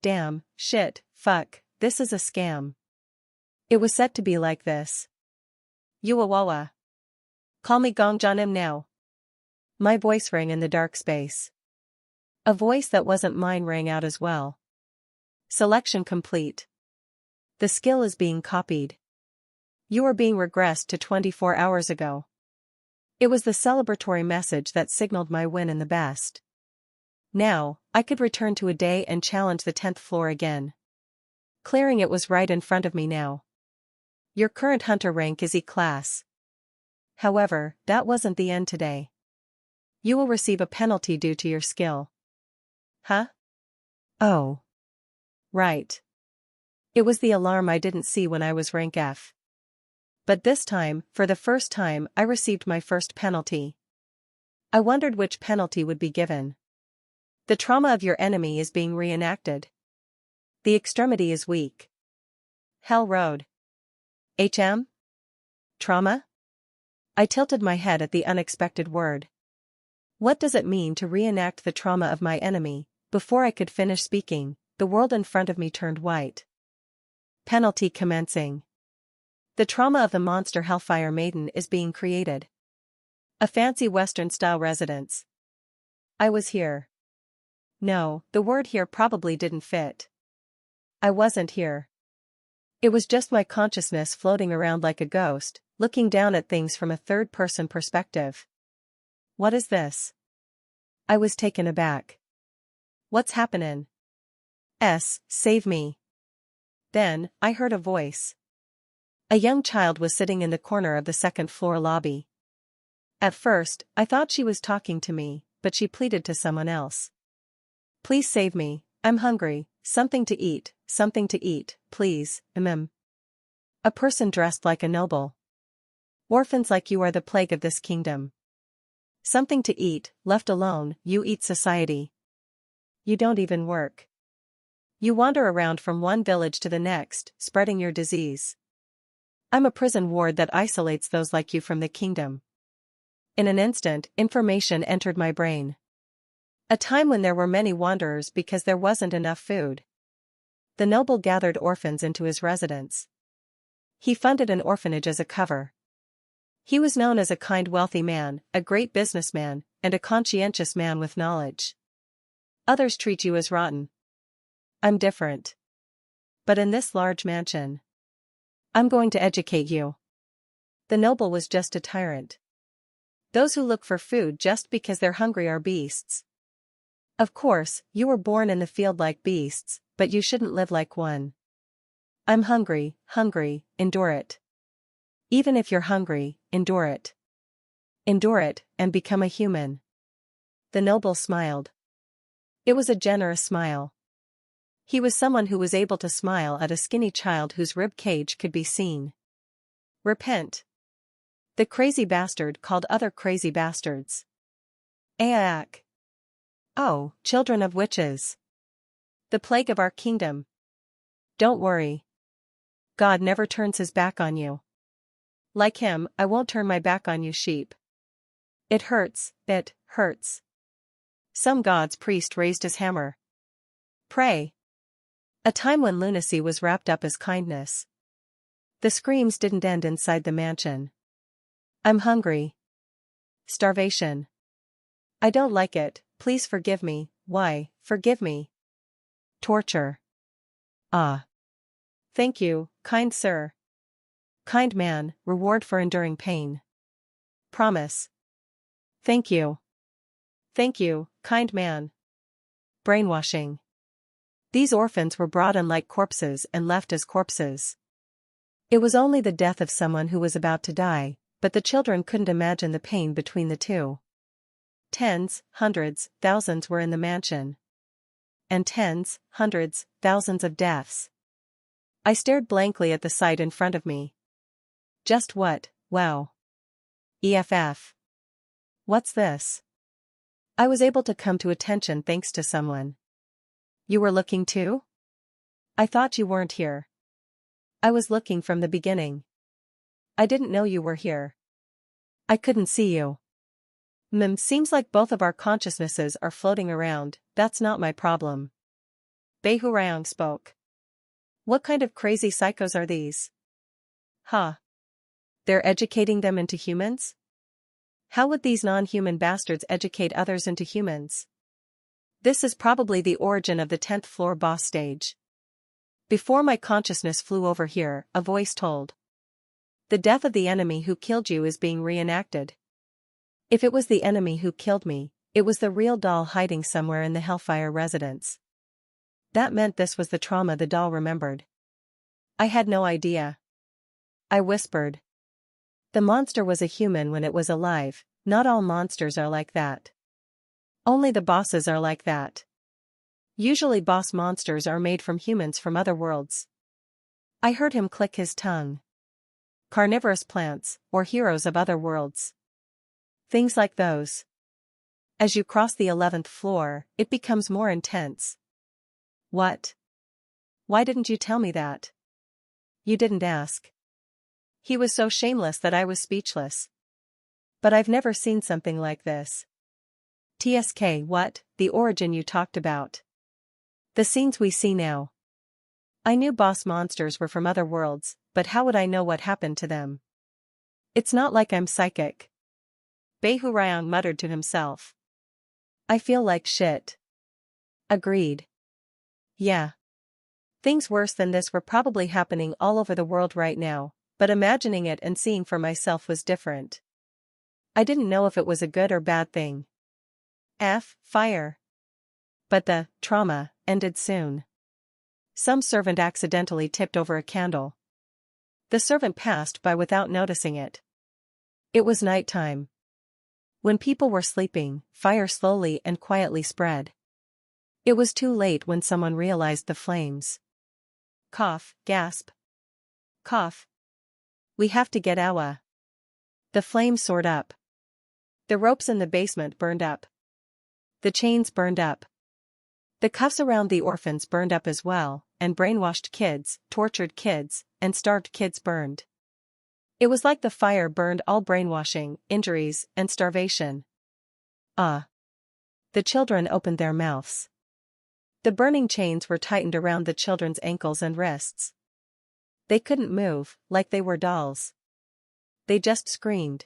damn, shit, fuck, this is a scam. It was set to be like this. Yuawawa. Call me Gongjanim now. My voice rang in the dark space. A voice that wasn't mine rang out as well. Selection complete. The skill is being copied. You are being regressed to 24 hours ago. It was the celebratory message that signaled my win in the best. Now, I could return to a day and challenge the 10th floor again. Clearing it was right in front of me now. Your current hunter rank is E-class. However, that wasn't the end today. You will receive a penalty due to your skill. Huh? Oh. Right. It was the alarm I didn't see when I was rank F. But this time, for the first time, I received my first penalty. I wondered which penalty would be given. The trauma of your enemy is being reenacted. The extremity is weak. Hell Road. HM? Trauma? I tilted my head at the unexpected word. What does it mean to reenact the trauma of my enemy? Before I could finish speaking, the world in front of me turned white. Penalty commencing. The trauma of the monster Hellfire Maiden is being created. A fancy Western-style residence. I was here. No, the word here probably didn't fit. I wasn't here. It was just my consciousness floating around like a ghost, looking down at things from a third-person perspective. What is this? I was taken aback. What's happenin'? Save me. Then, I heard a voice. A young child was sitting in the corner of the second-floor lobby. At first, I thought she was talking to me, but she pleaded to someone else. Please save me, I'm hungry, something to eat, please, A person dressed like a noble. Orphans like you are the plague of this kingdom. Something to eat, left alone, you eat society. You don't even work. You wander around from one village to the next, spreading your disease. I'm a prison ward that isolates those like you from the kingdom. In an instant, information entered my brain. A time when there were many wanderers because there wasn't enough food. The noble gathered orphans into his residence. He funded an orphanage as a cover. He was known as a kind wealthy man, a great businessman, and a conscientious man with knowledge. Others treat you as rotten. I'm different. But in this large mansion, I'm going to educate you. The noble was just a tyrant. Those who look for food just because they're hungry are beasts. Of course, you were born in the field like beasts, but you shouldn't live like one. I'm hungry, endure it. Even if you're hungry, endure it. Endure it, and become a human. The noble smiled. It was a generous smile. He was someone who was able to smile at a skinny child whose rib cage could be seen. Repent. The crazy bastard called other crazy bastards. Aak. Oh, children of witches. The plague of our kingdom. Don't worry. God never turns his back on you. Like him, I won't turn my back on you, sheep. It hurts. Some god's priest raised his hammer. Pray. A time when lunacy was wrapped up as kindness. The screams didn't end inside the mansion. I'm hungry. Starvation. I don't like it, please forgive me, why, forgive me. Torture. Ah. Thank you, kind sir. Kind man, reward for enduring pain. Promise. Thank you. Thank you, kind man. Brainwashing. These orphans were brought in like corpses and left as corpses. It was only the death of someone who was about to die, but the children couldn't imagine the pain between the two. Tens, hundreds, thousands were in the mansion. And tens, hundreds, thousands of deaths. I stared blankly at the sight in front of me. Just what, wow. EFF. What's this? I was able to come to attention thanks to someone. You were looking too? I thought you weren't here. I was looking from the beginning. I didn't know you were here. I couldn't see you. Seems like both of our consciousnesses are floating around, that's not my problem. Beihurang spoke. What kind of crazy psychos are these? Huh. They're educating them into humans? How would these non-human bastards educate others into humans? This is probably the origin of the 10th floor boss stage. Before my consciousness flew over here, a voice told. The death of the enemy who killed you is being reenacted. If it was the enemy who killed me, it was the real doll hiding somewhere in the Hellfire residence. That meant this was the trauma the doll remembered. I had no idea. I whispered. The monster was a human when it was alive. Not all monsters are like that. Only the bosses are like that. Usually boss monsters are made from humans from other worlds. I heard him click his tongue. Carnivorous plants, or heroes of other worlds. Things like those. As you cross the 11th floor, it becomes more intense. What? Why didn't you tell me that? You didn't ask. He was so shameless that I was speechless. But I've never seen something like this. TSK, what, the origin you talked about? The scenes we see now. I knew boss monsters were from other worlds, but how would I know what happened to them? It's not like I'm psychic. Beihurang muttered to himself. I feel like shit. Agreed. Yeah. Things worse than this were probably happening all over the world right now, but imagining it and seeing for myself was different. I didn't know if it was a good or bad thing. Fire. But the trauma ended soon. Some servant accidentally tipped over a candle. The servant passed by without noticing it. It was nighttime. When people were sleeping, fire slowly and quietly spread. It was too late when someone realized the flames. Cough, gasp. Cough. We have to get Awa. The flames soared up. The ropes in the basement burned up. The chains burned up. The cuffs around the orphans burned up as well, and brainwashed kids, tortured kids, and starved kids burned. It was like the fire burned all brainwashing, injuries, and starvation. The children opened their mouths. The burning chains were tightened around the children's ankles and wrists. They couldn't move, like they were dolls. They just screamed.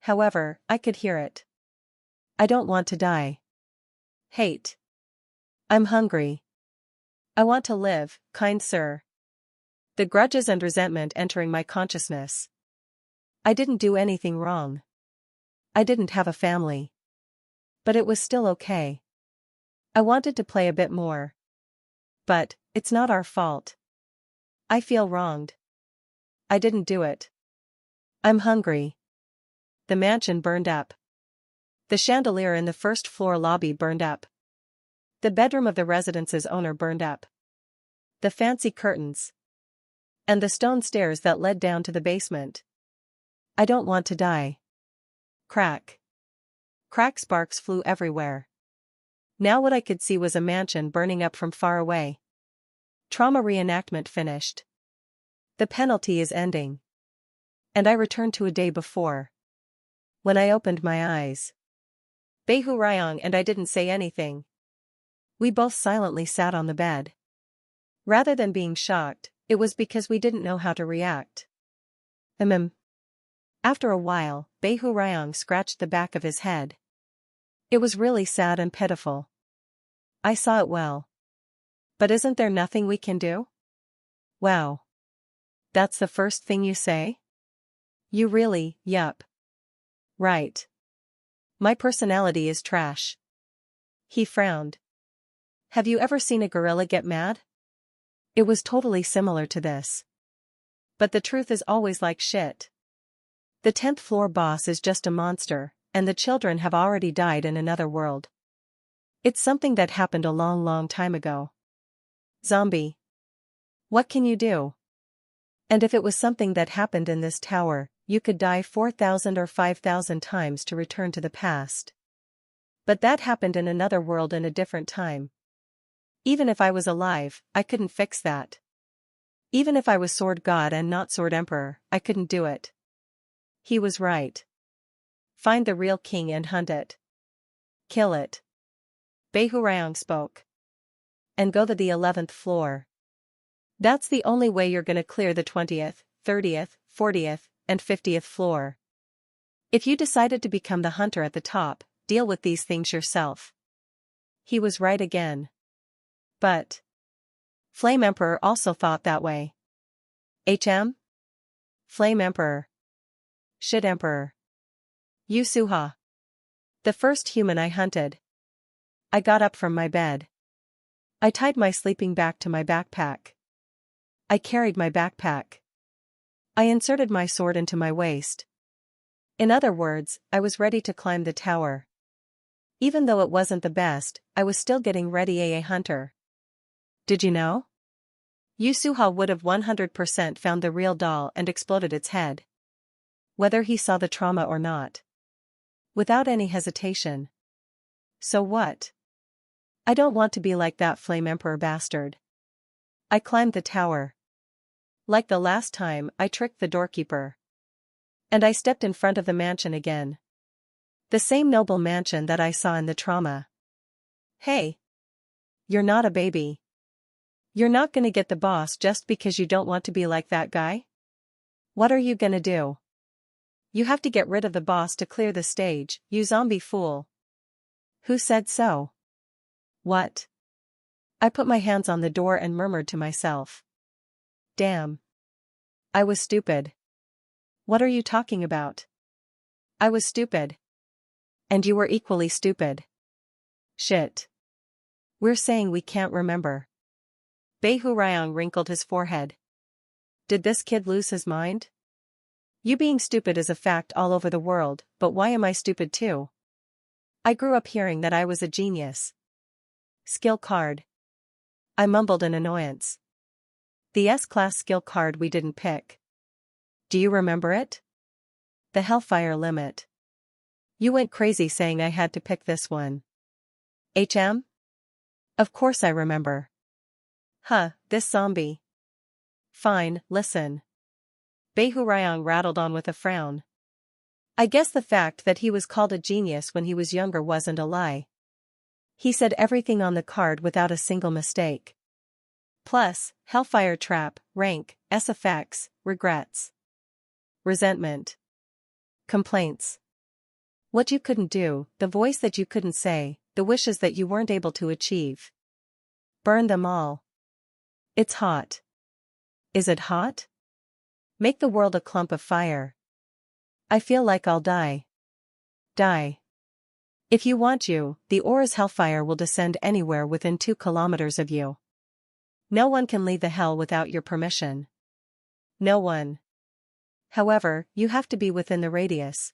However, I could hear it. I don't want to die. Hate. I'm hungry. I want to live, kind sir. The grudges and resentment entering my consciousness. I didn't do anything wrong. I didn't have a family. But it was still okay. I wanted to play a bit more. But, it's not our fault. I feel wronged. I didn't do it. I'm hungry. The mansion burned up. The chandelier in the first floor lobby burned up. The bedroom of the residence's owner burned up. The fancy curtains. And the stone stairs that led down to the basement. I don't want to die. Crack. Crack sparks flew everywhere. Now what I could see was a mansion burning up from far away. Trauma reenactment finished. The penalty is ending. And I returned to a day before. When I opened my eyes. Beihurang and I didn't say anything. We both silently sat on the bed. Rather than being shocked, it was because we didn't know how to react. After a while, Beihurang scratched the back of his head. It was really sad and pitiful. I saw it well. But isn't there nothing we can do? Wow. That's the first thing you say? You really, yup. Right. My personality is trash. He frowned. Have you ever seen a gorilla get mad? It was totally similar to this. But the truth is always like shit. The 10th floor boss is just a monster, and the children have already died in another world. It's something that happened a long, long time ago. Zombie. What can you do? And if it was something that happened in this tower, you could die 4,000 or 5,000 times to return to the past. But that happened in another world in a different time. Even if I was alive, I couldn't fix that. Even if I was Sword God and not Sword Emperor, I couldn't do it. He was right. Find the real king and hunt it. Kill it. Beihurang spoke. and go to the 11th floor. That's the only way you're gonna clear the 20th, 30th, 40th, and 50th floor. If you decided to become the hunter at the top, deal with these things yourself. He was right again. But Flame Emperor also thought that way. Flame Emperor. Shit Emperor. Yu Suha. The first human I hunted. I got up from my bed. I tied my sleeping bag to my backpack. I carried my backpack. I inserted my sword into my waist. In other words, I was ready to climb the tower. Even though it wasn't the best, I was still getting ready as a hunter. Did you know? Yu Suha would have 100% found the real doll and exploded its head. Whether he saw the trauma or not. Without any hesitation. So what? I don't want to be like that Flame Emperor bastard. I climbed the tower. Like the last time, I tricked the doorkeeper. And I stepped in front of the mansion again. The same noble mansion that I saw in the trauma. Hey! You're not a baby. You're not gonna get the boss just because you don't want to be like that guy? What are you gonna do? You have to get rid of the boss to clear the stage, you zombie fool. Who said so? What? I put my hands on the door and murmured to myself. Damn. I was stupid. What are you talking about? I was stupid. And you were equally stupid. Shit. We're saying we can't remember. Behu Ryong wrinkled his forehead. Did this kid lose his mind? You being stupid is a fact all over the world, but why am I stupid too? I grew up hearing that I was a genius. Skill card. I mumbled in annoyance. The S-class skill card we didn't pick. Do you remember it? The Hellfire Limit. You went crazy saying I had to pick this one. Of course I remember. Huh, this zombie. Fine, listen. Behu Ryong rattled on with a frown. I guess the fact that he was called a genius when he was younger wasn't a lie. He said everything on the card without a single mistake. Plus, Hellfire Trap, rank, SFX, regrets. Resentment. Complaints. What you couldn't do, the voice that you couldn't say, the wishes that you weren't able to achieve. Burn them all. It's hot. Is it hot? Make the world a clump of fire. I feel like I'll die. Die. If you want you, the aura's hellfire will descend anywhere within 2 kilometers of you. No one can leave the hell without your permission. No one. However, you have to be within the radius.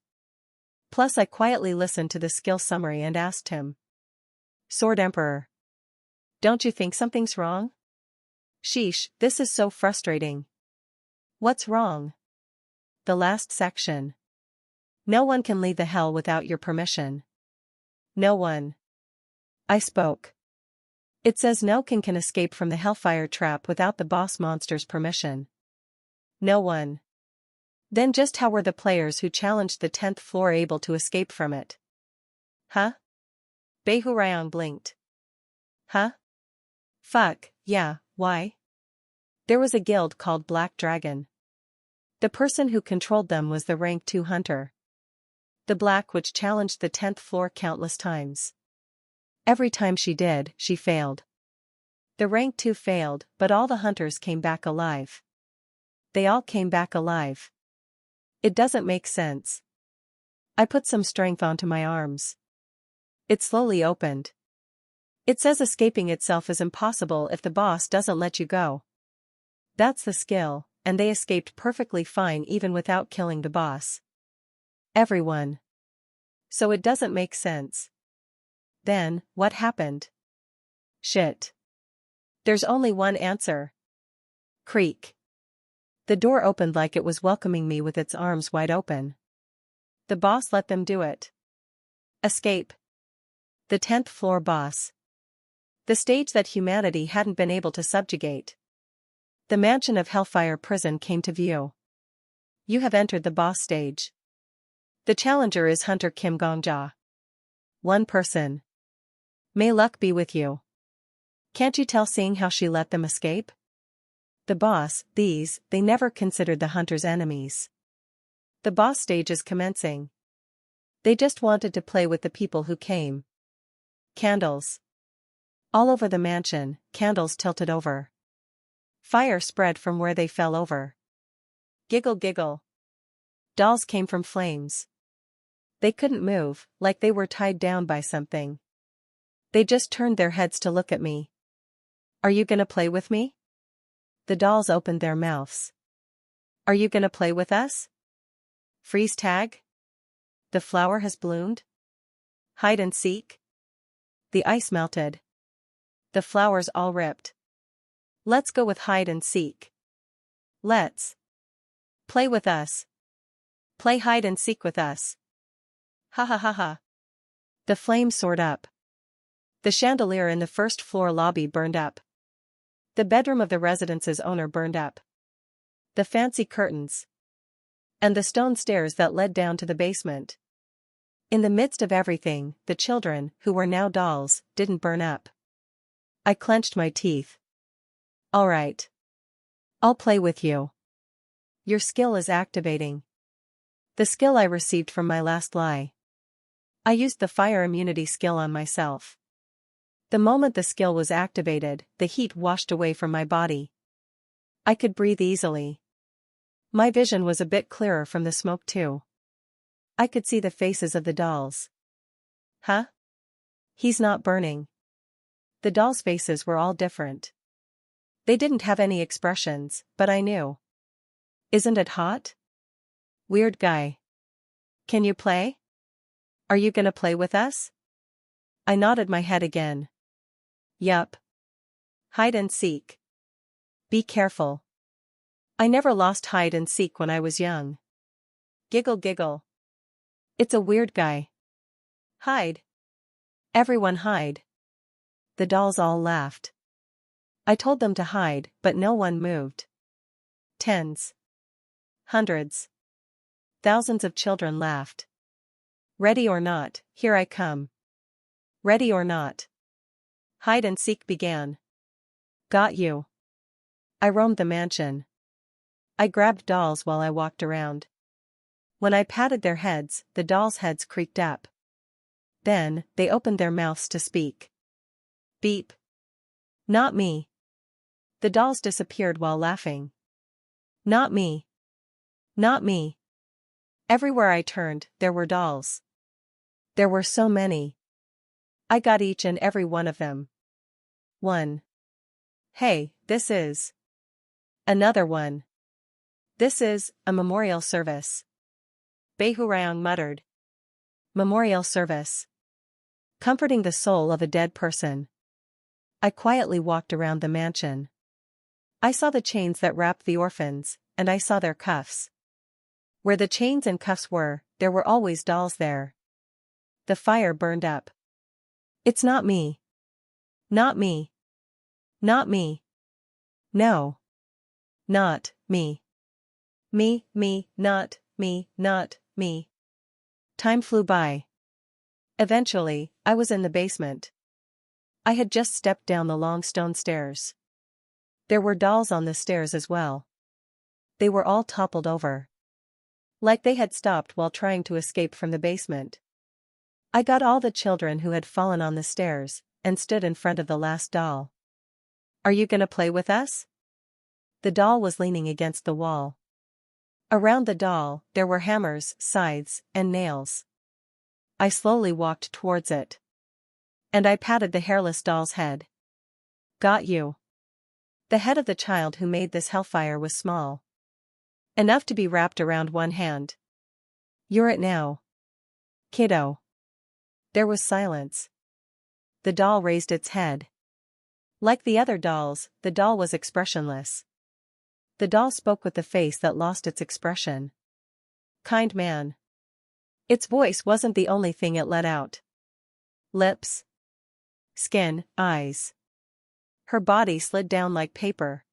Plus I quietly listened to the skill summary and asked him. Sword Emperor. Don't you think something's wrong? Sheesh, this is so frustrating. What's wrong? The last section. No one can leave the hell without your permission. No one. I spoke. It says no one can escape from the hellfire trap without the boss monster's permission. No one. Then just how were the players who challenged the 10th floor able to escape from it? Huh? Behu Ryong blinked. Huh? Fuck, yeah, why? There was a guild called Black Dragon. The person who controlled them was the rank 2 hunter. The Black Witch challenged the 10th floor countless times. Every time she did, she failed. The rank 2 failed, but all the hunters came back alive. They all came back alive. It doesn't make sense. I put some strength onto my arms. It slowly opened. It says escaping itself is impossible if the boss doesn't let you go. That's the skill, and they escaped perfectly fine even without killing the boss. Everyone. So it doesn't make sense. Then, what happened? Shit. There's only one answer. Creak. The door opened like it was welcoming me with its arms wide open. The boss let them do it. Escape. The 10th floor boss. The stage that humanity hadn't been able to subjugate. The mansion of Hellfire Prison came to view. You have entered the boss stage. The challenger is Hunter Kim Gongjia. One person. May luck be with you. Can't you tell seeing how she let them escape? The boss, they never considered the hunters enemies. The boss stage is commencing. They just wanted to play with the people who came. Candles. All over the mansion, candles tilted over. Fire spread from where they fell over. Giggle giggle. Dolls came from flames. They couldn't move, like they were tied down by something. They just turned their heads to look at me. Are you gonna play with me? The dolls opened their mouths. Are you gonna play with us? Freeze tag? The flower has bloomed? Hide and seek? The ice melted. The flowers all ripped. Let's go with hide and seek. Let's play with us. Play hide and seek with us. Ha ha ha ha. The flames soared up. The chandelier in the first floor lobby burned up. The bedroom of the residence's owner burned up. The fancy curtains. And the stone stairs that led down to the basement. In the midst of everything, the children, who were now dolls, didn't burn up. I clenched my teeth. All right. I'll play with you. Your skill is activating. The skill I received from my last lie. I used the fire immunity skill on myself. The moment the skill was activated, the heat washed away from my body. I could breathe easily. My vision was a bit clearer from the smoke too. I could see the faces of the dolls. Huh? He's not burning. The dolls' faces were all different. They didn't have any expressions, but I knew. Isn't it hot? Weird guy. Can you play? Are you gonna play with us? I nodded my head again. Yup. Hide and seek. Be careful. I never lost hide and seek when I was young. Giggle giggle. It's a weird guy. Hide. Everyone hide. The dolls all laughed. I told them to hide, but no one moved. Tens. Hundreds. Thousands of children laughed. Ready or not, here I come. Ready or not. Hide and seek began. Got you. I roamed the mansion. I grabbed dolls while I walked around. When I patted their heads, the dolls' heads creaked up. Then, they opened their mouths to speak. Beep. Not me. The dolls disappeared while laughing. Not me. Not me. Everywhere I turned, there were dolls. There were so many. I got each and every one of them. One. Hey, this is. Another one. This is a memorial service. Behurang muttered. Memorial service. Comforting the soul of a dead person. I quietly walked around the mansion. I saw the chains that wrapped the orphans, and I saw their cuffs. Where the chains and cuffs were, there were always dolls there. The fire burned up. It's not me. Not me. Not me. No. Not me. Me, not me, not me. Time flew by. Eventually, I was in the basement. I had just stepped down the long stone stairs. There were dolls on the stairs as well. They were all toppled over. Like they had stopped while trying to escape from the basement. I got all the children who had fallen on the stairs, and stood in front of the last doll. Are you gonna play with us? The doll was leaning against the wall. Around the doll, there were hammers, scythes, and nails. I slowly walked towards it. And I patted the hairless doll's head. Got you. The head of the child who made this hellfire was small. Enough to be wrapped around one hand. You're it now. Kiddo. There was silence. The doll raised its head. Like the other dolls, the doll was expressionless. The doll spoke with the face that lost its expression. Kind man. Its voice wasn't the only thing it let out. Lips. Skin, eyes. Her body slid down like paper.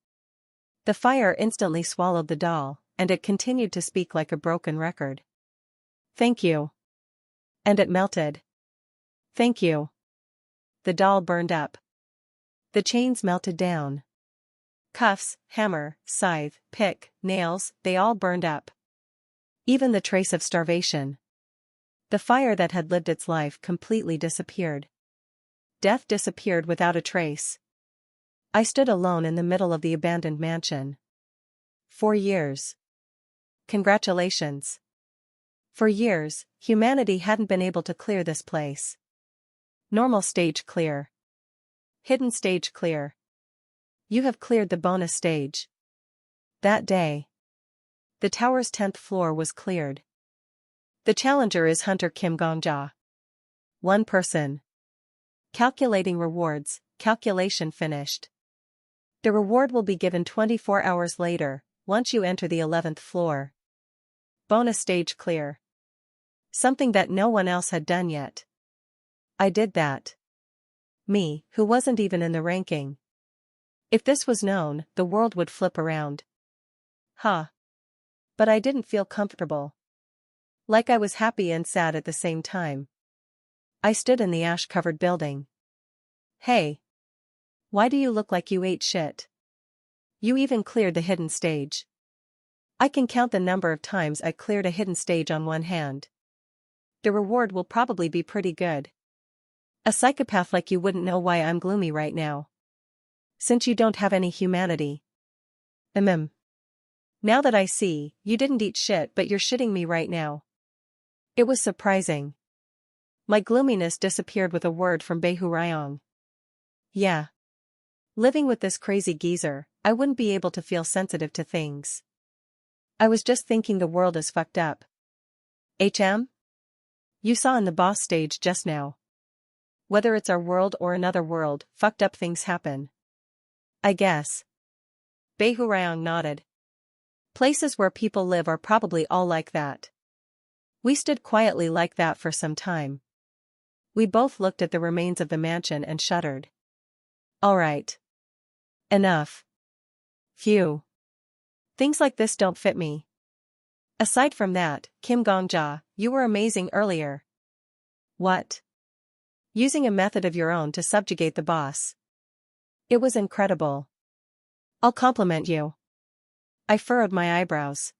The fire instantly swallowed the doll, and it continued to speak like a broken record. Thank you. And it melted. Thank you. The doll burned up. The chains melted down. Cuffs, hammer, scythe, pick, nails, they all burned up. Even the trace of starvation. The fire that had lived its life completely disappeared. Death disappeared without a trace. I stood alone in the middle of the abandoned mansion. 4 years. Congratulations. For years, humanity hadn't been able to clear this place. Normal stage clear. Hidden stage clear. You have cleared the bonus stage. That day, the tower's 10th floor was cleared. The challenger is Hunter Kim Gongja. 1 person. Calculating rewards, calculation finished. The reward will be given 24 hours later, once you enter the 11th floor. Bonus stage clear. Something that no one else had done yet. I did that. Me, who wasn't even in the ranking. If this was known, the world would flip around. Huh. But I didn't feel comfortable. Like I was happy and sad at the same time. I stood in the ash-covered building. Hey. Why do you look like you ate shit? You even cleared the hidden stage. I can count the number of times I cleared a hidden stage on one hand. The reward will probably be pretty good. A psychopath like you wouldn't know why I'm gloomy right now. Since you don't have any humanity. Now that I see, you didn't eat shit but you're shitting me right now. It was surprising. My gloominess disappeared with a word from Behu Ryong. Yeah. Living with this crazy geezer, I wouldn't be able to feel sensitive to things. I was just thinking the world is fucked up. HM? You saw in the boss stage just now. Whether it's our world or another world, fucked up things happen. I guess. Behu Ryong nodded. Places where people live are probably all like that. We stood quietly like that for some time. We both looked at the remains of the mansion and shuddered. All right. Enough. Phew. Things like this don't fit me. Aside from that, Kim Gongja, you were amazing earlier. What? Using a method of your own to subjugate the boss. It was incredible. I'll compliment you. I furrowed my eyebrows.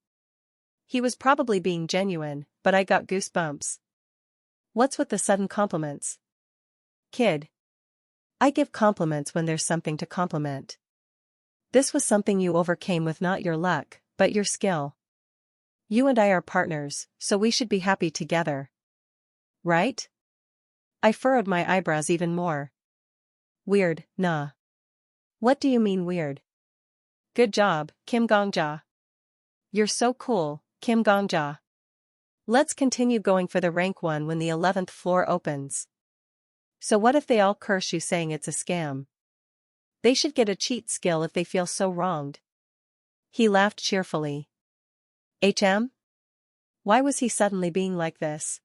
He was probably being genuine, but I got goosebumps. What's with the sudden compliments? Kid. I give compliments when there's something to compliment. This was something you overcame with not your luck, but your skill. You and I are partners, so we should be happy together. Right? I furrowed my eyebrows even more. Weird, nah. What do you mean weird? Good job, Kim Gongja. You're so cool, Kim Gongja. Let's continue going for the rank 1 when the 11th floor opens. So what if they all curse you saying it's a scam? They should get a cheat skill if they feel so wronged. He laughed cheerfully. HM? Why was he suddenly being like this?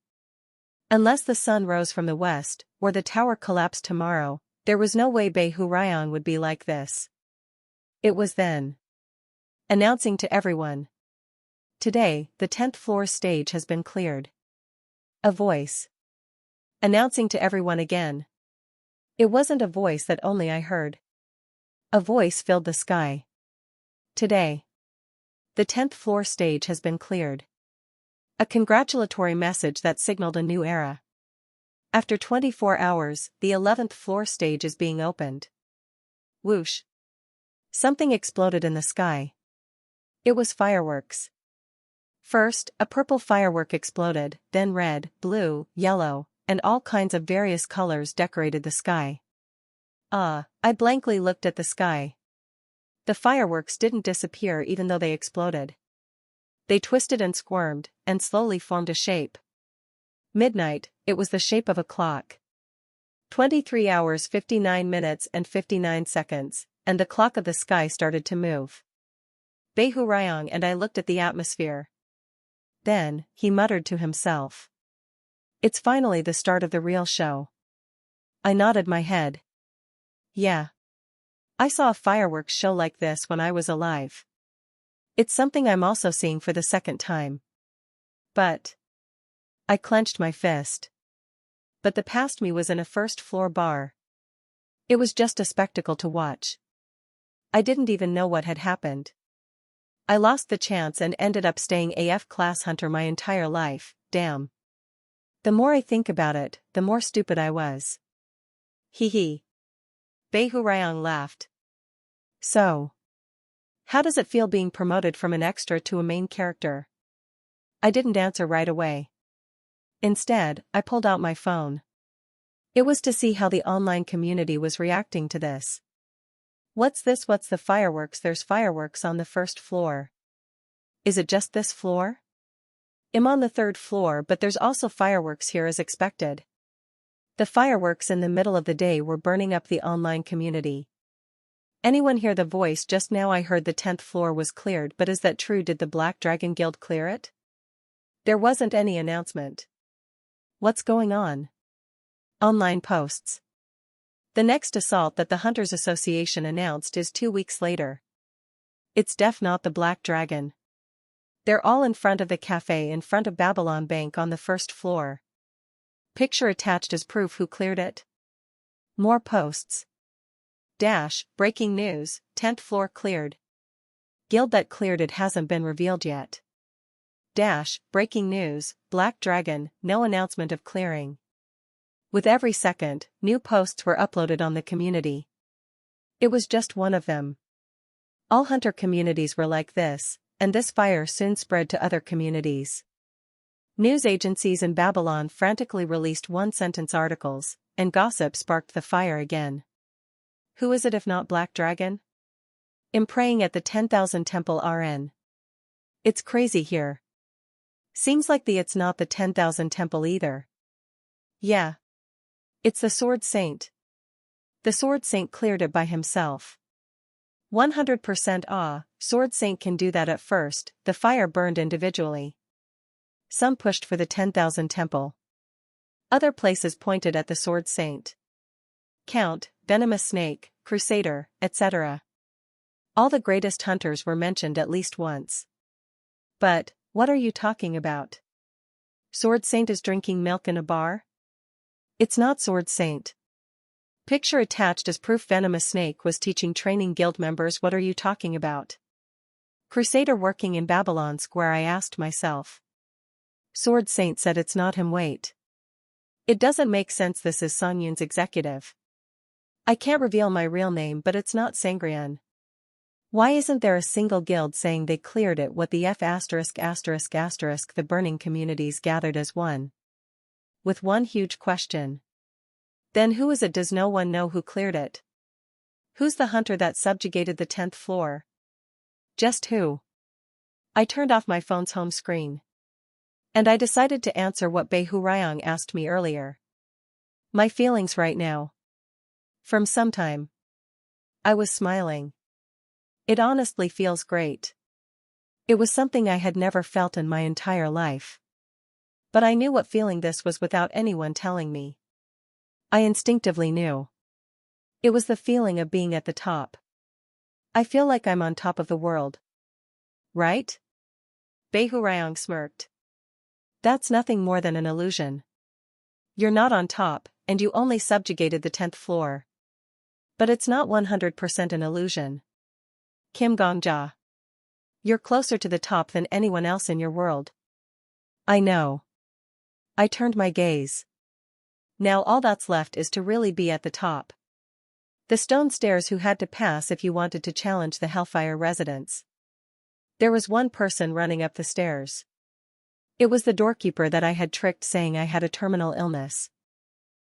Unless the sun rose from the west, or the tower collapsed tomorrow, there was no way Behu Ryong would be like this. It was then. Announcing to everyone. Today, the 10th floor stage has been cleared. A voice. Announcing to everyone again. It wasn't a voice that only I heard. A voice filled the sky. Today, the 10th floor stage has been cleared. A congratulatory message that signaled a new era. After 24 hours, the 11th floor stage is being opened. Whoosh. Something exploded in the sky. It was fireworks. First, a purple firework exploded, then red, blue, yellow, and all kinds of various colors decorated the sky. I blankly looked at the sky. The fireworks didn't disappear even though they exploded. They twisted and squirmed, and slowly formed a shape. Midnight, it was the shape of a clock. 23 hours 59 minutes and 59 seconds, and the clock of the sky started to move. Behu Ryong and I looked at the atmosphere. Then, he muttered to himself. It's finally the start of the real show. I nodded my head. Yeah. I saw a fireworks show like this when I was alive. It's something I'm also seeing for the second time. But. I clenched my fist. But the past me was in a first-floor bar. It was just a spectacle to watch. I didn't even know what had happened. I lost the chance and ended up staying AF class hunter my entire life, damn. The more I think about it, the more stupid I was. Hee hee. Bei Hurayang laughed. So, how does it feel being promoted from an extra to a main character? I didn't answer right away. Instead, I pulled out my phone. It was to see how the online community was reacting to this. What's this? What's the fireworks? There's fireworks on the first floor. Is it just this floor? I'm on the third floor, but there's also fireworks here as expected. The fireworks in the middle of the day were burning up the online community. Anyone hear the voice just now? I heard the 10th floor was cleared, but is that true? Did the Black Dragon Guild clear it? There wasn't any announcement. What's going on? Online posts. The next assault that the Hunters Association announced is 2 weeks later. It's not the Black Dragon. They're all in front of the cafe in front of Babylon Bank on the first floor. Picture attached as proof who cleared it. More posts. Breaking news, 10th floor cleared. Guild that cleared it hasn't been revealed yet. Breaking news, Black Dragon, no announcement of clearing. With every second, new posts were uploaded on the community. It was just one of them. All hunter communities were like this, and this fire soon spread to other communities. News agencies in Babylon frantically released one-sentence articles, and gossip sparked the fire again. Who is it if not Black Dragon? I'm praying at the 10,000 Temple RN. It's crazy here. Seems like it's not the 10,000 Temple either. Yeah. It's the Sword Saint. The Sword Saint cleared it by himself. 100% Sword Saint can do that. At first, the fire burned individually. Some pushed for the 10,000 Temple. Other places pointed at the Sword Saint. Count, Venomous Snake, Crusader, etc. All the greatest hunters were mentioned at least once. But, what are you talking about? Sword Saint is drinking milk in a bar? It's not Sword Saint. Picture attached as proof. Venomous Snake was teaching training guild members. What are you talking about? Crusader working in Babylon Square. I asked myself. Sword Saint said it's not him. Wait. It doesn't make sense. This is Sonyun's executive. I can't reveal my real name, but it's not Sangrian. Why isn't there a single guild saying they cleared it? What the F*******. The burning communities gathered as one. With one huge question. Then who is it? Does no one know who cleared it? Who's the hunter that subjugated the 10th floor? Just who? I turned off my phone's home screen. And I decided to answer what Bei Hurayang asked me earlier. My feelings right now. From some time. I was smiling. It honestly feels great. It was something I had never felt in my entire life. But I knew what feeling this was without anyone telling me. I instinctively knew. It was the feeling of being at the top. I feel like I'm on top of the world. Right? Bei Hurayang smirked. That's nothing more than an illusion. You're not on top, and you only subjugated the 10th floor. But it's not 100% an illusion. Kim Gongja. You're closer to the top than anyone else in your world. I know. I turned my gaze. Now all that's left is to really be at the top. The stone stairs who had to pass if you wanted to challenge the Hellfire residents. There was one person running up the stairs. It was the doorkeeper that I had tricked, saying I had a terminal illness.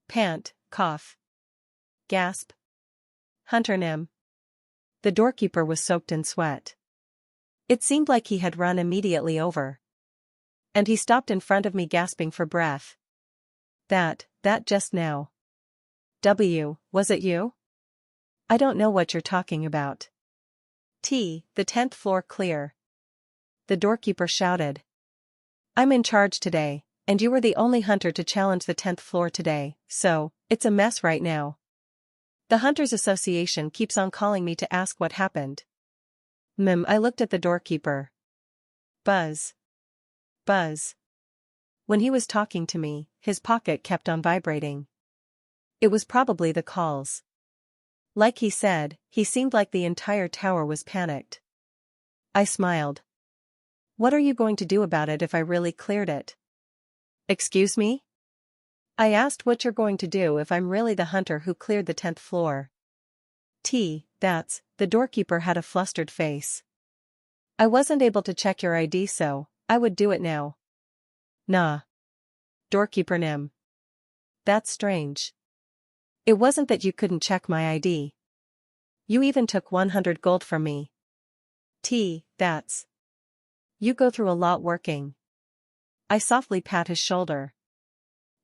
Pant, cough. Gasp. Hunter Nim. The doorkeeper was soaked in sweat. It seemed like he had run immediately over. And he stopped in front of me, gasping for breath. That just now. Was it you? I don't know what you're talking about. The 10th floor clear. The doorkeeper shouted. I'm in charge today, and you were the only hunter to challenge the 10th floor today, so, it's a mess right now. The Hunters Association keeps on calling me to ask what happened. I looked at the doorkeeper. Buzz. Buzz. When he was talking to me, his pocket kept on vibrating. It was probably the calls. Like he said, he seemed like the entire tower was panicked. I smiled. What are you going to do about it if I really cleared it? Excuse me? I asked what you're going to do if I'm really the hunter who cleared the 10th floor. The doorkeeper had a flustered face. I wasn't able to check your ID, so I would do it now. Nah. Doorkeeper Nim. That's strange. It wasn't that you couldn't check my ID. You even took 100 gold from me. You go through a lot working. I softly pat his shoulder.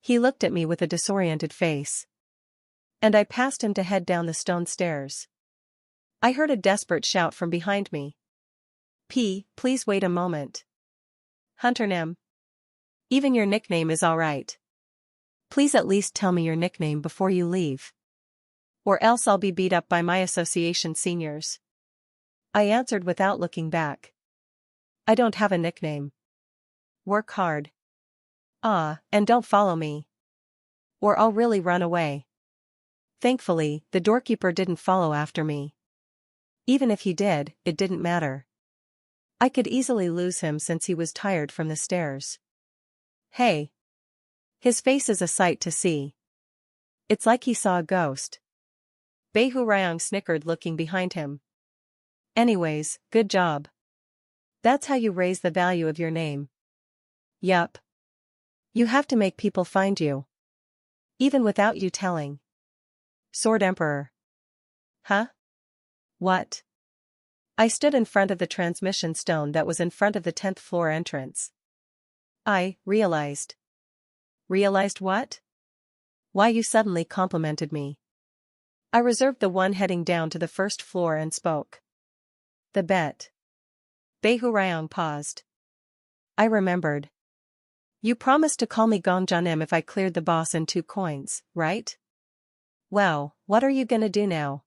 He looked at me with a disoriented face. And I passed him to head down the stone stairs. I heard a desperate shout from behind me. Please wait a moment. Hunter Nim. Even your nickname is alright. Please at least tell me your nickname before you leave. Or else I'll be beat up by my association seniors. I answered without looking back. I don't have a nickname. Work hard. And don't follow me. Or I'll really run away. Thankfully, the doorkeeper didn't follow after me. Even if he did, it didn't matter. I could easily lose him since he was tired from the stairs. Hey. His face is a sight to see. It's like he saw a ghost. Behu Ryong snickered looking behind him. Anyways, good job. That's how you raise the value of your name. Yup. You have to make people find you. Even without you telling. Sword Emperor. Huh? What? I stood in front of the transmission stone that was in front of the 10th floor entrance. I realized. Realized what? Why you suddenly complimented me. I reserved the one heading down to the first floor and spoke. The bet. Behu Ryong paused. I remembered. You promised to call me Gongjanim if I cleared the boss in 2 coins, right? Well, what are you gonna do now?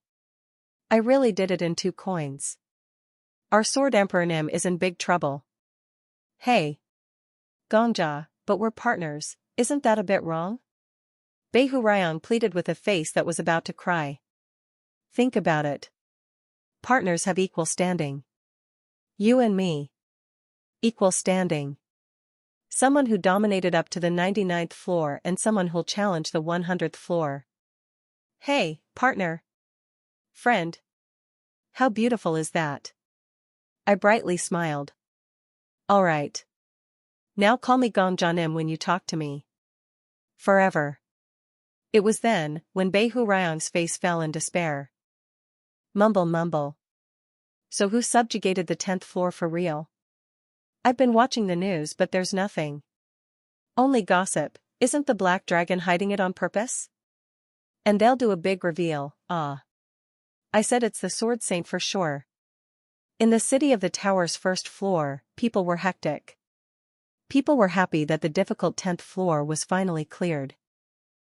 I really did it in 2 coins. Our Sword Emperor Nim is in big trouble. Hey. Gongja, but we're partners, isn't that a bit wrong? Behu Ryong pleaded with a face that was about to cry. Think about it. Partners have equal standing. You and me. Equal standing. Someone who dominated up to the 99th floor and someone who'll challenge the 100th floor. Hey, partner. Friend. How beautiful is that? I brightly smiled. Alright. Now call me Gongjanim when you talk to me. Forever. It was then, when Behu Ryong's face fell in despair. Mumble. So who subjugated the 10th floor for real? I've been watching the news but there's nothing. Only gossip, isn't the Black Dragon hiding it on purpose? And they'll do a big reveal, I said it's the Sword Saint for sure. In the city of the tower's first floor, people were hectic. People were happy that the difficult 10th floor was finally cleared.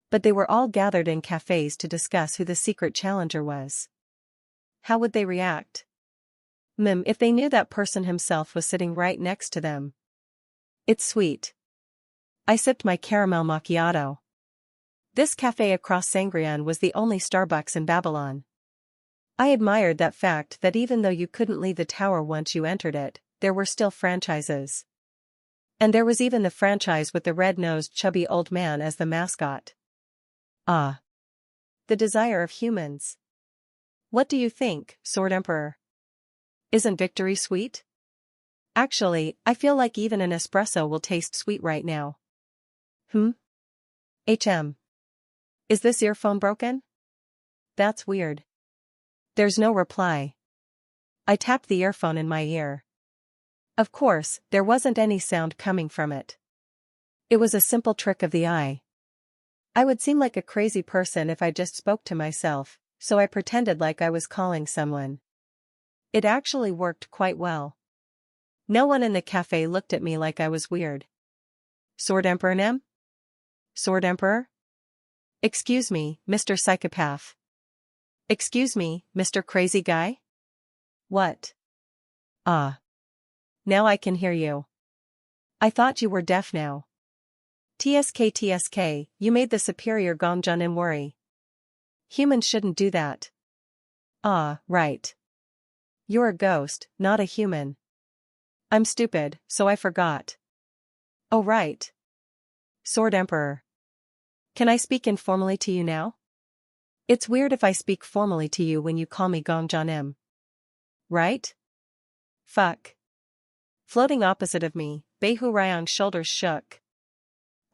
But they were all gathered in cafes to discuss who the secret challenger was. How would they react? If they knew that person himself was sitting right next to them. It's sweet. I sipped my caramel macchiato. This cafe across Sangrian was the only Starbucks in Babylon. I admired that fact that even though you couldn't leave the tower once you entered it, there were still franchises. And there was even the franchise with the red-nosed chubby old man as the mascot. The desire of humans. What do you think, Sword Emperor? Isn't victory sweet? Actually, I feel like even an espresso will taste sweet right now. Is this earphone broken? That's weird. There's no reply. I tapped the earphone in my ear. Of course, there wasn't any sound coming from it. It was a simple trick of the eye. I would seem like a crazy person if I just spoke to myself, so I pretended like I was calling someone. It actually worked quite well. No one in the cafe looked at me like I was weird. Sword Emperor Nim? Sword Emperor? Excuse me, Mr. Psychopath. Excuse me, Mr. Crazy Guy? What? Now I can hear you. I thought you were deaf now. TSK, you made the superior Gongjanim worry. Humans shouldn't do that. Ah, right. You're a ghost, not a human. I'm stupid, so I forgot. Oh right. Sword Emperor. Can I speak informally to you now? It's weird if I speak formally to you when you call me Gongjanim. Right? Fuck. Floating opposite of me, Behu Ryang's shoulders shook.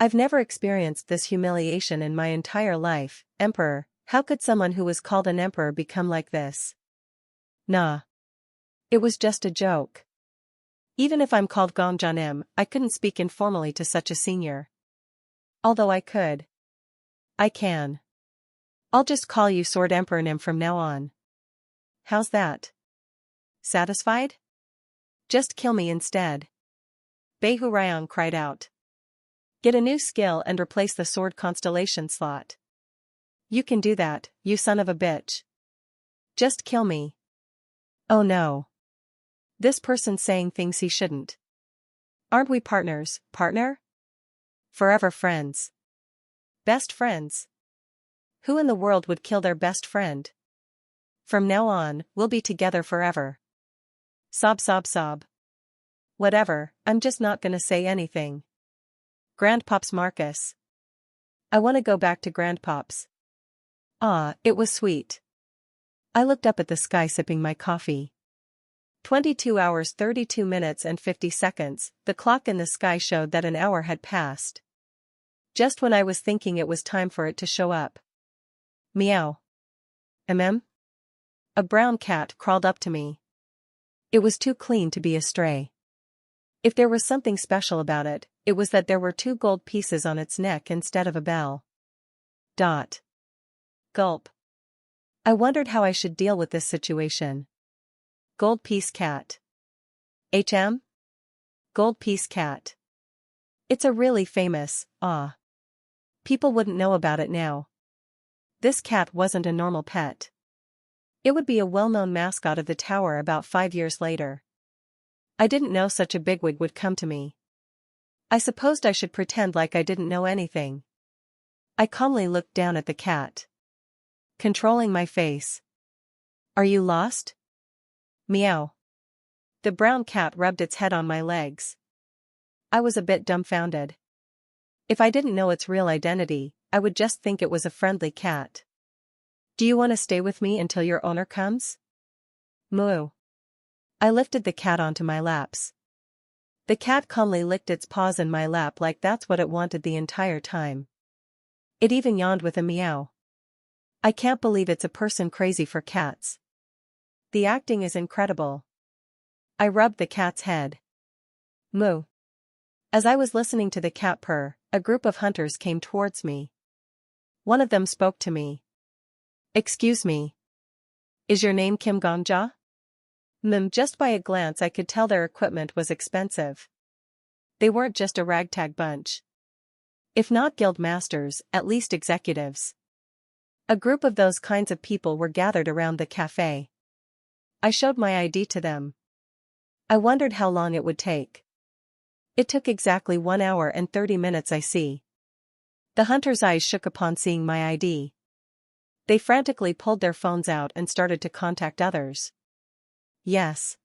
I've never experienced this humiliation in my entire life, Emperor. How could someone who was called an emperor become like this? Nah. It was just a joke. Even if I'm called Gongjanim, I couldn't speak informally to such a senior. Although I could. I can. I'll just call you Sword Emperor Nim from now on. How's that? Satisfied? Just kill me instead. Behu Ryang cried out. Get a new skill and replace the sword constellation slot. You can do that, you son of a bitch. Just kill me. Oh no. This person's saying things he shouldn't. Aren't we partners, partner? Forever friends. Best friends. Who in the world would kill their best friend? From now on, we'll be together forever. Sob sob sob. Whatever, I'm just not gonna say anything. Grandpops Marcus. I wanna go back to Grandpops. Ah, it was sweet. I looked up at the sky sipping my coffee. 22 hours 32 minutes and 50 seconds, the clock in the sky showed that an hour had passed. Just when I was thinking it was time for it to show up. Meow. A brown cat crawled up to me. It was too clean to be a stray. If there was something special about it, it was that there were 2 gold pieces on its neck instead of a bell. Dot. Gulp. I wondered how I should deal with this situation. Gold piece cat. HM? Gold piece cat. It's a really famous, people wouldn't know about it now. This cat wasn't a normal pet. It would be a well-known mascot of the tower about 5 years later. I didn't know such a bigwig would come to me. I supposed I should pretend like I didn't know anything. I calmly looked down at the cat. Controlling my face. Are you lost? Meow. The brown cat rubbed its head on my legs. I was a bit dumbfounded. If I didn't know its real identity, I would just think it was a friendly cat. Do you want to stay with me until your owner comes? Moo. I lifted the cat onto my laps. The cat calmly licked its paws in my lap like that's what it wanted the entire time. It even yawned with a meow. I can't believe it's a person crazy for cats. The acting is incredible. I rubbed the cat's head. Moo. As I was listening to the cat purr, a group of hunters came towards me. One of them spoke to me. Excuse me. Is your name Kim Gongja? Just by a glance I could tell their equipment was expensive. They weren't just a ragtag bunch. If not guild masters, at least executives. A group of those kinds of people were gathered around the cafe. I showed my ID to them. I wondered how long it would take. It took exactly 1 hour and 30 minutes, I see. The hunters' eyes shook upon seeing my ID. They frantically pulled their phones out and started to contact others. Yes.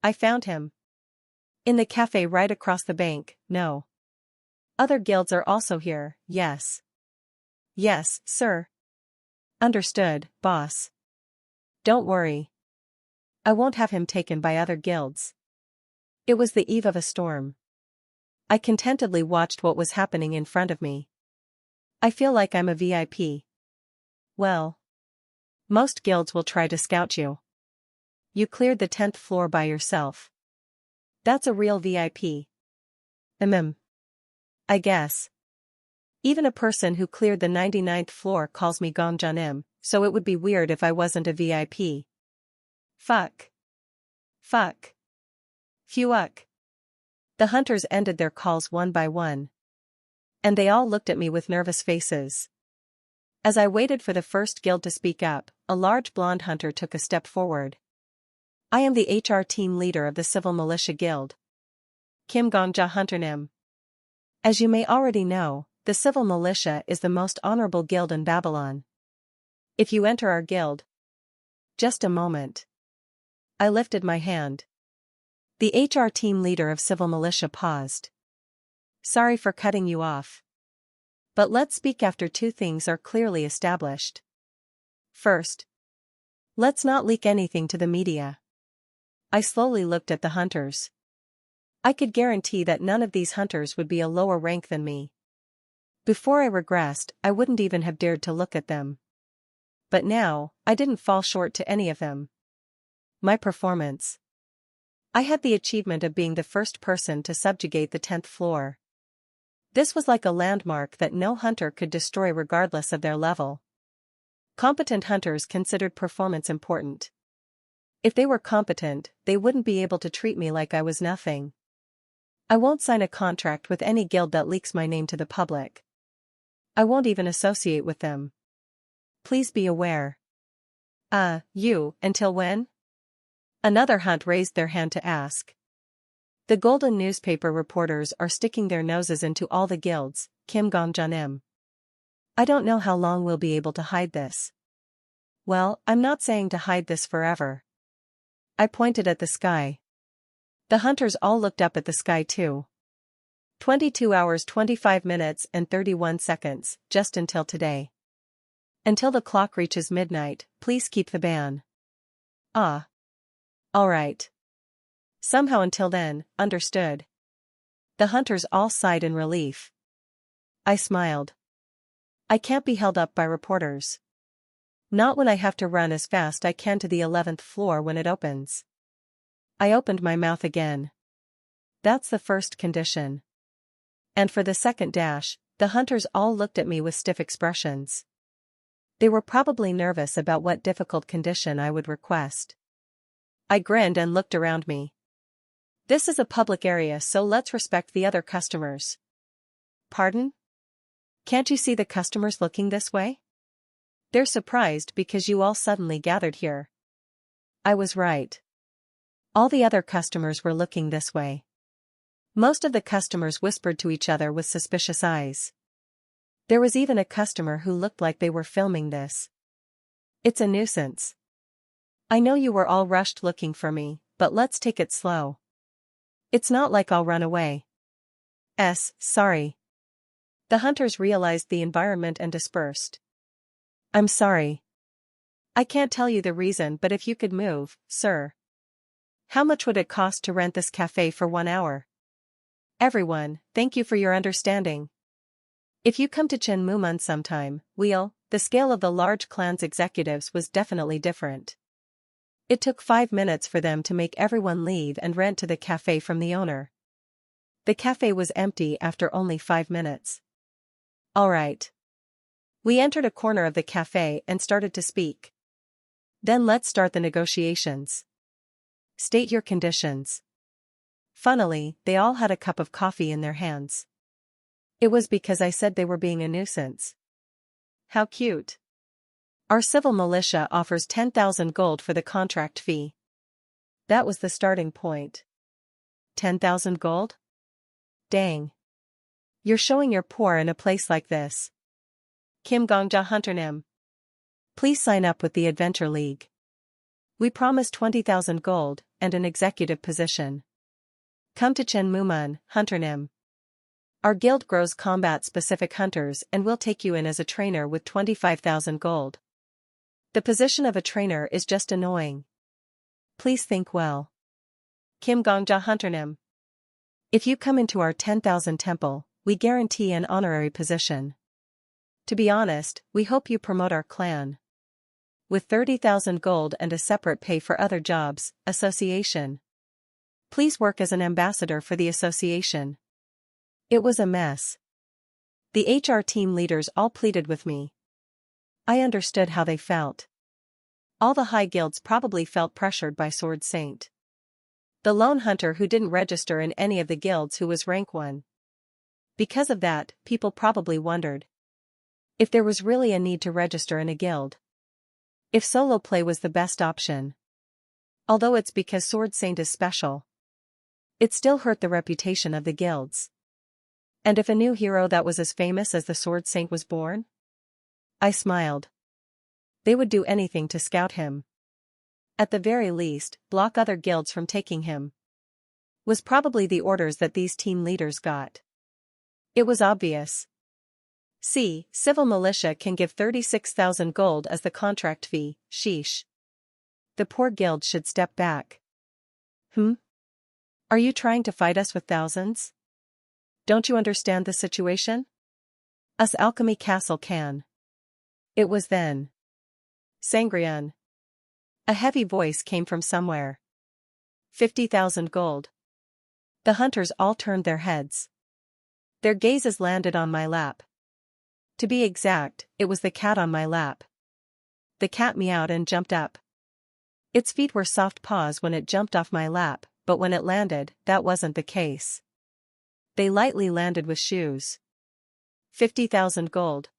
I found him. In the cafe right across the bank, no. Other guilds are also here, yes. Yes, sir. Understood, boss. Don't worry. I won't have him taken by other guilds. It was the eve of a storm. I contentedly watched what was happening in front of me. I feel like I'm a VIP. Well. Most guilds will try to scout you. You cleared the 10th floor by yourself. That's a real VIP. I guess. Even a person who cleared the 99th floor calls me Gongjanim, so it would be weird if I wasn't a VIP. Fuck. Fuck. Fuck. The hunters ended their calls one by one. And they all looked at me with nervous faces. As I waited for the first guild to speak up, a large blonde hunter took a step forward. I am the HR team leader of the Civil Militia Guild. Kim Gongja Hunternim. As you may already know, the Civil Militia is the most honorable guild in Babylon. If you enter our guild, Just a moment. I lifted my hand. The HR team leader of civil militia paused. Sorry for cutting you off. But let's speak after two things are clearly established. First, let's not leak anything to the media. I slowly looked at the hunters. I could guarantee that none of these hunters would be a lower rank than me. Before I regressed, I wouldn't even have dared to look at them. But now, I didn't fall short to any of them. My performance. I had the achievement of being the first person to subjugate the 10th floor. This was like a landmark that no hunter could destroy regardless of their level. Competent hunters considered performance important. If they were competent, they wouldn't be able to treat me like I was nothing. I won't sign a contract with any guild that leaks my name to the public. I won't even associate with them. Please be aware. You, until when? Another hunt raised their hand to ask. The golden newspaper reporters are sticking their noses into all the guilds, Kim Gong-janim. I don't know how long we'll be able to hide this. Well, I'm not saying to hide this forever. I pointed at the sky. The hunters all looked up at the sky too. 22 hours 25 minutes and 31 seconds, just until today. Until the clock reaches midnight, please keep the ban. Ah. All right. Somehow until then, understood. The hunters all sighed in relief. I smiled. I can't be held up by reporters. Not when I have to run as fast I can to the 11th floor when it opens. I opened my mouth again. That's the first condition. And for the second dash, the hunters all looked at me with stiff expressions. They were probably nervous about what difficult condition I would request. I grinned and looked around me. This is a public area, so let's respect the other customers. Pardon? Can't you see the customers looking this way? They're surprised because you all suddenly gathered here. I was right. All the other customers were looking this way. Most of the customers whispered to each other with suspicious eyes. There was even a customer who looked like they were filming this. It's a nuisance. I know you were all rushed looking for me, but let's take it slow. It's not like I'll run away. Sorry. The hunters realized the environment and dispersed. I'm sorry. I can't tell you the reason, but if you could move, sir. How much would it cost to rent this cafe for 1 hour? Everyone, thank you for your understanding. If you come to Chenmumun sometime, the scale of the large clan's executives was definitely different. It took 5 minutes for them to make everyone leave and rent to the cafe from the owner. The cafe was empty after only 5 minutes. All right. We entered a corner of the cafe and started to speak. Then let's start the negotiations. State your conditions. Funnily, they all had a cup of coffee in their hands. It was because I said they were being a nuisance. How cute. Our civil militia offers 10,000 gold for the contract fee. That was the starting point. 10,000 gold? Dang. You're showing you're poor in a place like this. Kim Gongja Hunternim. Please sign up with the Adventure League. We promise 20,000 gold and an executive position. Come to Chenmumun, Hunternim. Our guild grows combat-specific hunters and we'll take you in as a trainer with 25,000 gold. The position of a trainer is just annoying. Please think well. Kim Gongja Hunternim. If you come into our 10,000 temple, we guarantee an honorary position. To be honest, we hope you promote our clan. With 30,000 gold and a separate pay for other jobs, association. Please work as an ambassador for the association. It was a mess. The HR team leaders all pleaded with me. I understood how they felt. All the high guilds probably felt pressured by Sword Saint. The lone hunter who didn't register in any of the guilds who was rank 1. Because of that, people probably wondered if there was really a need to register in a guild. If solo play was the best option. Although it's because Sword Saint is special. It still hurt the reputation of the guilds. And if a new hero that was as famous as the Sword Saint was born? I smiled. They would do anything to scout him. At the very least, block other guilds from taking him. Was probably the orders that these team leaders got. It was obvious. See, civil militia can give 36,000 gold as the contract fee, sheesh. The poor guild should step back. Are you trying to fight us with thousands? Don't you understand the situation? Us Alchemy Castle can. It was then. Sangrian. A heavy voice came from somewhere. 50,000 gold. The hunters all turned their heads. Their gazes landed on my lap. To be exact, it was the cat on my lap. The cat meowed and jumped up. Its feet were soft paws when it jumped off my lap, but when it landed, that wasn't the case. They lightly landed with shoes. 50,000 gold.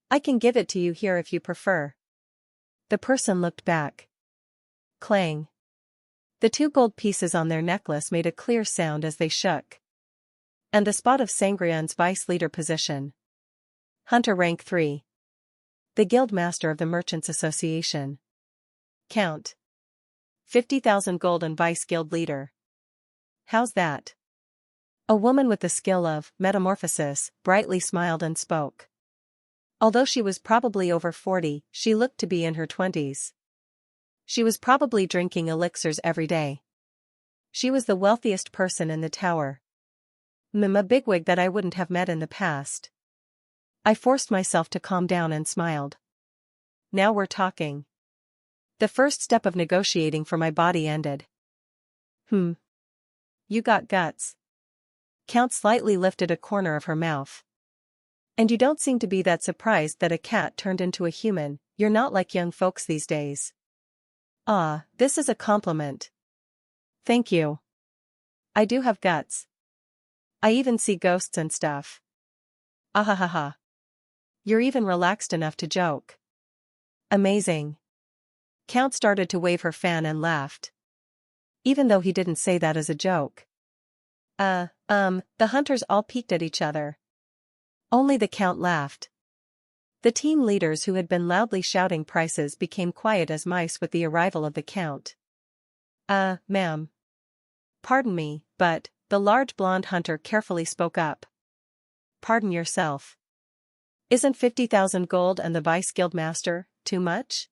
I can give it to you here if you prefer. The person looked back. Clang. The 2 gold pieces on their necklace made a clear sound as they shook. And the spot of Sangrian's vice leader position. Hunter rank 3. The guild master of the Merchants Association. Count. 50,000 gold and vice guild leader. How's that? A woman with the skill of metamorphosis brightly smiled and spoke. Although she was probably over 40, she looked to be in her 20s. She was probably drinking elixirs every day. She was the wealthiest person in the tower. A bigwig that I wouldn't have met in the past. I forced myself to calm down and smiled. Now we're talking. The first step of negotiating for my body ended. You got guts. Count slightly lifted a corner of her mouth. And you don't seem to be that surprised that a cat turned into a human. You're not like young folks these days. Ah, this is a compliment. Thank you. I do have guts. I even see ghosts and stuff. Ahahaha. You're even relaxed enough to joke. Amazing. Count started to wave her fan and laughed. Even though he didn't say that as a joke. The hunters all peeked at each other. Only the Count laughed. The team leaders who had been loudly shouting prices became quiet as mice with the arrival of the Count. Ma'am. Pardon me, but, the large blonde hunter carefully spoke up. Pardon yourself. Isn't 50,000 gold and the vice guild master too much?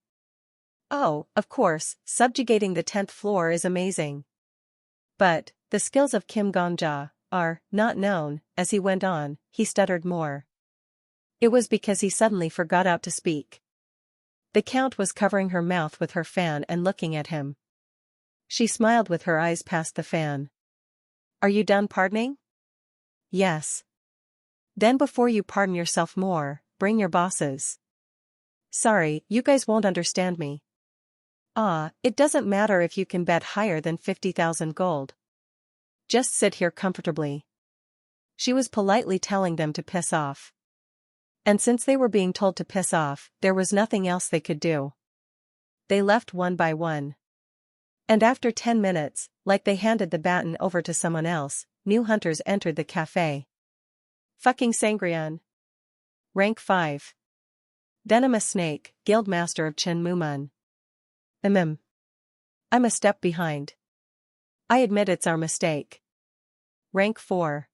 Oh, of course, subjugating the 10th floor is amazing. But, the skills of Kim Gongja are not known. As he went on, he stuttered more. It was because he suddenly forgot how to speak. The Count was covering her mouth with her fan and looking at him. She smiled with her eyes past the fan. Are you done pardoning? Yes. Then before you pardon yourself more, bring your bosses. Sorry, you guys won't understand me. It doesn't matter if you can bet higher than 50,000 gold. Just sit here comfortably. She was politely telling them to piss off. And since they were being told to piss off, there was nothing else they could do. They left one by one. And after 10 minutes, like they handed the baton over to someone else, new hunters entered the cafe. Fucking Sangrian. Rank 5. Venomous Snake, Guildmaster of Chen Mumun. I'm a step behind. I admit it's our mistake. Rank 4.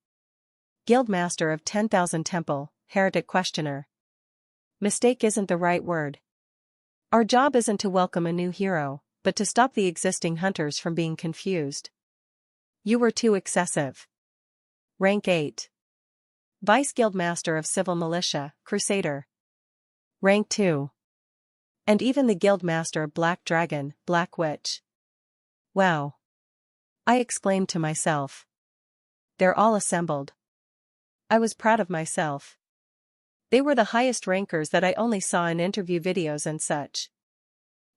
Guildmaster of 10,000 Temple, Heretic Questioner. Mistake isn't the right word. Our job isn't to welcome a new hero, but to stop the existing hunters from being confused. You were too excessive. Rank 8. Vice Guildmaster of Civil Militia, Crusader. Rank 2. And even the Guildmaster of Black Dragon, Black Witch. Wow. I exclaimed to myself. They're all assembled. I was proud of myself. They were the highest rankers that I only saw in interview videos and such.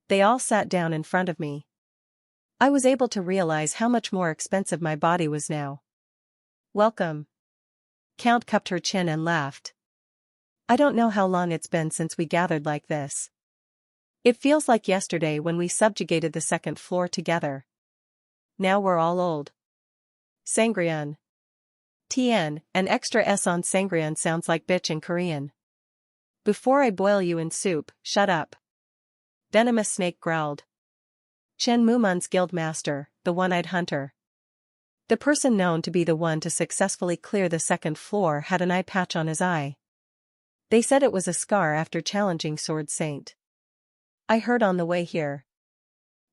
They all sat down in front of me. I was able to realize how much more expensive my body was now. Welcome. Count cupped her chin and laughed. I don't know how long it's been since we gathered like this. It feels like yesterday when we subjugated the 2nd floor together. Now we're all old. Sangrian. Tien, an extra S on Sangrian sounds like bitch in Korean. Before I boil you in soup, shut up. Venomous Snake growled. Chen Mumun's guild master, the one-eyed hunter. The person known to be the one to successfully clear the second floor had an eye patch on his eye. They said it was a scar after challenging Sword Saint. I heard on the way here.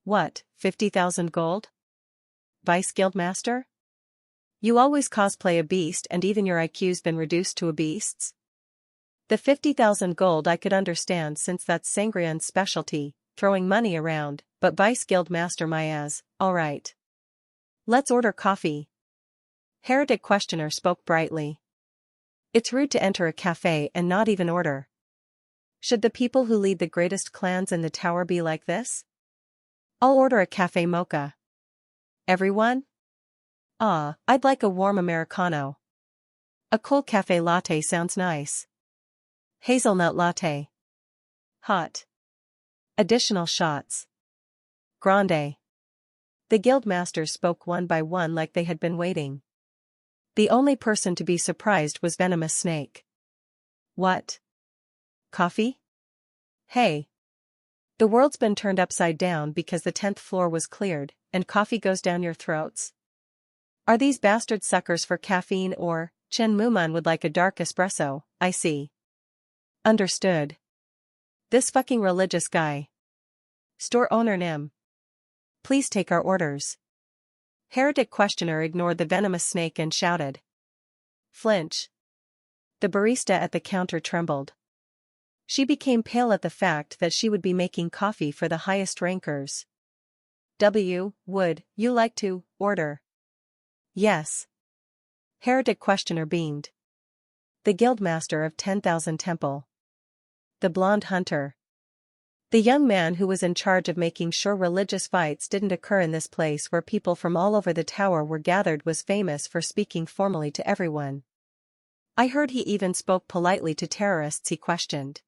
What, 50,000 gold? Vice Guildmaster? You always cosplay a beast and even your IQ's been reduced to a beast's? The 50,000 gold I could understand since that's Sangrian's specialty, throwing money around, but Vice Guildmaster Mayaz, alright. Let's order coffee. Heretic Questioner spoke brightly. It's rude to enter a cafe and not even order. Should the people who lead the greatest clans in the tower be like this? I'll order a cafe mocha. Everyone? I'd like a warm Americano. A cold cafe latte sounds nice. Hazelnut latte. Hot. Additional shots. Grande. The guildmasters spoke one by one like they had been waiting. The only person to be surprised was Venomous Snake. What? Coffee? Hey. The world's been turned upside down because the 10th floor was cleared, and coffee goes down your throats? Are these bastard suckers for caffeine or, Chen Mumun would like a dark espresso, I see. Understood. This fucking religious guy. Store owner Nim. Please take our orders. Heretic Questioner ignored the Venomous Snake and shouted. Flinch. The barista at the counter trembled. She became pale at the fact that she would be making coffee for the highest rankers. Would you like to order? Yes. Heretic Questioner beamed. The Guildmaster of 10,000 Temple. The Blonde Hunter. The young man who was in charge of making sure religious fights didn't occur in this place where people from all over the tower were gathered was famous for speaking formally to everyone. I heard he even spoke politely to terrorists he questioned.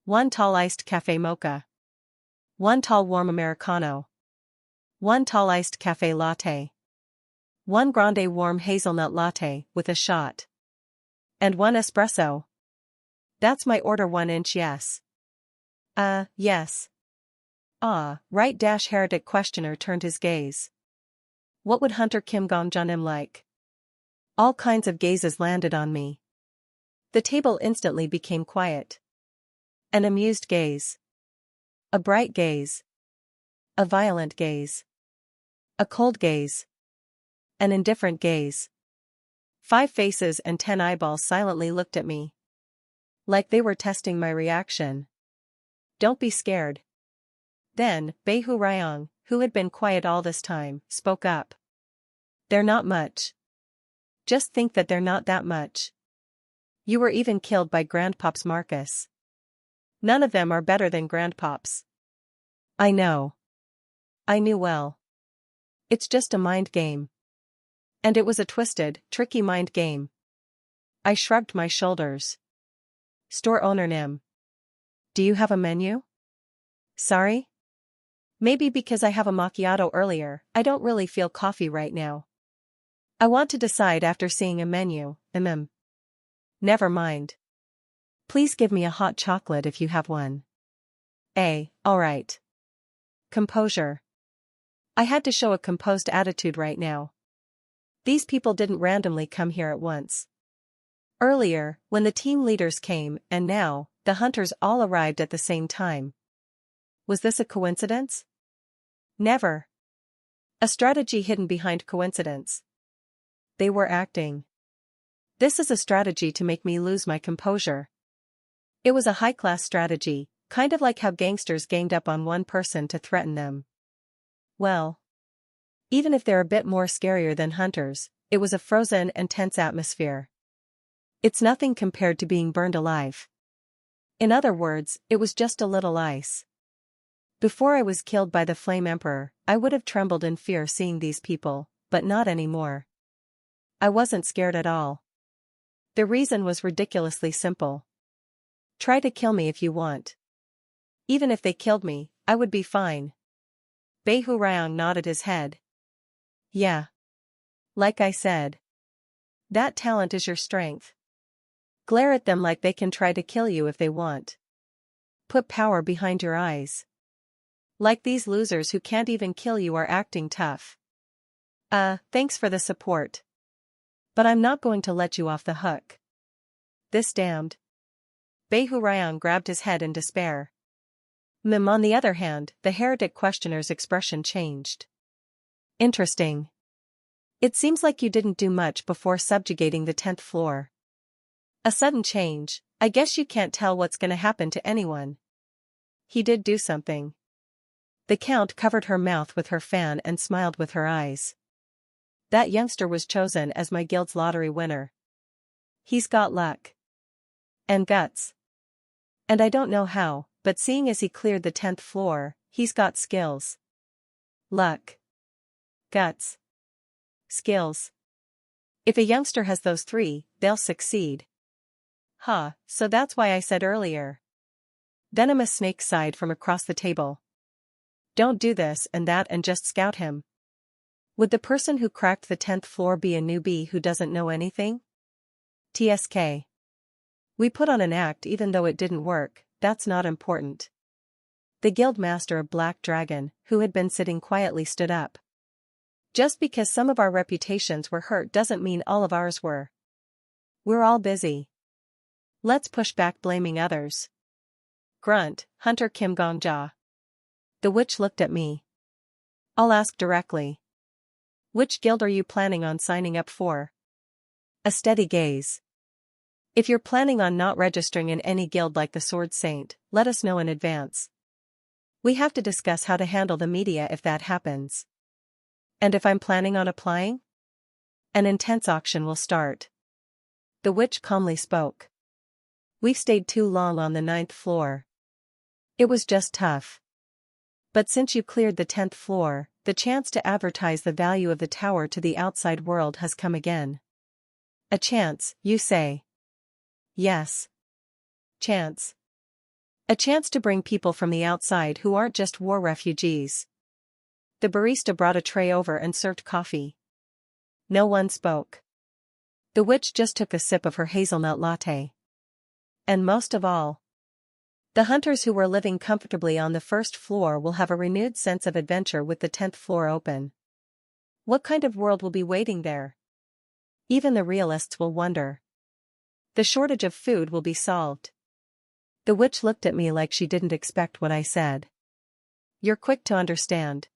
One tall iced cafe mocha. One tall warm Americano. One tall iced cafe latte. One grande warm hazelnut latte with a shot. And one espresso. That's my order 1 inch yes. Yes. Right. Heretic Questioner turned his gaze. What would Hunter Kim Gong Junim like? All kinds of gazes landed on me. The table instantly became quiet. An amused gaze. A bright gaze. A violent gaze. A cold gaze. An indifferent gaze. 5 faces and 10 eyeballs silently looked at me. Like they were testing my reaction. Don't be scared. Then, Beihu Ryong, who had been quiet all this time, spoke up. They're not much. Just think that they're not that much. You were even killed by Grandpops Marcus. None of them are better than Grandpops. I know. I knew well. It's just a mind game. And it was a twisted, tricky mind game. I shrugged my shoulders. Store owner Nim. Do you have a menu? Sorry? Maybe because I have a macchiato earlier, I don't really feel coffee right now. I want to decide after seeing a menu, Never mind. Please give me a hot chocolate if you have one. Alright. Composure. I had to show a composed attitude right now. These people didn't randomly come here at once. Earlier, when the team leaders came, and now, the hunters all arrived at the same time. Was this a coincidence? Never. A strategy hidden behind coincidence. They were acting. This is a strategy to make me lose my composure. It was a high-class strategy, kind of like how gangsters ganged up on one person to threaten them. Well, even if they're a bit more scarier than hunters, it was a frozen and tense atmosphere. It's nothing compared to being burned alive. In other words, it was just a little ice. Before I was killed by the Flame Emperor, I would have trembled in fear seeing these people, but not anymore. I wasn't scared at all. The reason was ridiculously simple. Try to kill me if you want. Even if they killed me, I would be fine. Beihu Ryong nodded his head. Yeah. Like I said. That talent is your strength. Glare at them like they can try to kill you if they want. Put power behind your eyes. Like these losers who can't even kill you are acting tough. Thanks for the support. But I'm not going to let you off the hook. This damned. Behurayan grabbed his head in despair. On the other hand, the heretic questioner's expression changed. Interesting. It seems like you didn't do much before subjugating the 10th floor. A sudden change. I guess you can't tell what's gonna happen to anyone. He did do something. The Count covered her mouth with her fan and smiled with her eyes. That youngster was chosen as my guild's lottery winner. He's got luck. And guts. And I don't know how, but seeing as he cleared the 10th floor, he's got skills. Luck. Guts. Skills. If a youngster has those three, they'll succeed. So that's why I said earlier. Venomous Snake sighed from across the table. Don't do this and that and just scout him. Would the person who cracked the 10th floor be a newbie who doesn't know anything? TSK. We put on an act even though it didn't work, that's not important. The guild master of Black Dragon, who had been sitting quietly, stood up. Just because some of our reputations were hurt doesn't mean all of ours were. We're all busy. Let's push back blaming others. Grunt, Hunter Kim Gongja. The witch looked at me. I'll ask directly. Which guild are you planning on signing up for? A steady gaze. If you're planning on not registering in any guild like the Sword Saint, let us know in advance. We have to discuss how to handle the media if that happens. And if I'm planning on applying? An intense auction will start. The witch calmly spoke. We've stayed too long on the 9th floor. It was just tough. But since you cleared the 10th floor, the chance to advertise the value of the tower to the outside world has come again. A chance, you say? Yes. Chance. A chance to bring people from the outside who aren't just war refugees. The barista brought a tray over and served coffee. No one spoke. The witch just took a sip of her hazelnut latte. And most of all, the hunters who were living comfortably on the 1st floor will have a renewed sense of adventure with the 10th floor open. What kind of world will be waiting there? Even the realists will wonder. The shortage of food will be solved. The witch looked at me like she didn't expect what I said. You're quick to understand.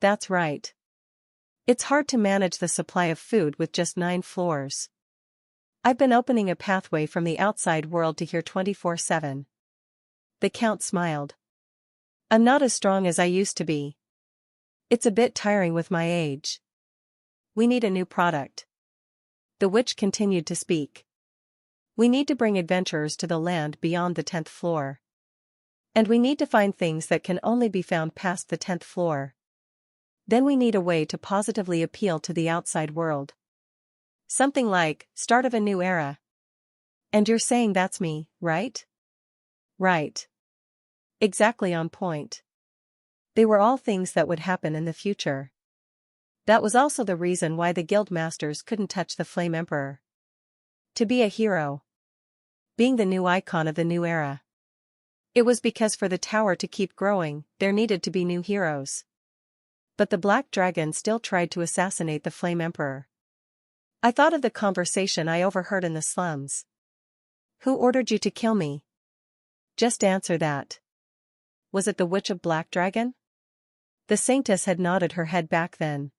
That's right. It's hard to manage the supply of food with just 9 floors. I've been opening a pathway from the outside world to here 24/7. The Count smiled. I'm not as strong as I used to be. It's a bit tiring with my age. We need a new product. The witch continued to speak. We need to bring adventurers to the land beyond the 10th floor. And we need to find things that can only be found past the 10th floor. Then we need a way to positively appeal to the outside world. Something like, start of a new era. And you're saying that's me, right? Right. Exactly on point. They were all things that would happen in the future. That was also the reason why the guild masters couldn't touch the Flame Emperor. To be a hero. Being the new icon of the new era. It was because for the tower to keep growing, there needed to be new heroes. But the Black Dragon still tried to assassinate the Flame Emperor. I thought of the conversation I overheard in the slums. Who ordered you to kill me? Just answer that. Was it the Witch of Black Dragon? The Saintess had nodded her head back then.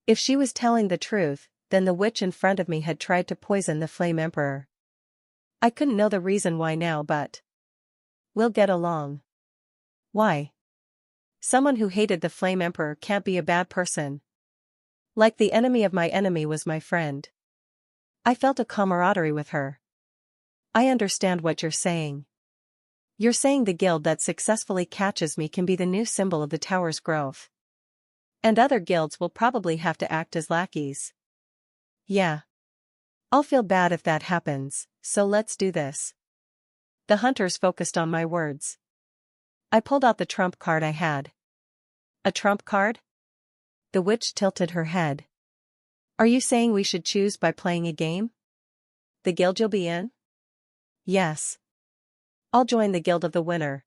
If she was telling the truth, then the witch in front of me had tried to poison the Flame Emperor. I couldn't know the reason why now, but we'll get along. Why? Someone who hated the Flame Emperor can't be a bad person. Like the enemy of my enemy was my friend. I felt a camaraderie with her. I understand what you're saying. You're saying the guild that successfully catches me can be the new symbol of the tower's growth. And other guilds will probably have to act as lackeys. Yeah. I'll feel bad if that happens, so let's do this. The hunters focused on my words. I pulled out the trump card I had. A trump card? The witch tilted her head. Are you saying we should choose by playing a game? The guild you'll be in? Yes. I'll join the guild of the winner.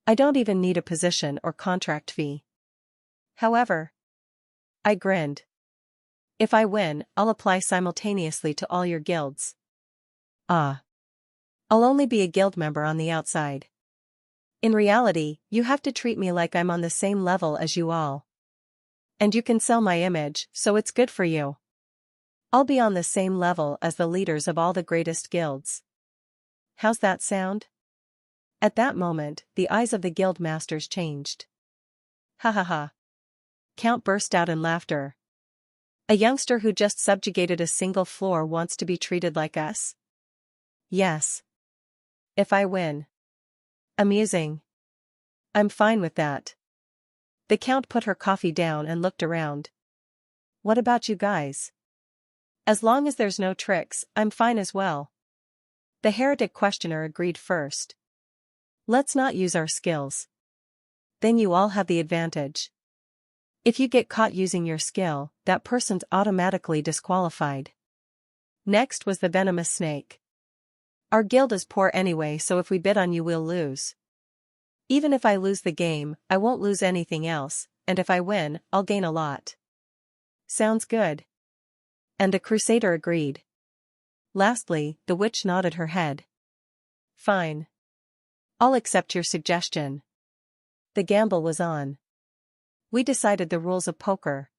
I don't even need a position or contract fee. However, I grinned. If I win, I'll apply simultaneously to all your guilds. Ah. I'll only be a guild member on the outside. In reality, you have to treat me like I'm on the same level as you all. And you can sell my image, so it's good for you. I'll be on the same level as the leaders of all the greatest guilds. How's that sound? At that moment, the eyes of the guild masters changed. Ha ha ha. Count burst out in laughter. A youngster who just subjugated a single floor wants to be treated like us? Yes. If I win. Amusing. I'm fine with that. The Count put her coffee down and looked around. What about you guys? As long as there's no tricks, I'm fine as well. The heretic questioner agreed first. Let's not use our skills. Then you all have the advantage. If you get caught using your skill, that person's automatically disqualified. Next was the venomous snake. Our guild is poor anyway, so if we bid on you we'll lose. Even if I lose the game, I won't lose anything else, and if I win, I'll gain a lot. Sounds good. And the crusader agreed. Lastly, the witch nodded her head. Fine. I'll accept your suggestion. The gamble was on. We decided the rules of poker.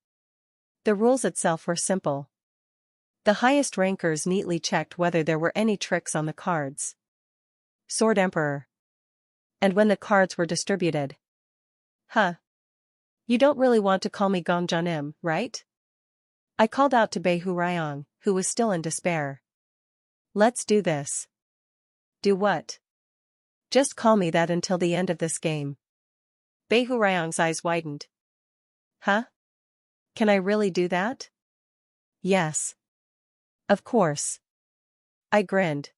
The rules itself were simple. The highest rankers neatly checked whether there were any tricks on the cards. Sword Emperor. And when the cards were distributed. Huh. You don't really want to call me Gongjanim, right? I called out to Behu Ryong, who was still in despair. Let's do this. Do what? Just call me that until the end of this game. Behu Ryong's eyes widened. Huh? Can I really do that? Yes. Of course. I grinned.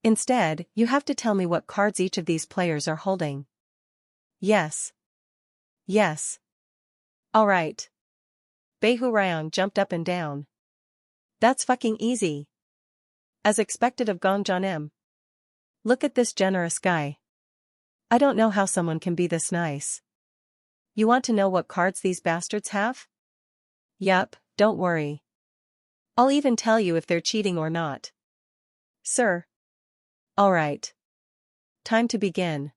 Instead, you have to tell me what cards each of these players are holding. Yes. Yes. All right. Behu Ryong jumped up and down. That's fucking easy. As expected of Gongjanim. Look at this generous guy. I don't know how someone can be this nice. You want to know what cards these bastards have? Yup, don't worry. I'll even tell you if they're cheating or not. Sir. All right. Time to begin.